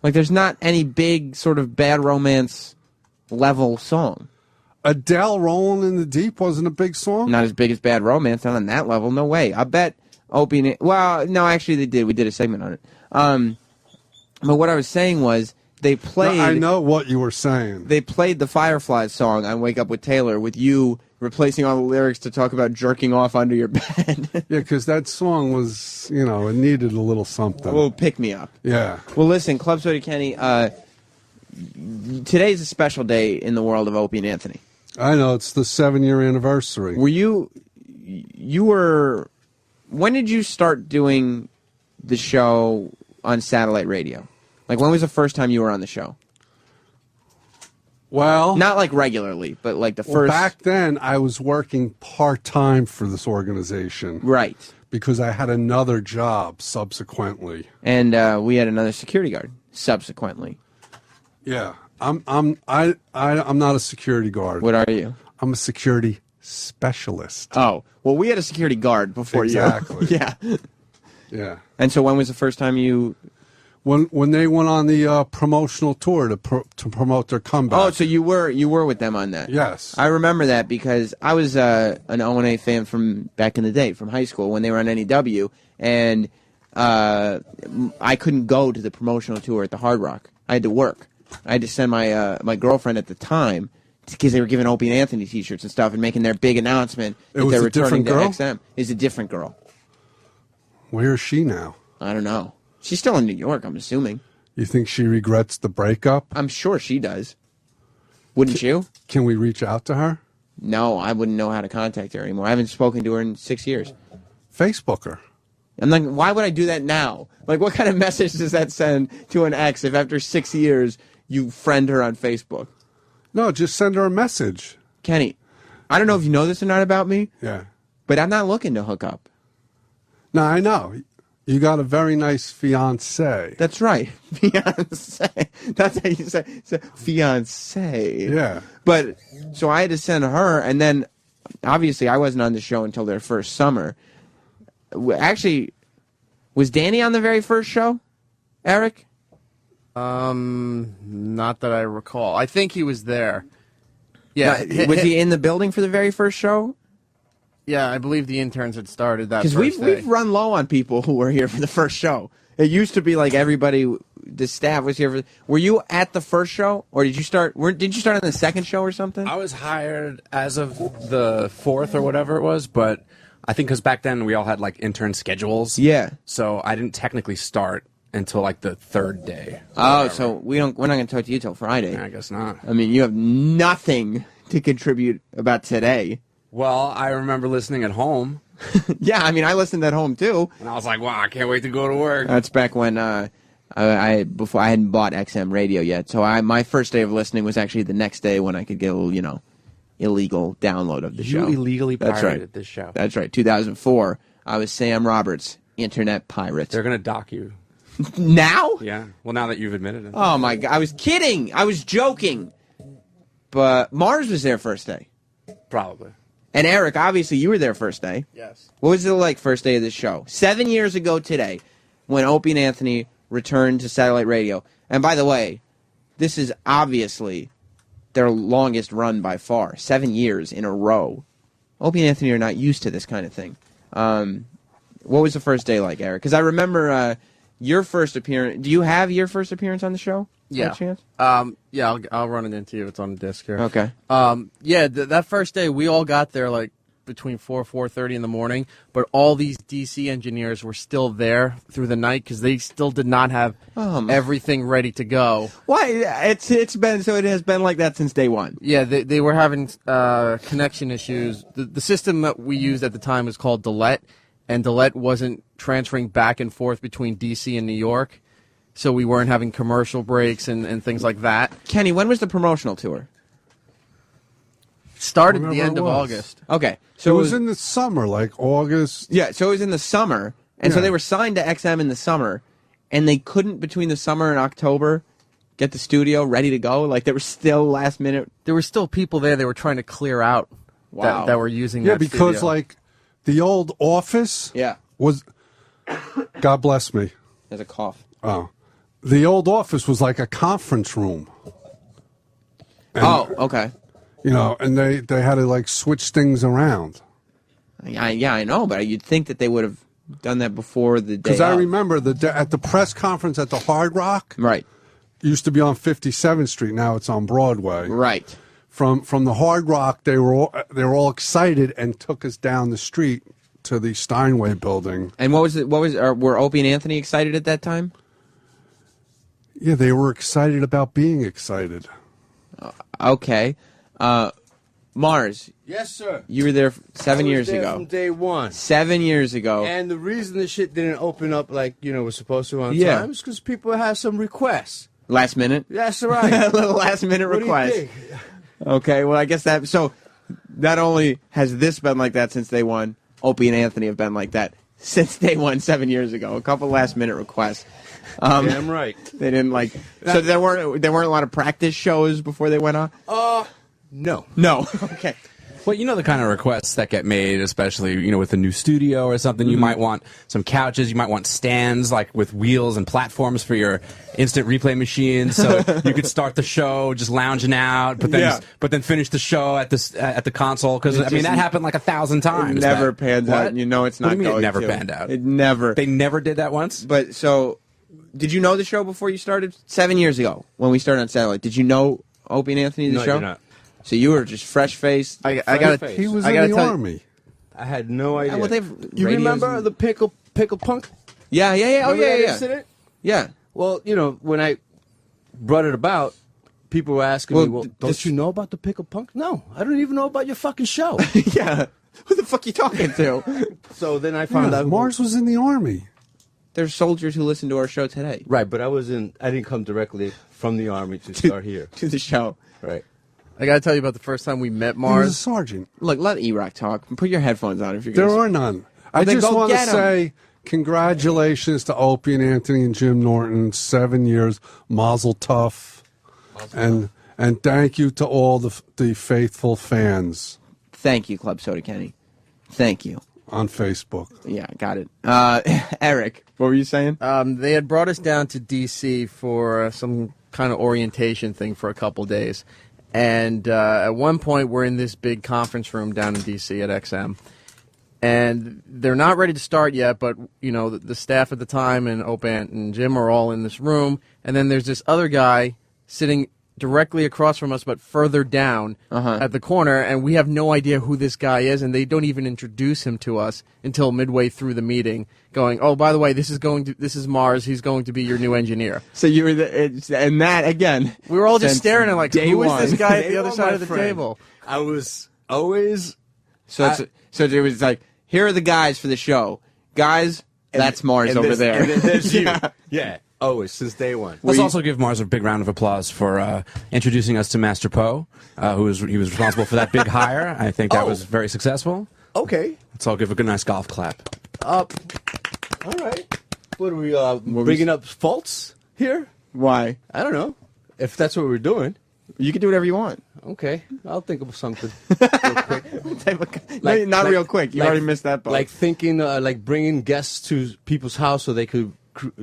Like, there's not any big sort of Bad Romance level song. Adele Rolling in the Deep wasn't a big song? Not as big as Bad Romance, not on that level. No way. I bet Opie... Well, no, actually they did. We did a segment on it. But what I was saying was they played... No, I know what you were saying. They played the Fireflies song on Wake Up With Taylor with you replacing all the lyrics to talk about jerking off under your bed. Yeah, because that song was, you know, it needed a little something. A little pick-me-up. Yeah. Well, listen, Club Soda Kenny, today's a special day in the world of Opie and Anthony. I know, it's the 7-year anniversary. Were you were, when did you start doing the show on satellite radio? Like, when was the first time you were on the show? Well... Not like regularly, but like the first... Back then, I was working part-time for this organization. Right. Because I had another job subsequently. And we had another security guard subsequently. Yeah. I'm not a security guard. What are you? I'm a security specialist. Oh, well, we had a security guard before exactly. you. Yeah. Yeah. And so when was the first time you... When they went on the promotional tour to promote their comeback. Oh, so you were with them on that? Yes. I remember that because I was an O&A fan from back in the day, from high school, when they were on NEW, and I couldn't go to the promotional tour at the Hard Rock. I had to work. I had to send my my girlfriend at the time, because they were giving Opie and Anthony T-shirts and stuff and making their big announcement that they're returning to XM. It's a different girl. Where is she now? I don't know. She's still in New York, I'm assuming. You think she regrets the breakup? I'm sure she does. Wouldn't you? Can we reach out to her? No, I wouldn't know how to contact her anymore. I haven't spoken to her in 6 years. Facebook her. I'm like, why would I do that now? Like, what kind of message does that send to an ex if after 6 years you friend her on Facebook? No, just send her a message. Kenny, I don't know if you know this or not about me. Yeah. But I'm not looking to hook up. No, I know. You got a very nice fiancé. That's right. Fiancé. That's how you say it. Fiancé. Yeah. But, so I had to send her, and then, obviously, I wasn't on the show until their first summer. Actually, was Danny on the very first show, Eric? Not that I recall. I think he was there. Yeah. Was he in the building for the very first show? Yeah, I believe the interns had started that. Because we've run low on people who were here for the first show. It used to be like everybody, the staff was here for. Were you at the first show, or did you start? Did you start on the second show or something? I was hired as of the 4th or whatever it was, but I think because back then we all had like intern schedules. Yeah. So I didn't technically start until like the 3rd day. Oh, so we're not going to talk to you till Friday. I guess not. I mean, you have nothing to contribute about today. Well, I remember listening at home. Yeah, I mean, I listened at home too. And I was like, wow, I can't wait to go to work. That's back when before I hadn't bought XM radio yet. So my first day of listening was actually the next day when I could get a little, illegal download of the show. You illegally pirated this show. That's right. 2004. I was Sam Roberts, internet pirate. They're going to dock you. Now? Yeah. Well, now that you've admitted it. Oh, my God. I was kidding. I was joking. But Mars was there first day. Probably. And Eric, obviously, you were there first day. Yes. What was it like first day of this show? 7 years ago today, when Opie and Anthony returned to satellite radio. And by the way, this is obviously their longest run by far. 7 years in a row. Opie and Anthony are not used to this kind of thing. What was the first day like, Eric? Because I remember your first appearance. Do you have your first appearance on the show? Yeah. By chance? Yeah, I'll run it into you. It's on the disc here. Okay. Yeah, that first day, we all got there like between 4:30 in the morning, but all these DC engineers were still there through the night because they still did not have everything ready to go. Why? It has been like that since day one. Yeah, they were having connection issues. The system that we used at the time was called Delete, and Delete wasn't transferring back and forth between DC and New York, so we weren't having commercial breaks and things like that. Kenny, when was the promotional tour? Started at the end of August. Okay. So it was in the summer, like August. Yeah, so it was in the summer. And so they were signed to XM in the summer, and they couldn't, between the summer and October, get the studio ready to go. Like, there was still last minute. There were still people there. They were trying to clear out that were using that because, studio. like, the old office was. God bless me. There's a cough. Oh. The old office was like a conference room. And, okay. You know, and they had to, like, switch things around. Yeah, I know, but you'd think that they would have done that before the day. Because I remember at the press conference at the Hard Rock. Right. Used to be on 57th Street. Now it's on Broadway. Right. From the Hard Rock, they were all excited and took us down the street to the Steinway building. And were Opie and Anthony excited at that time? Yeah, they were excited about being excited. Okay. Mars. Yes, sir. You were there 7 years there ago. From day one. 7 years ago. And the reason this shit didn't open up like, was supposed to on Yeah. time is because people have some requests. Last minute? That's right. A little last minute What do you request. think? Okay, well, I guess so not only has this been like that since day one, Opie and Anthony have been like that since day one 7 years ago. A couple last minute requests. Damn right. They didn't like. So there weren't a lot of practice shows before they went on. No. No. Okay. Well, you know the kind of requests that get made, especially with a new studio or something. You might want some couches. You might want stands like with wheels and platforms for your instant replay machines, so you could start the show just lounging out, but then finish the show at the console. Because that happened like 1,000 times. It never pans out. And it's not. What do you mean going it never to? panned out? It never. They never did that once. But so, did you know the show before you started? 7 years ago when we started on Satellite, did you know Opie and Anthony the show? You're not. So you were just fresh-faced. He was in the Army. I had no idea. Well, you remember the pickle punk? Yeah. Oh, Remember that yeah. incident? Yeah. Well, when I brought it about, people were asking me, don't you know about the pickle punk? No, I don't even know about your fucking show. Yeah. Who the fuck you talking to? So then I found out Mars was in the Army. There's soldiers who listen to our show today. Right, but I didn't come directly from the Army to start here. To the show. Right. I got to tell you about the first time we met He Mars. was a sergeant. Look, let E-Rock talk. Put your headphones on if you're There gonna... are none. Well, I then just go want to get 'em. say congratulations to Opie and Anthony and Jim Norton. 7 years, mazel tov, and thank you to all the faithful fans. Thank you, Club Soda Kenny. Thank you. On Facebook. Yeah, got it. Eric, what were you saying? They had brought us down to D.C. for some kind of orientation thing for a couple days. And at one point, we're in this big conference room down in D.C. at XM. And they're not ready to start yet, but, the staff at the time and Opie and Jim are all in this room. And then there's this other guy sitting directly across from us, but further down at the corner, and we have no idea who this guy is, and they don't even introduce him to us until midway through the meeting, going, "Oh, by the way, this is Mars. He's going to be your new engineer." So you were and that again. We were all just staring at like, who is this guy at the other Day side one, of the my friend. table? I was always So it was like, here are the guys for the show, guys. That's Mars over there. And then there's you. Yeah. Yeah, always since day one. Let's also give Mars a big round of applause for introducing us to Master Poe, he was responsible for that big hire. I think that was very successful. Okay. Let's all give a good nice golf clap. All right. What are we bringing up faults here? Why? I don't know. If that's what we're doing. You can do whatever you want. Okay, I'll think of something real quick. Not real quick. You already missed that part. Like thinking, like bringing guests to people's house so they could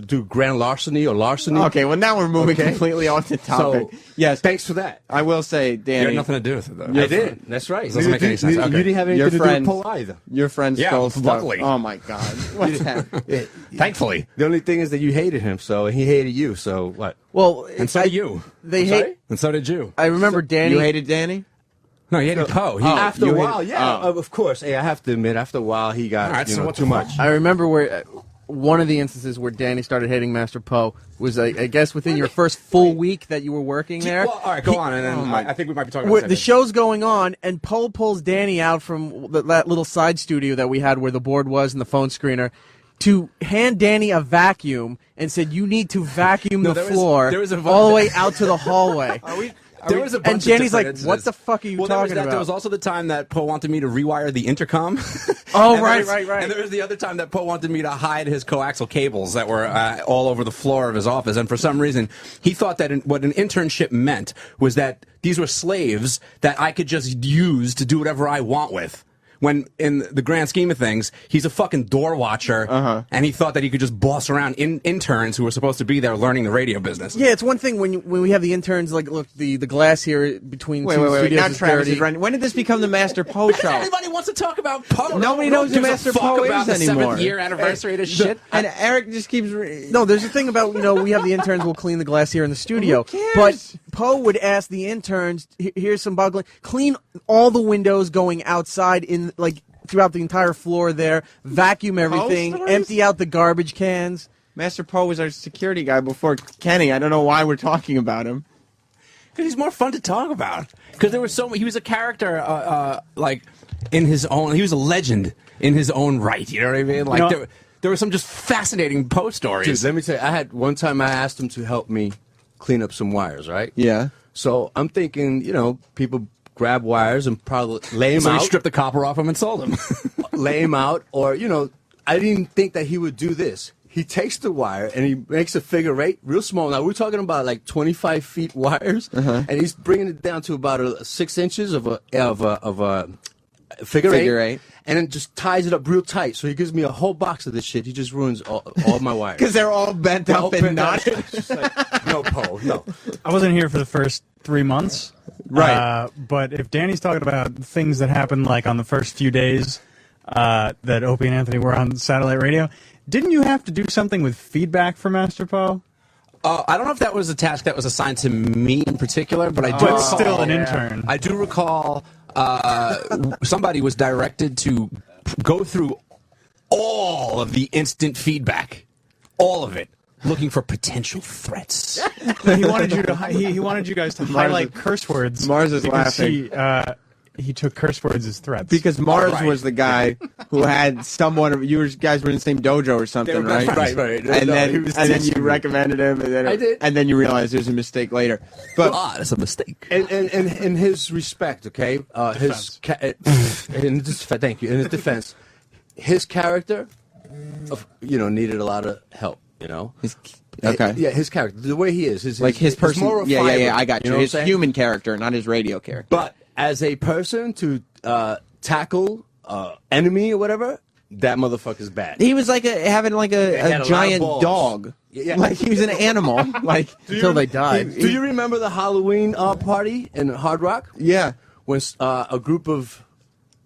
do grand larceny or larceny. Okay, well now we're moving completely off the topic. So, yes, thanks for that. I will say, Danny, You had nothing to do with it, though. I did. That's right. It doesn't make any sense. You Okay. didn't have anything Your to friends- do with Paul either. your friend Yeah, stole stuff. luckily. Oh my God, what's that? Thankfully. The only thing is that you hated him, so he hated you. So what? Well, And so did you. They I'm hate. sorry? And so did you. I remember Danny. You hated Danny? No, he hated Poe. After a while, of course. Hey, I have to admit, after a while, he got too much. I remember where one of the instances where Danny started hating Master Poe was, I guess, within your first full week that you were working there. Well, all right, go on, and then I think we might be talking about the show's going on, and Poe pulls Danny out from that little side studio that we had where the board was and the phone screener to hand Danny a vacuum and said, "You need to vacuum the floor all the way out to the hallway." There was a bunch and Danny's like, incidents. "What the fuck are you talking about?" There was also the time that Poe wanted me to rewire the intercom. Oh, right. And there was the other time that Poe wanted me to hide his coaxial cables that were all over the floor of his office. And for some reason, he thought that what an internship meant was that these were slaves that I could just use to do whatever I want with. When, in the grand scheme of things, he's a fucking door watcher, and he thought that he could just boss around interns who were supposed to be there learning the radio business. Yeah, it's one thing when we have the interns, like, look, the glass here between two studios now is Travis dirty. is running. When did this become the Master Poe show? Everybody wants to talk about Poe. Nobody knows who Master Poe is anymore. The 7th year anniversary of this shit. And Eric just keeps... No, there's a thing about, we have the interns will clean the glass here in the studio. Who cares? But Poe would ask the interns, here's some boggling, clean all the windows going outside in, like, throughout the entire floor there, vacuum everything, empty out the garbage cans. Master Poe was our security guy before Kenny. I don't know why we're talking about him. Because he's more fun to talk about. Because there was he was a character, like, in his own, he was a legend in his own right, you know what I mean? Like, there were some just fascinating Poe stories. Dude, let me tell you, one time I asked him to help me clean up some wires, right? Yeah. So I'm thinking, people grab wires and probably lay them out. So he stripped the copper off him and sold them. Lay them out, or, I didn't think that he would do this. He takes the wire and he makes a figure eight, real small. Now, we're talking about like 25 feet wires, and he's bringing it down to about 6 inches of a figure eight, and then just ties it up real tight. So he gives me a whole box of this shit. He just ruins all my wires. Because they're all bent up and knotted. No, Poe, no. I wasn't here for the first 3 months. Right. But if Danny's talking about things that happened like on the first few days that Opie and Anthony were on satellite radio, didn't you have to do something with feedback for Master Poe? I don't know if that was a task that was assigned to me in particular, but I do recall, still an intern. I do recall somebody was directed to go through all of the instant feedback. All of it. Looking for potential threats. He wanted you to. He wanted you guys to highlight curse words. Mars is laughing. He took curse words as threats Because Mars was the guy who had someone of you guys were in the same dojo or something, right? Right. And then you recommended him, and then I did. And then you realized there's a mistake later. But that's a mistake. And in his respect, okay, thank you. In his defense, his character, needed a lot of help. Okay. Yeah, his character, the way he is, his person. more of a Yeah, fiber, I got you. know what His I'm saying? human character, not his radio character. But as a person to tackle enemy or whatever, that motherfucker's bad. He was like having a giant dog. Yeah. Like he was an animal. Like until they died. Do you remember the Halloween party in Hard Rock? Yeah. When a group of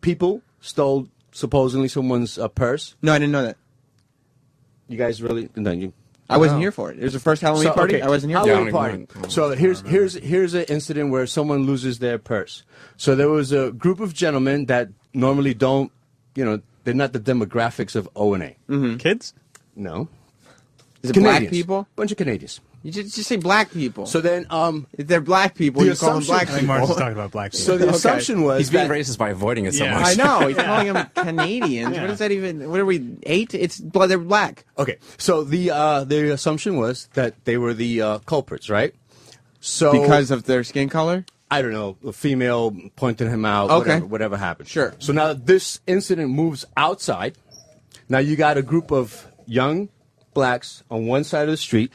people stole supposedly someone's purse? No, I didn't know that. You guys really? No, you. I wasn't here for it. It was the first Halloween party. Okay. I wasn't here. Halloween party. So here's an incident where someone loses their purse. So there was a group of gentlemen that normally don't, they're not the demographics of O&A. Mm-hmm. Kids? No. Is it black people? Bunch of Canadians. You just say black people. So then, if they're black people, you call them black people. I think Mars is talking about black people. So the assumption was he's being racist by avoiding it so much. I know. He's calling them Canadians. Yeah. What does that even? What are we? 8? They're black. Okay. So the assumption was that they were the culprits, right? So Because of their skin color. I don't know, a female pointed him out. Okay. Whatever happened. Sure. So now this incident moves outside. Now you got a group of young blacks on one side of the street,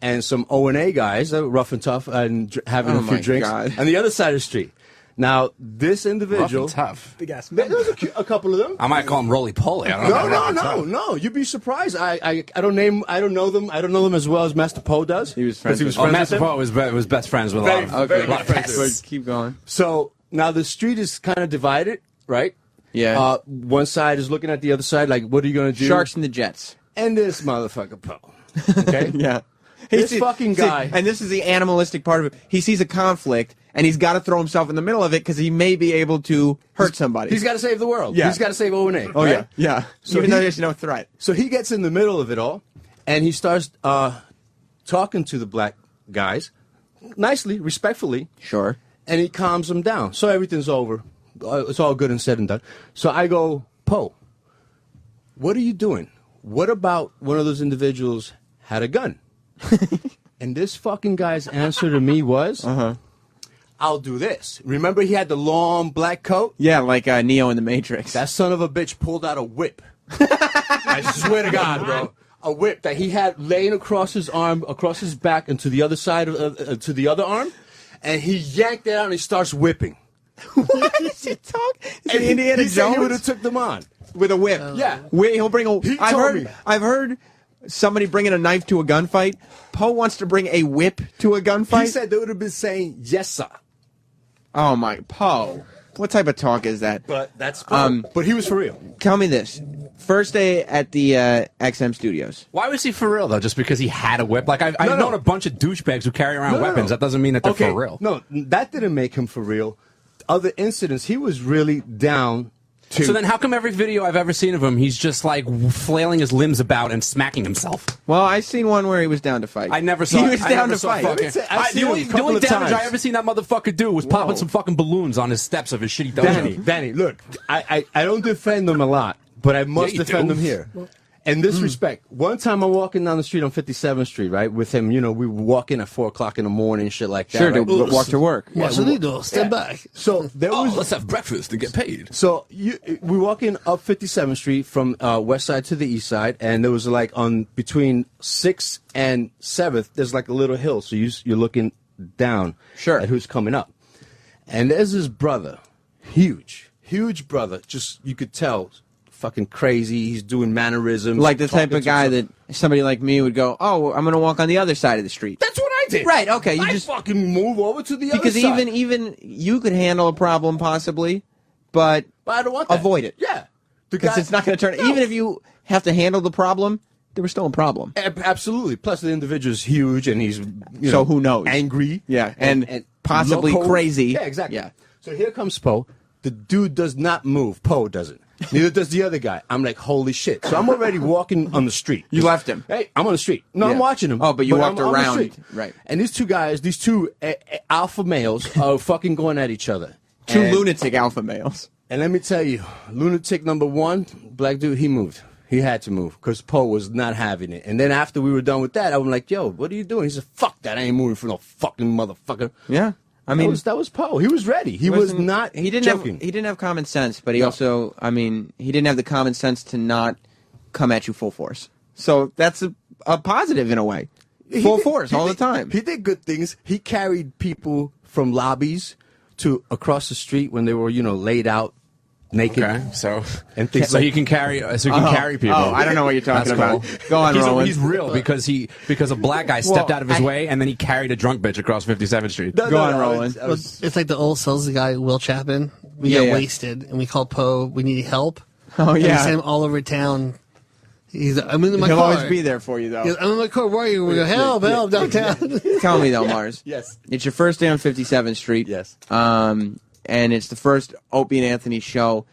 and some O&A guys that were rough and tough and having a few drinks on the other side of the street. Now, this individual... Rough and tough. Big ass. There was a couple of them. I might call him roly-poly. I don't know. No. You'd be surprised. I don't know them. I don't know them as well as Master Poe does. He was friends with Master Poe was best friends with a lot of pests. Keep going. So, now the street is kind of divided, right? Yeah. One side is looking at the other side, like, what are you going to do? Sharks and the Jets. And this motherfucker Poe. Okay? Yeah. This fucking guy. And this is the animalistic part of it. He sees a conflict, and he's got to throw himself in the middle of it because he may be able to hurt somebody. He's got to save the world. Yeah. He's got to save O&A. Oh, right? yeah. So even though there's no threat. So he gets in the middle of it all, and he starts talking to the black guys nicely, respectfully. Sure. And he calms them down. So everything's over. It's all good and said and done. So I go, Poe, what are you doing? What about one of those individuals had a gun? And this fucking guy's answer to me was, I'll do this. Remember he had the long black coat? Yeah, like Neo in the Matrix. That son of a bitch pulled out a whip. I swear to God, bro. A whip that he had laying across his arm, across his back, and to the other side, to the other arm. And he yanked it out and he starts whipping. What is he talking? And Indiana he said he Jones would have took them on. with a whip. Yeah. He'll bring a. He I've told heard. me. I've heard somebody bringing a knife to a gunfight. Poe wants to bring a whip to a gunfight. He said they would have been saying, yes, sir. Oh, my. Poe. What type of talk is that? But that's but he was for real. Tell me this. First day at the XM studios. Why was he for real, though? Just because he had a whip? Like, I've known a bunch of douchebags who carry around weapons. That doesn't mean that they're for real. No, that didn't make him for real. Other incidents, he was really down to... So then how come every video I've ever seen of him, he's just, like, flailing his limbs about and smacking himself? Well, I seen one where he was down to fight. I never saw He was down to fight. The only damage I ever seen that motherfucker do was popping some fucking balloons on his steps of his shitty dojo. Danny, look, I don't defend them a lot, but I must defend them here. In this respect, one time I'm walking down the street on 57th Street, right, with him, you know, we walk in at 4 o'clock in the morning, shit like that. Sure, right? to walk to work. Yeah, Stand back. So there was... let's have breakfast and get paid. So we walk in up 57th Street from west side to the east side, and there was like on between 6th and 7th, there's like a little hill. So you're looking down at who's coming up. And there's this brother, huge brother, just you could tell, fucking crazy. He's doing mannerisms. Like the type of guy that somebody like me would go, oh, I'm going to walk on the other side of the street. That's what I did. Right, okay. You I just fucking move over to the other because side. even you could handle a problem possibly, but I don't want that. avoid it. Yeah. Because it's not going to turn... No. Even if you have to handle the problem, there was still a problem. Absolutely. Plus, the individual's huge, and he's so who knows? Angry. Yeah, and possibly loco. crazy. Yeah, exactly. Yeah. So here comes Poe. The dude does not move. Poe doesn't. Neither does the other guy. I'm like, holy shit. So I'm already walking on the street. You left him. Hey, I'm on the street. No, Yeah. I'm watching him. Oh, but you walked I'm on the around. street. Right. And these two guys, these two alpha males are fucking going at each other. Two And- lunatic alpha males. And let me tell you, lunatic number one, black dude, he moved. He had to move because Poe was not having it. And then after we were done with that, I was like, yo, what are you doing? He said, fuck that. I ain't moving for no fucking motherfucker. Yeah. I mean, that was Poe. He was ready. He was not He didn't joking. he didn't have common sense, but he also, I mean, he didn't have the common sense to not come at you full force. So that's a positive in a way. Full force all the time. He did good things. He carried people from lobbies to across the street when they were, laid out naked. Okay, so and things he can carry people. Oh, I don't know what you're talking about. Go on, Roland. He's real because a black guy stepped out of his way and then he carried a drunk bitch across 57th Street. Go on, Roland. It's like the old Sully guy, Will Chapman. We Yeah, get yeah. wasted, and we call Poe. We need help. Oh, And yeah. we send him all over town. I'm in my He'll car. always be there for you, though. He goes, I'm in my car. Where are you? We go, help downtown. Tell me, though, Mars. Yes. It's your first day on 57th Street. Yes. And it's the first Opie and Anthony show.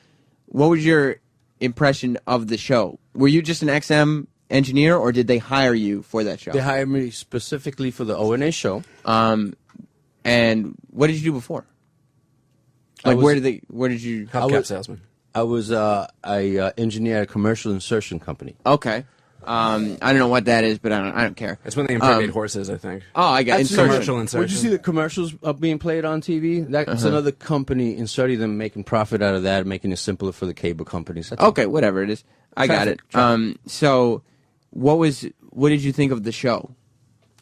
What was your impression of the show? Were you just an XM engineer, or did they hire you for that show? They hired me specifically for the O&A show. And what did you do before? Like, where did you... Hubcap salesman. I was a engineer at a commercial insertion company. Okay. I don't know what that is, but I don't care. It's when they impregnate horses, I think. Oh, I got Absolutely. Commercial insertion. Would you see the commercials being played on TV? That's another company inserting them, making profit out of that, making it simpler for the cable companies. That's Okay, whatever it is. I got it. So, what did you think of the show?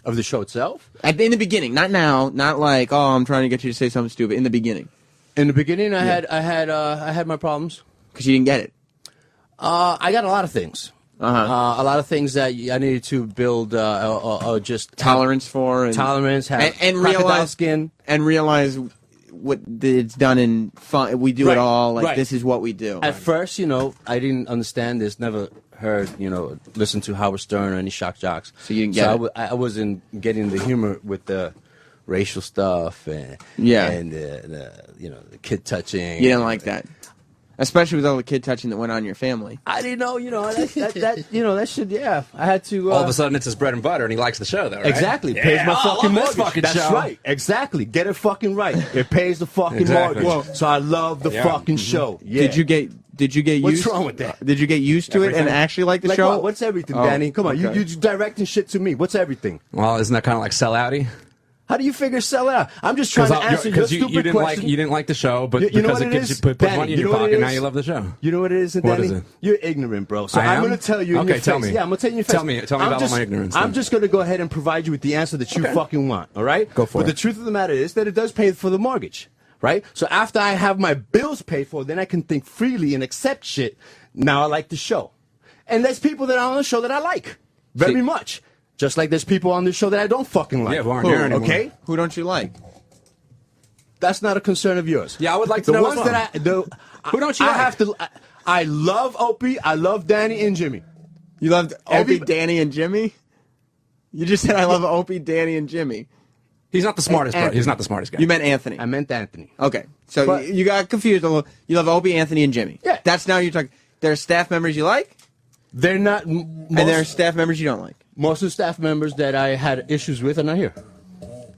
Of the show itself? In the beginning, not now, not like, oh, I'm trying to get you to say something stupid. In the beginning. In the beginning, I had my problems because you didn't get it. I got a lot of things. A lot of things that I needed to build, just tolerance for, and tolerance, and realize skin, and realize what it's done in fun. We do it all. Like this is what we do. At first, I didn't understand this. Never heard, listen to Howard Stern or any shock jocks. So you didn't get it. I wasn't getting the humor with the racial stuff and the kid touching. You didn't like that, especially with all the kid touching that went on in your family. I didn't know, that should, I had to. All of a sudden, it's his bread and butter, and he likes the show, though, right? Exactly. Pays my fucking mortgage. That's show. right. Exactly. Get it fucking right. It pays the fucking mortgage. So I love the fucking show. Yeah. Did you get What's used? wrong with that? Did you get used to it and actually like the show? What? What's everything, Danny? Come on, you directing shit to me. What's everything? Well, isn't that kind of like sellouty? How do you figure sell out? I'm just trying to answer your stupid question. You didn't like the show, but you know because what it gives you put money in your pocket, now you love the show. You know what it is, Danny? What is it? You're ignorant, bro. So I'm going to tell you in your face. Tell me. Yeah, I'm going to tell you in your face. Tell me about all my ignorance. I'm just going to go ahead and provide you with the answer that you fucking want, all right? Go for it. But the truth of the matter is that it does pay for the mortgage, right? So after I have my bills paid for, then I can think freely and accept shit. Now I like the show. And there's people that are on the show that I like very much. Just like there's people on this show that I don't fucking like. Yeah, who aren't here anymore. Okay? Who don't you like? That's not a concern of yours. Yeah, I would like to know the ones that who don't you like? I love Opie. I love Danny and Jimmy. You loved Opie, Danny, and Jimmy? You just said I love Opie, Danny, and Jimmy. He's not the smartest. He's not the smartest guy. You meant Anthony. I meant Anthony. Okay, so you got confused a little. You love Opie, Anthony, and Jimmy. Yeah, that's now you're talking. There are staff members you like. They're not. And there are staff members you don't like. Most of the staff members that I had issues with are not here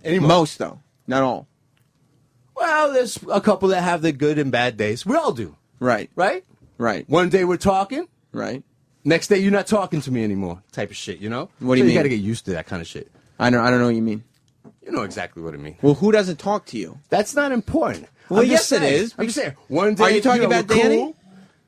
anymore. Most, though. Not all. Well, there's a couple that have their good and bad days. We all do. Right. Right? Right. One day we're talking. Right. Next day you're not talking to me anymore type of shit, you know? What do you mean? You got to get used to that kind of shit. I don't know what you mean. You know exactly what I mean. Well, who doesn't talk to you? That's not important. Well, yes, it is. I'm just saying. One day, are you talking about Danny? Cool.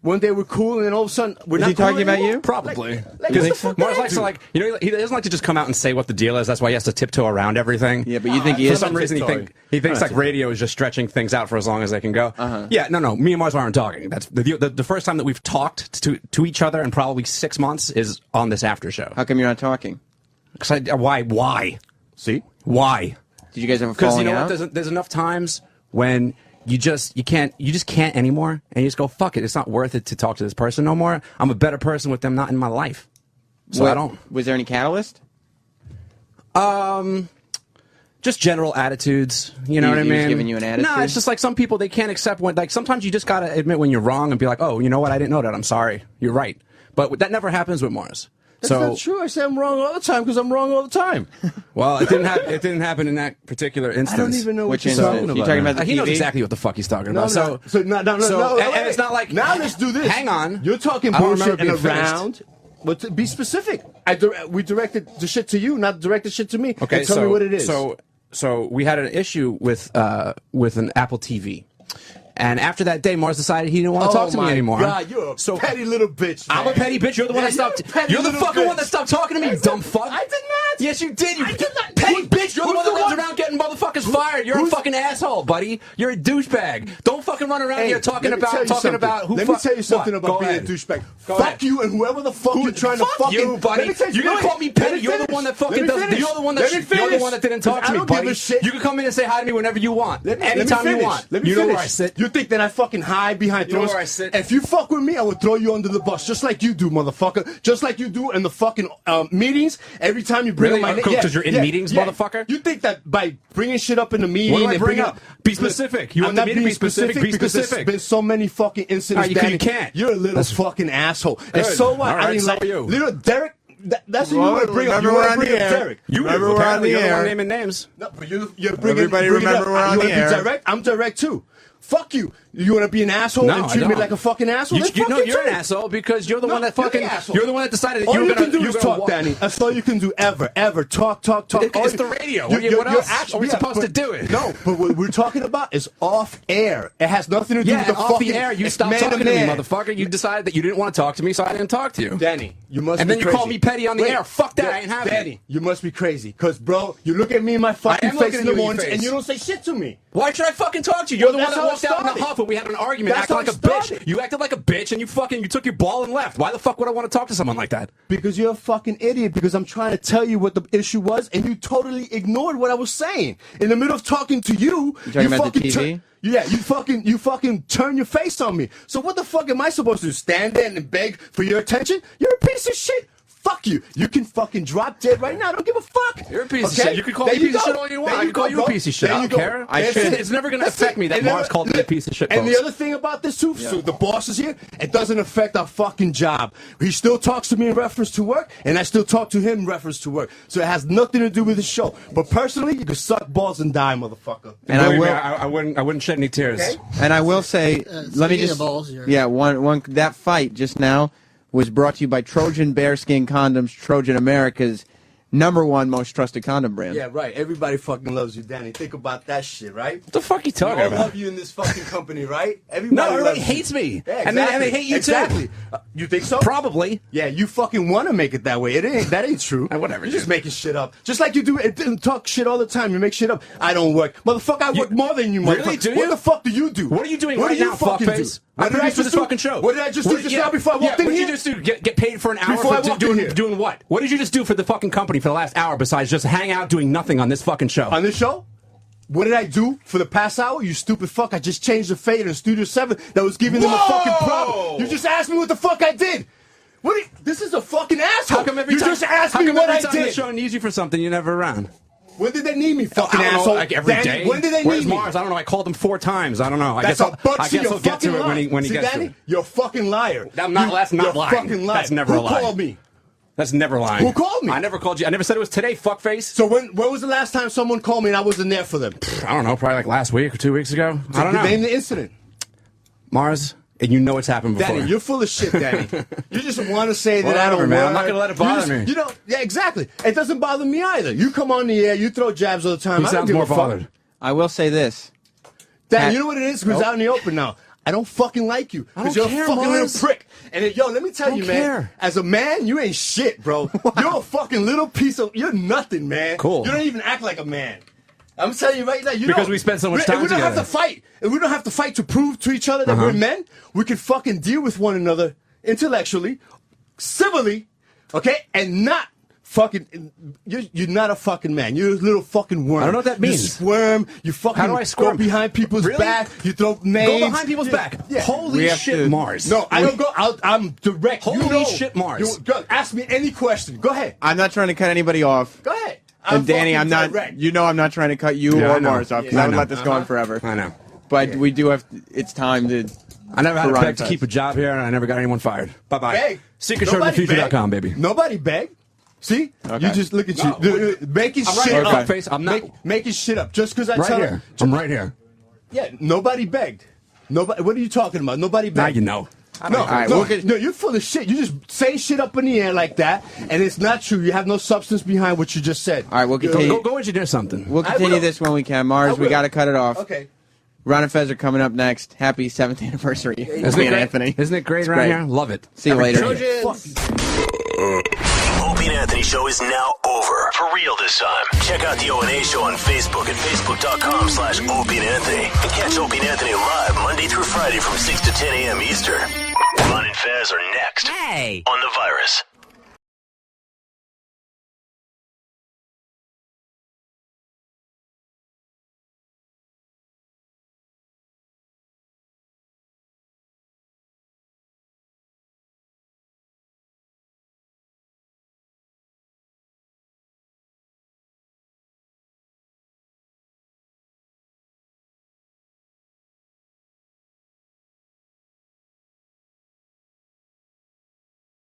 One day we're cool, and then all of a sudden we're not. Is he talking about you? Probably. Because Mars likes to he doesn't like to just come out and say what the deal is. That's why he has to tiptoe around everything. Yeah, but you think he is? For some reason, he thinks like radio is just stretching things out for as long as they can go. Yeah, no. Me and Mars aren't talking. That's the first time that we've talked to each other in probably 6 months is on this after show. How come you're not talking? Why? See? Why? Did you guys ever Because fall you know out? what? There's enough times when you just can't anymore, and you just go, fuck it, it's not worth it to talk to this person no more. I'm a better person with them not in my life. So I don't. Was there any catalyst? Just general attitudes, you know what I mean? He was giving you an attitude? No, it's just like some people, they can't accept when, like, sometimes you just gotta admit when you're wrong and be like, oh, you know what, I didn't know that, I'm sorry, you're right. But that never happens with Mars. That's not true. I say I'm wrong all the time because I'm wrong all the time. Well, it didn't happen in that particular instance. I don't even know what you're talking about. You talking about the he TV? knows exactly what the fuck he's talking about. No, and it's not like now. Let's do this. Hang on. You're talking bullshit and around. But be specific. We directed the shit to you, not directed shit to me. Okay, and tell me what it is. So we had an issue with an Apple TV. And after that day, Mars decided he didn't want to talk to me anymore. Oh, my God, you're a petty little bitch, man. I'm a petty bitch. You're the one that stopped. You're the fucking one that stopped talking to me, you dumb fuck. I did not. Yes, you did. You I did not. petty bitch. You're the one that runs around getting motherfuckers fired. You're a fucking asshole, buddy. You're a douchebag. Don't fucking run around here talking about who. Let me tell you something about being a douchebag. Fuck you and whoever the fuck you're trying to fucking. You, buddy. You're gonna call me petty. You're the one that fucking does. You're the one that didn't talk to me, buddy. You can come in and say hi to me whenever you want, anytime you want. You know where I sit. You think that I fucking hide behind throws? Where I sit. If you fuck with me, I will throw you under the bus, just like you do, motherfucker. Just like you do in the fucking meetings. Every time you bring up my name, because you're in meetings, motherfucker. You think that by bringing shit up in the meeting, what do I bring up? Be specific. You want me to be specific? Be specific. There's been so many fucking incidents. You can't. You're a little fucking asshole. And so what? I mean, like you. Little Derek. That's what you want to bring up. You want to bring up Derek. You remember we're on the air. You're the one naming names. No, but you're bringing. Everybody remember we're on the air. Direct? I'm direct too. Fuck you. You want to be an asshole and treat me like a fucking asshole? You're an asshole because you're the one that fucking. You're the one that decided that all you were can going do is talk, Danny. That's all you can do ever. Talk. It's the radio. What else are we supposed to do? No, but what we're talking about is off air. It has nothing to do with the off fucking. the air. You stopped talking to me, motherfucker. You decided that you didn't want to talk to me, so I didn't talk to you. Danny, you must. And be then crazy. You call me petty on the air. Fuck that. I ain't having Danny, it. you must be crazy. Cause bro, you look at me in my fucking face in the mornings and you don't say shit to me. Why should I fucking talk to you? You're the one that walked out in a huff when we had an argument, acting like a bitch. You acted like a bitch and you took your ball and left. Why the fuck would I want to talk to someone like that? Because you're a fucking idiot. Because I'm trying to tell you what the issue was, and you totally ignored what I was saying. In the middle of talking to you, you talking about the TV? You fucking turn your face on me. So what the fuck am I supposed to do? Stand there and beg for your attention? You're a piece of shit. fuck you. You can fucking drop dead right now. I don't give a fuck. You're a piece of shit. You can call me a piece of shit all you want. I can call you a piece of shit. I don't care. It's never going to affect me that Mars called me a piece of shit, And folks. the other thing about this, too, so the boss is here, it doesn't affect our fucking job. He still talks to me in reference to work, and I still talk to him in reference to work. So it has nothing to do with the show. But personally, you can suck balls and die, motherfucker. And I wouldn't shed any tears. Okay. And I will say, let me just that fight just now was brought to you by Trojan Bearskin Condoms, Trojan America's #1 most trusted condom brand. Yeah, right. Everybody fucking loves you, Danny. Think about that shit, right? What the fuck are you talking about? We all love you in this fucking company, right? Everybody hates me. Yeah, and they hate you too. You think so? Probably. Yeah, you fucking want to make it that way. That ain't true. Whatever. You're just making shit up. Just like you do talk shit all the time. You make shit up. I don't work. Motherfucker, I work more than you, motherfucker. Really? Do you? What the fuck do you do? What are you doing what right do you now, fucking fuckface? do? What did I just do? Fucking show? What did I just do just now before I walked in here? What did here? you just do? Get paid for an hour Before I walked in here. doing what? What did you just do for the fucking company for the last hour besides just hang out doing nothing on this fucking show? On this show? What did I do for the past hour? You stupid fuck. I just changed the fade in Studio 7 that was giving them a fucking problem. You just asked me what the fuck I did. This is a fucking asshole. How come every time, just asked how me come what every I time did? the show needs you for something, you're never around? When did they need me, fucking I don't know, asshole? like every day? When did they Where's need me? Mars? I don't know. I called him 4 times. I don't know. I That's guess a butt. I guess he'll get to it when he gets Danny, to it. you're a fucking liar. That's not you're lying. Fucking liar. That's never a lie. Who called me? That's never lying. Who called me? I never called you. I never said it was today, fuckface. So when was the last time someone called me and I wasn't there for them? I don't know. Probably like last week or 2 weeks ago. I don't know. Name the incident. Mars, and you know it's happened before. Danny, you're full of shit, Danny. You just want to say that I Whatever, don't man. work. I'm not going to let it bother me. You know, yeah, exactly. It doesn't bother me either. You come on the air, you throw jabs all the time. Who I don't sounds give more a fuck. bothered? I will say this. Danny, you know what it is? Because out in the open now. I don't fucking like you. Because you're care, a fucking Mars. little prick. And then, let me tell you, man. As a man, you ain't shit, bro. You're a fucking little piece of... You're nothing, man. Cool. You don't even act like a man. I'm telling you right now. Because we spend so much time we don't together. have to fight. And we don't have to fight to prove to each other that we're men. We can fucking deal with one another intellectually, civilly, okay? And not... Fucking, you're not a fucking man. You're a little fucking worm. I don't know what that means. You squirm. You fucking How do I squirm? go behind people's Really? back. You throw names. Go behind people's back. Yeah. Holy shit, Mars. No, I don't go. I'm direct. Holy shit, Mars. Go, ask me any question. Go ahead. I'm not trying to cut anybody off. Go ahead. And Danny, I'm not. Direct. You know, I'm not trying to cut you Yeah, I or know. Mars off because Yeah, I I would know. let this go on forever. I know. But we do have. It's time to. I never had a run beg to fast. keep a job here, and I never got anyone fired. Bye-bye. Beg. SecretShowTheFuture.com, baby. Nobody beg. See? Okay. You just look at you. Making I'm right shit here, up. fuckface. I'm not. Making shit up. Just because I Right tell here. I'm right here. Yeah, nobody begged. Nobody. What are you talking about? Nobody begged. Now you know. No, All right, no, you're full of shit. You just say shit up in the air like that, and it's not true. You have no substance behind what you just said. All right, we'll continue. Go engineer something. We'll continue this when we can. Mars, we got to cut it off. Okay. Ron and Fez are coming up next. Happy 7th anniversary, Isn't Opie it and great? Anthony. Isn't it great It's around here? Love it. See you later. Opie and Anthony show is now over. For real this time. Check out the O&A show on Facebook at facebook.com/Opie and Anthony. And catch Opie and Anthony live Monday through Friday from 6 to 10 a.m. Eastern. Ron and Fez are next. On The Virus.